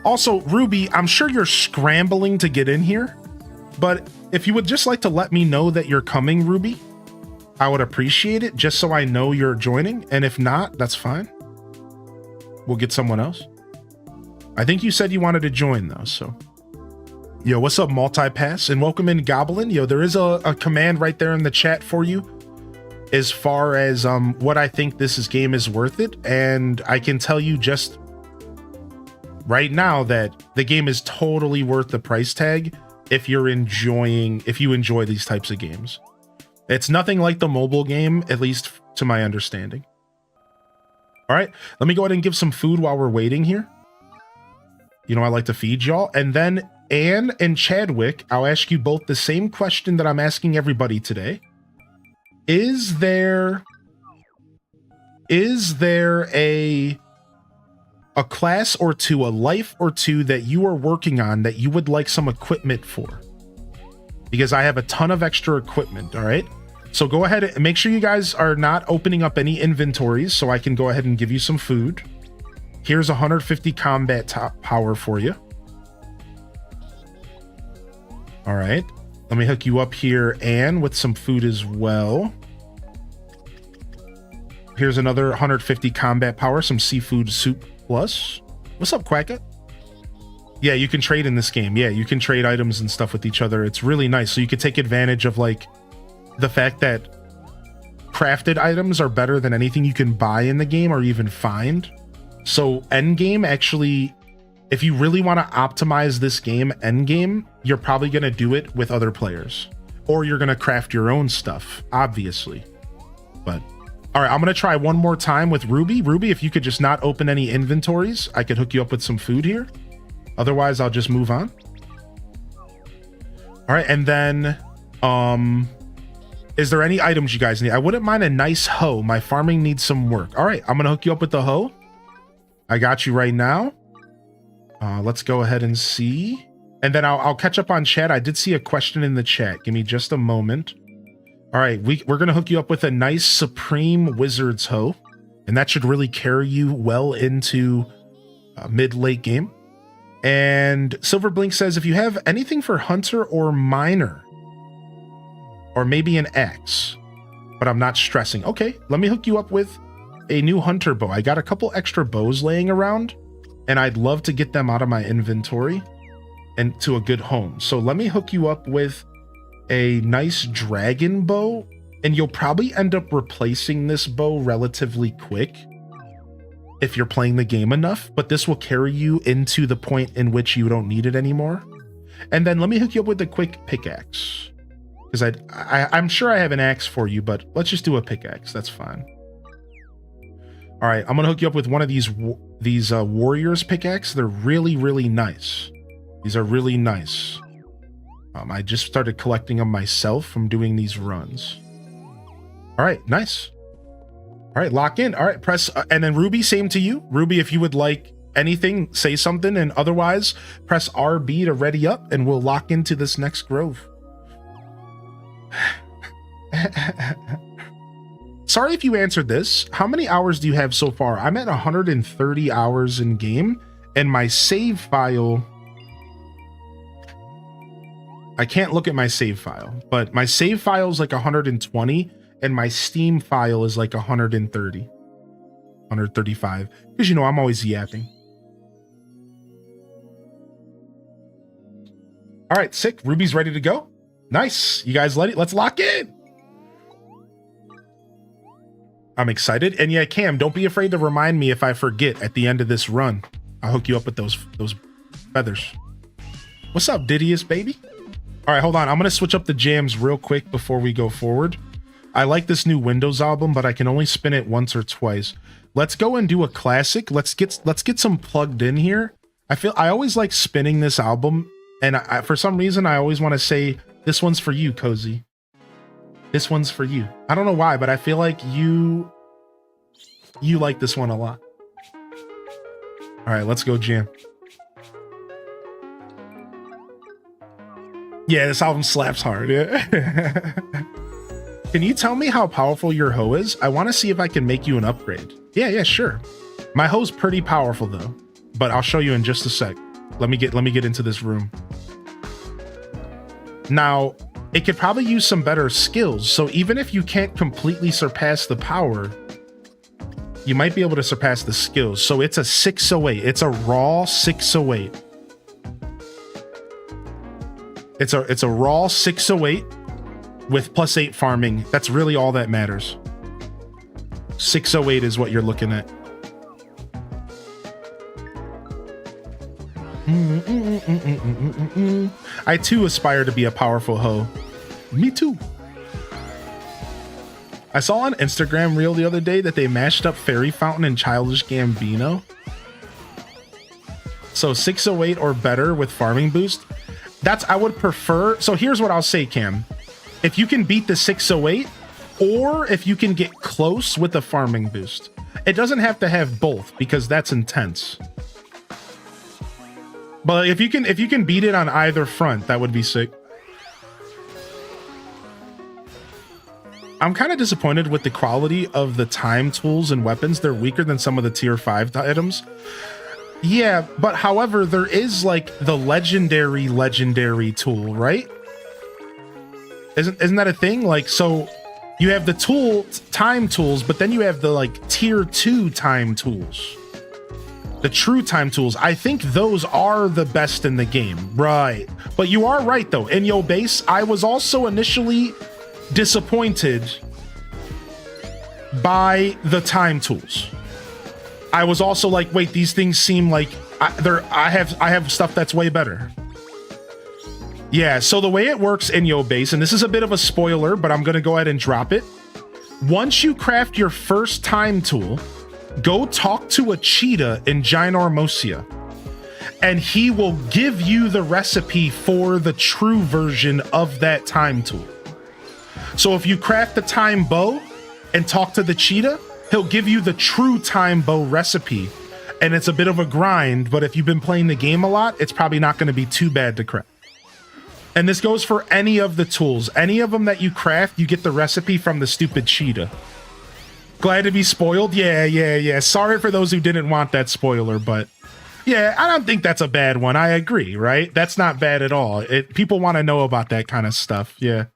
Also, Ruby, I'm sure you're scrambling to get in here, but if you would just like to let me know that you're coming, Ruby, I would appreciate it, just so I know you're joining. And if not, that's fine. We'll get someone else. I think you said you wanted to join though, so. Yo, what's up, Multipass? And welcome in, Goblin. Yo, there is a command right there in the chat for you as far as what I think this game is worth it. And I can tell you just right now that the game is totally worth the price tag if you enjoy these types of games. It's nothing like the mobile game, at least to my understanding. All right, let me go ahead and give some food while we're waiting here. You know, I like to feed y'all. And then Anne and Chadwick, I'll ask you both the same question that I'm asking everybody today. Is there a class or two, a life or two that you are working on that you would like some equipment for? Because I have a ton of extra equipment, all right? So go ahead and make sure you guys are not opening up any inventories so I can go ahead and give you some food. Here's 150 combat power for you. All right, let me hook you up here, Anne, with some food as well. Here's another 150 combat power, some seafood soup plus. What's up, Quacka? Yeah, you can trade in this game. Yeah, you can trade items and stuff with each other. It's really nice. So you can take advantage of like the fact that crafted items are better than anything you can buy in the game or even find. So endgame, actually, if you really want to optimize this game, endgame, you're probably going to do it with other players, or you're going to craft your own stuff, obviously. But all right, I'm going to try one more time with Ruby. Ruby, if you could just not open any inventories, I could hook you up with some food here. Otherwise, I'll just move on. All right, and then is there any items you guys need? I wouldn't mind a nice hoe. My farming needs some work. All right, I'm gonna hook you up with the hoe. I got you right now. Let's go ahead and see. And then I'll catch up on chat. I did see a question in the chat. Give me just a moment. All right, we're gonna hook you up with a nice Supreme Wizard's hoe. And that should really carry you well into mid-late game. And Silverblink says, if you have anything for Hunter or Miner, or maybe an axe, but I'm not stressing. Okay, let me hook you up with a new Hunter bow. I got a couple extra bows laying around, and I'd love to get them out of my inventory and to a good home. So let me hook you up with a nice dragon bow, and you'll probably end up replacing this bow relatively quick if you're playing the game enough, but this will carry you into the point in which you don't need it anymore. And then let me hook you up with a quick pickaxe, because I'm sure I have an axe for you, but let's just do a pickaxe. That's fine. All right, I'm gonna hook you up with one of these warriors pickaxe. They're really, really nice. These are really nice. I just started collecting them myself from doing these runs. All right, nice. All right, lock in. All right, press, and then Ruby, same to you. Ruby, if you would like anything, say something, and otherwise press RB to ready up, and we'll lock into this next grove. Sorry if you answered this. How many hours do you have so far? I'm at 130 hours in game, and my save file, I can't look at my save file, but my save file is like 120, and my Steam file is like 130, 135, because you know I'm always yapping. All right, sick. Ruby's ready to go. Nice. You guys ready? Let's lock in. I'm excited. And yeah, Cam, don't be afraid to remind me if I forget at the end of this run. I'll hook you up with those feathers. What's up, Didius, baby? All right, hold on. I'm gonna switch up the jams real quick before we go forward. I like this new Windows album, but I can only spin it once or twice. Let's go and do a classic. Let's get some plugged in here. I always like spinning this album, and for some reason I always want to say this one's for you, Cozy. This one's for you. I don't know why, but I feel like you like this one a lot. All right, let's go jam. Yeah, this album slaps hard. Yeah. Can you tell me how powerful your hoe is? I want to see if I can make you an upgrade. Yeah, sure. My hoe's pretty powerful though, but I'll show you in just a sec. Let me get into this room. Now, it could probably use some better skills. So even if you can't completely surpass the power, you might be able to surpass the skills. So it's a 608. It's a raw 608. It's a raw 608 with +8 farming. That's really all that matters. 608 is what you're looking at. I too aspire to be a powerful hoe. Me too. I saw on Instagram reel the other day that they mashed up Fairy Fountain and Childish Gambino. So 608 or better with farming boost. I would prefer. So here's what I'll say, Cam. If you can beat the 608, or if you can get close with the farming boost. It doesn't have to have both because that's intense. But if you can beat it on either front, that would be sick. I'm kind of disappointed with the quality of the time tools and weapons. They're weaker than some of the tier 5 items. Yeah, but however, there is like the legendary tool, right? Isn't that a thing? Like, so you have the time tools, but then you have the like tier 2 time tools. The true time tools. I think those are the best in the game. Right. But you are right though. In Yo Base, I was also initially disappointed by the time tools. I was also like, wait, these things seem like I have stuff that's way better. Yeah, so the way it works in Yo Base, and this is a bit of a spoiler, but I'm gonna go ahead and drop it. Once you craft your first time tool, go talk to a cheetah in Ginormosia, and he will give you the recipe for the true version of that time tool. So if you craft the time bow and talk to the cheetah, he'll give you the true time bow recipe. And it's a bit of a grind, but if you've been playing the game a lot, it's probably not going to be too bad to craft. And this goes for any of the tools. Any of them that you craft, you get the recipe from the stupid cheetah. Glad to be spoiled? Yeah. Sorry for those who didn't want that spoiler, but yeah, I don't think that's a bad one. I agree, right? That's not bad at all. People want to know about that kind of stuff. Yeah.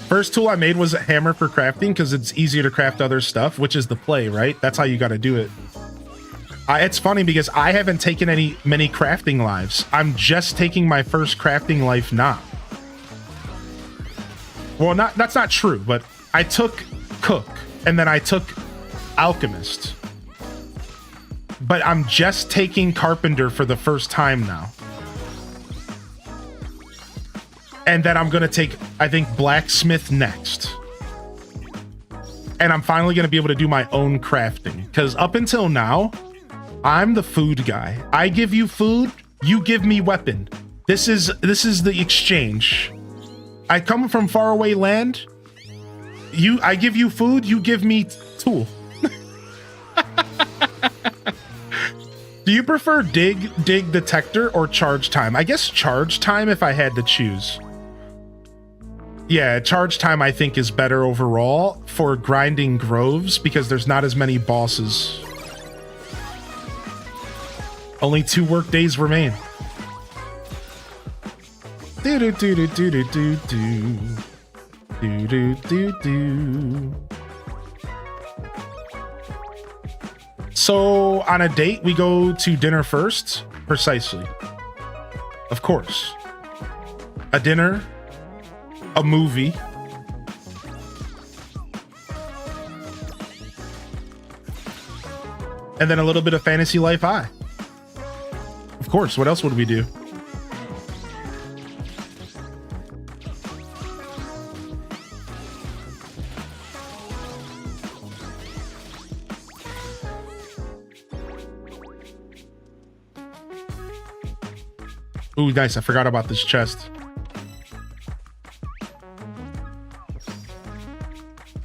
First tool I made was a hammer for crafting because it's easier to craft other stuff, which is the play, right? That's how you got to do it. It's funny because I haven't taken many crafting lives. I'm just taking my first crafting life now. Well, that's not true, but I took Cook and then I took Alchemist. But I'm just taking Carpenter for the first time now. And then I'm going to take, I think, Blacksmith next. And I'm finally going to be able to do my own crafting. Because up until now, I'm the food guy. I give you food, you give me weapon. This is the exchange. I come from faraway land. I give you food, you give me tool. Do you prefer dig detector or charge time? I guess charge time if I had to choose. Yeah, charge time I think is better overall for grinding groves because there's not as many bosses. Only 2 work days remain. Do do do do do do do do do do do. So on a date we go to dinner first? Precisely. Of course. A dinner, a movie, and then a little bit of Fantasy Life I. Of course, what else would we do? Ooh, nice. I forgot about this chest.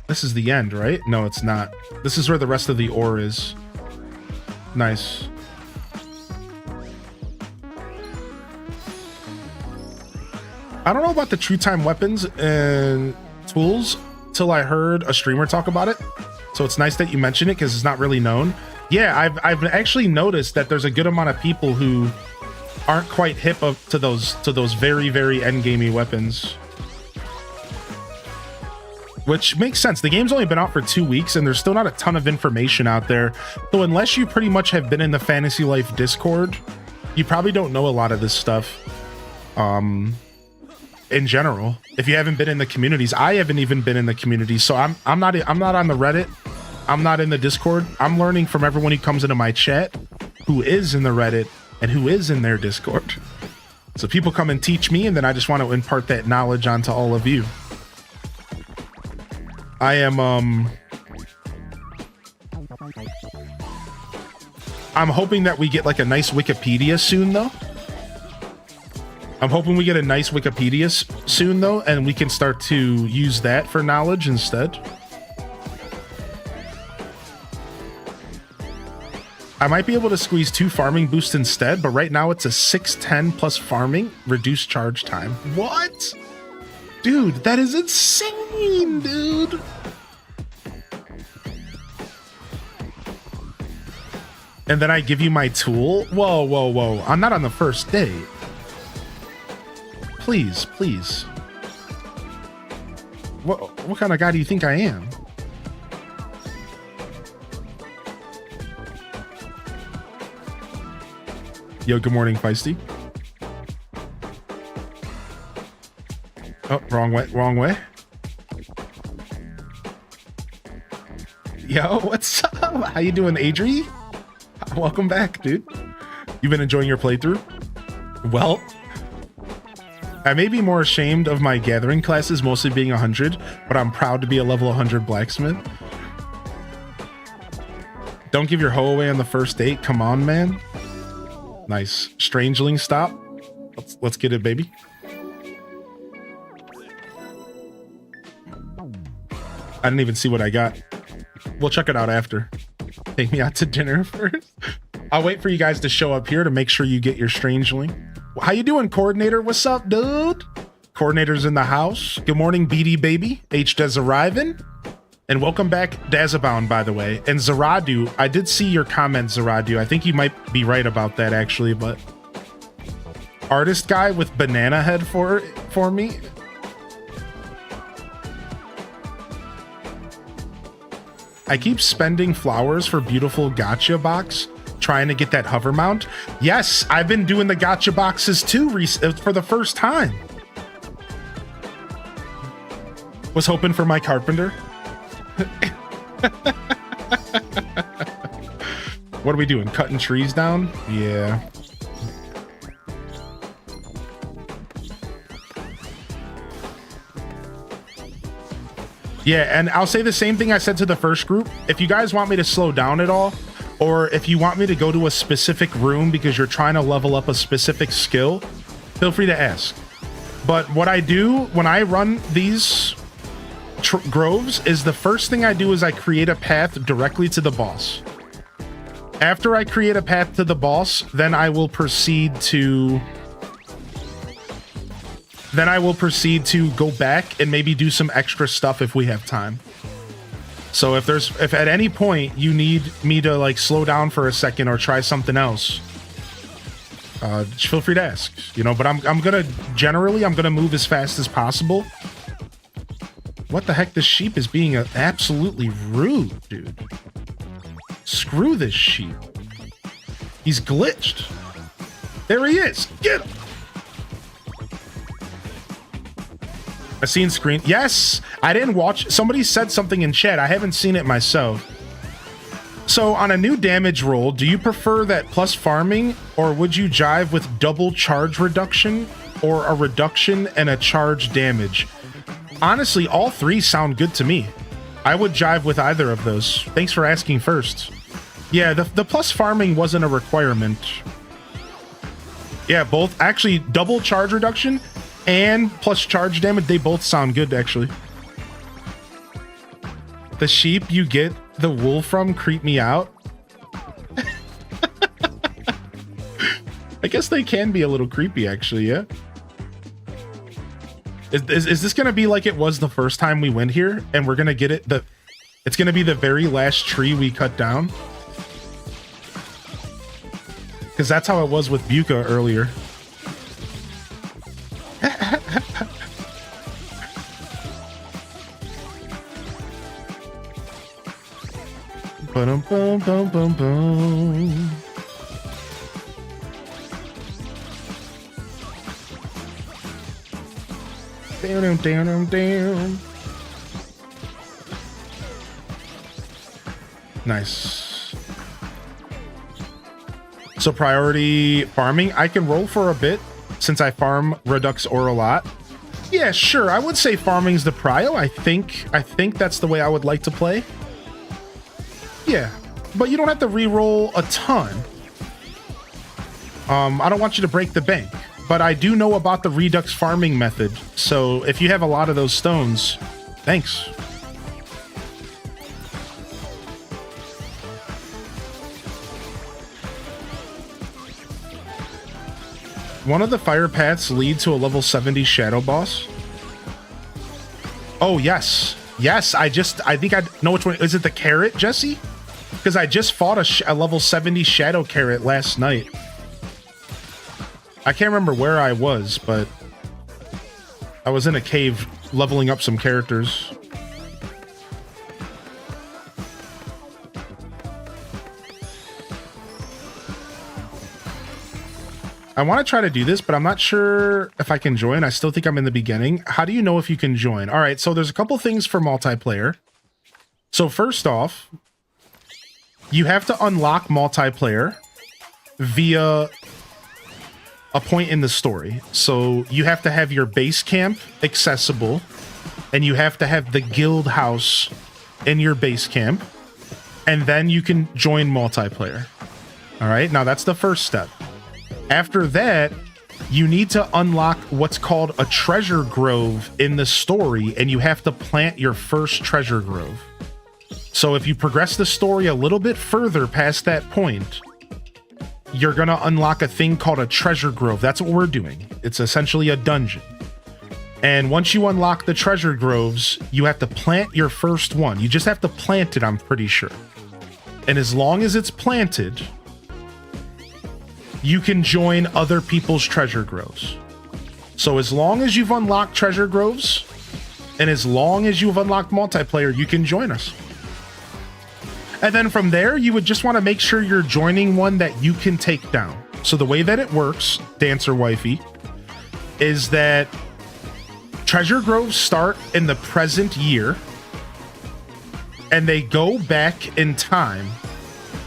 This is the end, right? No, it's not. This is where the rest of the ore is. Nice. I don't know about the true time weapons and tools till I heard a streamer talk about it. So it's nice that you mention it because it's not really known. Yeah, I've actually noticed that there's a good amount of people who aren't quite hip up to those very, very endgamey weapons. Which makes sense. The game's only been out for 2 weeks and there's still not a ton of information out there. So unless you pretty much have been in the Fantasy Life Discord, you probably don't know a lot of this stuff. In general, if you haven't been in the communities, I haven't even been in the communities, so I'm not on the Reddit, I'm not in the Discord. I'm learning from everyone who comes into my chat, who is in the Reddit and who is in their Discord. So people come and teach me, and then I just want to impart that knowledge onto all of you. I am I'm hoping that we get like a nice Wikipedia soon, though. I'm hoping we get a nice Wikipedia soon, though, and we can start to use that for knowledge instead. I might be able to squeeze 2 farming boosts instead, but right now it's a 610 plus farming, reduced charge time. What? Dude, that is insane, dude. And then I give you my tool? Whoa, whoa, whoa. I'm not on the first date. Please, please. What kind of guy do you think I am? Yo, good morning, Feisty. Oh, wrong way, wrong way. Yo, what's up? How you doing, Adri? Welcome back, dude. You've been enjoying your playthrough? Well, I may be more ashamed of my gathering classes mostly being 100, but I'm proud to be a level 100 blacksmith. Don't give your hoe away on the first date. Come on, man. Nice. Strangeling, stop. Let's get it, baby. I didn't even see what I got. We'll check it out after. Take me out to dinner first. I'll wait for you guys to show up here to make sure you get your Strangeling. How you doing, Coordinator? What's up, dude? Coordinator's in the house. Good morning, BD baby. H-Dez arriving. And welcome back, Dazabound, by the way. And Zaradu, I did see your comment, Zaradu. I think you might be right about that, actually, but... Artist guy with banana head for me? I keep spending flowers for beautiful gacha box, trying to get that hover mount. Yes, I've been doing the gacha boxes too for the first time. Was hoping for my carpenter. What are we doing? Cutting trees down? Yeah. Yeah, and I'll say the same thing I said to the first group. If you guys want me to slow down at all, or if you want me to go to a specific room because you're trying to level up a specific skill, feel free to ask. But what I do when I run these groves is the first thing I do is I create a path directly to the boss. After I create a path to the boss, then I will proceed to go back and maybe do some extra stuff if we have time. So if at any point you need me to like slow down for a second or try something else, feel free to ask, you know, but I'm gonna move as fast as possible. What the heck? This sheep is being absolutely rude, dude. Screw this sheep. He's glitched. There he is. Get him. I seen screen. Yes, I didn't watch. Somebody said something in chat. I haven't seen it myself. So on a new damage roll, do you prefer that plus farming, or would you jive with double charge reduction or a reduction and a charge damage? Honestly, all three sound good to me. I would jive with either of those. Thanks for asking first. Yeah, the plus farming wasn't a requirement. Yeah, both. Actually, double charge reduction and plus charge damage, they both sound good, actually. The sheep you get the wool from creep me out. I guess they can be a little creepy, actually, yeah. Is this gonna be like it was the first time we went here, and we're gonna get it? It's gonna be the very last tree we cut down, because that's how it was with Buka earlier. Bum bum bum bum bum. Down, down, down. Nice. So priority farming, I can roll for a bit since I farm Redux Ore a lot. Yeah, sure. I would say farming's the prio. I think that's the way I would like to play. Yeah, but you don't have to re-roll a ton. I don't want you to break the bank, but I do know about the Redux farming method. So if you have a lot of those stones, thanks. One of the fire paths lead to a level 70 shadow boss. Oh, yes. Yes, I think I know which one. Is it the carrot, Jesse? Because I just fought a level 70 shadow carrot last night. I can't remember where I was, but I was in a cave leveling up some characters. I want to try to do this, but I'm not sure if I can join. I still think I'm in the beginning. How do you know if you can join? All right, so there's a couple things for multiplayer. So first off, you have to unlock multiplayer via a point in the story. So you have to have your base camp accessible, and you have to have the guild house in your base camp, and then you can join multiplayer. All right, now that's the first step. After that, you need to unlock what's called a treasure grove in the story, and you have to plant your first treasure grove. So if you progress the story a little bit further past that point, you're going to unlock a thing called a treasure grove. That's what we're doing. It's essentially a dungeon. And once you unlock the treasure groves, you have to plant your first one. You just have to plant it, I'm pretty sure. And as long as it's planted, you can join other people's treasure groves. So as long as you've unlocked treasure groves, and as long as you've unlocked multiplayer, you can join us. And then from there, you would just want to make sure you're joining one that you can take down. So the way that it works, Dancer Wifey, is that treasure groves start in the present year, and they go back in time.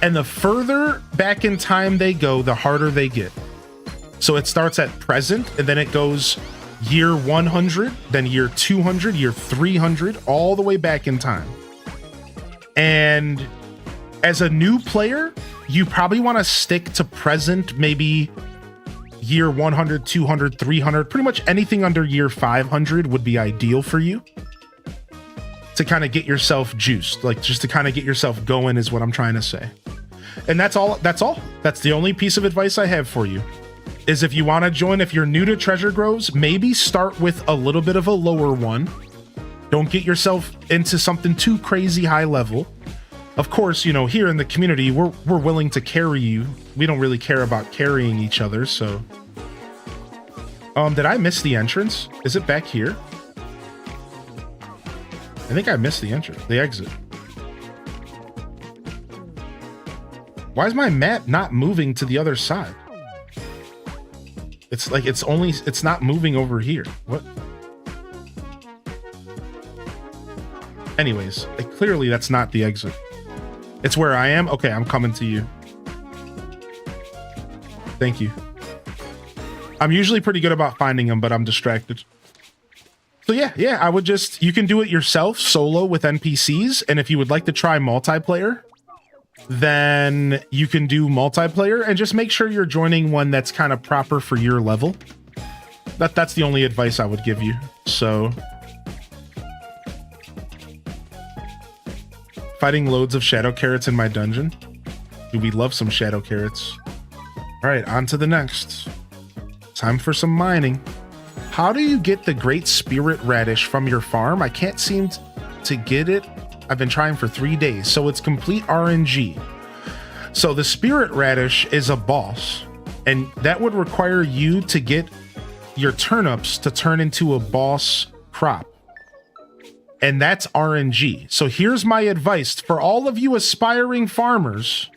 And the further back in time they go, the harder they get. So it starts at present, and then it goes year 100, then year 200, year 300, all the way back in time. And as a new player, you probably want to stick to present, maybe year 100, 200, 300, pretty much anything under year 500 would be ideal for you to kind of get yourself juiced, like just to kind of get yourself going is what I'm trying to say. And that's all. That's the only piece of advice I have for you, is if you want to join, if you're new to treasure groves, maybe start with a little bit of a lower one. Don't get yourself into something too crazy high level. Of course, you know, here in the community, we're willing to carry you. We don't really care about carrying each other, so. Did I miss the entrance? Is it back here? I think I missed the entrance, the exit. Why is my map not moving to the other side? It's like it's not moving over here. What? Anyways, clearly that's not the exit. It's where I am? Okay, I'm coming to you. Thank you. I'm usually pretty good about finding them, but I'm distracted. So yeah, I would just, you can do it yourself, solo with NPCs, and if you would like to try multiplayer, then you can do multiplayer, and just make sure you're joining one that's kind of proper for your level. That's the only advice I would give you. So, fighting loads of shadow carrots in my dungeon. Do we love some shadow carrots? All right, on to the next. Time for some mining. How do you get the Great Spirit Radish from your farm? I can't seem to get it. I've been trying for 3 days, so it's complete RNG. So the Spirit Radish is a boss, and that would require you to get your turnips to turn into a boss crop. And that's RNG. So here's my advice for all of you aspiring farmers.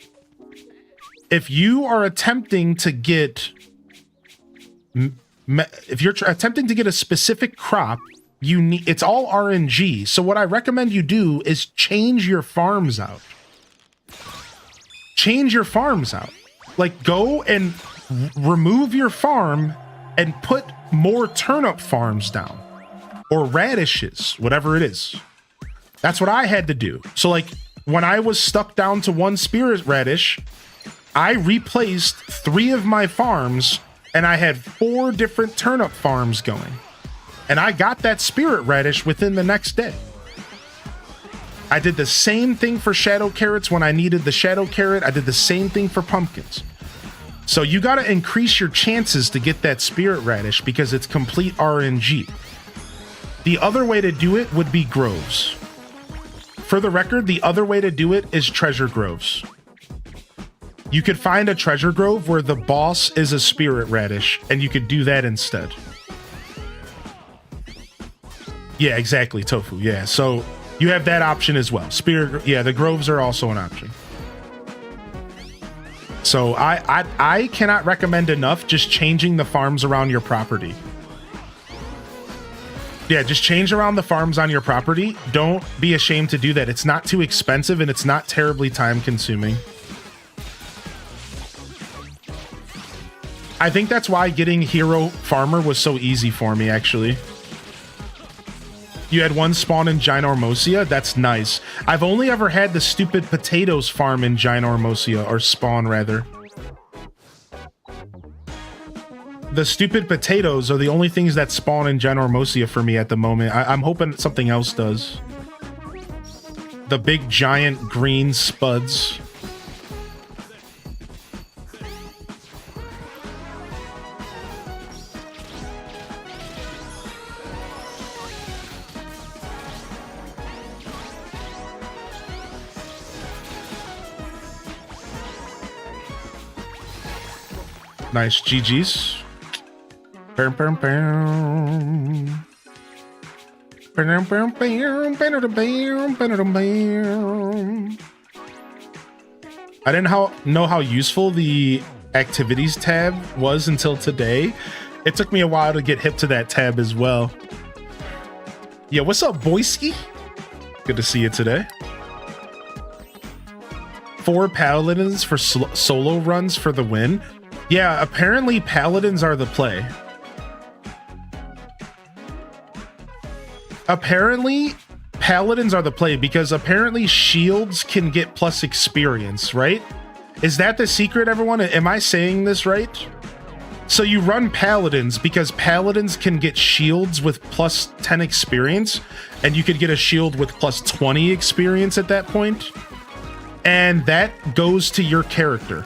If you are attempting to get, if you're attempting to get a specific crop, you need, it's all RNG. So what I recommend you do is change your farms out. Change your farms out. Like, go and remove your farm and put more turnip farms down, or radishes, whatever it is. That's what I had to do. So like, when I was stuck down to 1 spirit radish, I replaced 3 of my farms, and I had 4 different turnip farms going. And I got that spirit radish within the next day. I did the same thing for shadow carrots when I needed the shadow carrot. I did the same thing for pumpkins. So you got to increase your chances to get that spirit radish because it's complete RNG. The other way to do it would be groves. For the record, the other way to do it is treasure groves. You could find a treasure grove where the boss is a spirit radish, and you could do that instead. Yeah, exactly, tofu. Yeah, so you have that option as well. Spirit, yeah, the groves are also an option. So I cannot recommend enough just changing the farms around your property. Yeah, just change around the farms on your property. Don't be ashamed to do that. It's not too expensive, and it's not terribly time consuming. I think that's why getting Hero Farmer was so easy for me, actually. You had 1 spawn in Ginormosia? That's nice. I've only ever had the stupid potatoes farm in Ginormosia, or spawn rather. The stupid potatoes are the only things that spawn in Ginormosia for me at the moment. I'm hoping something else does. The big giant green spuds. Nice, GG's. I didn't know how useful the activities tab was until today. It took me a while to get hip to that tab as well. Yeah, what's up, Boyski? Good to see you today. 4 paladins for solo runs for the win. Yeah, apparently paladins are the play. Apparently paladins are the play because apparently shields can get plus experience, right? Is that the secret, everyone? Am I saying this right? So you run paladins because paladins can get shields with plus 10 experience, and you could get a shield with plus 20 experience at that point. And that goes to your character.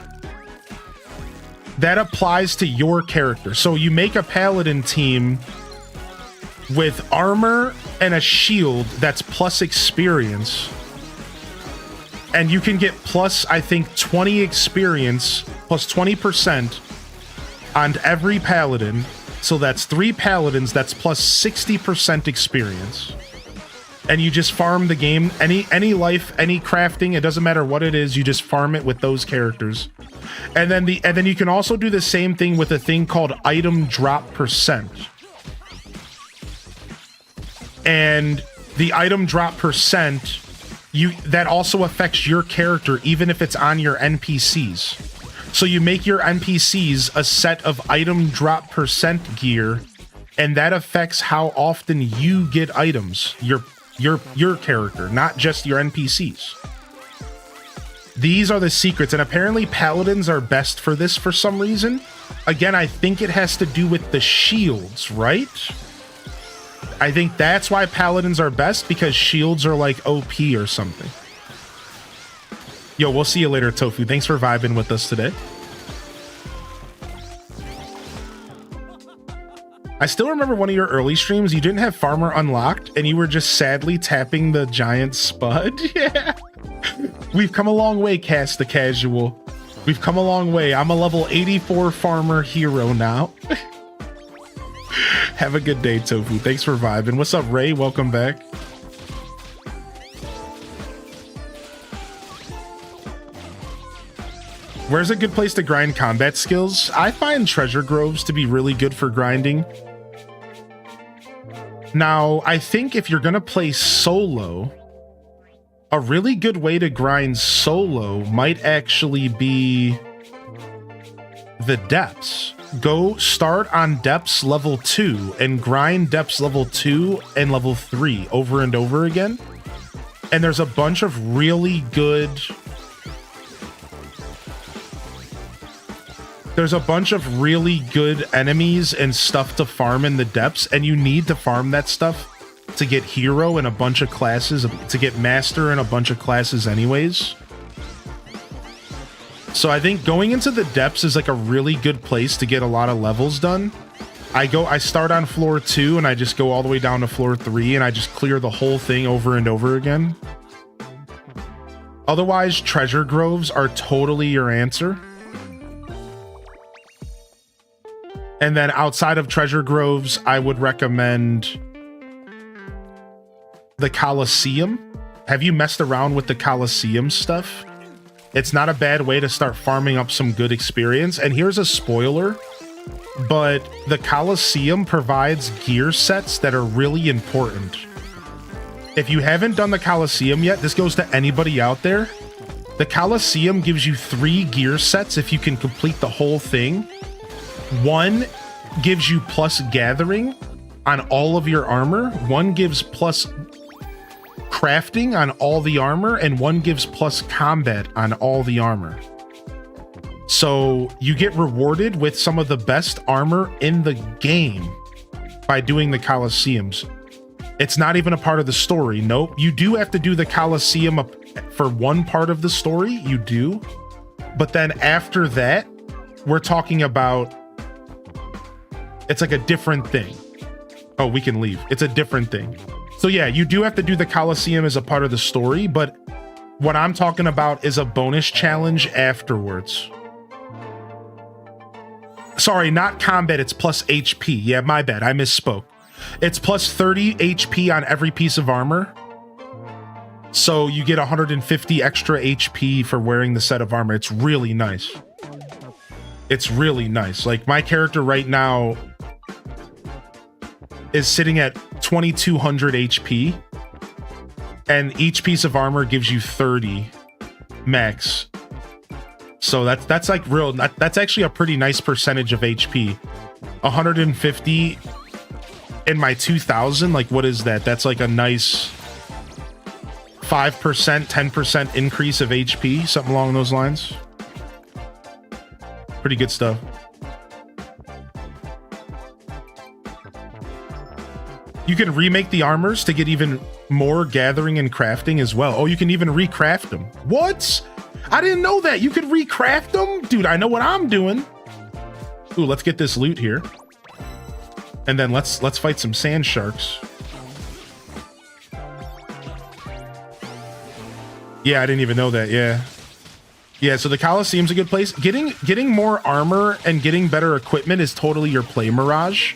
That applies to your character. So you make a paladin team with armor and a shield that's plus experience, and you can get plus, I think, 20 experience, plus 20% on every paladin. So that's 3 paladins, that's plus 60% experience. And you just farm the game, any life, any crafting, it doesn't matter what it is, you just farm it with those characters. And then you can also do the same thing with a thing called item drop percent. And the item drop percent that also affects your character, even if it's on your NPCs. So you make your NPCs a set of item drop percent gear, and that affects how often you get items, your character, not just your NPCs. These are the secrets, and apparently paladins are best for this for some reason. Again, I think it has to do with the shields, right? I think that's why paladins are best, because shields are like OP or something. Yo, we'll see you later, Tofu. Thanks for vibing with us today. I still remember one of your early streams, you didn't have Farmer unlocked, and you were just sadly tapping the giant spud. Yeah. We've come a long way, Cast the Casual. We've come a long way. I'm a level 84 Farmer hero now. Have a good day, Tofu. Thanks for vibing. What's up, Ray? Welcome back. Where's a good place to grind combat skills? I find treasure groves to be really good for grinding. Now, I think if you're gonna play solo, a really good way to grind solo might actually be the depths. Go start on depths level 2 and grind depths level 2 and level 3 over and over again. And there's a bunch of really good... There's a bunch of really good enemies and stuff to farm in the depths, and you need to farm that stuff to get hero in a bunch of classes, to get master in a bunch of classes anyways. So I think going into the depths is like a really good place to get a lot of levels done. I start on floor 2 and I just go all the way down to floor 3 and I just clear the whole thing over and over again. Otherwise, treasure groves are totally your answer. And then outside of treasure groves, I would recommend the Colosseum. Have you messed around with the Colosseum stuff? It's not a bad way to start farming up some good experience. And here's a spoiler, but the Colosseum provides gear sets that are really important. If you haven't done the Colosseum yet, this goes to anybody out there. The Colosseum gives you 3 gear sets if you can complete the whole thing. 1 gives you plus gathering on all of your armor. 1 gives plus crafting on all the armor, and 1 gives plus combat on all the armor. So you get rewarded with some of the best armor in the game by doing the Colosseums. It's not even a part of the story. Nope. You do have to do the Colosseum for one part of the story. You do. But then after that, we're talking about, it's like a different thing. Oh, we can leave. It's a different thing. So yeah, you do have to do the Colosseum as a part of the story, but what I'm talking about is a bonus challenge afterwards. Sorry, not combat, it's plus HP. Yeah, my bad, I misspoke. It's plus 30 HP on every piece of armor. So you get 150 extra HP for wearing the set of armor. It's really nice. It's really nice. Like, my character right now is sitting at 2200 HP, and each piece of armor gives you 30 max. So that's like real, that's actually a pretty nice percentage of HP. 150 in my 2000, like what is that? That's like a nice 5%, 10% increase of HP, something along those lines. Pretty good stuff. You can remake the armors to get even more gathering and crafting as well. Oh, you can even recraft them. What? I didn't know that. You could recraft them? Dude, I know what I'm doing. Ooh, let's get this loot here. And then let's fight some sand sharks. Yeah, I didn't even know that. Yeah. Yeah, so the Colosseum's a good place. Getting more armor and getting better equipment is totally your play, Mirage.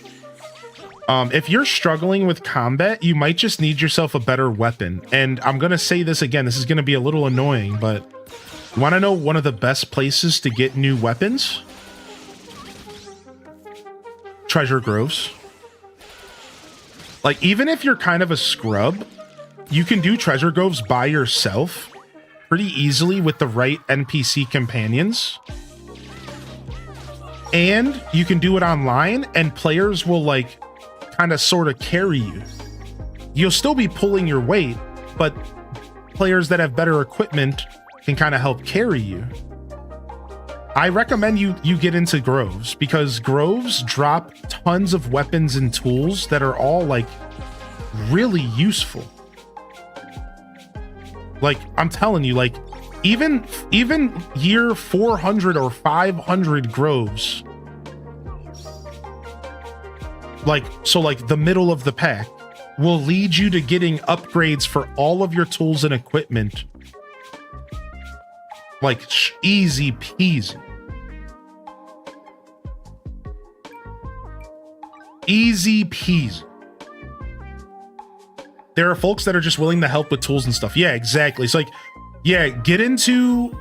If you're struggling with combat, you might just need yourself a better weapon. And I'm going to say this again, this is going to be a little annoying, but you want to know one of the best places to get new weapons? Treasure groves. Like, even if you're kind of a scrub, you can do treasure groves by yourself pretty easily with the right NPC companions. And you can do it online, and players will like kind of sort of carry you. You'll still be pulling your weight, but players that have better equipment can kind of help carry you. I recommend you get into groves, because groves drop tons of weapons and tools that are all like really useful. Like, I'm telling you, like even year 400 or 500 groves, like, so like the middle of the pack, will lead you to getting upgrades for all of your tools and equipment. Like, easy peasy. Easy peasy. There are folks that are just willing to help with tools and stuff. Yeah, exactly. It's like, yeah, get into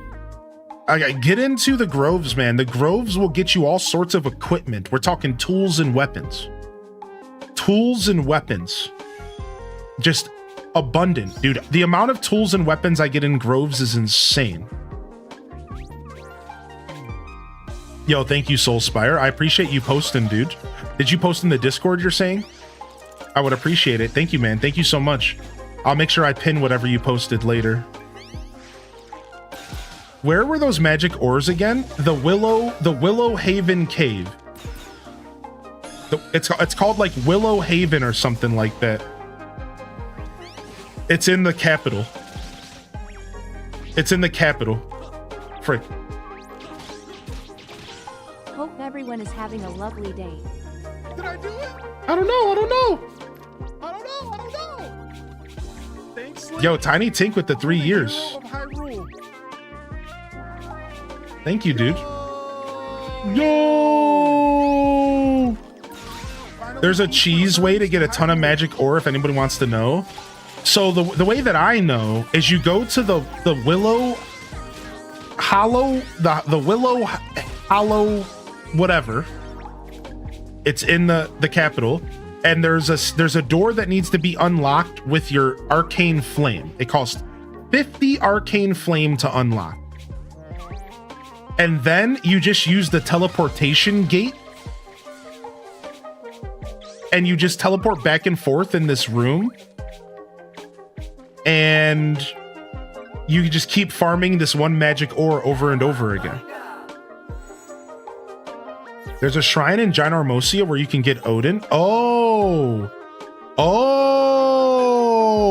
the groves, man. The groves will get you all sorts of equipment. We're talking tools and weapons. Tools and weapons. Just abundant, dude. The amount of tools and weapons I get in groves is insane. Yo, thank you, Soulspire. I appreciate you posting, dude. Did you post in the Discord, you're saying? I would appreciate it. Thank you, man. Thank you so much. I'll make sure I pin whatever you posted later. Where were those magic ores again? The Willow Haven Cave. It's called like Willow Haven or something like that. It's in the capital. It's in the capital. Frick. Hope everyone is having a lovely day. Did I do it? I don't know. Thanks, yo, Tiny Tink with the 3 years. Thank you, dude. Yo! There's a cheese way to get a ton of magic ore if anybody wants to know. So the way that I know is you go to the Willow Hollow, the Willow Hollow whatever. It's in the capital, and there's a door that needs to be unlocked with your arcane flame. It costs 50 arcane flame to unlock. And then you just use the teleportation gate, and you just teleport back and forth in this room, and you just keep farming this one magic ore over and over again. There's a shrine in Ginormosia where you can get Odin. Oh,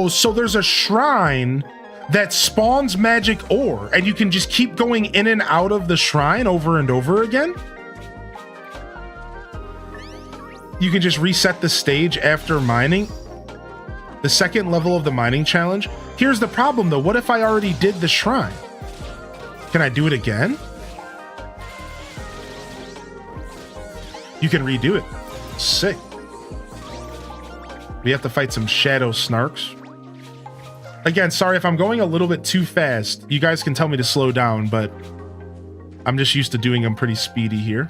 so there's a shrine that spawns magic ore, and you can just keep going in and out of the shrine over and over again. You can just reset the stage after mining. The second level of the mining challenge. Here's the problem though. What if I already did the shrine? Can I do it again? You can redo it. Sick. We have to fight some shadow snarks. Again, sorry if I'm going a little bit too fast. You guys can tell me to slow down, but I'm just used to doing them pretty speedy here.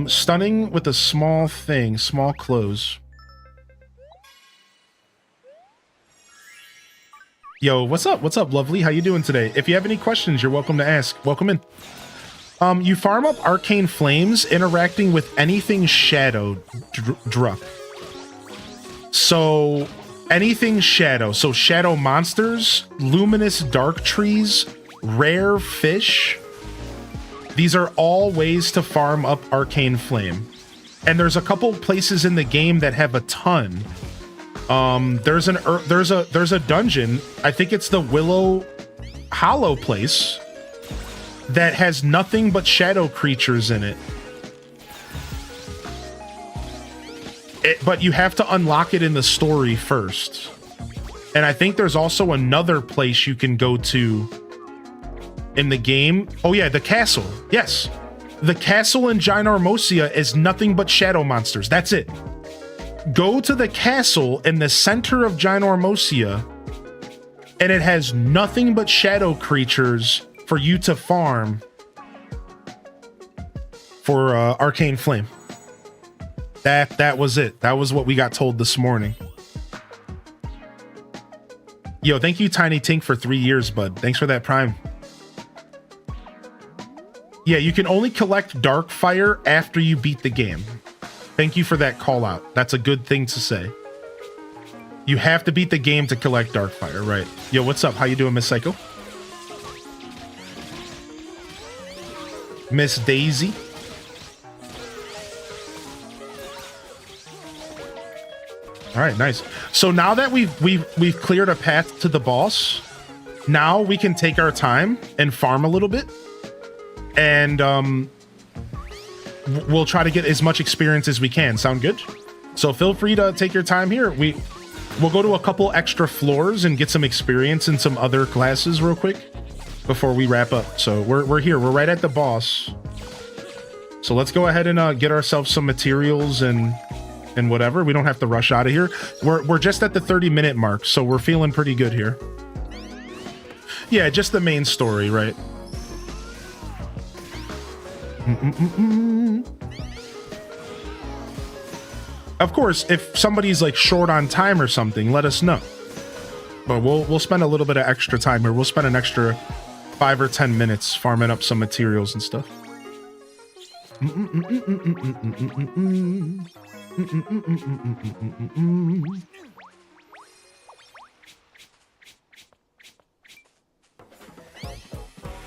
Stunning with a small thing, small clothes. Yo, what's up? What's up, lovely? How you doing today? If you have any questions, you're welcome to ask. Welcome in. You farm up arcane flames interacting with anything shadow druck. So anything shadow. So shadow monsters, luminous dark trees, rare fish. These are all ways to farm up arcane flame. And there's a couple places in the game that have a ton. There's a dungeon. I think it's the Willow Hollow place that has nothing but shadow creatures in it. But you have to unlock it in the story first. And I think there's also another place you can go to in the game. Oh yeah, the castle. Yes. The castle in Ginormosia is nothing but shadow monsters. That's it. Go to the castle in the center of Ginormosia, and it has nothing but shadow creatures for you to farm for arcane flame. That was it. That was what we got told this morning. Yo, thank you, Tiny Tink, for 3 years, bud. Thanks for that Prime. Yeah, you can only collect Darkfire after you beat the game. Thank you for that call out. That's a good thing to say. You have to beat the game to collect Darkfire, right? Yo, what's up? How you doing, Miss Psycho? Miss Daisy. All right, nice. So now that we've cleared a path to the boss, now we can take our time and farm a little bit, and we'll try to get as much experience as we can. Sound good? So feel free to take your time here. We'll go to a couple extra floors and get some experience in some other classes real quick before we wrap up. So we're here. We're right at the boss. So let's go ahead and get ourselves some materials and whatever. We don't have to rush out of here. We're just at the 30-minute mark, so we're feeling pretty good here. Yeah, just the main story, right? Of course, if somebody's like short on time or something, let us know. But we'll spend a little bit of extra time here. We'll spend an extra 5 or 10 minutes farming up some materials and stuff.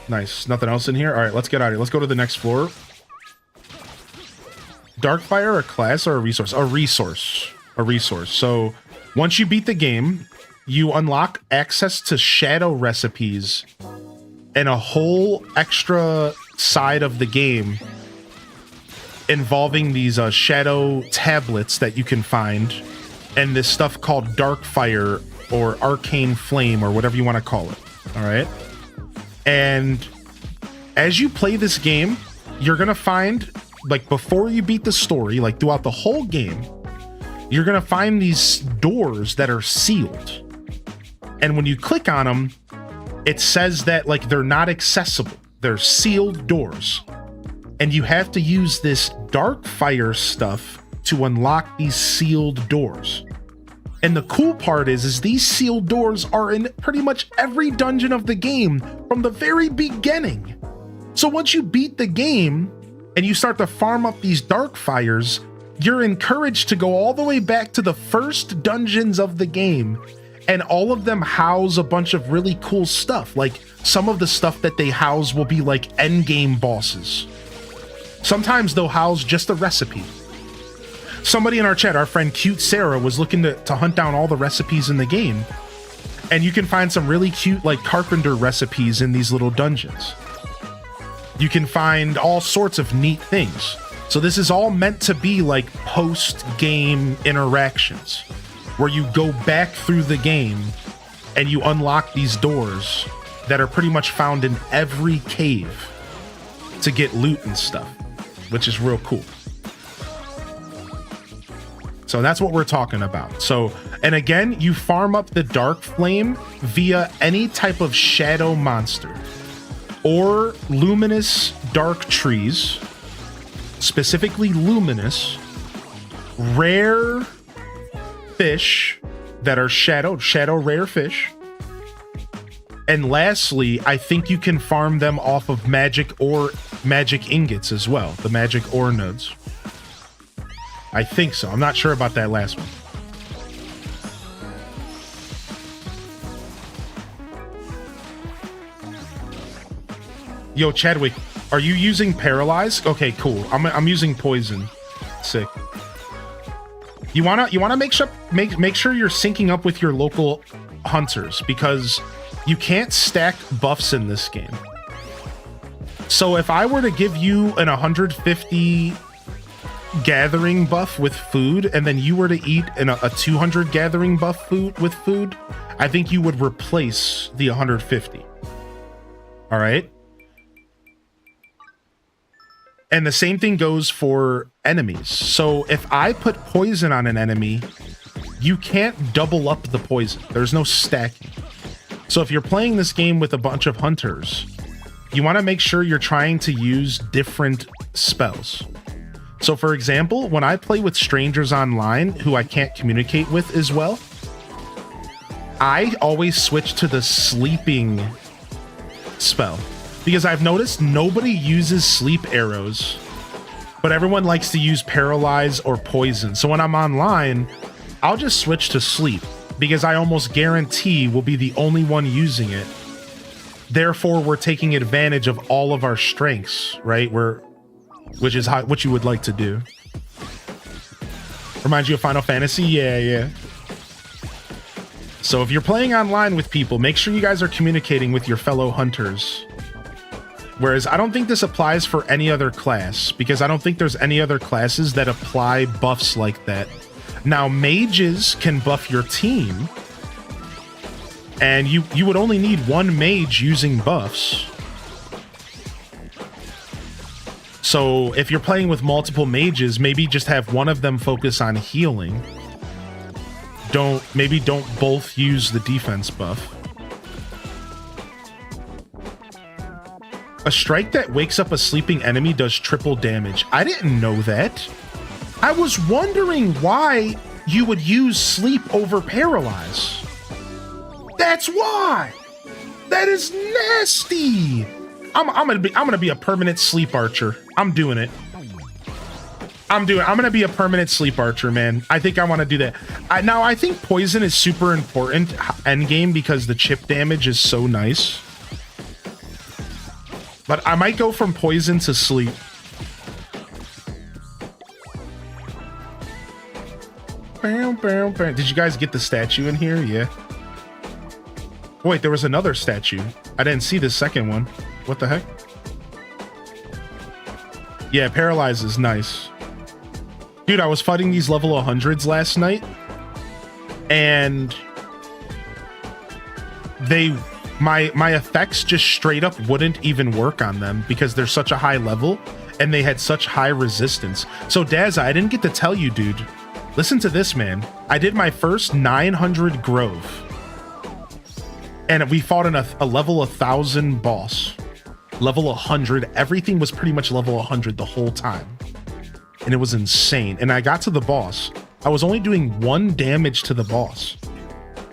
Nice. Nothing else in here? All right, let's get out of here. Let's go to the next floor. Darkfire, a class or a resource? A resource. A resource. So once you beat the game, you unlock access to shadow recipes and a whole extra side of the game involving these shadow tablets that you can find, and this stuff called Darkfire or Arcane Flame or whatever you want to call it. All right. And as you play this game, you're going to find, like, before you beat the story, like throughout the whole game, you're going to find these doors that are sealed. And when you click on them, it says that, like, they're not accessible. They're sealed doors. And you have to use this Darkfire stuff to unlock these sealed doors. And the cool part is these sealed doors are in pretty much every dungeon of the game from the very beginning. So once you beat the game and you start to farm up these Darkfires, you're encouraged to go all the way back to the first dungeons of the game. And all of them house a bunch of really cool stuff. Like, some of the stuff that they house will be like endgame bosses. Sometimes they'll house just a recipe. Somebody in our chat, our friend Cute Sarah, was looking to hunt down all the recipes in the game. And you can find some really cute, like, carpenter recipes in these little dungeons. You can find all sorts of neat things. So this is all meant to be like post-game interactions, where you go back through the game and you unlock these doors that are pretty much found in every cave to get loot and stuff, which is real cool. So that's what we're talking about. So, and again, you farm up the Dark Flame via any type of shadow monster or luminous dark trees, specifically luminous, rare fish that are shadow rare fish. And lastly, I think you can farm them off of magic ingots as well, the magic ore nodes. I think so. I'm not sure about that last one. Yo, Chadwick, are you using Paralyze? Okay, cool. I'm using Poison. Sick. You wanna make sure you're syncing up with your local hunters, because you can't stack buffs in this game. So if I were to give you an 150 gathering buff with food, and then you were to eat a 200 gathering buff with food, I think you would replace the 150. All right. And the same thing goes for enemies. So if I put poison on an enemy, you can't double up the poison. There's no stacking. So if you're playing this game with a bunch of hunters, you want to make sure you're trying to use different spells. So for example, when I play with strangers online who I can't communicate with as well, I always switch to the sleeping spell because I've noticed nobody uses sleep arrows, but everyone likes to use paralyze or poison. So when I'm online, I'll just switch to sleep because I almost guarantee we'll be the only one using it. Therefore, we're taking advantage of all of our strengths, right? Which is what you would like to do. Reminds you of Final Fantasy? Yeah. So if you're playing online with people, make sure you guys are communicating with your fellow hunters. Whereas I don't think this applies for any other class, because I don't think there's any other classes that apply buffs like that. Now, mages can buff your team, and you would only need one mage using buffs. So if you're playing with multiple mages, maybe just have one of them focus on healing. Maybe don't both use the defense buff. A strike that wakes up a sleeping enemy does triple damage. I didn't know that. I was wondering why you would use sleep over paralyze. That's why. That is nasty. I'm gonna be a permanent sleep archer. I'm doing it. I'm gonna be a permanent sleep archer, man. I think I want to do that. Now I think poison is super important end game because the chip damage is so nice. But I might go from poison to sleep. Did you guys get the statue in here? Yeah. Wait, there was another statue. I didn't see the second one. What the heck? Yeah, paralyze is nice. Dude, I was fighting these level 100s last night, and my effects just straight up wouldn't even work on them because they're such a high level and they had such high resistance. So Dazza, I didn't get to tell you, dude. Listen to this, man. I did my first 900 Grove, and we fought in a level 1000 boss. Level 100, everything was pretty much level 100 the whole time. And it was insane. And I got to the boss. I was only doing 1 damage to the boss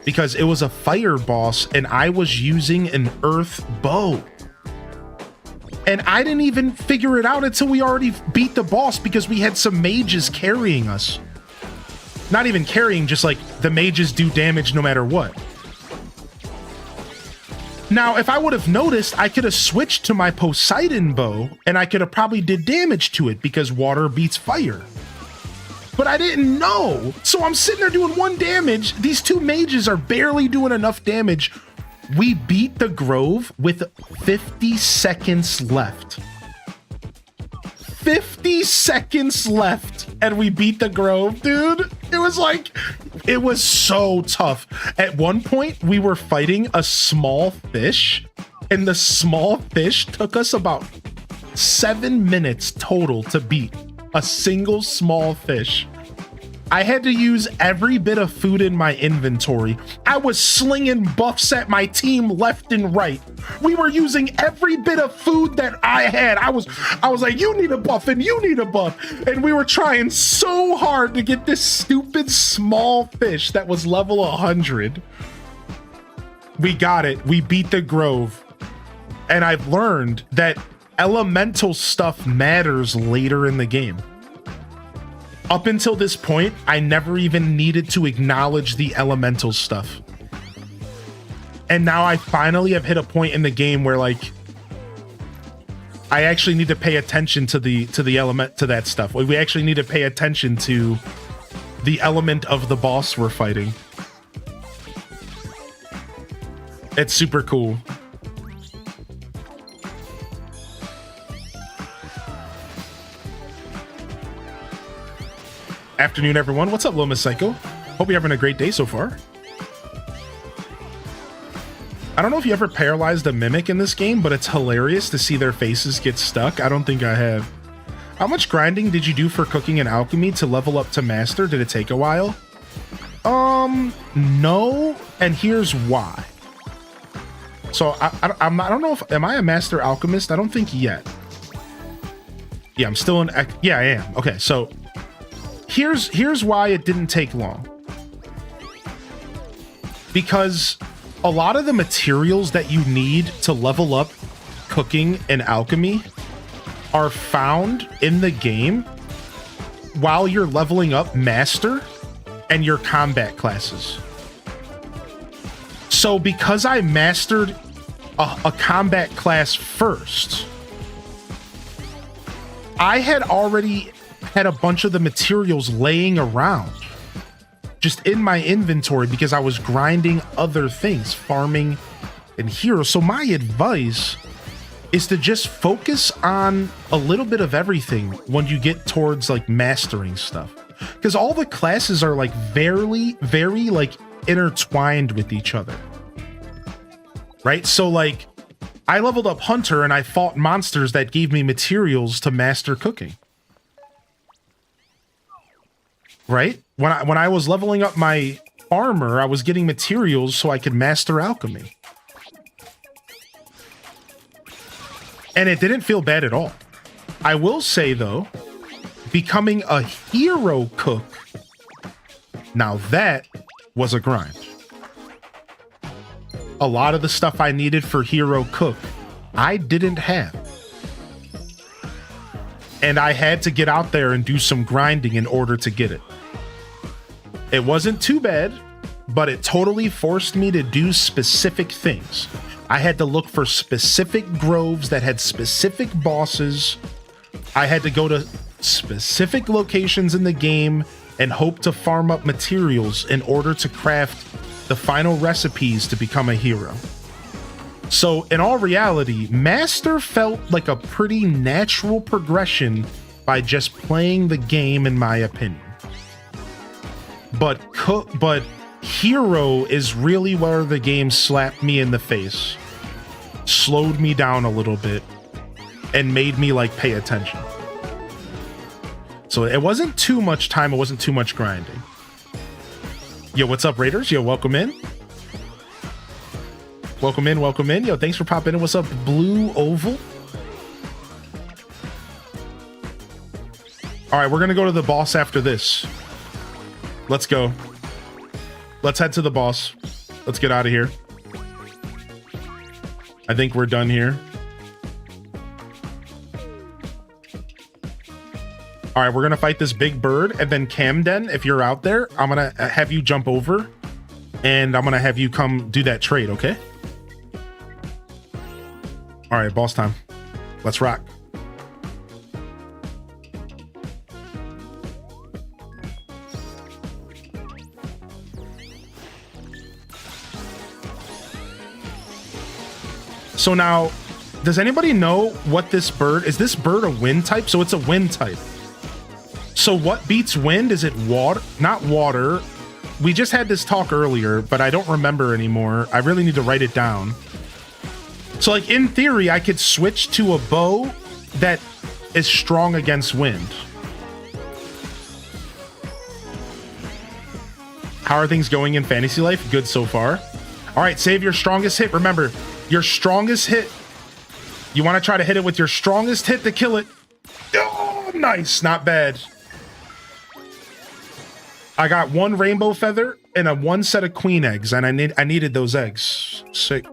because it was a fire boss and I was using an earth bow. And I didn't even figure it out until we already beat the boss because we had some mages carrying us. Not even carrying, just like the mages do damage no matter what. Now, if I would have noticed, I could have switched to my Poseidon bow and I could have probably did damage to it because water beats fire. But I didn't know. So I'm sitting there doing 1 damage. These 2 mages are barely doing enough damage. We beat the Grove with 50 seconds left. 50 seconds left and we beat the Grove, dude. It was so tough. At one point, we were fighting a small fish, and the small fish took us about 7 minutes total to beat a single small fish. I had to use every bit of food in my inventory. I was slinging buffs at my team left and right. We were using every bit of food that I had. I was like, you need a buff and you need a buff. And we were trying so hard to get this stupid small fish that was level 100. We got it. We beat the Grove. And I've learned that elemental stuff matters later in the game. Up until this point, I never even needed to acknowledge the elemental stuff. And now I finally have hit a point in the game where, like, I actually need to pay attention to the element, to that stuff. We actually need to pay attention to the element of the boss we're fighting. It's super cool. Afternoon, everyone. What's up, Lil Miss Psycho? Hope you're having a great day so far. I don't know if you ever paralyzed a mimic in this game, but it's hilarious to see their faces get stuck. I don't think I have. How much grinding did you do for cooking and alchemy to level up to master? Did it take a while? No, and here's why. So I don't know if, am I a master alchemist? I don't think yet. Yeah, I'm still in. Yeah, I am. Okay, so here's why it didn't take long. Because a lot of the materials that you need to level up cooking and alchemy are found in the game while you're leveling up master and your combat classes. So because I mastered a combat class first, I had already had a bunch of the materials laying around just in my inventory because I was grinding other things, farming and heroes. So my advice is to just focus on a little bit of everything when you get towards like mastering stuff, because all the classes are like very like intertwined with each other, right? So like I leveled up Hunter and I fought monsters that gave me materials to master cooking, right? When I was leveling up my armor, I was getting materials so I could master alchemy. And it didn't feel bad at all. I will say, though, becoming a hero cook, now that was a grind. A lot of the stuff I needed for hero cook, I didn't have. And I had to get out there and do some grinding in order to get it. It wasn't too bad, but it totally forced me to do specific things. I had to look for specific groves that had specific bosses. I had to go to specific locations in the game and hope to farm up materials in order to craft the final recipes to become a hero. So in all reality, Master felt like a pretty natural progression by just playing the game, in my opinion. But Hero is really where the game slapped me in the face, slowed me down a little bit, and made me like pay attention. So it wasn't too much time, it wasn't too much grinding. Yo, what's up, Raiders? Yo, welcome in. Welcome in, welcome in. Yo, thanks for popping in. What's up, Blue Oval? All right, we're gonna go to the boss after this. Let's go. Let's head to the boss. Let's get out of here. I think we're done here. All right, we're gonna fight this big bird, and then Camden, if you're out there, I'm gonna have you jump over, and I'm gonna have you come do that trade, okay? All right, boss time. Let's rock. So now, does anybody know what this bird is? This bird a wind type? So it's a wind type. So what beats wind? Is it water? Not water. We just had this talk earlier, but I don't remember anymore. I really need to write it down. So like in theory, I could switch to a bow that is strong against wind. How are things going in fantasy life? Good so far. All right, save your strongest hit. Remember, your strongest hit. You want to try to hit it with your strongest hit to kill it. Oh, nice. Not bad. I got one rainbow feather and one set of queen eggs, and I needed those eggs. Sick.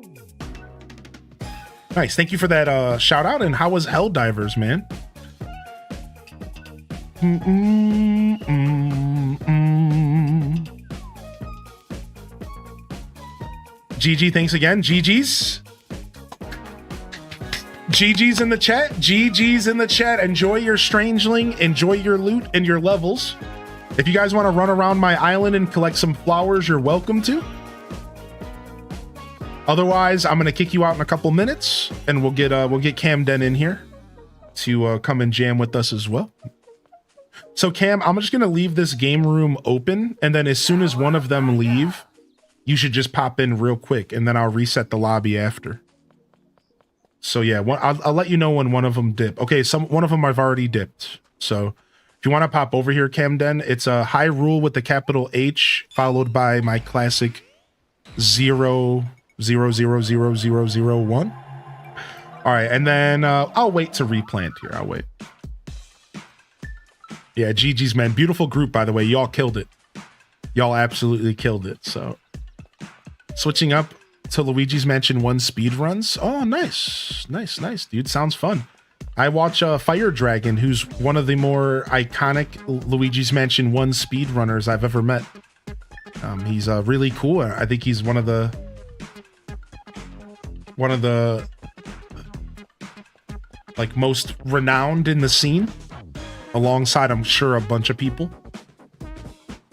Nice. Thank you for that shout out. And how was Helldivers, man? GG, thanks again. GG's. GG's in the chat. GG's in the chat. Enjoy your strangeling. Enjoy your loot and your levels. If you guys want to run around my island and collect some flowers, you're welcome to. Otherwise, I'm gonna kick you out in a couple minutes, and we'll get Camden in here to come and jam with us as well. So Cam, I'm just gonna leave this game room open, and then as soon as one of them leave, you should just pop in real quick, and then I'll reset the lobby after. So yeah, I'll let you know when one of them dip. Okay, one of them I've already dipped. So if you want to pop over here, Camden, it's a Hyrule with the capital H followed by my classic 0000001. All right, and then I'll wait to replant here. I'll wait. Yeah, GG's, man. Beautiful group, by the way. Y'all killed it. Y'all absolutely killed it. So switching up to Luigi's Mansion 1 speed runs. Oh, nice. Nice, dude. Sounds fun. I watch Fire Dragon, who's one of the more iconic Luigi's Mansion 1 speedrunners I've ever met. He's really cool. I think he's one of the like most renowned in the scene, alongside, I'm sure, a bunch of people.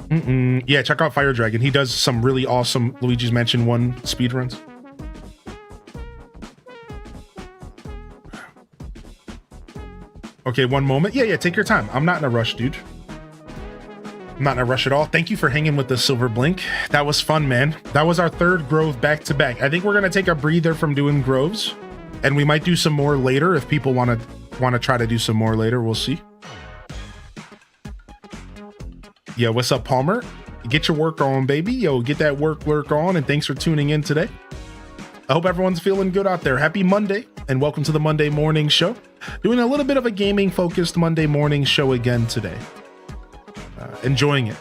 Yeah, check out Fire Dragon. He does some really awesome Luigi's Mansion 1 speedruns. Okay, one moment. Yeah, take your time. I'm not in a rush, dude. I'm not in a rush at all. Thank you for hanging with the Silver Blink. That was fun, man. That was our third Grove back-to-back. I think we're gonna take a breather from doing Groves, and we might do some more later if people want to try to do some more later. We'll see. Yeah, what's up, Palmer? Get your work on, baby. Yo, get that work on, and thanks for tuning in today. I hope everyone's feeling good out there. Happy Monday, and welcome to the Monday morning show. Doing a little bit of a gaming-focused Monday morning show again today. Enjoying it.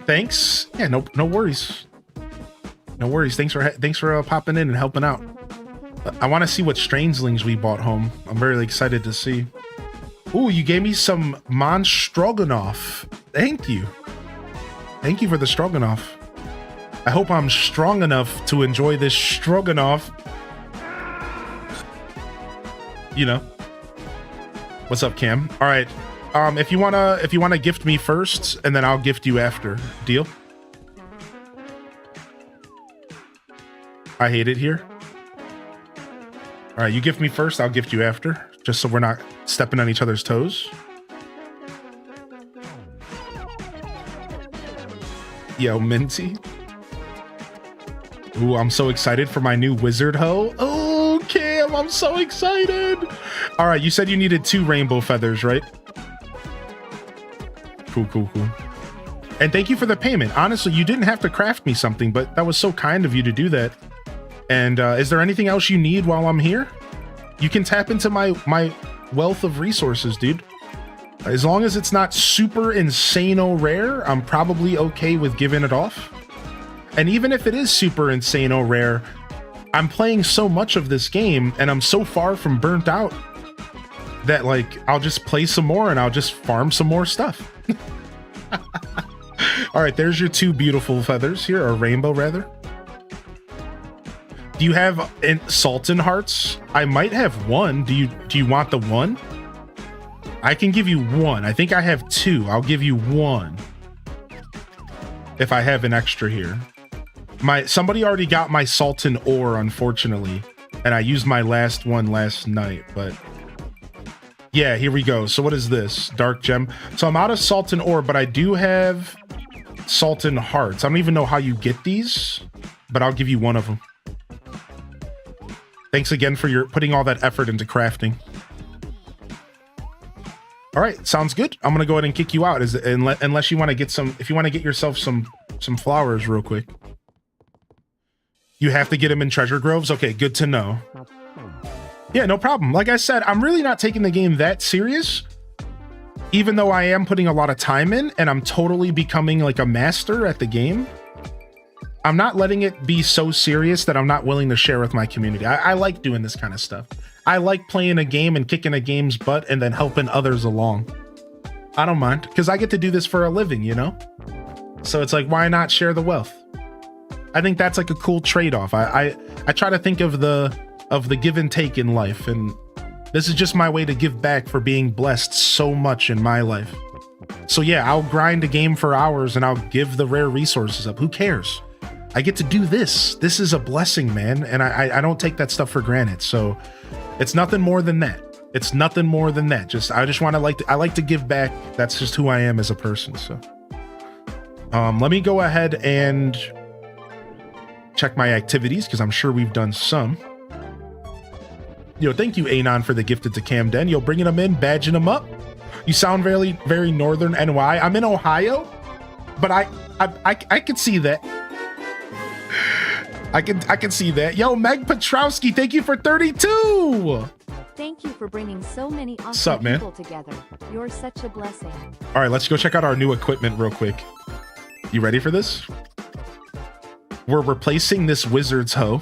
Thanks. Yeah, no worries. No worries. Thanks for popping in and helping out. I want to see what Strangelings we bought home. I'm very excited to see. Ooh, you gave me some Mon Stroganoff. Thank you. Thank you for the Stroganoff. I hope I'm strong enough to enjoy this Stroganoff. You know. What's up, Cam? All right. If you wanna gift me first, and then I'll gift you after. Deal? I hate it here. All right, you gift me first, I'll gift you after, just so we're not stepping on each other's toes. Yo, Minty. Ooh, I'm so excited for my new wizard hoe. Oh, Cam, I'm so excited. All right, you said you needed 2 rainbow feathers, right? Cool. And thank you for the payment. Honestly, you didn't have to craft me something, but that was so kind of you to do that. And is there anything else you need while I'm here? You can tap into my wealth of resources, dude. As long as it's not super insano rare, I'm probably okay with giving it off. And even if it is super insano rare, I'm playing so much of this game and I'm so far from burnt out that, like, I'll just play some more and I'll just farm some more stuff. All right, there's your 2 beautiful feathers here, or rainbow rather. Do you have Sultan hearts? I might have 1. Do you want the 1? I can give you 1. I think I have 2. I'll give you 1 if I have an extra here. Somebody already got my Sultan ore, unfortunately, and I used my last one last night, but yeah, here we go. So what is this? Dark gem. So I'm out of Sultan ore, but I do have Sultan hearts. I don't even know how you get these, but I'll give you 1 of them. Thanks again for your putting all that effort into crafting. All right, sounds good. I'm gonna go ahead and kick you out, unless you want to get some. If you want to get yourself some flowers real quick. You have to get them in treasure groves. Okay, good to know. Yeah, no problem. Like I said, I'm really not taking the game that serious, even though I am putting a lot of time in, and I'm totally becoming like a master at the game. I'm not letting it be so serious that I'm not willing to share with my community. I like doing this kind of stuff. I like playing a game and kicking a game's butt and then helping others along. I don't mind, because I get to do this for a living, you know? So it's like, why not share the wealth? I think that's like a cool trade-off. I try to think of the give and take in life, and this is just my way to give back for being blessed so much in my life. So yeah, I'll grind a game for hours and I'll give the rare resources up. Who cares? I get to do this. This is a blessing, man, and I don't take that stuff for granted. So it's nothing more than that. It's nothing more than that. I just want to I like to give back. That's just who I am as a person. So let me go ahead and check my activities, because I'm sure we've done some. Yo, thank you, Anon, for the gifted to Camden. Yo, bringing them in, badging them up. You sound very, very northern NY. I'm in Ohio, but I could see that. I can see that. Yo, Meg Petrowski, thank you for 32. Thank you for bringing so many awesome Sup, man? people together. You're such a blessing. All right, let's go check out our new equipment real quick. You ready for this? We're replacing this wizard's hoe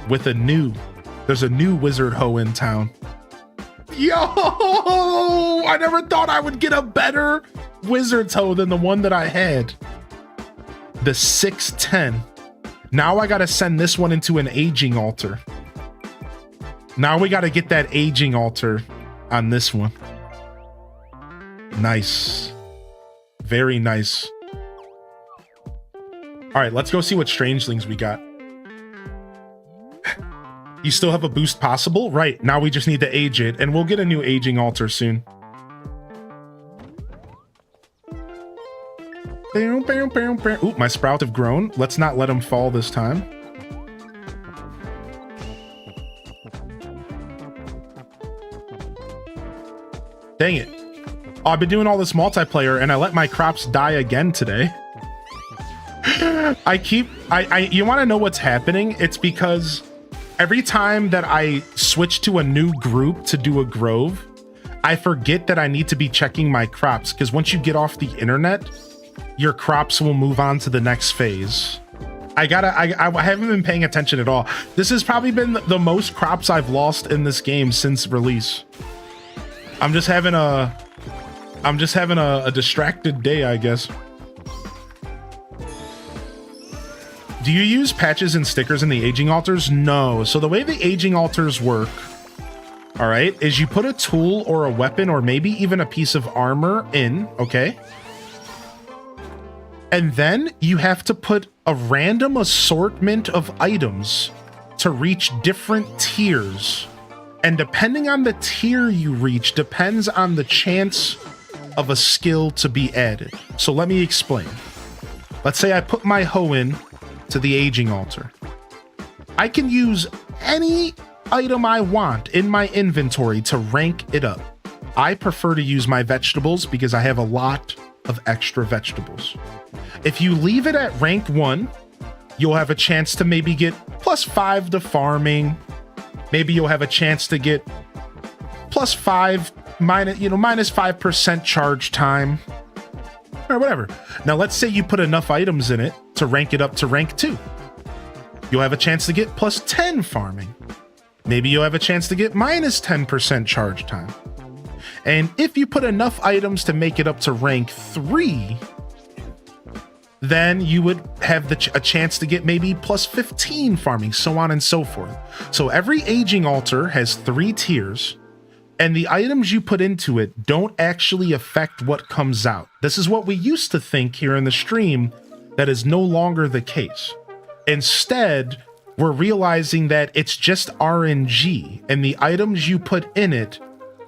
with there's a new wizard hoe in town. Yo, I never thought I would get a better wizard's hoe than the one that I had. The 610. Now I gotta send this one into an aging altar. Now we gotta get that aging altar on this one. Nice. Very nice. All right, let's go see what strangelings we got. You still have a boost possible? Right, now we just need to age it, and we'll get a new aging altar soon. Ooh, my sprout have grown. Let's not let them fall this time. Dang it. Oh, I've been doing all this multiplayer and I let my crops die again today. You want to know what's happening? It's because every time that I switch to a new group to do a grove, I forget that I need to be checking my crops, because once you get off the internet, your crops will move on to the next phase. I haven't been paying attention at all. This has probably been the most crops I've lost in this game since release. I'm just having a distracted day, I guess. Do you use patches and stickers in the aging altars? No. So the way the aging altars work, all right, is you put a tool or a weapon or maybe even a piece of armor in, okay? And then you have to put a random assortment of items to reach different tiers. And depending on the tier you reach, depends on the chance of a skill to be added. So let me explain. Let's say I put my hoe in to the aging altar. I can use any item I want in my inventory to rank it up. I prefer to use my vegetables because I have a lot of extra vegetables. If you leave it at rank 1, you'll have a chance to maybe get +5 to farming. Maybe you'll have a chance to get +5, -5% charge time, or whatever. Now, let's say you put enough items in it to rank it up to rank 2. You'll have a chance to get +10 farming. Maybe you'll have a chance to get -10% charge time. And if you put enough items to make it up to rank 3, then you would have a chance to get maybe +15 farming, so on and so forth. So every aging altar has 3 tiers, and the items you put into it don't actually affect what comes out. This is what we used to think here in the stream. That is no longer the case. Instead, we're realizing that it's just RNG, and the items you put in it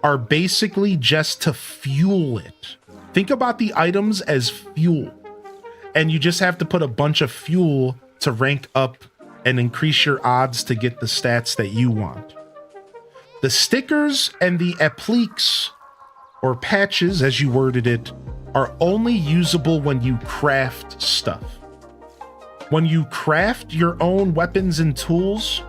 are basically just to fuel it. Think about the items as fuel. And you just have to put a bunch of fuel to rank up and increase your odds to get the stats that you want. The stickers and the appliques, or patches as you worded it, are only usable when you craft stuff. When you craft your own weapons and tools,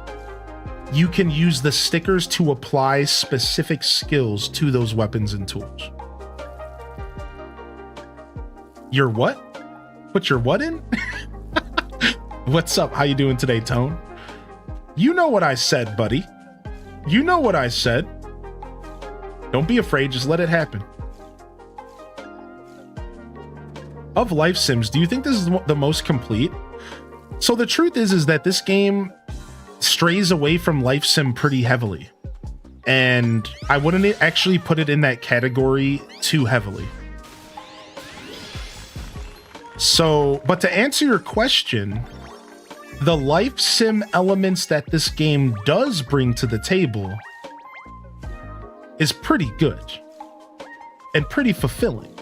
you can use the stickers to apply specific skills to those weapons and tools. Your what? Put your what in? What's up? How you doing today, Tone? You know what I said, buddy. You know what I said. Don't be afraid, just let it happen. Of life sims, do you think this is the most complete? So the truth is that this game strays away from life sim pretty heavily. And I wouldn't actually put it in that category too heavily. So, but to answer your question, the life sim elements that this game does bring to the table is pretty good and pretty fulfilling.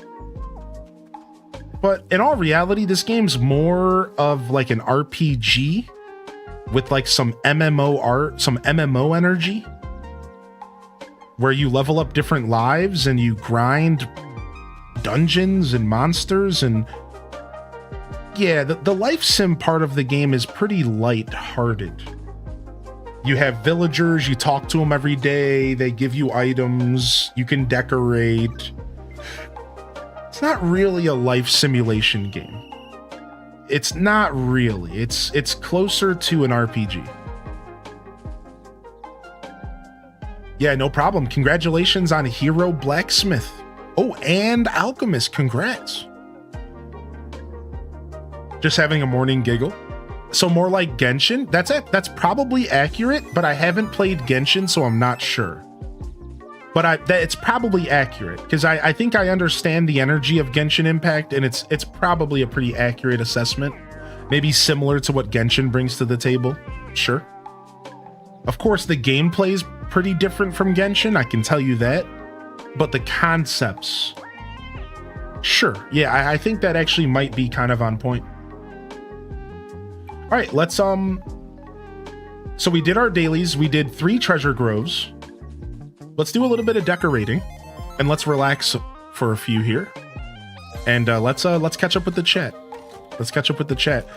But in all reality, this game's more of like an RPG with like some MMO energy, where you level up different lives and you grind dungeons and monsters, and Yeah, the life sim part of the game is pretty light-hearted. You have villagers, you talk to them every day, they give you items, you can decorate. It's not really a life simulation game. It's not really. It's closer to an RPG. Yeah, no problem. Congratulations on Hero Blacksmith. Oh, and Alchemist, congrats. Just having a morning giggle. So more like Genshin. That's it. That's probably accurate, but I haven't played Genshin, so I'm not sure. But it's probably accurate because I think I understand the energy of Genshin Impact, and it's probably a pretty accurate assessment. Maybe similar to what Genshin brings to the table. Sure. Of course, the gameplay is pretty different from Genshin, I can tell you that. But the concepts, sure. Yeah, I think that actually might be kind of on point. All right, let's so we did our dailies. We did 3 treasure groves. Let's do a little bit of decorating, and let's relax for a few here. And let's catch up with the chat. Let's catch up with the chat.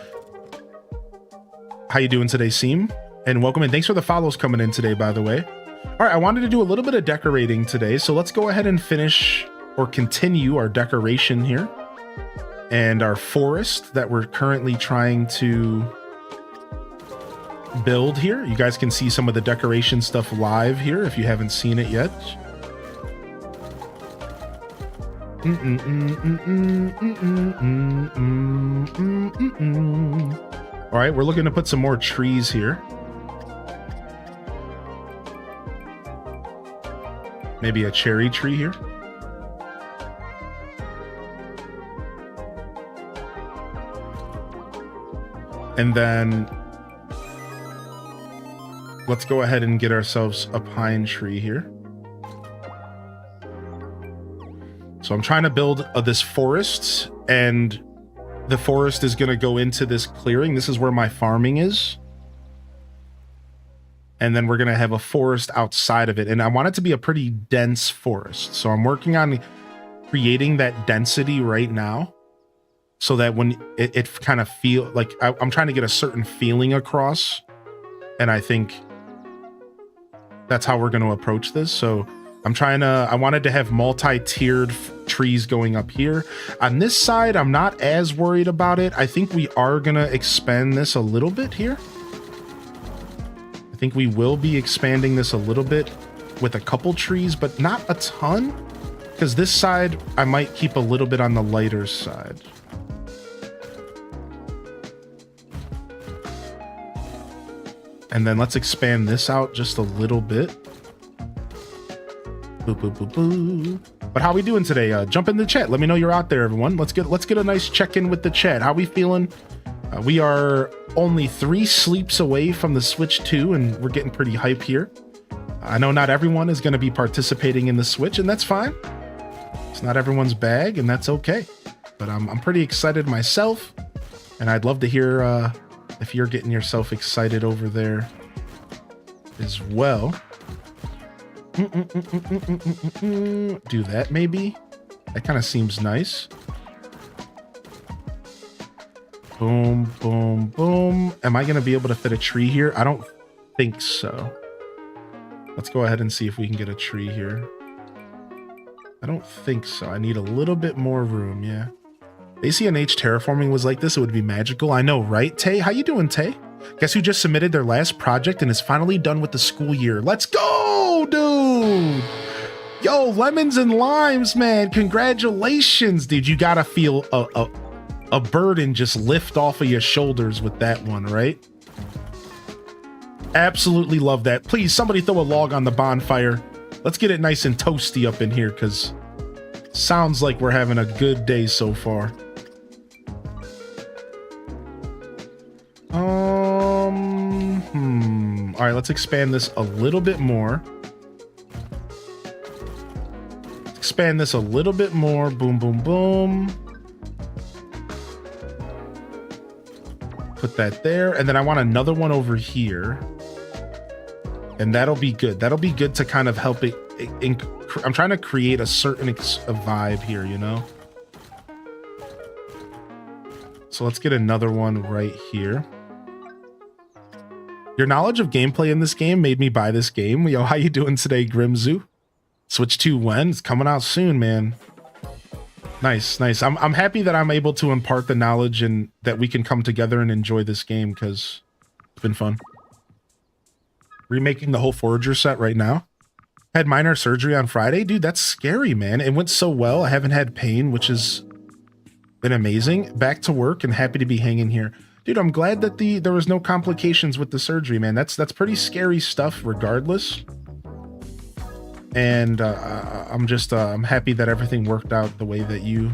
How you doing today, Seam? And welcome in. Thanks for the follows coming in today, by the way. All right, I wanted to do a little bit of decorating today, so let's go ahead and finish or continue our decoration here. And our forest that we're currently trying to build here. You guys can see some of the decoration stuff live here if you haven't seen it yet. All right, we're looking to put some more trees here. Maybe a cherry tree here. And then let's go ahead and get ourselves a pine tree here. So I'm trying to build this forest, and the forest is going to go into this clearing. This is where my farming is. And then we're going to have a forest outside of it. And I want it to be a pretty dense forest. So I'm working on creating that density right now, so that when it kind of feel like I'm trying to get a certain feeling across. And I think that's how we're going to approach this. So I wanted to have multi-tiered trees going up here. On this side, I'm not as worried about it. I think we are going to expand this a little bit here. I think we will be expanding this a little bit with a couple trees, but not a ton, because this side I might keep a little bit on the lighter side. And then let's expand this out just a little bit. Boo, boo, boo, boo. But how we doing today? Jump in the chat. Let me know you're out there, everyone. Let's get a nice check-in with the chat. How we feeling? We are only 3 sleeps away from the Switch 2, and we're getting pretty hype here. I know not everyone is going to be participating in the Switch, and that's fine. It's not everyone's bag, and that's okay. But I'm pretty excited myself, and I'd love to hear if you're getting yourself excited over there as well. Do that maybe. That kind of seems nice. Boom, boom, boom. Am I going to be able to fit a tree here? I don't think so. Let's go ahead and see if we can get a tree here. I don't think so. I need a little bit more room, yeah. ACNH terraforming was like this, it would be magical. I know, right, Tay? How you doing, Tay? Guess who just submitted their last project and is finally done with the school year? Let's go, dude! Yo, lemons and limes, man. Congratulations, dude. You gotta feel a burden just lift off of your shoulders with that one, right? Absolutely love that. Please, somebody throw a log on the bonfire. Let's get it nice and toasty up in here, because sounds like we're having a good day so far. All right, let's expand this a little bit more. Expand this a little bit more. Boom, boom, boom. Put that there. And then I want another one over here. And that'll be good. That'll be good to kind of help it. I'm trying to create a certain vibe here, you know? So let's get another one right here. Your knowledge of gameplay in this game made me buy this game. Yo, how you doing today, Grimzu? Switch 2 when? It's coming out soon, man. Nice, nice. I'm happy that I'm able to impart the knowledge and that we can come together and enjoy this game because it's been fun. Remaking the whole Forager set right now. Had minor surgery on Friday. Dude, that's scary, man. It went so well. I haven't had pain, which has been amazing. Back to work and happy to be hanging here. Dude, I'm glad that there was no complications with the surgery, man. That's pretty scary stuff regardless. And I'm happy that everything worked out the way that you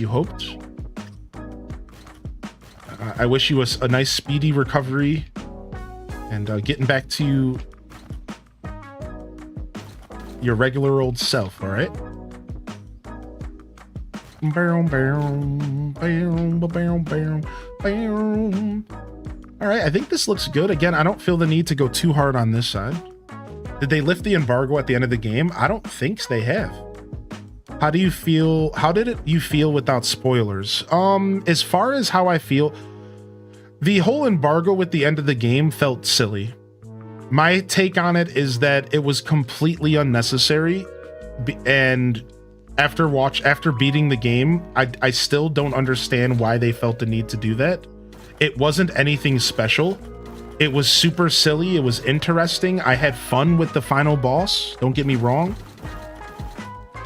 hoped. I wish you a nice speedy recovery and getting back to your regular old self, all right? All right, I think this looks good. Again, I don't feel the need to go too hard on this side. Did they lift the embargo at the end of the game? I don't think they have. How do you feel? How did you feel without spoilers? As far as how I feel, the whole embargo at the end of the game felt silly. My take on it is that it was completely unnecessary, and after beating the game, I still don't understand why they felt the need to do that. It wasn't anything special. It was super silly. It was interesting. I had fun with the final boss. Don't get me wrong.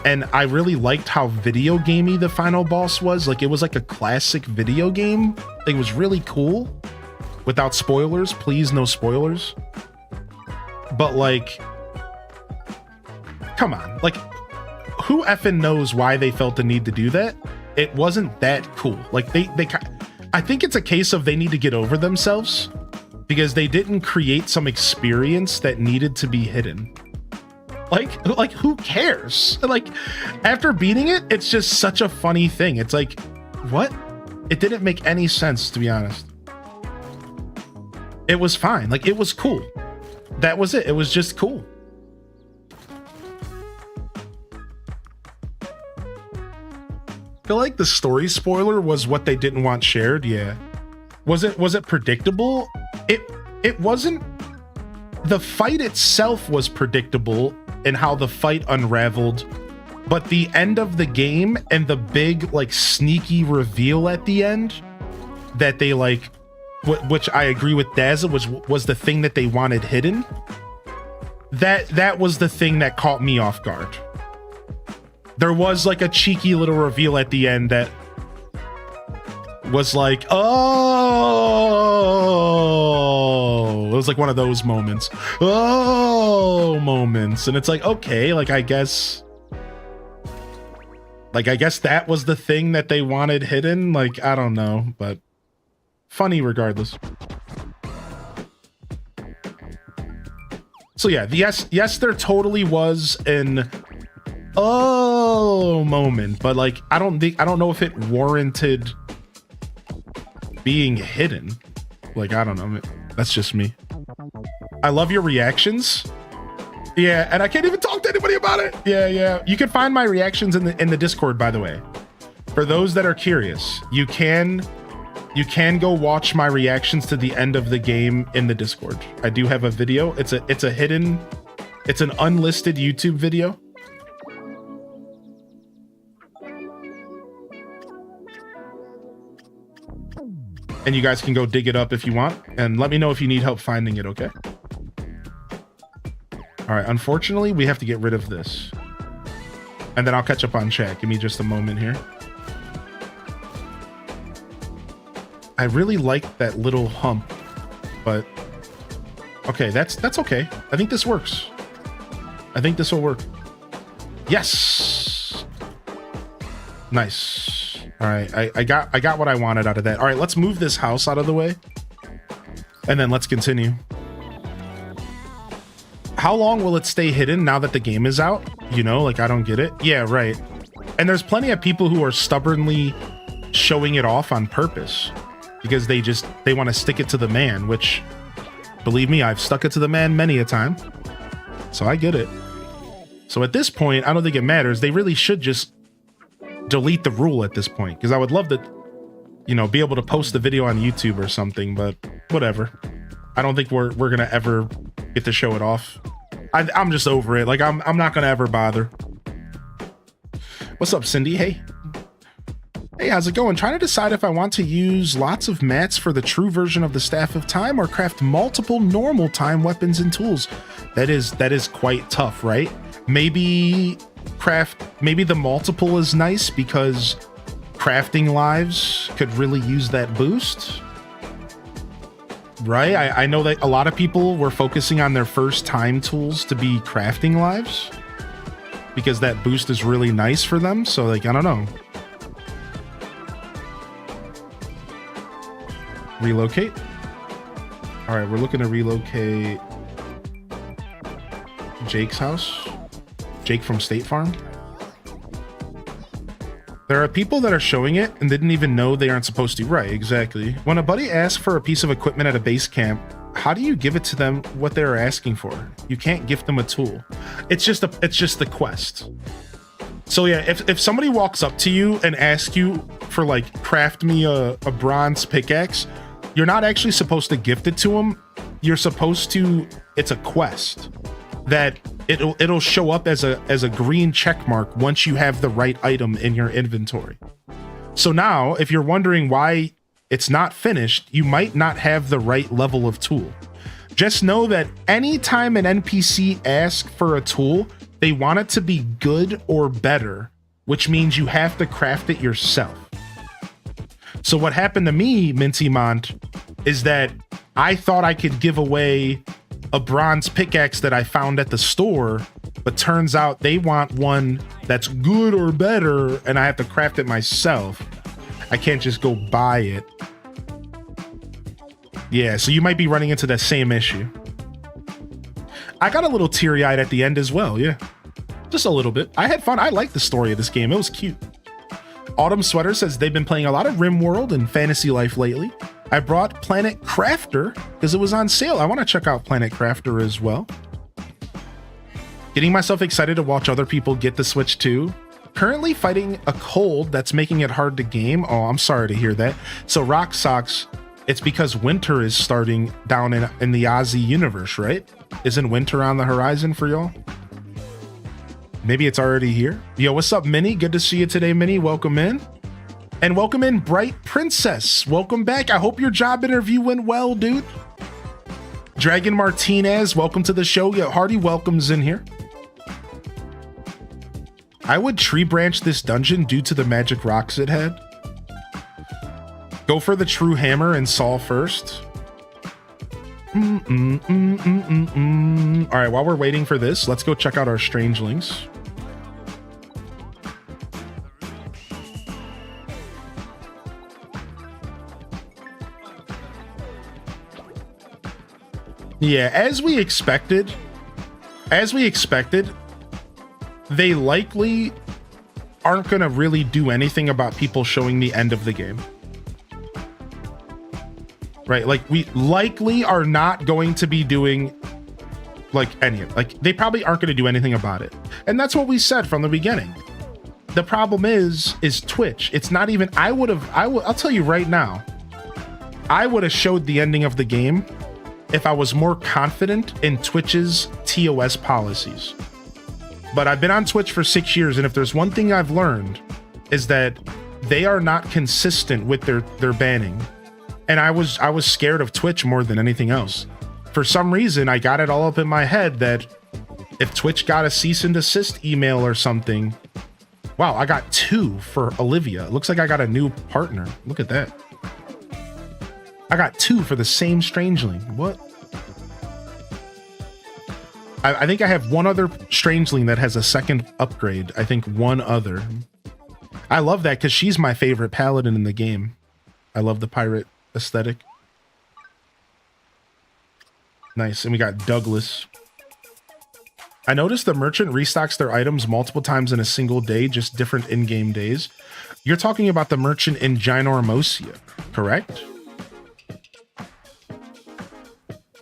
And I really liked how video gamey the final boss was. Like, it was like a classic video game. It was really cool. Without spoilers, please, no spoilers. But like, come on. Like, who effing knows why they felt the need to do that? It wasn't that cool. Like, I think it's a case of they need to get over themselves, because they didn't create some experience that needed to be hidden. Like who cares? Like, after beating it, it's just such a funny thing. It's like, what? It didn't make any sense, to be honest. It was fine. Like, it was cool. That was it. It was just cool. I feel like the story spoiler was what they didn't want shared. Yeah. Was it predictable? It wasn't. The fight itself was predictable in how the fight unraveled, but the end of the game and the big, like, sneaky reveal at the end that they, like, which I agree with Dazza, was the thing that they wanted hidden. That was the thing that caught me off guard. There was like a cheeky little reveal at the end that was like, oh, it was like one of those moments. Oh, moments. And it's like, okay, like, I guess that was the thing that they wanted hidden. Like, I don't know, but funny regardless. So yeah, yes, there totally was an oh moment, but like, I don't know if it warranted being hidden. Like, I don't know. That's just me. I love your reactions. Yeah, and I can't even talk to anybody about it. Yeah. You can find my reactions in the Discord, by the way. For those that are curious, you can go watch my reactions to the end of the game in the Discord. I do have a video. It's an unlisted YouTube video. And you guys can go dig it up if you want, and let me know if you need help finding it, okay? All right, unfortunately, we have to get rid of this. And then I'll catch up on chat. Give me just a moment here. I really like that little hump, but okay, that's okay. I think this works. I think this will work. Yes. Nice. All right, I got what I wanted out of that. All right, let's move this house out of the way, and then let's continue. How long will it stay hidden now that the game is out? You know, like, I don't get it. Yeah, right. And there's plenty of people who are stubbornly showing it off on purpose because they want to stick it to the man, which, believe me, I've stuck it to the man many a time. So I get it. So at this point, I don't think it matters. They really should just delete the rule at this point, because I would love to, you know, be able to post the video on YouTube or something, but whatever. I don't think we're gonna ever get to show it off. I'm just over it. Like I'm not gonna ever bother. What's up, Cindy? Hey, how's it going? Trying to decide if I want to use lots of mats for the true version of the Staff of Time or craft multiple normal time weapons and tools. That is quite tough, right? Maybe the multiple is nice because crafting lives could really use that boost, right? I know that a lot of people were focusing on their first time tools to be crafting lives because that boost is really nice for them. So like, I don't know. Relocate. All right, we're looking to relocate Jake's house. Jake from State Farm. There are people that are showing it and didn't even know they aren't supposed to. Right, exactly. When a buddy asks for a piece of equipment at a base camp, how do you give it to them what they're asking for? You can't gift them a tool. It's just the quest. So yeah, if somebody walks up to you and asks you for like, craft me a bronze pickaxe, you're not actually supposed to gift it to them. You're supposed to, it's a quest that it'll show up as a green check mark once you have the right item in your inventory. So now if you're wondering why it's not finished, you might not have the right level of tool. Just know that anytime an NPC asks for a tool, they want it to be good or better, which means you have to craft it yourself. So what happened to me, Minty Mont, is that I thought I could give away a bronze pickaxe that I found at the store, but turns out they want one that's good or better, and I have to craft it myself. I can't just go buy it. Yeah, so you might be running into that same issue. I got a little teary-eyed at the end as well, yeah. Just a little bit. I had fun. I liked the story of this game. It was cute. Autumn Sweater says they've been playing a lot of RimWorld and Fantasy Life lately. I brought Planet Crafter because it was on sale. I want to check out Planet Crafter as well. Getting myself excited to watch other people get the Switch too. Currently fighting a cold that's making it hard to game. Oh, I'm sorry to hear that. So Rock Socks, it's because winter is starting down in the Aussie universe, right? Isn't winter on the horizon for y'all? Maybe it's already here. Yo, what's up, Minnie? Good to see you today, Minnie. Welcome in. And welcome in, Bright Princess. Welcome back. I hope your job interview went well, dude. Dragon Martinez, welcome to the show. Yeah, Hardy welcomes in here. I would tree branch this dungeon due to the magic rocks it had. Go for the true hammer and saw first. All right, while we're waiting for this, let's go check out our strangelings. Yeah, as we expected, they likely aren't going to really do anything about people showing the end of the game. Right? Like, we likely are not going to be doing like any of, like, they probably aren't going to do anything about it. And that's what we said from the beginning. The problem is Twitch. It's not even, I'll tell you right now, I would have showed the ending of the game if I was more confident in Twitch's TOS policies. But I've been on Twitch for 6 years, and if there's one thing I've learned is that they are not consistent with their banning. And I was scared of Twitch more than anything else. For some reason, I got it all up in my head that if Twitch got a cease and desist email or something, wow, I got 2 for Olivia. It looks like I got a new partner. Look at that. I got 2 for the same strangeling. What? I think I have one other strangeling that has a second upgrade. I think one other. I love that because she's my favorite paladin in the game. I love the pirate aesthetic. Nice. And we got Douglas. I noticed the merchant restocks their items multiple times in a single day, just different in-game days. You're talking about the merchant in Ginormosia, correct?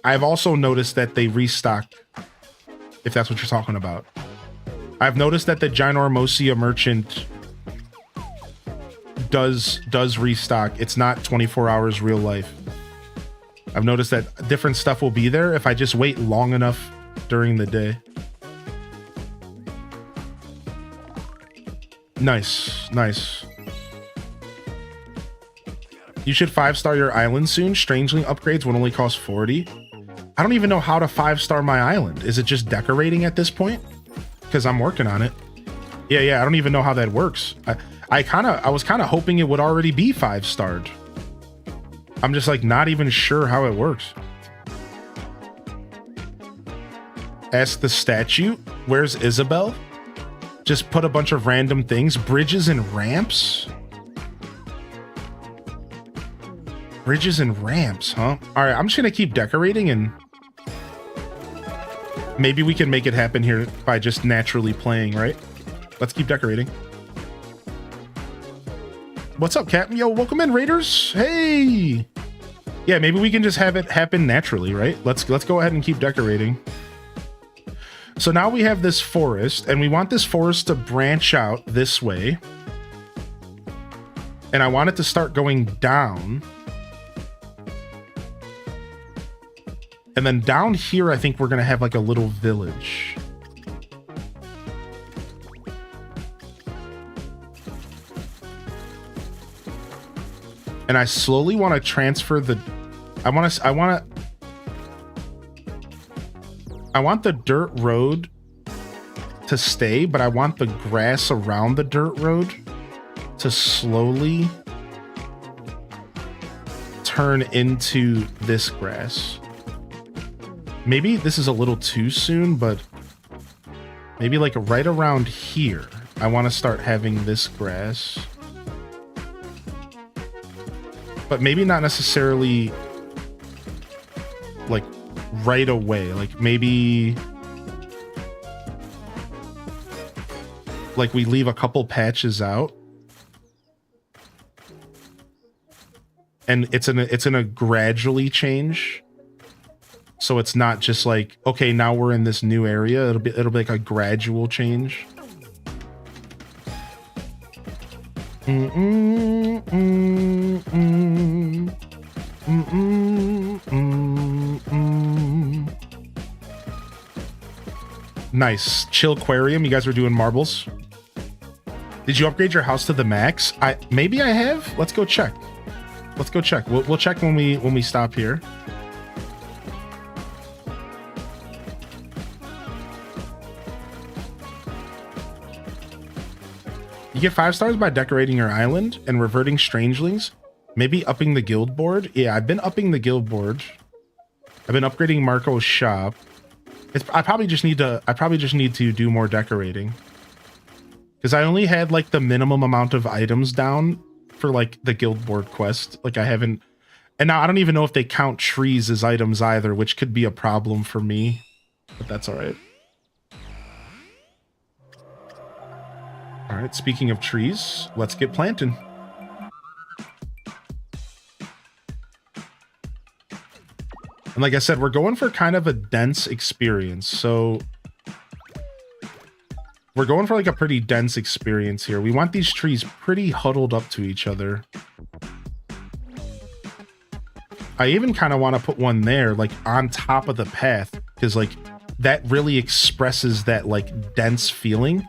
I've also noticed that they restock, if that's what you're talking about. I've noticed that the Ginormosia merchant does restock. It's not 24 hours real life. I've noticed that different stuff will be there if I just wait long enough during the day. Nice, nice. You should 5-star your island soon. Strangeling upgrades would only cost 40. I don't even know how to 5-star my island. Is it just decorating at this point? Because I'm working on it. Yeah, I don't even know how that works. I was kind of hoping it would already be 5-starred. I'm just like not even sure how it works. Ask the statue. Where's Isabel? Just put a bunch of random things. Bridges and ramps? Bridges and ramps, huh? All right, I'm just gonna keep decorating and maybe we can make it happen here by just naturally playing, right? Let's keep decorating. What's up, Captain? Yo, welcome in, Raiders. Hey. Yeah, maybe we can just have it happen naturally, right? Let's go ahead and keep decorating. So now we have this forest, and we want this forest to branch out this way. And I want it to start going down. And then down here, I think we're going to have like a little village. And I slowly want to transfer the... I want the dirt road to stay, but I want the grass around the dirt road to slowly turn into this grass. Maybe this is a little too soon, but maybe like right around here, I want to start having this grass. But maybe not necessarily like right away. Like maybe like we leave a couple patches out. And it's in a gradually change. So it's not just like, okay, now we're in this new area. It'll be like a gradual change. Nice. Chill aquarium. You guys are doing marbles. Did you upgrade your house to the max? Maybe I have. Let's go check. Let's go check. We'll check when we stop here. You get 5 stars by decorating your island and reverting strangelings. Maybe upping the guild board. Yeah, I've been upping the guild board. I've been upgrading Marco's shop. I probably just need to do more decorating. Because I only had like the minimum amount of items down for like the guild board quest. Like I haven't, and now I don't even know if they count trees as items either, which could be a problem for me, but that's all right. All right, speaking of trees, let's get planting. And like I said, we're going for kind of a dense experience. So we're going for like a pretty dense experience here. We want these trees pretty huddled up to each other. I even kind of want to put one there, like on top of the path, because like that really expresses that like dense feeling.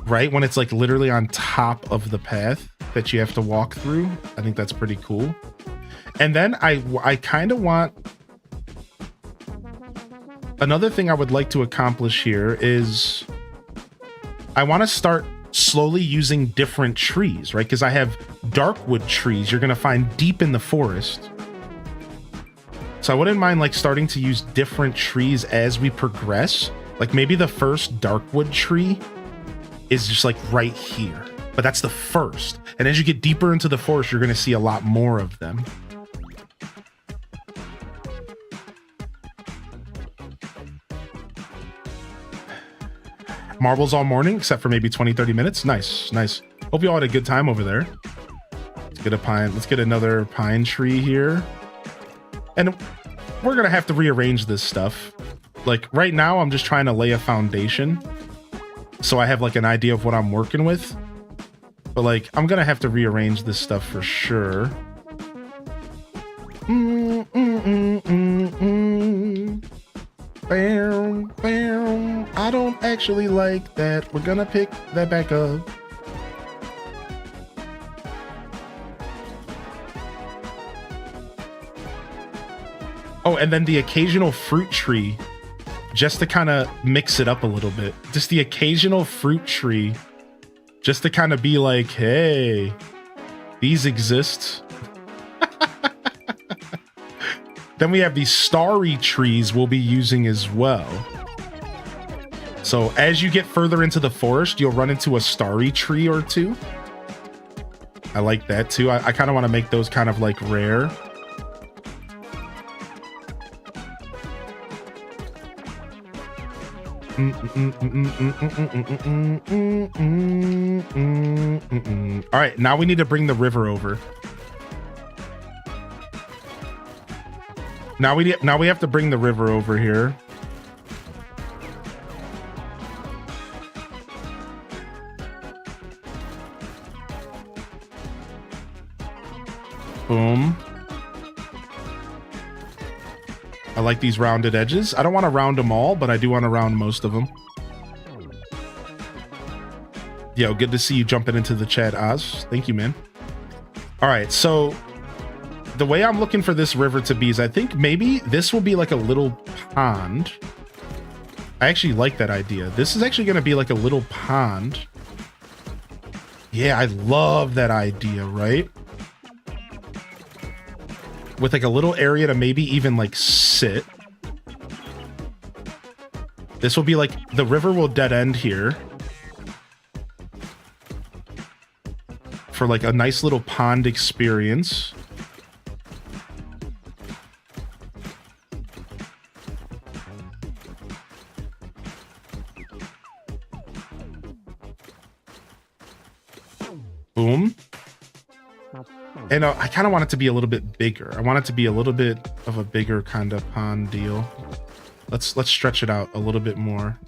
Right? When it's like literally on top of the path that you have to walk through. I think that's pretty cool. And then I kind of want... Another thing I would like to accomplish here is I want to start slowly using different trees, right? Because I have darkwood trees you're going to find deep in the forest. So I wouldn't mind like starting to use different trees as we progress. Like maybe the first darkwood tree is just like right here, but that's the first. And as you get deeper into the forest, you're going to see a lot more of them. Marbles all morning, except for maybe 20-30 minutes. Nice, nice. Hope you all had a good time over there. Let's get a pine. Let's get another pine tree here. And we're going to have to rearrange this stuff. Like right now, I'm just trying to lay a foundation. So I have like an idea of what I'm working with. But like, I'm gonna have to rearrange this stuff for sure. Bam, bam. I don't actually like that. We're gonna pick that back up. Oh, and then the occasional fruit tree, just to kind of mix it up a little bit. Just the occasional fruit tree, just to kind of be like, hey, these exist. Then we have these starry trees we'll be using as well. So as you get further into the forest, you'll run into a starry tree or two. I like that too. I kind of want to make those kind of like rare. All right, now we need to bring the river over. Now we have to bring the river over here. Boom. I like these rounded edges. I don't want to round them all, but I do want to round most of them. Yo, good to see you jumping into the chat, Oz. Thank you, man. All right, so the way I'm looking for this river to be is I think maybe this will be like a little pond. I actually like that idea. This is actually going to be like a little pond. Yeah, I love that idea, right? With like a little area to maybe even like sit. This will be like, the river will dead end here. For like a nice little pond experience. Boom. And I kind of want it to be a little bit bigger. I want it to be a little bit of a bigger kind of pond deal. Let's stretch it out a little bit more.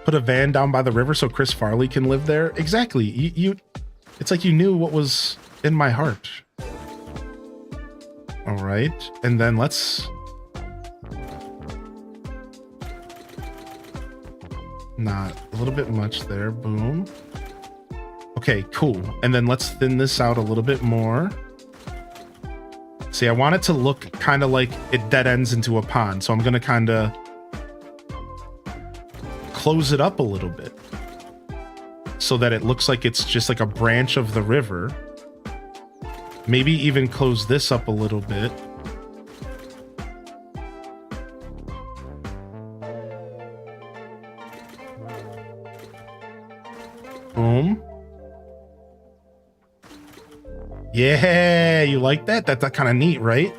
Put a van down by the river so Chris Farley can live there. Exactly. You it's like you knew what was in my heart. All right. And then let's not a little bit much there. Boom. Okay, cool. And then let's thin this out a little bit more. See, I want it to look kind of like it dead ends into a pond. So I'm going to kind of close it up a little bit so that it looks like it's just like a branch of the river. Maybe even close this up a little bit. Boom. Yeah, you like that? That's kind of neat, right?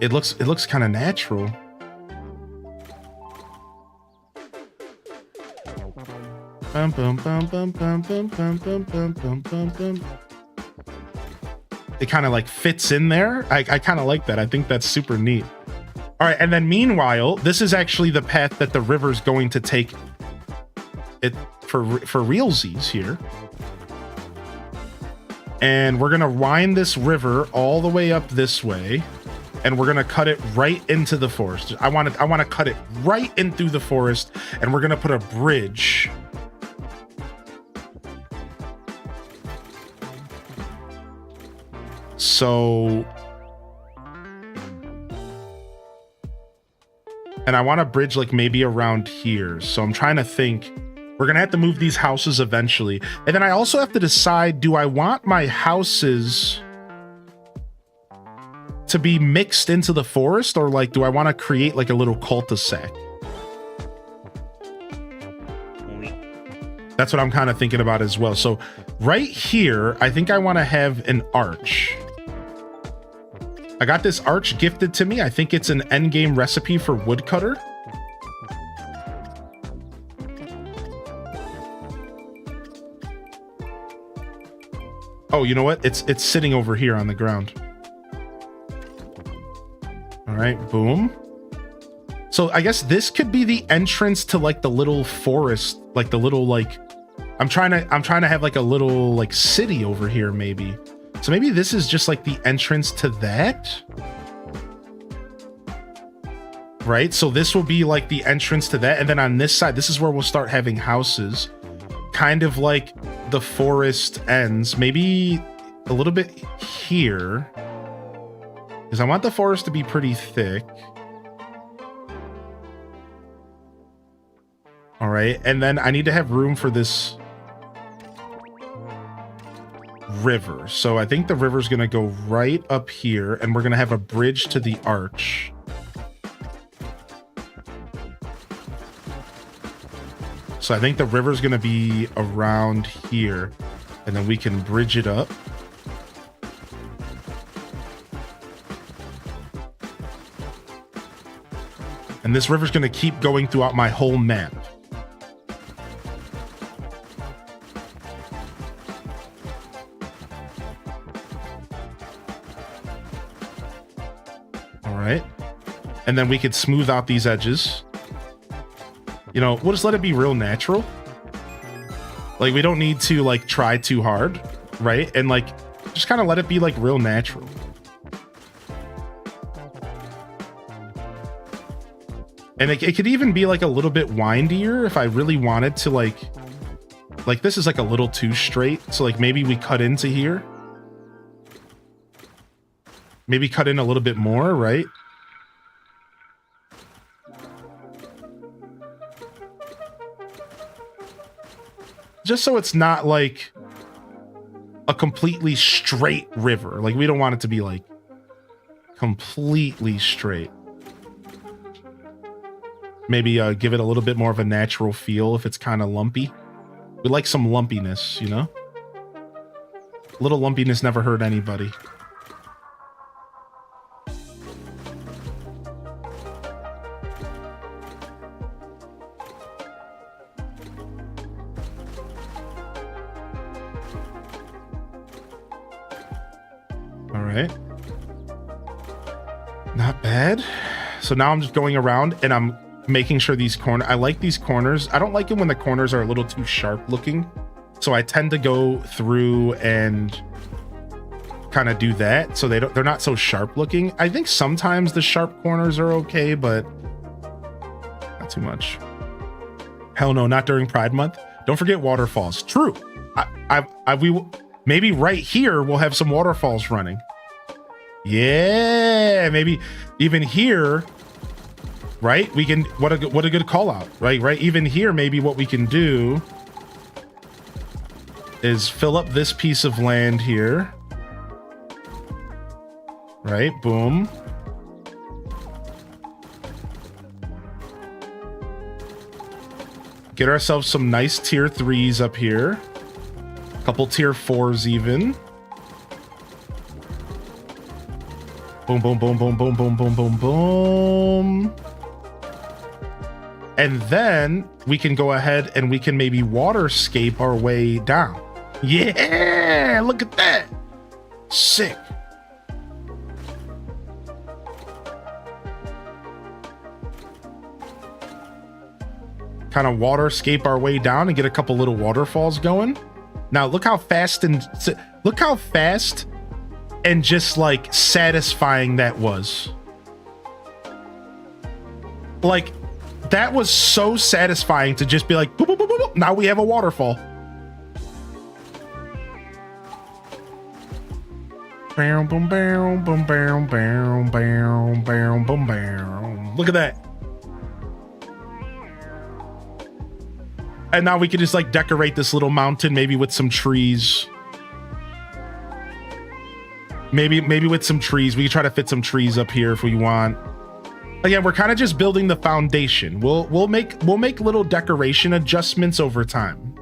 It looks kind of natural. Bum, bum, bum, bum, bum, bum, bum, bum, bum, bum, bum, bum. It kind of like fits in there. I kind of like that. I think that's super neat. All right, and then meanwhile, this is actually the path that the river's going to take it for realsies here. And we're gonna wind this river all the way up this way, and we're gonna cut it right into the forest. I want to cut it right in through the forest, and we're gonna put a bridge. So, and I want a bridge like maybe around here. So I'm trying to think. We're going to have to move these houses eventually. And then I also have to decide, do I want my houses to be mixed into the forest, or like, do I want to create like a little cul-de-sac? That's what I'm kind of thinking about as well. So right here, I think I want to have an arch. I got this arch gifted to me. I think it's an endgame recipe for woodcutter. Oh, you know what? It's sitting over here on the ground. All right, boom. So I guess this could be the entrance to like the little forest, like the little like I'm trying to have like a little like city over here maybe. So maybe this is just like the entrance to that. Right? So this will be like the entrance to that, and then on this side, this is where we'll start having houses. Kind of like the forest ends, maybe a little bit here. Because I want the forest to be pretty thick. All right, and then I need to have room for this river. So I think the river's gonna go right up here, and we're gonna have a bridge to the arch. So I think the river's gonna be around here, and then we can bridge it up. And this river's gonna keep going throughout my whole map. And then we could smooth out these edges. You know, we'll just let it be real natural. Like, we don't need to like try too hard, right? And like, just kind of let it be like real natural. And it could even be like a little bit windier if I really wanted to like this is like a little too straight. So like maybe we cut into here. Maybe cut in a little bit more, right? Just so it's not like a completely straight river. Like, we don't want it to be like completely straight. Maybe give it a little bit more of a natural feel if it's kind of lumpy. We like some lumpiness, you know? A little lumpiness never hurt anybody. All right. Not bad. So now I'm just going around and I'm making sure these I like these corners. I don't like it when the corners are a little too sharp looking. So I tend to go through and kind of do that so they're not so sharp looking. I think sometimes the sharp corners are okay, but not too much. Hell no, not during Pride Month. Don't forget waterfalls. True. Maybe right here we'll have some waterfalls running. Yeah, maybe even here, right? We can, what a good call out, right? Even here, maybe what we can do is fill up this piece of land here. Right, boom. Get ourselves some nice tier 3s up here. A couple tier 4s even. Boom, boom, boom, boom, boom, boom, boom, boom, boom. And then we can go ahead and we can maybe waterscape our way down. Yeah, look at that. Sick. Kind of waterscape our way down and get a couple little waterfalls going. Now look how fast and just like satisfying that was. Like, that was so satisfying to just be like, boop, boop, boop, boop, boop. Now we have a waterfall. Boom, boom, boom, boom, boom, boom, boom, boom, boom, boom. Look at that. And now we can just like decorate this little mountain, maybe with some trees. Maybe with some trees. We can try to fit some trees up here if we want. Again, we're kind of just building the foundation. We'll make little decoration adjustments over time.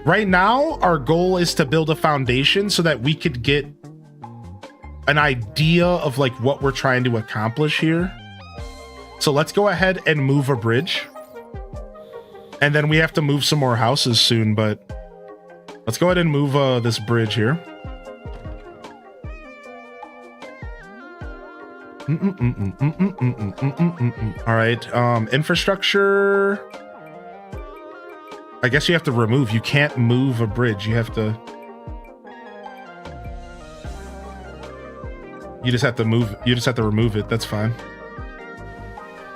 Right now, our goal is to build a foundation so that we could get an idea of like what we're trying to accomplish here. So let's go ahead and move a bridge. And then we have to move some more houses soon, but let's go ahead and move this bridge here. All right, infrastructure. I guess you have to remove. You can't move a bridge. You have to. You just have to move. You just have to remove it. That's fine.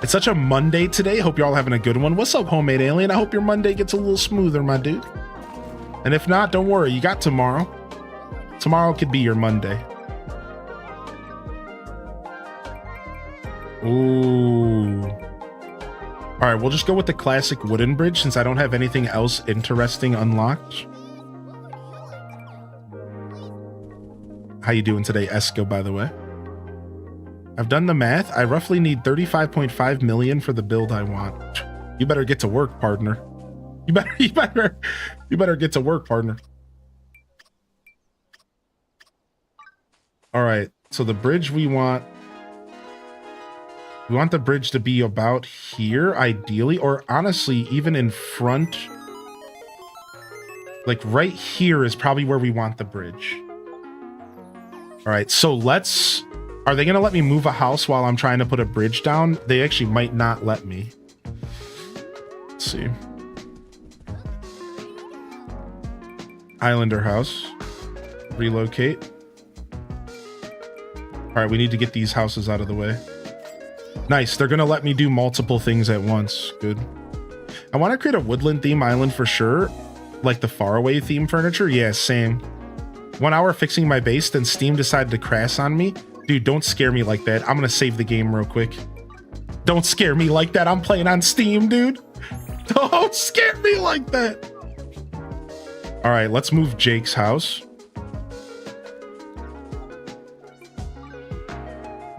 It's such a Monday today. Hope you're all having a good one. What's up, Homemade Alien? I hope your Monday gets a little smoother, my dude. And if not, don't worry. You got tomorrow. Tomorrow could be your Monday. Ooh. All right, we'll just go with the classic wooden bridge since I don't have anything else interesting unlocked. How you doing today, Esco, by the way? I've done the math. I roughly need 35.5 million for the build I want. You better get to work, partner. You better get to work, partner. All right, so the bridge we want the bridge to be about here, ideally, or honestly, even in front. Like right here is probably where we want the bridge. All right, so let's... Are they gonna let me move a house while I'm trying to put a bridge down? They actually might not let me. Let's see. Islander house. Relocate. All right, we need to get these houses out of the way. Nice, they're gonna let me do multiple things at once. Good. I want to create a woodland theme island for sure. Like the faraway theme furniture. Yeah, same. 1 hour fixing my base, then Steam decided to crash on me. Dude, don't scare me like that. I'm gonna save the game real quick. Don't scare me like that. I'm playing on Steam, dude. Don't scare me like that. All right, let's move Jake's house.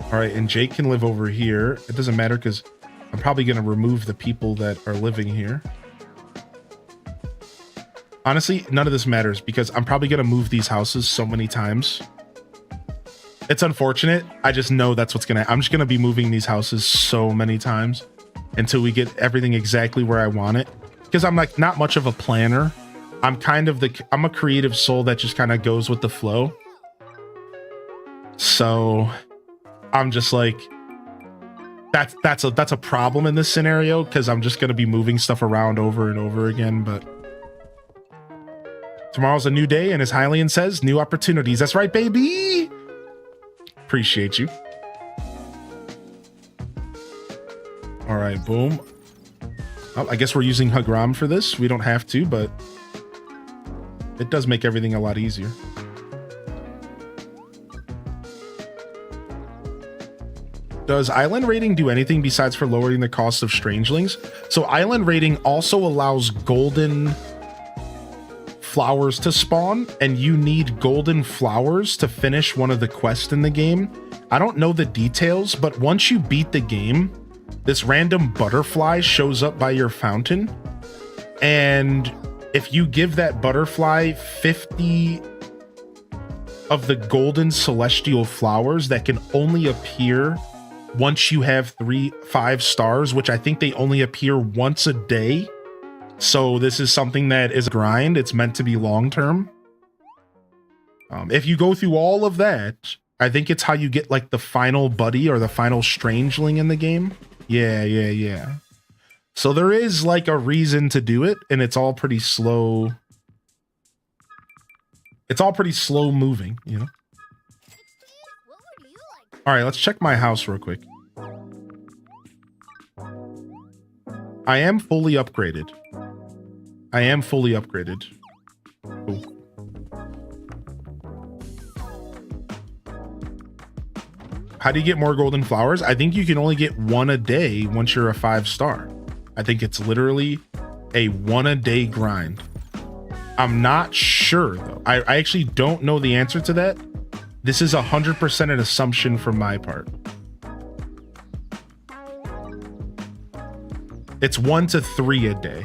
All right, and Jake can live over here. It doesn't matter because I'm probably gonna remove the people that are living here. Honestly, none of this matters because I'm probably gonna move these houses so many times. It's unfortunate. I just know that's what's I'm just gonna be moving these houses so many times until we get everything exactly where I want it. Because I'm like not much of a planner. I'm a creative soul that just kind of goes with the flow. So I'm just like, that's a problem in this scenario because I'm just gonna be moving stuff around over and over again. But tomorrow's a new day, and as Hylian says, new opportunities. That's right, baby. Appreciate you. All right, boom. Oh, I guess we're using Hagram for this. We don't have to, but it does make everything a lot easier. Does island raiding do anything besides for lowering the cost of strangelings? So island raiding also allows golden flowers to spawn, and you need golden flowers to finish one of the quests in the game. I don't know the details, but once you beat the game, this random butterfly shows up by your fountain, and if you give that butterfly 50 of the golden celestial flowers that can only appear once you have 5 stars, which I think they only appear once a day. So this is something that is a grind. It's meant to be long-term. If you go through all of that, I think it's how you get like the final buddy or the final strangeling in the game. Yeah. So there is like a reason to do it, and it's all pretty slow. It's all pretty slow moving, you know? All right, let's check my house real quick. I am fully upgraded. Ooh. How do you get more golden flowers? I think you can only get 1 a day once you're a 5-star. I think it's literally a 1-a-day grind. I'm not sure though. I actually don't know the answer to that. This is 100% an assumption from my part. It's 1 to 3 a day.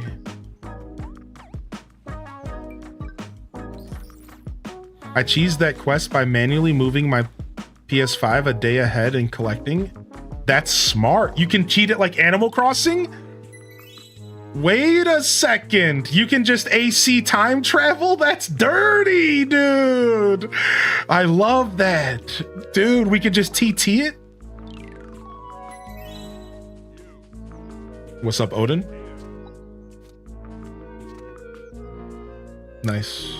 I cheesed that quest by manually moving my PS5 a day ahead and collecting. That's smart. You can cheat it like Animal Crossing? Wait a second. You can just AC time travel? That's dirty, dude. I love that. Dude, we could just TT it? What's up, Odin? Nice.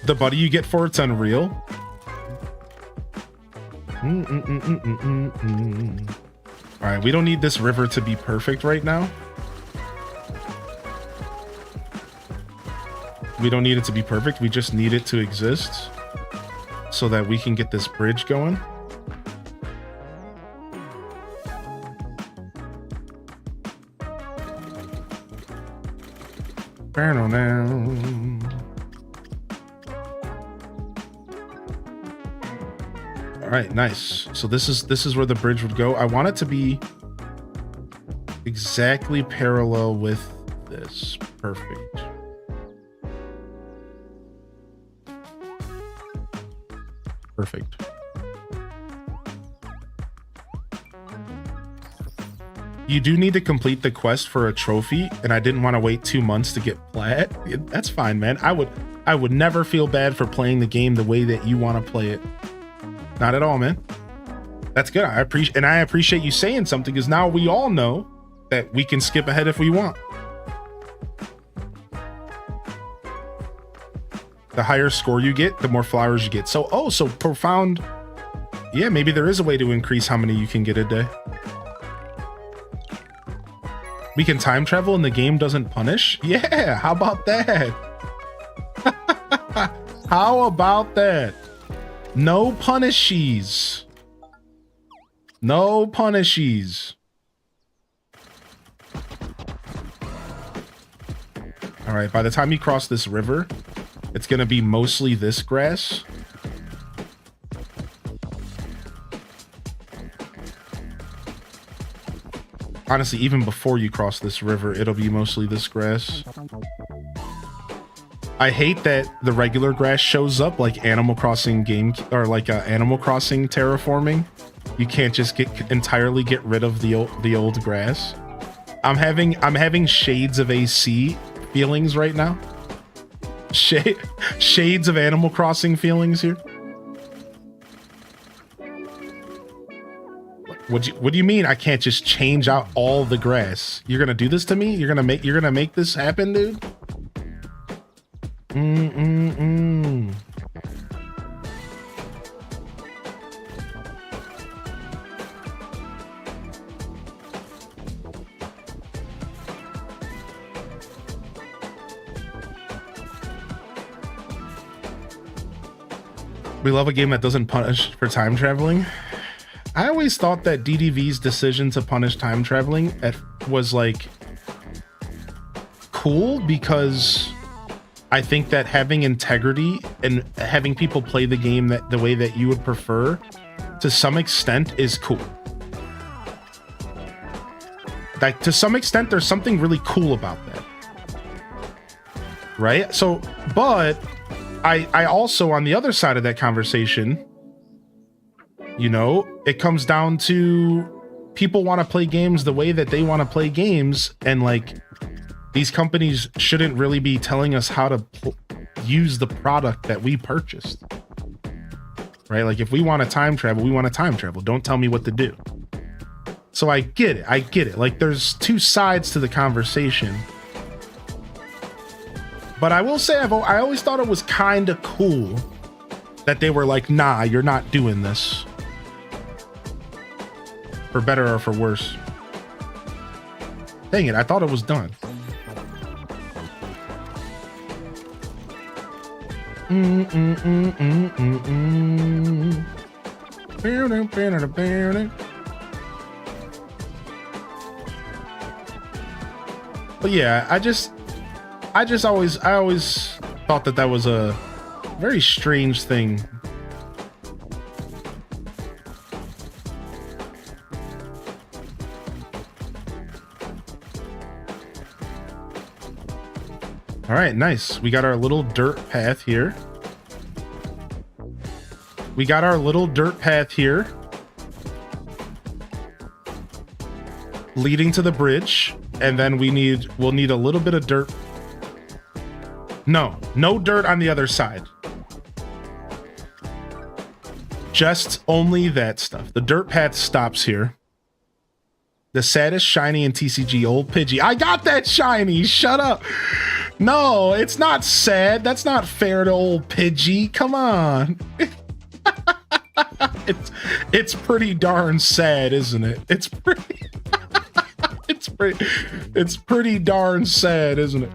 The buddy you get for it's unreal. All right, we don't need this river to be perfect right now. We don't need it to be perfect. We just need it to exist so that we can get this bridge going. All right, nice. So this is where the bridge would go. I want it to be exactly parallel with this. Perfect. Perfect. You do need to complete the quest for a trophy, and I didn't want to wait 2 months to get plat. That's fine, man. I would never feel bad for playing the game the way that you want to play it. Not at all, man. That's good. I appreciate you saying something, because now we all know that we can skip ahead if we want. The higher score you get, the more flowers you get. So, so profound. Yeah, maybe there is a way to increase how many you can get a day. We can time travel and the game doesn't punish? Yeah, how about that? How about that? No punishies. No punishies. All right, by the time you cross this river, it's gonna be mostly this grass. Honestly, even before you cross this river, it'll be mostly this grass. I hate that the regular grass shows up like Animal Crossing game, or like Animal Crossing terraforming. You can't just entirely get rid of the old grass. I'm having shades of AC feelings right now. Shades of Animal Crossing feelings here. What do you mean I can't just change out all the grass? You're gonna do this to me? You're gonna make this happen, dude? We love a game that doesn't punish for time traveling. I always thought that DDV's decision to punish time traveling was like cool, because I think that having integrity and having people play the game the way that you would prefer, to some extent, is cool. Like, to some extent, there's something really cool about that, right? So, but I also, on the other side of that conversation, you know, it comes down to people want to play games the way that they want to play games, and like, these companies shouldn't really be telling us how to use the product that we purchased, right? Like, if we want to time travel, we want to time travel. Don't tell me what to do. So I get it. Like, there's two sides to the conversation. But I will say, I always thought it was kind of cool that they were like, nah, you're not doing this. For better or for worse. Dang it, I thought it was done. But yeah, I always thought that was a very strange thing. All right, nice. We got our little dirt path here. Leading to the bridge, and then we'll need a little bit of dirt. No dirt on the other side. Just only that stuff. The dirt path stops here. The saddest shiny in TCG, old Pidgey. I got that shiny. Shut up. No, it's not sad. That's not fair to old Pidgey. Come on. it's pretty darn sad, isn't it? It's pretty it's pretty darn sad, isn't it?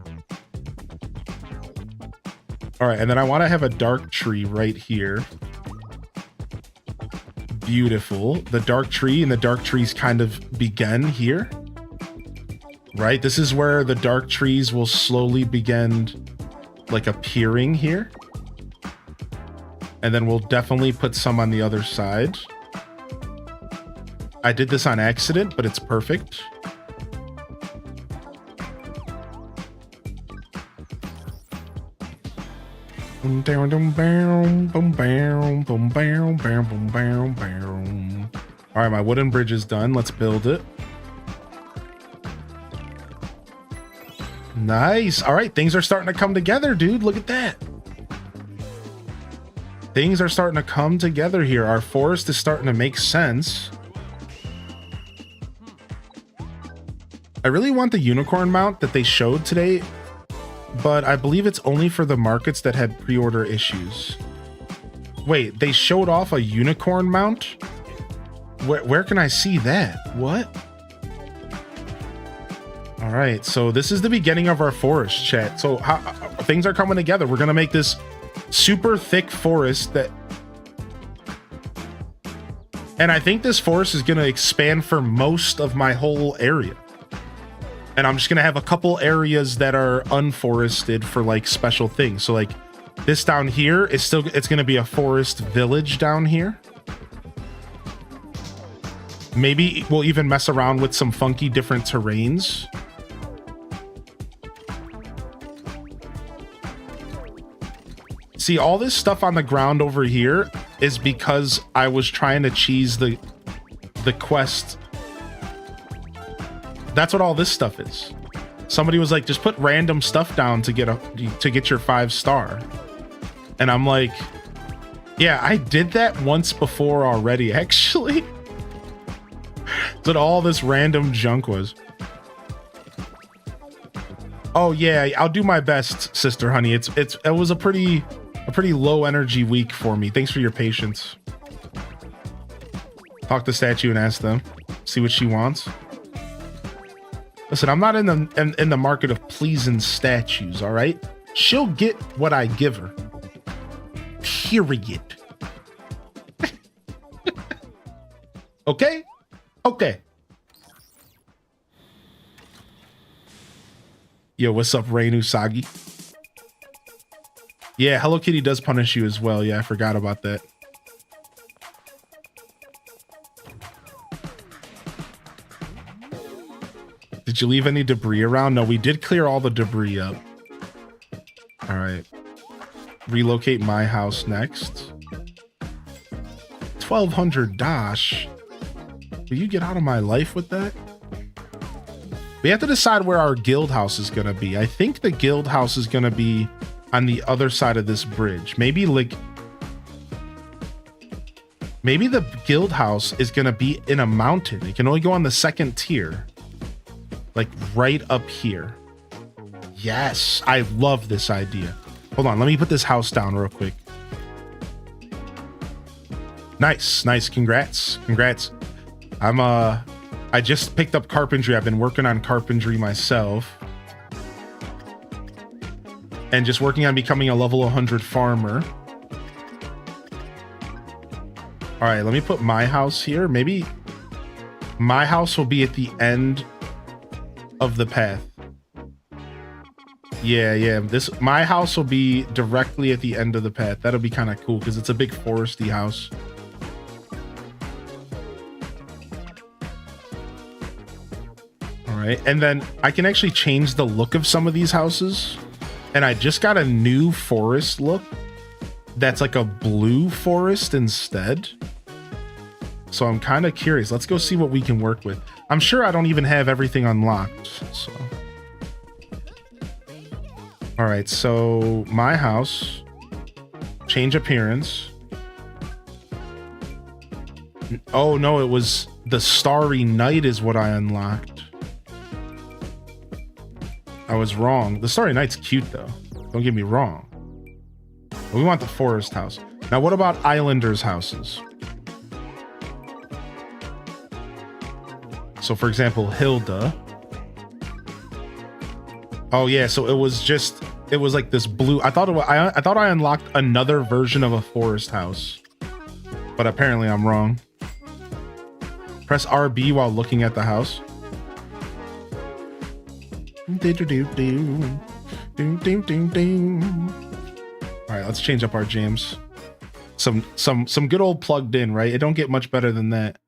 All right, and then I want to have a dark tree right here. Beautiful. The dark tree and the dark trees kind of begin here. Right? This is where the dark trees will slowly begin like appearing here. And then we'll definitely put some on the other side. I did this on accident, but it's perfect. All right, my wooden bridge is done. Let's build it. Nice. All right, things are starting to come together, dude. Look at that. Things are starting to come together here. Our forest is starting to make sense. I really want the unicorn mount that they showed today, but I believe it's only for the markets that had pre-order issues. Wait, they showed off a unicorn mount? Where can I see that? What? All right, so this is the beginning of our forest, chat. So how things are coming together. We're gonna make this super thick forest that, and I think this forest is gonna expand for most of my whole area. And I'm just gonna have a couple areas that are unforested for like special things. So like this down here is still, it's gonna be a forest village down here. Maybe we'll even mess around with some funky different terrains. See, all this stuff on the ground over here is because I was trying to cheese the quest. That's what all this stuff is. Somebody was like, just put random stuff down to get your 5-star. And I'm like, yeah, I did that once before already, actually. That's what all this random junk was. Oh yeah, I'll do my best, Sister Honey. It was a pretty low energy week for me. Thanks for your patience. Talk to statue and ask them, see what she wants. Listen, I'm not in the market of pleasing statues, all right? She'll get what I give her. Period. Okay? Okay. Yo, what's up, Rain Usagi? Yeah, Hello Kitty does punish you as well. Yeah, I forgot about that. Did you leave any debris around? No, we did clear all the debris up. All right. Relocate my house next. 1200 Dash. Will you get out of my life with that? We have to decide where our guild house is going to be. I think the guild house is going to be on the other side of this bridge. Maybe the guild house is going to be in a mountain. It can only go on the second tier. Like right up here. Yes, I love this idea. Hold on, let me put this house down real quick. Nice, nice, congrats. I just picked up carpentry. I've been working on carpentry myself. And just working on becoming a level 100 farmer. All right, let me put my house here. Maybe my house will be at the end of the path. Yeah, my house will be directly at the end of the path. That'll be kind of cool because it's a big foresty house. All right, and then I can actually change the look of some of these houses. And I just got a new forest look that's like a blue forest instead. So I'm kind of curious. Let's go see what we can work with. I'm sure I don't even have everything unlocked. So. All right, so my house, change appearance. Oh no, it was The Starry Night is what I unlocked. I was wrong. The Starry Night's cute though. Don't get me wrong. But we want the forest house. Now what about Islanders houses? So for example, Hilda. Oh yeah, so it was like this blue. I thought I unlocked another version of a forest house. But apparently I'm wrong. Press RB while looking at the house. All right, let's change up our jams. Some good old plugged in, right? It don't get much better than that.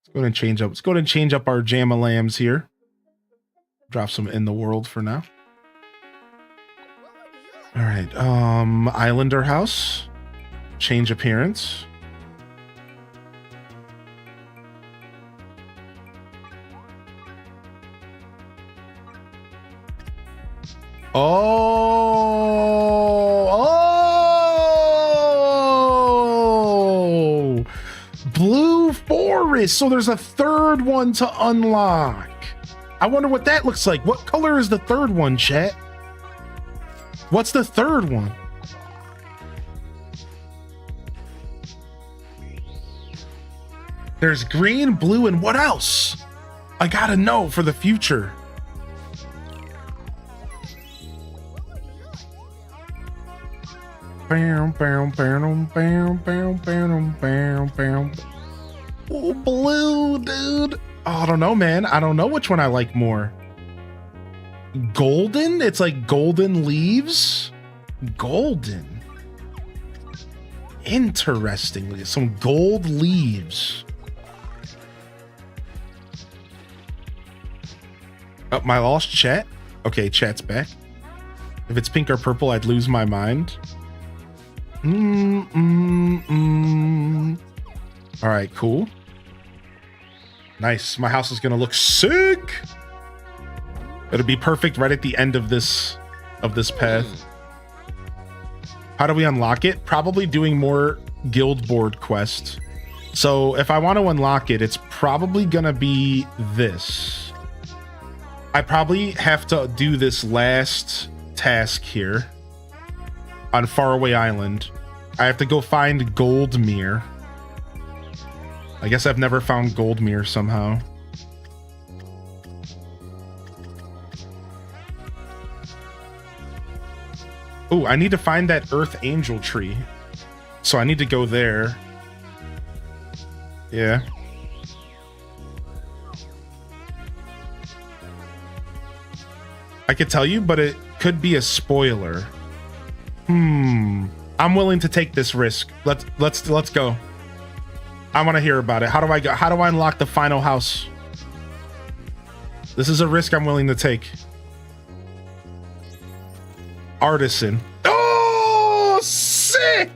Let's go ahead and change up. Let's go ahead and change up our jam-a-lambs here. Drop some in the world for now. All right, Islander house. Change appearance. Oh, Blue Forest. So there's a third one to unlock. I wonder what that looks like. What color is the third one, chat? What's the third one? There's green, blue, and what else? I gotta know for the future. Oh, blue, dude. Oh, I don't know, man. I don't know which one I like more. Golden? It's like golden leaves? Golden. Interestingly, some gold leaves. Oh, my lost chat. Okay, chat's back. If it's pink or purple, I'd lose my mind. All right, cool. Nice. My house is gonna look sick. It'll be perfect right at the end of this path. How do we unlock it? Probably doing more guild board quests. So if I want to unlock it, it's probably gonna be this. I probably have to do this last task here on Faraway Island. I have to go find Goldmere. I guess I've never found Goldmere somehow. Oh, I need to find that Earth Angel tree. So I need to go there. Yeah. I could tell you, but it could be a spoiler. I'm willing to take this risk. Let's go. I want to hear about it. How do I go? How do I unlock the final house? This is a risk I'm willing to take. Artisan. Oh, sick.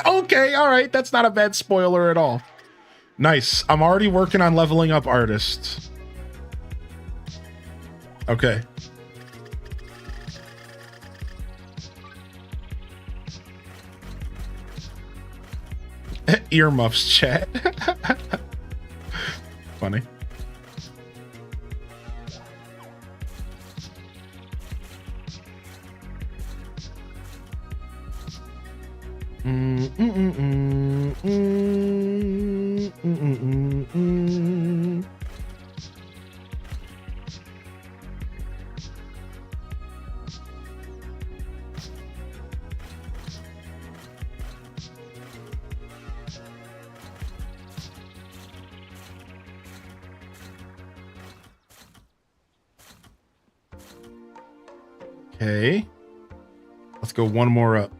Okay, all right. That's not a bad spoiler at all. Nice. I'm already working on leveling up artist. Okay. Earmuffs chat. Funny. Okay. Let's go one more up.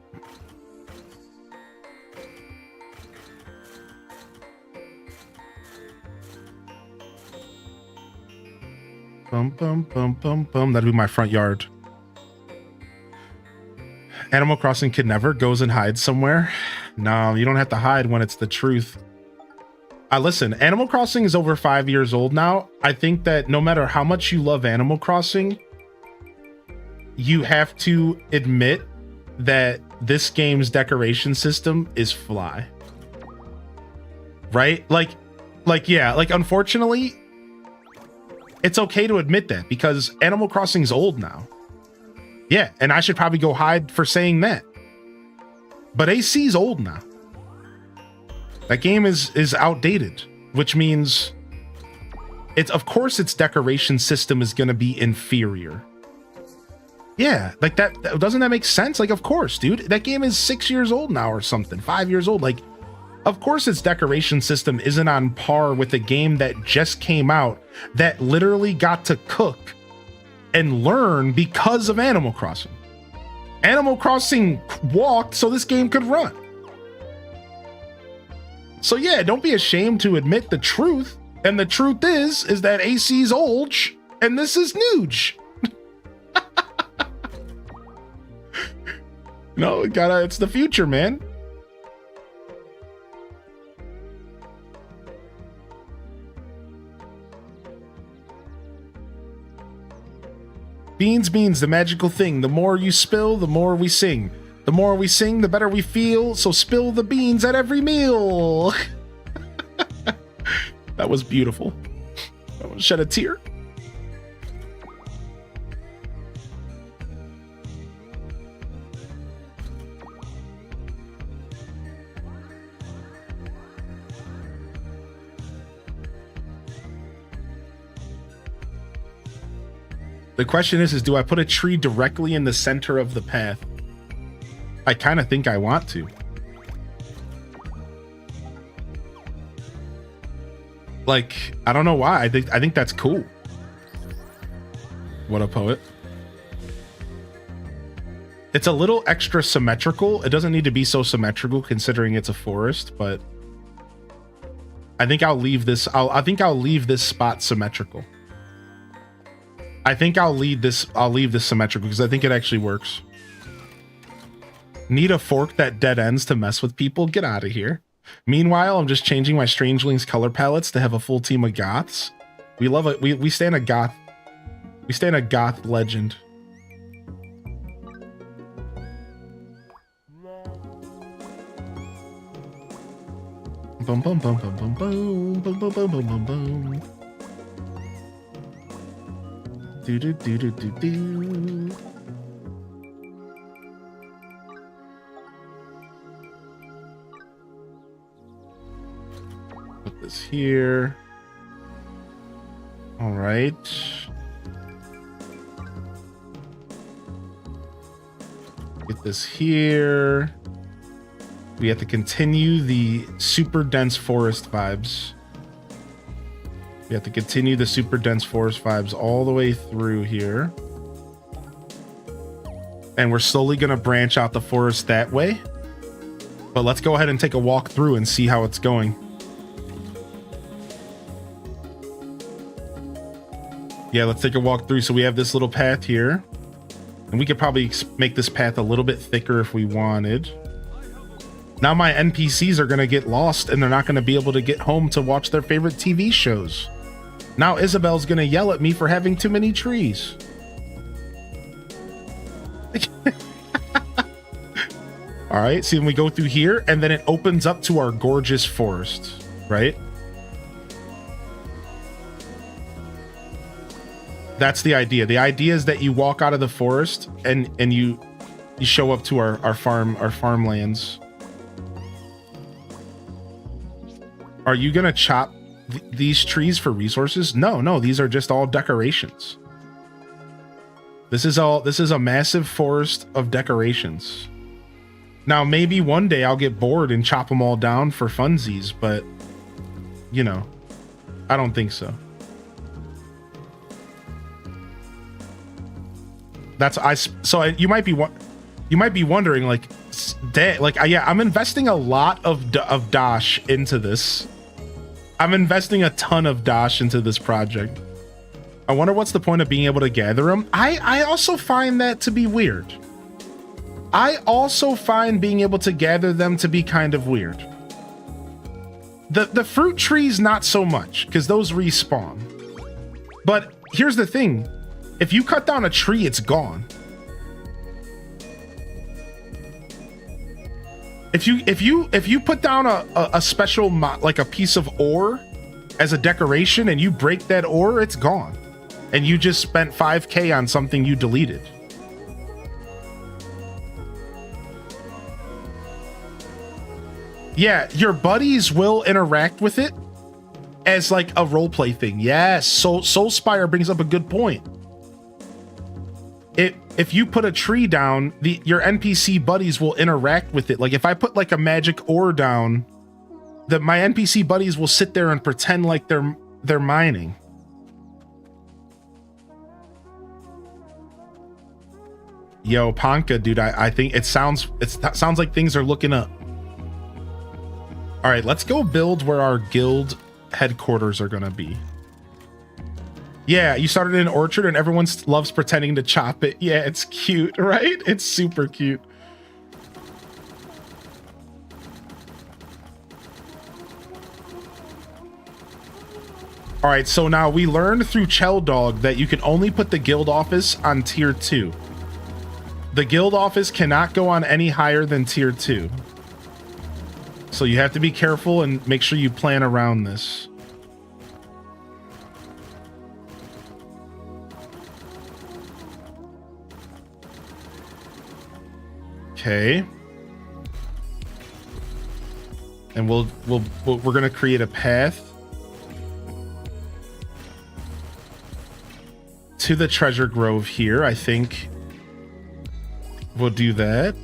Bum, bum, bum, bum, bum. That'd be my front yard. Animal Crossing kid never goes and hides somewhere. No, you don't have to hide when it's the truth. Listen, Animal Crossing is over 5 years old now. I think that no matter how much you love Animal Crossing, you have to admit that this game's decoration system is fly. Right? Like, Like, yeah, like, unfortunately, it's okay to admit that because Animal Crossing's old now. Yeah, and I should probably go hide for saying that. But AC's old now. That game is outdated, which means it's, of course, its decoration system is going to be inferior. Yeah, like that, doesn't that make sense? Like, of course, dude, that game is 6 years old now or something, 5 years old. Like, of course its decoration system isn't on par with a game that just came out that literally got to cook and learn because of Animal Crossing. Animal Crossing walked so this game could run. So yeah, don't be ashamed to admit the truth. And the truth is that AC's old and this is Nuge. No, it's the future, man. Beans, the magical thing. The more you spill, the more we sing. The more we sing, the better we feel. So spill the beans at every meal. That was beautiful. I want to shed a tear. The question is do I put a tree directly in the center of the path? I kind of think I want to. Like, I don't know why. I think that's cool. What a poet. It's a little extra symmetrical. It doesn't need to be so symmetrical considering it's a forest, but I think I'll leave this. I think I'll leave this spot symmetrical. I think I'll leave this symmetrical because I think it actually works. Need a fork that dead ends to mess with people? Get out of here. Meanwhile, I'm just changing my Strangelings color palettes to have a full team of goths. We love it. We stand a goth. We stand a goth legend. Boom boom boom boom boom boom boom boom boom boom boom boom. Do do do do do do. Put this here. All right. Get this here. We have to continue the super dense forest vibes. We have to continue the super dense forest vibes all the way through here. And we're slowly going to branch out the forest that way. But let's go ahead and take a walk through and see how it's going. Yeah, let's take a walk through. So we have this little path here. And we could probably make this path a little bit thicker if we wanted. Now my NPCs are going to get lost and they're not going to be able to get home to watch their favorite TV shows. Now Isabel's going to yell at me for having too many trees. All right, see, when we go through here and then it opens up to our gorgeous forest, right? That's the idea. The idea is that you walk out of the forest and you show up to our farmlands. Are you gonna chop these trees for resources? No, these are just all decorations. This is a massive forest of decorations. Now, maybe one day I'll get bored and chop them all down for funsies, but you know, I don't think so. You might be wondering, like, yeah, I'm investing a lot of Dash into this. I'm investing a ton of Dash into this project. I wonder what's the point of being able to gather them. I also find that to be weird. I also find being able to gather them to be kind of weird. The fruit trees, not so much, because those respawn. But here's the thing. If you cut down a tree, it's gone. If you put down a special like a piece of ore as a decoration and you break that ore, it's gone. And you just spent 5K on something you deleted. Yeah, your buddies will interact with it as like a roleplay thing. Yes, Soulspire brings up a good point. If you put a tree down, your NPC buddies will interact with it. Like if I put like a magic ore down, my NPC buddies will sit there and pretend like they're mining. Yo, Ponka, dude, I think it sounds like things are looking up. All right, let's go build where our guild headquarters are gonna be. Yeah, you started in an orchard and everyone loves pretending to chop it. Yeah, it's cute, right? It's super cute. All right, so now we learned through Cheldog that you can only put the guild office on tier 2. The guild office cannot go on any higher than tier 2. So you have to be careful and make sure you plan around this. Okay. And we're gonna create a path to the treasure grove here. I think we'll do that.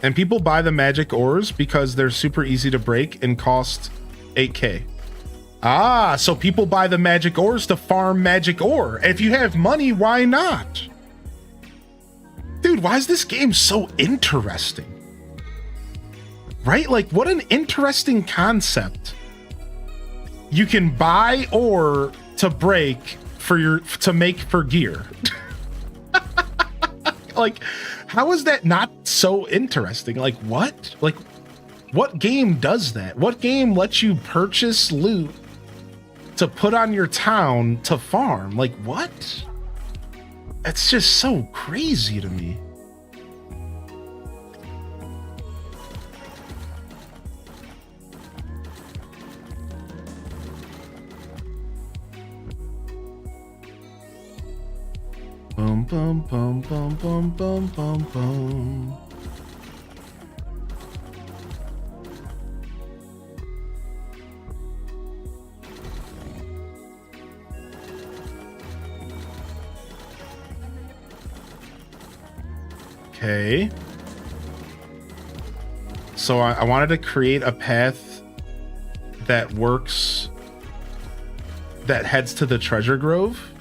And people buy the magic ores because they're super easy to break and cost 8K. Ah, so people buy the magic ores to farm magic ore. If you have money, why not? Dude, why is this game so interesting? Right? Like, what an interesting concept. You can buy ore to break to make for gear. Like, how is that not so interesting? Like, what? Like, what game does that? What game lets you purchase loot to put on your town to farm? Like, what? It's just so crazy to me. Bum bum bum bum bum bum bum bum. Okay. So I wanted to create a path that works, that heads to the treasure grove.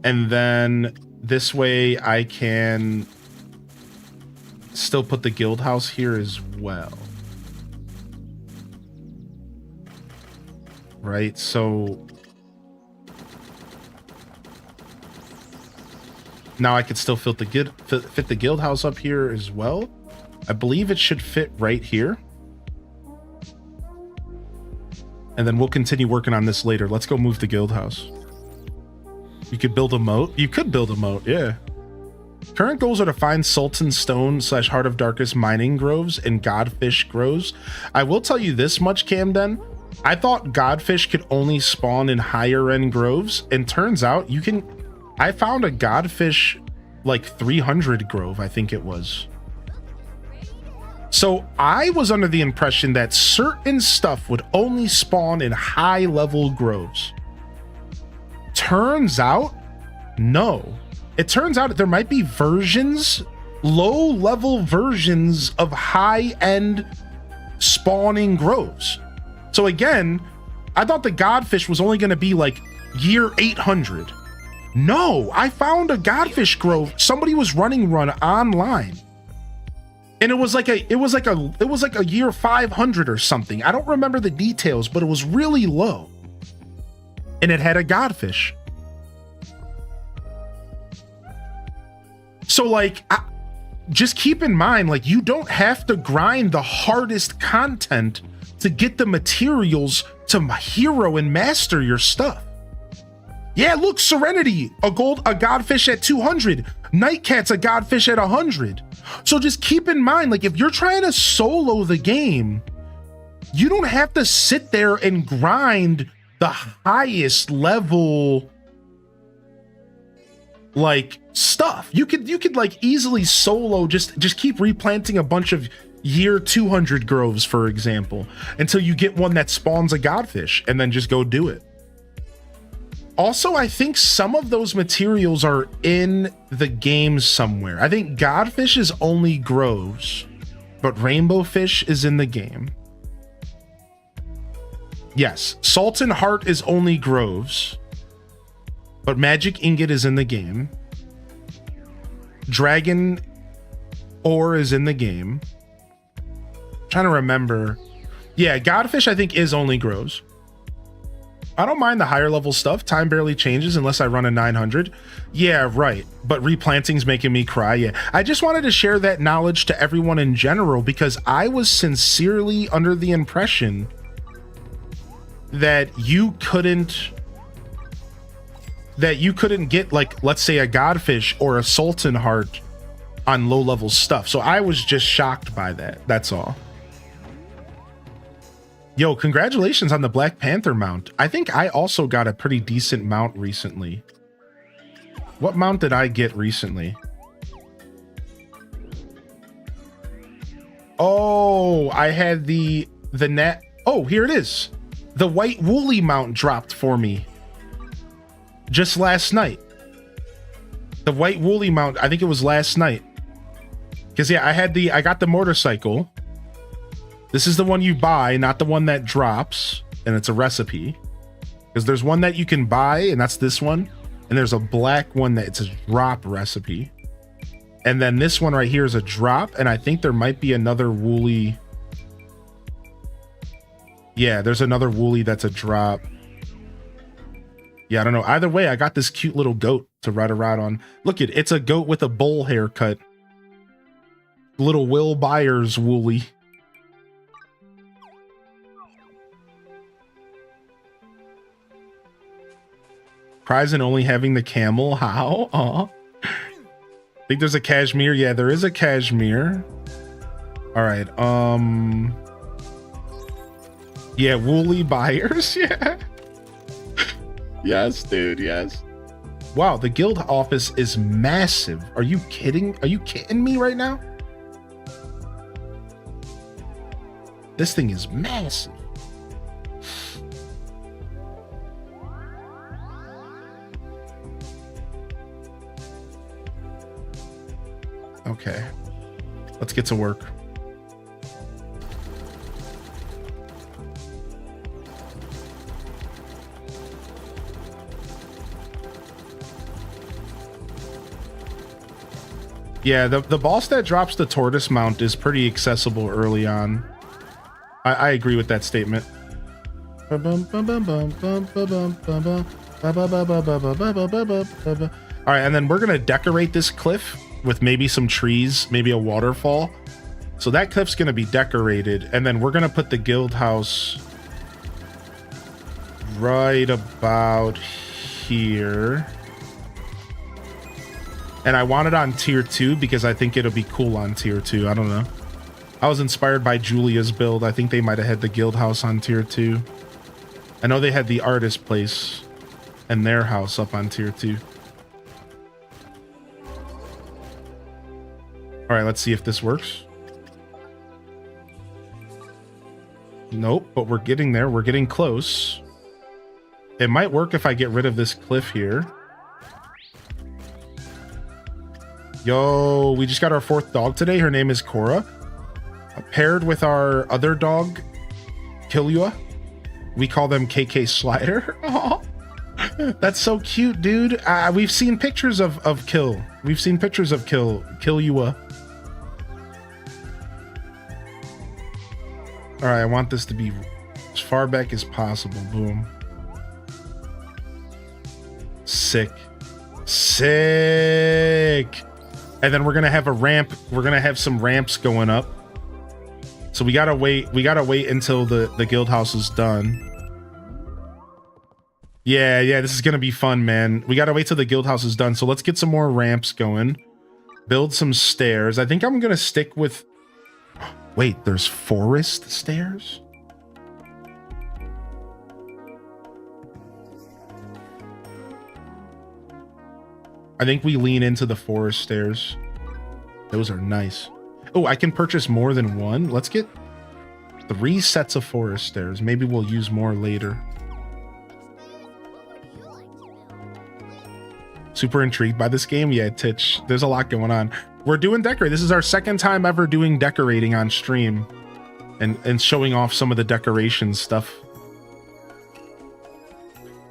And then this way I can still put the guild house here as well. Right, so now I could still fit the guild house up here as well. I believe it should fit right here. And then we'll continue working on this later. Let's go move the guild house. You could build a moat. You could build a moat, yeah. Current goals are to find Sultan Stone / Heart of Darkest mining groves and Godfish groves. I will tell you this much, Camden. I thought Godfish could only spawn in higher end groves, and turns out you can. I found a Godfish like 300 grove, I think it was. So I was under the impression that certain stuff would only spawn in high level groves. Turns out, no. It turns out there might be versions, low level versions of high end spawning groves. So again, I thought the Godfish was only going to be like year 800. No, I found a Godfish grove. Somebody was running online. And it was like a year 500 or something. I don't remember the details, but it was really low. And it had a Godfish. So like, just keep in mind, like, you don't have to grind the hardest content to get the materials to hero and master your stuff. Yeah, look, Serenity, a godfish at 200. Nightcat's a godfish at 100. So just keep in mind, like, if you're trying to solo the game, you don't have to sit there and grind the highest level, like, stuff. You could like easily solo, just keep replanting a bunch of year 200 groves, for example, until you get one that spawns a godfish, and then just go do it. Also, I think some of those materials are in the game somewhere. I think godfish is only groves, but rainbow fish is in the game. Yes, Sultan Heart is only groves, but magic ingot is in the game. Dragon ore is in the game. I'm trying to remember. Yeah, godfish I think is only groves. I don't mind the higher level stuff. Time barely changes unless I run a 900. Yeah, right. But replanting's making me cry. Yeah. I just wanted to share that knowledge to everyone in general because I was sincerely under the impression that you couldn't get, like, let's say a godfish or a Sultan Heart on low level stuff. So I was just shocked by that. That's all. Yo, congratulations on the Black Panther mount. I think I also got a pretty decent mount recently. What mount did I get recently? Oh, I had the net. Oh, here it is. The white woolly mount dropped for me just last night. The white woolly mount, I think it was last night. Because yeah, I got the motorcycle. This is the one you buy, not the one that drops, and it's a recipe. Because there's one that you can buy, and that's this one. And there's a black one that it's a drop recipe. And then this one right here is a drop, and I think there might be another woolly. Yeah, there's another woolly that's a drop. Yeah, I don't know. Either way, I got this cute little goat to ride around on. Look at it. It's a goat with a bowl haircut. Little Will Byers woolly. Prize in only having the camel. How? Aw. I think there's a cashmere. Yeah, there is a cashmere. All right. Yeah, woolly buyers. Yeah. Yes, dude. Yes. Wow, the guild office is massive. Are you kidding? Are you kidding me right now? This thing is massive. Okay, let's get to work. Yeah, the boss that drops the tortoise mount is pretty accessible early on. I agree with that statement. All right, and then we're gonna decorate this cliff with maybe some trees, maybe a waterfall. So that cliff's gonna be decorated, and then we're gonna put the guild house right about here. And I want it on tier 2 because I think it'll be cool on tier 2. I don't know. I was inspired by Julia's build. I think they might have had the guild house on tier 2. I know they had the artist place and their house up on tier 2. All right, let's see if this works. Nope, but we're getting there. We're getting close. It might work if I get rid of this cliff here. Yo, we just got our 4th dog today. Her name is Cora. Paired with our other dog, Killua. We call them KK Slider. Aww. That's so cute, dude. We've seen pictures of Kill. We've seen pictures of Killua. All right, I want this to be as far back as possible. Boom. Sick. Sick. And then we're gonna have a ramp. We're gonna have some ramps going up. So we gotta wait. We gotta wait until the guild house is done. Yeah, this is gonna be fun, man. We gotta wait till the guild house is done. So let's get some more ramps going. Build some stairs. I think I'm gonna stick with... Wait, there's forest stairs? I think we lean into the forest stairs. Those are nice. Oh, I can purchase more than one. Let's get 3 sets of forest stairs. Maybe we'll use more later. Super intrigued by this game. Yeah, Titch, there's a lot going on. We're doing decorate. This is our second time ever doing decorating on stream and showing off some of the decoration stuff.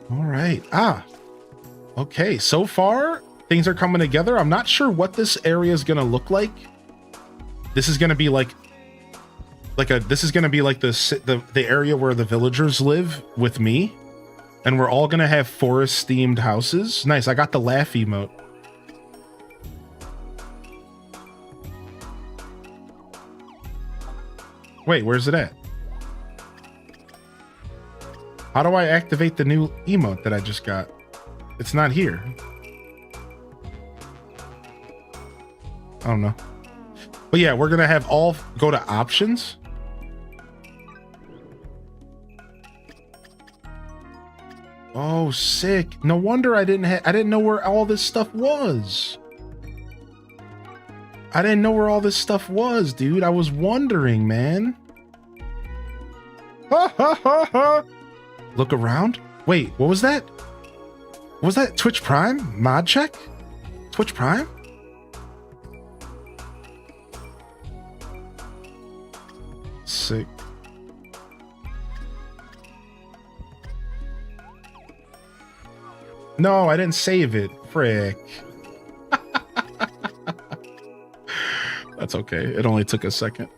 All right. Okay. So far, things are coming together. I'm not sure what this area is going to look like. This is going to be this is going to be like the area where the villagers live with me. And we're all gonna have forest-themed houses. Nice, I got the laugh emote. Wait, where's it at? How do I activate the new emote that I just got? It's not here. I don't know. But yeah, we're gonna have all go to options. Oh, sick. No wonder I didn't know where all this stuff was. I didn't know where all this stuff was, dude. I was wondering, man. Ha ha ha ha. Look around. Wait, what was that? Was that Twitch Prime? Mod check? Twitch Prime? Sick. No, I didn't save it. Frick. That's okay. It only took a second.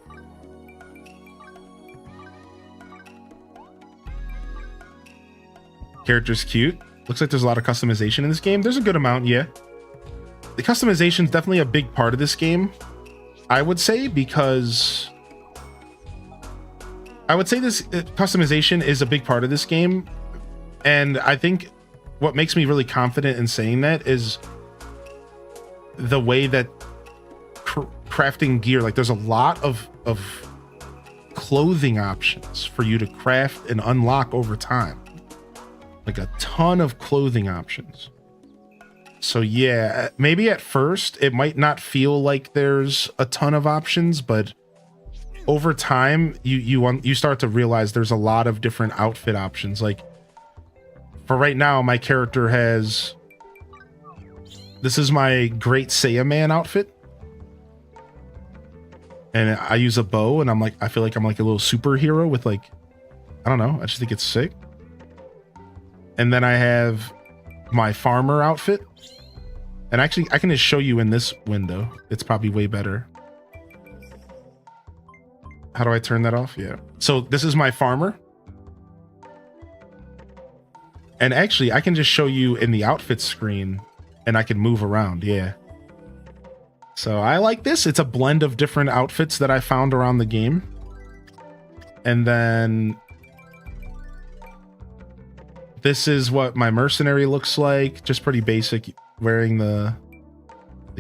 Character's cute. Looks like there's a lot of customization in this game. There's a good amount, yeah. The customization is definitely a big part of this game, I would say, because... I would say this customization is a big part of this game, and I think what makes me really confident in saying that is the way that crafting gear, like there's a lot of clothing options for you to craft and unlock over time. Like a ton of clothing options. So yeah, maybe at first it might not feel like there's a ton of options, but over time you start to realize there's a lot of different outfit options. Like for right now, my character has, this is my Great Saiyaman outfit. And I use a bow and I feel like I'm like a little superhero with like, I don't know. I just think it's sick. And then I have my farmer outfit. And actually I can just show you in this window. It's probably way better. How do I turn that off? Yeah. So this is my farmer. And actually, I can just show you in the outfit screen and I can move around. Yeah. So I like this. It's a blend of different outfits that I found around the game. And then this is what my mercenary looks like. Just pretty basic, wearing the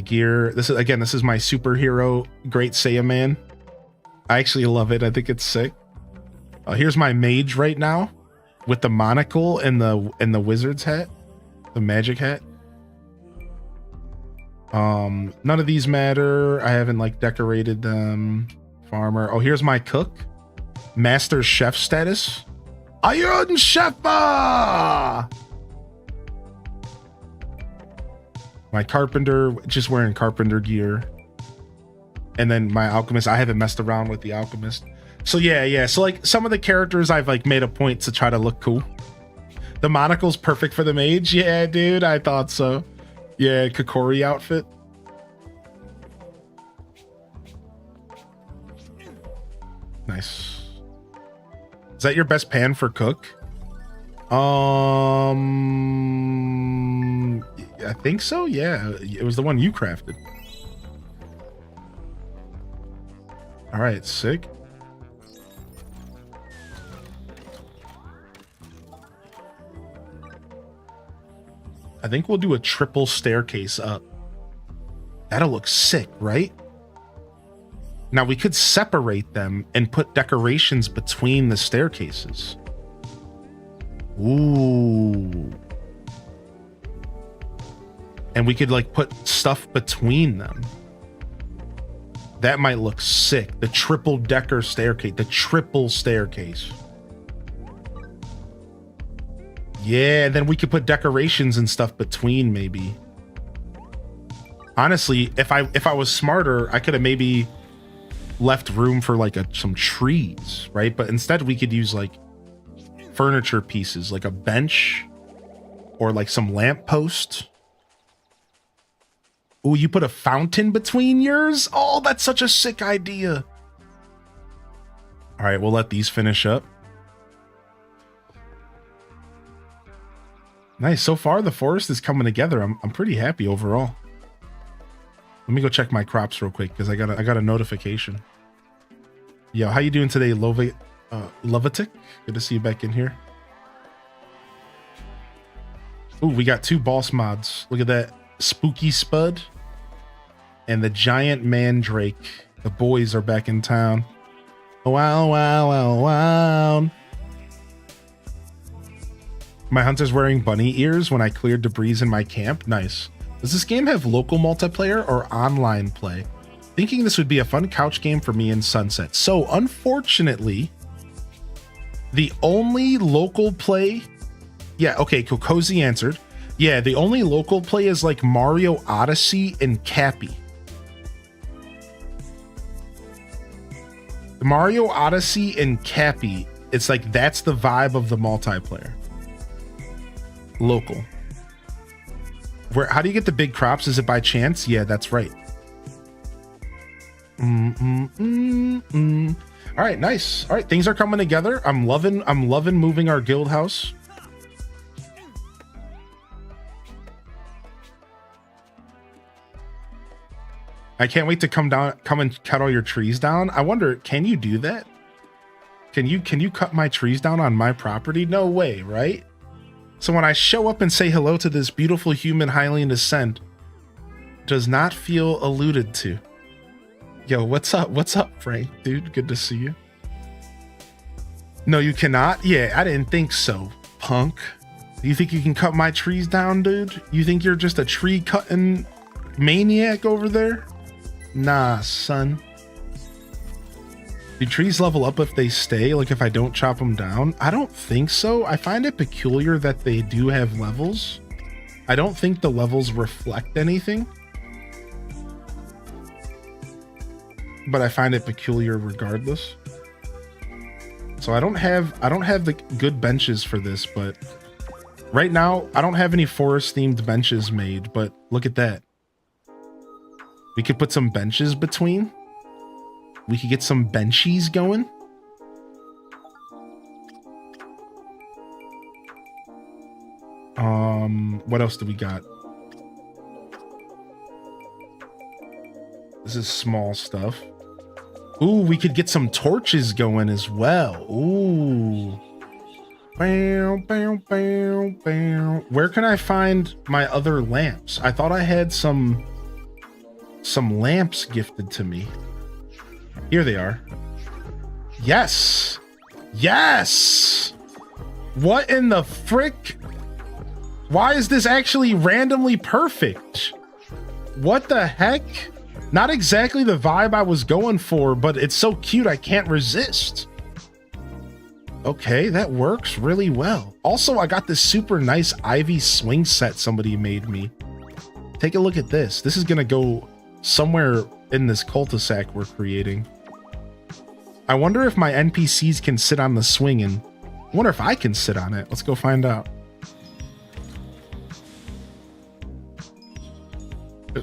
gear. This is my superhero, Great Saiyaman. I actually love it. I think it's sick. Here's my mage right now with the monocle and the wizard's hat, the magic hat. None of these matter. I haven't like decorated them. Farmer. Oh, here's my cook. Master chef status. Iron Shefa! My carpenter, just wearing carpenter gear. And then my alchemist, I haven't messed around with the alchemist. So yeah. So like some of the characters I've like made a point to try to look cool. The monocle's perfect for the mage. Yeah, dude, I thought so. Yeah, Kokori outfit. Nice. Is that your best pan for cook? I think so. Yeah, it was the one you crafted. All right, sick. I think we'll do a triple staircase up. That'll look sick, right? Now we could separate them and put decorations between the staircases. Ooh. And we could like put stuff between them. That might look sick. The triple decker staircase, the triple staircase. Yeah, and then we could put decorations and stuff between maybe. Honestly, if I was smarter, I could have maybe left room for like some trees, right? But instead we could use like furniture pieces, like a bench or like some lamppost. Oh, you put a fountain between yours? Oh, that's such a sick idea. All right, we'll let these finish up. Nice. So far, the forest is coming together. I'm pretty happy overall. Let me go check my crops real quick because I got a notification. Yo, how you doing today, Lovatic? Good to see you back in here. Ooh, we got 2 boss mods. Look at that. Spooky Spud and the Giant Mandrake. The boys are back in town. Wow, wow, wow, wow. My hunter's wearing bunny ears when I cleared debris in my camp. Nice. Does this game have local multiplayer or online play? Thinking this would be a fun couch game for me in Sunset. So unfortunately, the only local play... Yeah, okay, Cozy answered. Yeah, the only local play is like Mario Odyssey and Cappy. Mario Odyssey and Cappy, it's like that's the vibe of the multiplayer. Local. How do you get the big crops? Is it by chance? Yeah, that's right. All right, nice. All right, things are coming together. I'm loving moving our guild house. I can't wait to come and cut all your trees down. I wonder, can you do that? Can you cut my trees down on my property? No way, right? So when I show up and say hello to this beautiful human highly in descent, does not feel alluded to. Yo, what's up? What's up, Frank? Dude, good to see you. No, you cannot? Yeah, I didn't think so, punk. You think you can cut my trees down, dude? You think you're just a tree cutting maniac over there? Nah, son. Do trees level up if they stay? Like if I don't chop them down? I don't think so. I find it peculiar that they do have levels. I don't think the levels reflect anything. But I find it peculiar regardless. So I don't have the good benches for this, but right now I don't have any forest themed benches made, but look at that. We could put some benches between. We could get some benchies going. What else do we got? This is small stuff. Ooh, we could get some torches going as well. Ooh. Bow, bow, bow, bow. Where can I find my other lamps? I thought I had some lamps gifted to me. Here they are. Yes. Yes. What in the frick? Why is this actually randomly perfect? What the heck? Not exactly the vibe I was going for, but it's so cute I can't resist. Okay, that works really well. Also, I got this super nice Ivy swing set somebody made me. Take a look at this. This is gonna go somewhere in this cul-de-sac we're creating. I wonder if my NPCs can sit on the swing, and I wonder if I can sit on it. Let's go find out.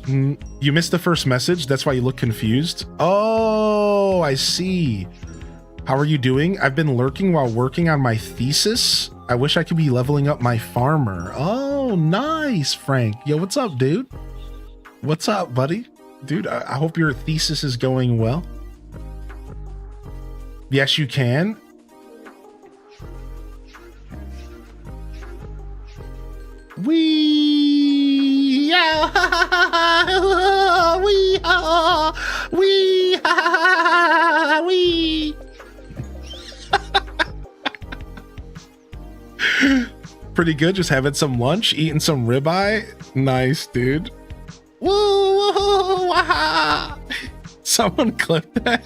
You missed the first message. That's why you look confused. Oh, I see. How are you doing? I've been lurking while working on my thesis. I wish I could be leveling up my farmer. Oh, nice, Frank. Yo, what's up, dude? What's up, buddy? Dude, I hope your thesis is going well. Yes, you can. Whee! Wee. Pretty good. Just having some lunch, eating some ribeye. Nice, dude. Woo! Someone clipped that.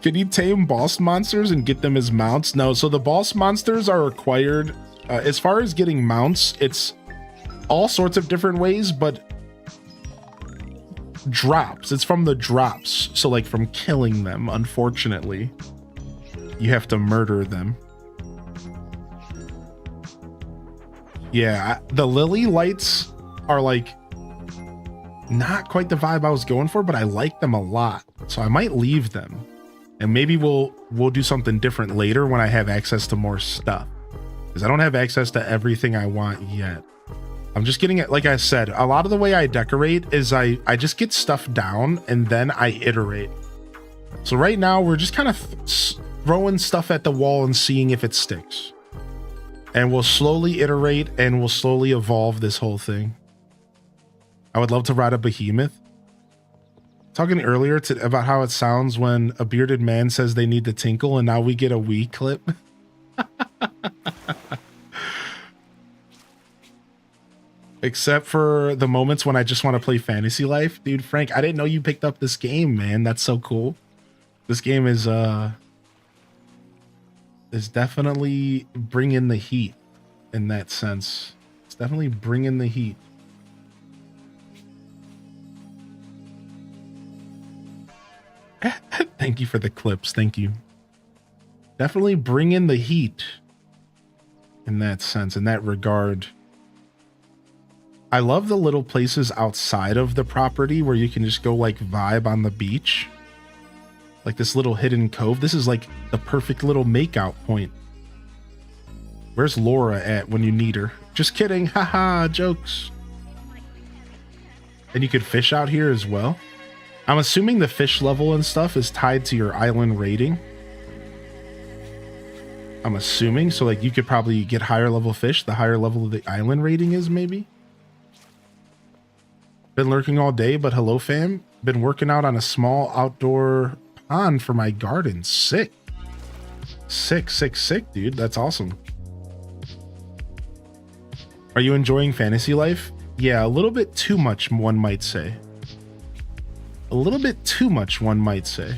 Can you tame boss monsters and get them as mounts? No. So the boss monsters are required. As far as getting mounts, it's all sorts of different ways, but drops. It's from the drops. So like from killing them, unfortunately, you have to murder them. Yeah, the lily lights are like not quite the vibe I was going for, but I like them a lot. So I might leave them. And maybe we'll do something different later when I have access to more stuff. Because I don't have access to everything I want yet. I'm just getting it, like I said, a lot of the way I decorate is I just get stuff down and then I iterate. So right now we're just kind of throwing stuff at the wall and seeing if it sticks. And we'll slowly iterate and we'll slowly evolve this whole thing. I would love to ride a behemoth. Talking earlier about how it sounds when a bearded man says they need to tinkle, and now we get a Wii clip. Except for the moments when I just want to play Fantasy Life. Dude, Frank, I didn't know you picked up this game, man. That's so cool. This game is definitely bringing the heat in that sense. It's definitely bringing the heat. Thank you for the clips. Thank you. Definitely bringing the heat in that sense, in that regard. I love the little places outside of the property where you can just go like vibe on the beach. Like this little hidden cove. This is like the perfect little makeout point. Where's Laura at when you need her? Just kidding. Haha, jokes. And you could fish out here as well. I'm assuming the fish level and stuff is tied to your island rating. I'm assuming. So like you could probably get higher level fish the higher level of the island rating is, maybe. Been lurking all day, but hello fam. Been working out on a small outdoor pond for my garden. Sick. Sick, dude. That's awesome. Are you enjoying Fantasy Life? Yeah, a little bit too much, one might say. A little bit too much, one might say.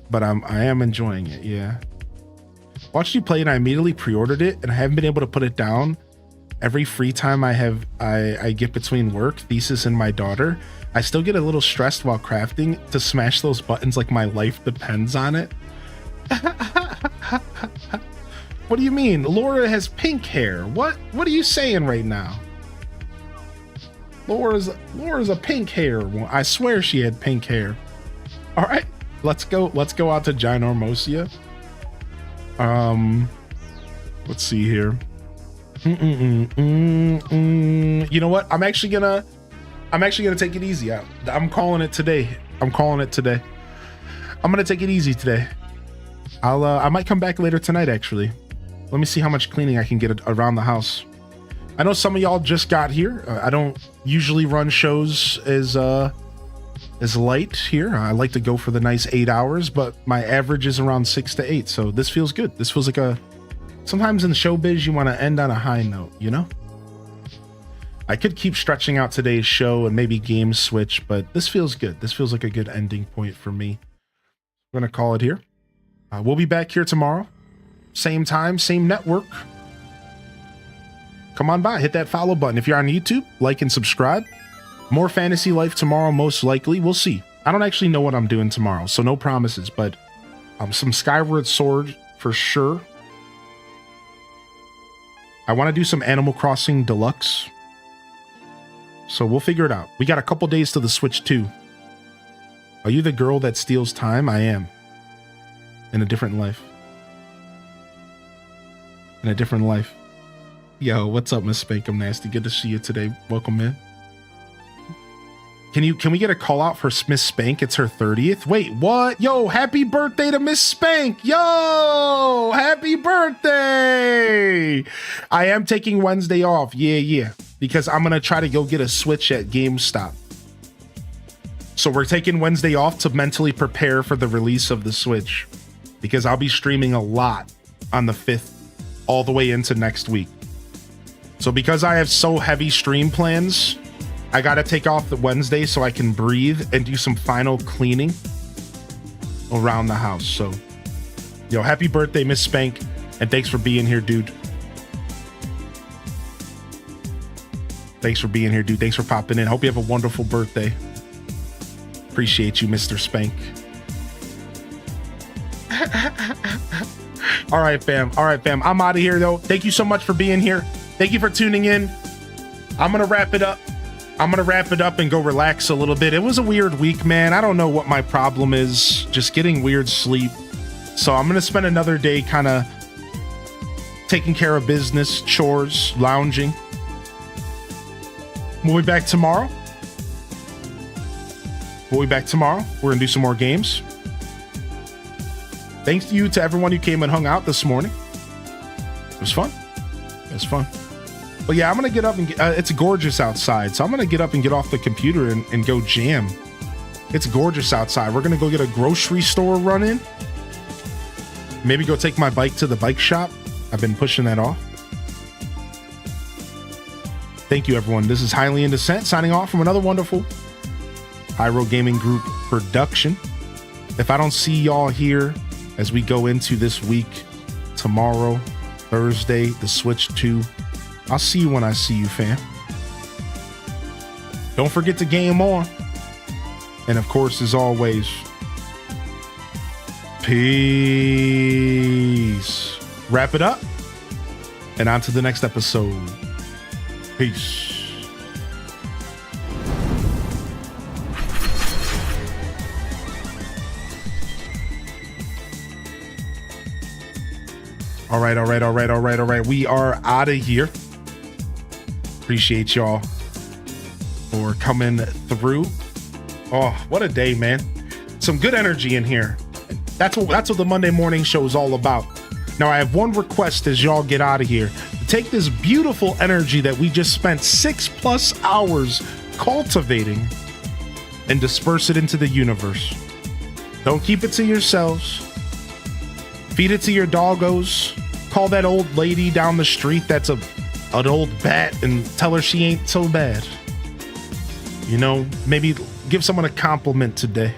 But I am enjoying it, yeah. Watched you play and I immediately pre-ordered it and I haven't been able to put it down. Every free time I get between work, thesis, and my daughter, I still get a little stressed while crafting to smash those buttons like my life depends on it. What do you mean? Laura has pink hair. What are you saying right now? Laura's a pink hair. I swear she had pink hair. All right, let's go out to Ginormosia. Let's see here. You know what? I'm actually gonna take it easy. I'm calling it today. I'm gonna take it easy today. I might come back later tonight, actually. Let me see how much cleaning I can get around the house. I know some of y'all just got here. I don't usually run shows as light here. I like to go for the nice 8 hours, but my average is around 6 to 8. So this feels good. This feels like sometimes in showbiz, you want to end on a high note, you know? I could keep stretching out today's show and maybe game switch, but this feels good. This feels like a good ending point for me. I'm going to call it here. We'll be back here tomorrow. Same time, same network. Come on by, hit that follow button. If you're on YouTube, like and subscribe. More Fantasy Life tomorrow, most likely. We'll see. I don't actually know what I'm doing tomorrow, so no promises, but some Skyward Sword for sure. I want to do some Animal Crossing Deluxe. So we'll figure it out. We got a couple days to the Switch 2. Are you the girl that steals time? I am. In a different life. In a different life. Yo, what's up, Miss Spankum Nasty? Good to see you today. Welcome in. Can we get a call out for Miss Spank? It's her 30th. Wait, what? Yo, happy birthday to Miss Spank. Yo, happy birthday. I am taking Wednesday off. Yeah. Because I'm going to try to go get a Switch at GameStop. So we're taking Wednesday off to mentally prepare for the release of the Switch. Because I'll be streaming a lot on the 5th all the way into next week. So because I have so heavy stream plans, I gotta take off the Wednesday so I can breathe and do some final cleaning around the house. So, yo, happy birthday, Miss Spank, and thanks for being here, dude. Thanks for being here, dude. Thanks for popping in. Hope you have a wonderful birthday. Appreciate you, Mr. Spank. All right, fam. I'm out of here, though. Thank you so much for being here. Thank you for tuning in. I'm gonna wrap it up and go relax a little bit. It was a weird week, man. I don't know what my problem is. Just getting weird sleep. So I'm going to spend another day kind of taking care of business, chores, lounging. We'll be back tomorrow. We're going to do some more games. Thanks to you, to everyone who came and hung out this morning. It was fun. But yeah, I'm going to get up and it's gorgeous outside. So I'm going to get up and get off the computer and go jam. It's gorgeous outside. We're going to go get a grocery store run in. Maybe go take my bike to the bike shop. I've been pushing that off. Thank you, everyone. This is Highly in Descent signing off from another wonderful Pyro Gaming Group production. If I don't see y'all here as we go into this week, tomorrow, Thursday, the Switch 2, I'll see you when I see you, fam. Don't forget to game on. And of course, as always, peace. Wrap it up and on to the next episode. Peace. All right. We are out of here. Appreciate y'all for coming through. Oh, what a day, man. Some good energy in here. That's what the Monday morning show is all about. Now, I have one request as y'all get out of here. Take this beautiful energy that we just spent 6+ hours cultivating and disperse it into the universe. Don't keep it to yourselves. Feed it to your doggos. Call that old lady down the street that's an old bat and tell her she ain't so bad. You know, maybe give someone a compliment today.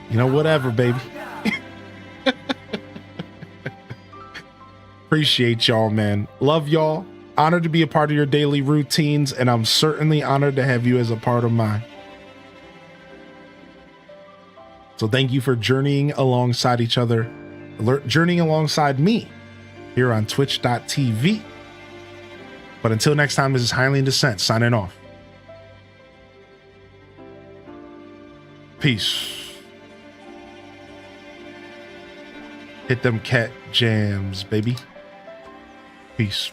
You know, whatever, baby. Appreciate y'all, man. Love y'all. Honored to be a part of your daily routines, and I'm certainly honored to have you as a part of mine. So thank you for journeying alongside each other, journeying alongside me here on twitch.tv. But until next time, this is Highly in Descent signing off. Peace. Hit them cat jams, baby. Peace.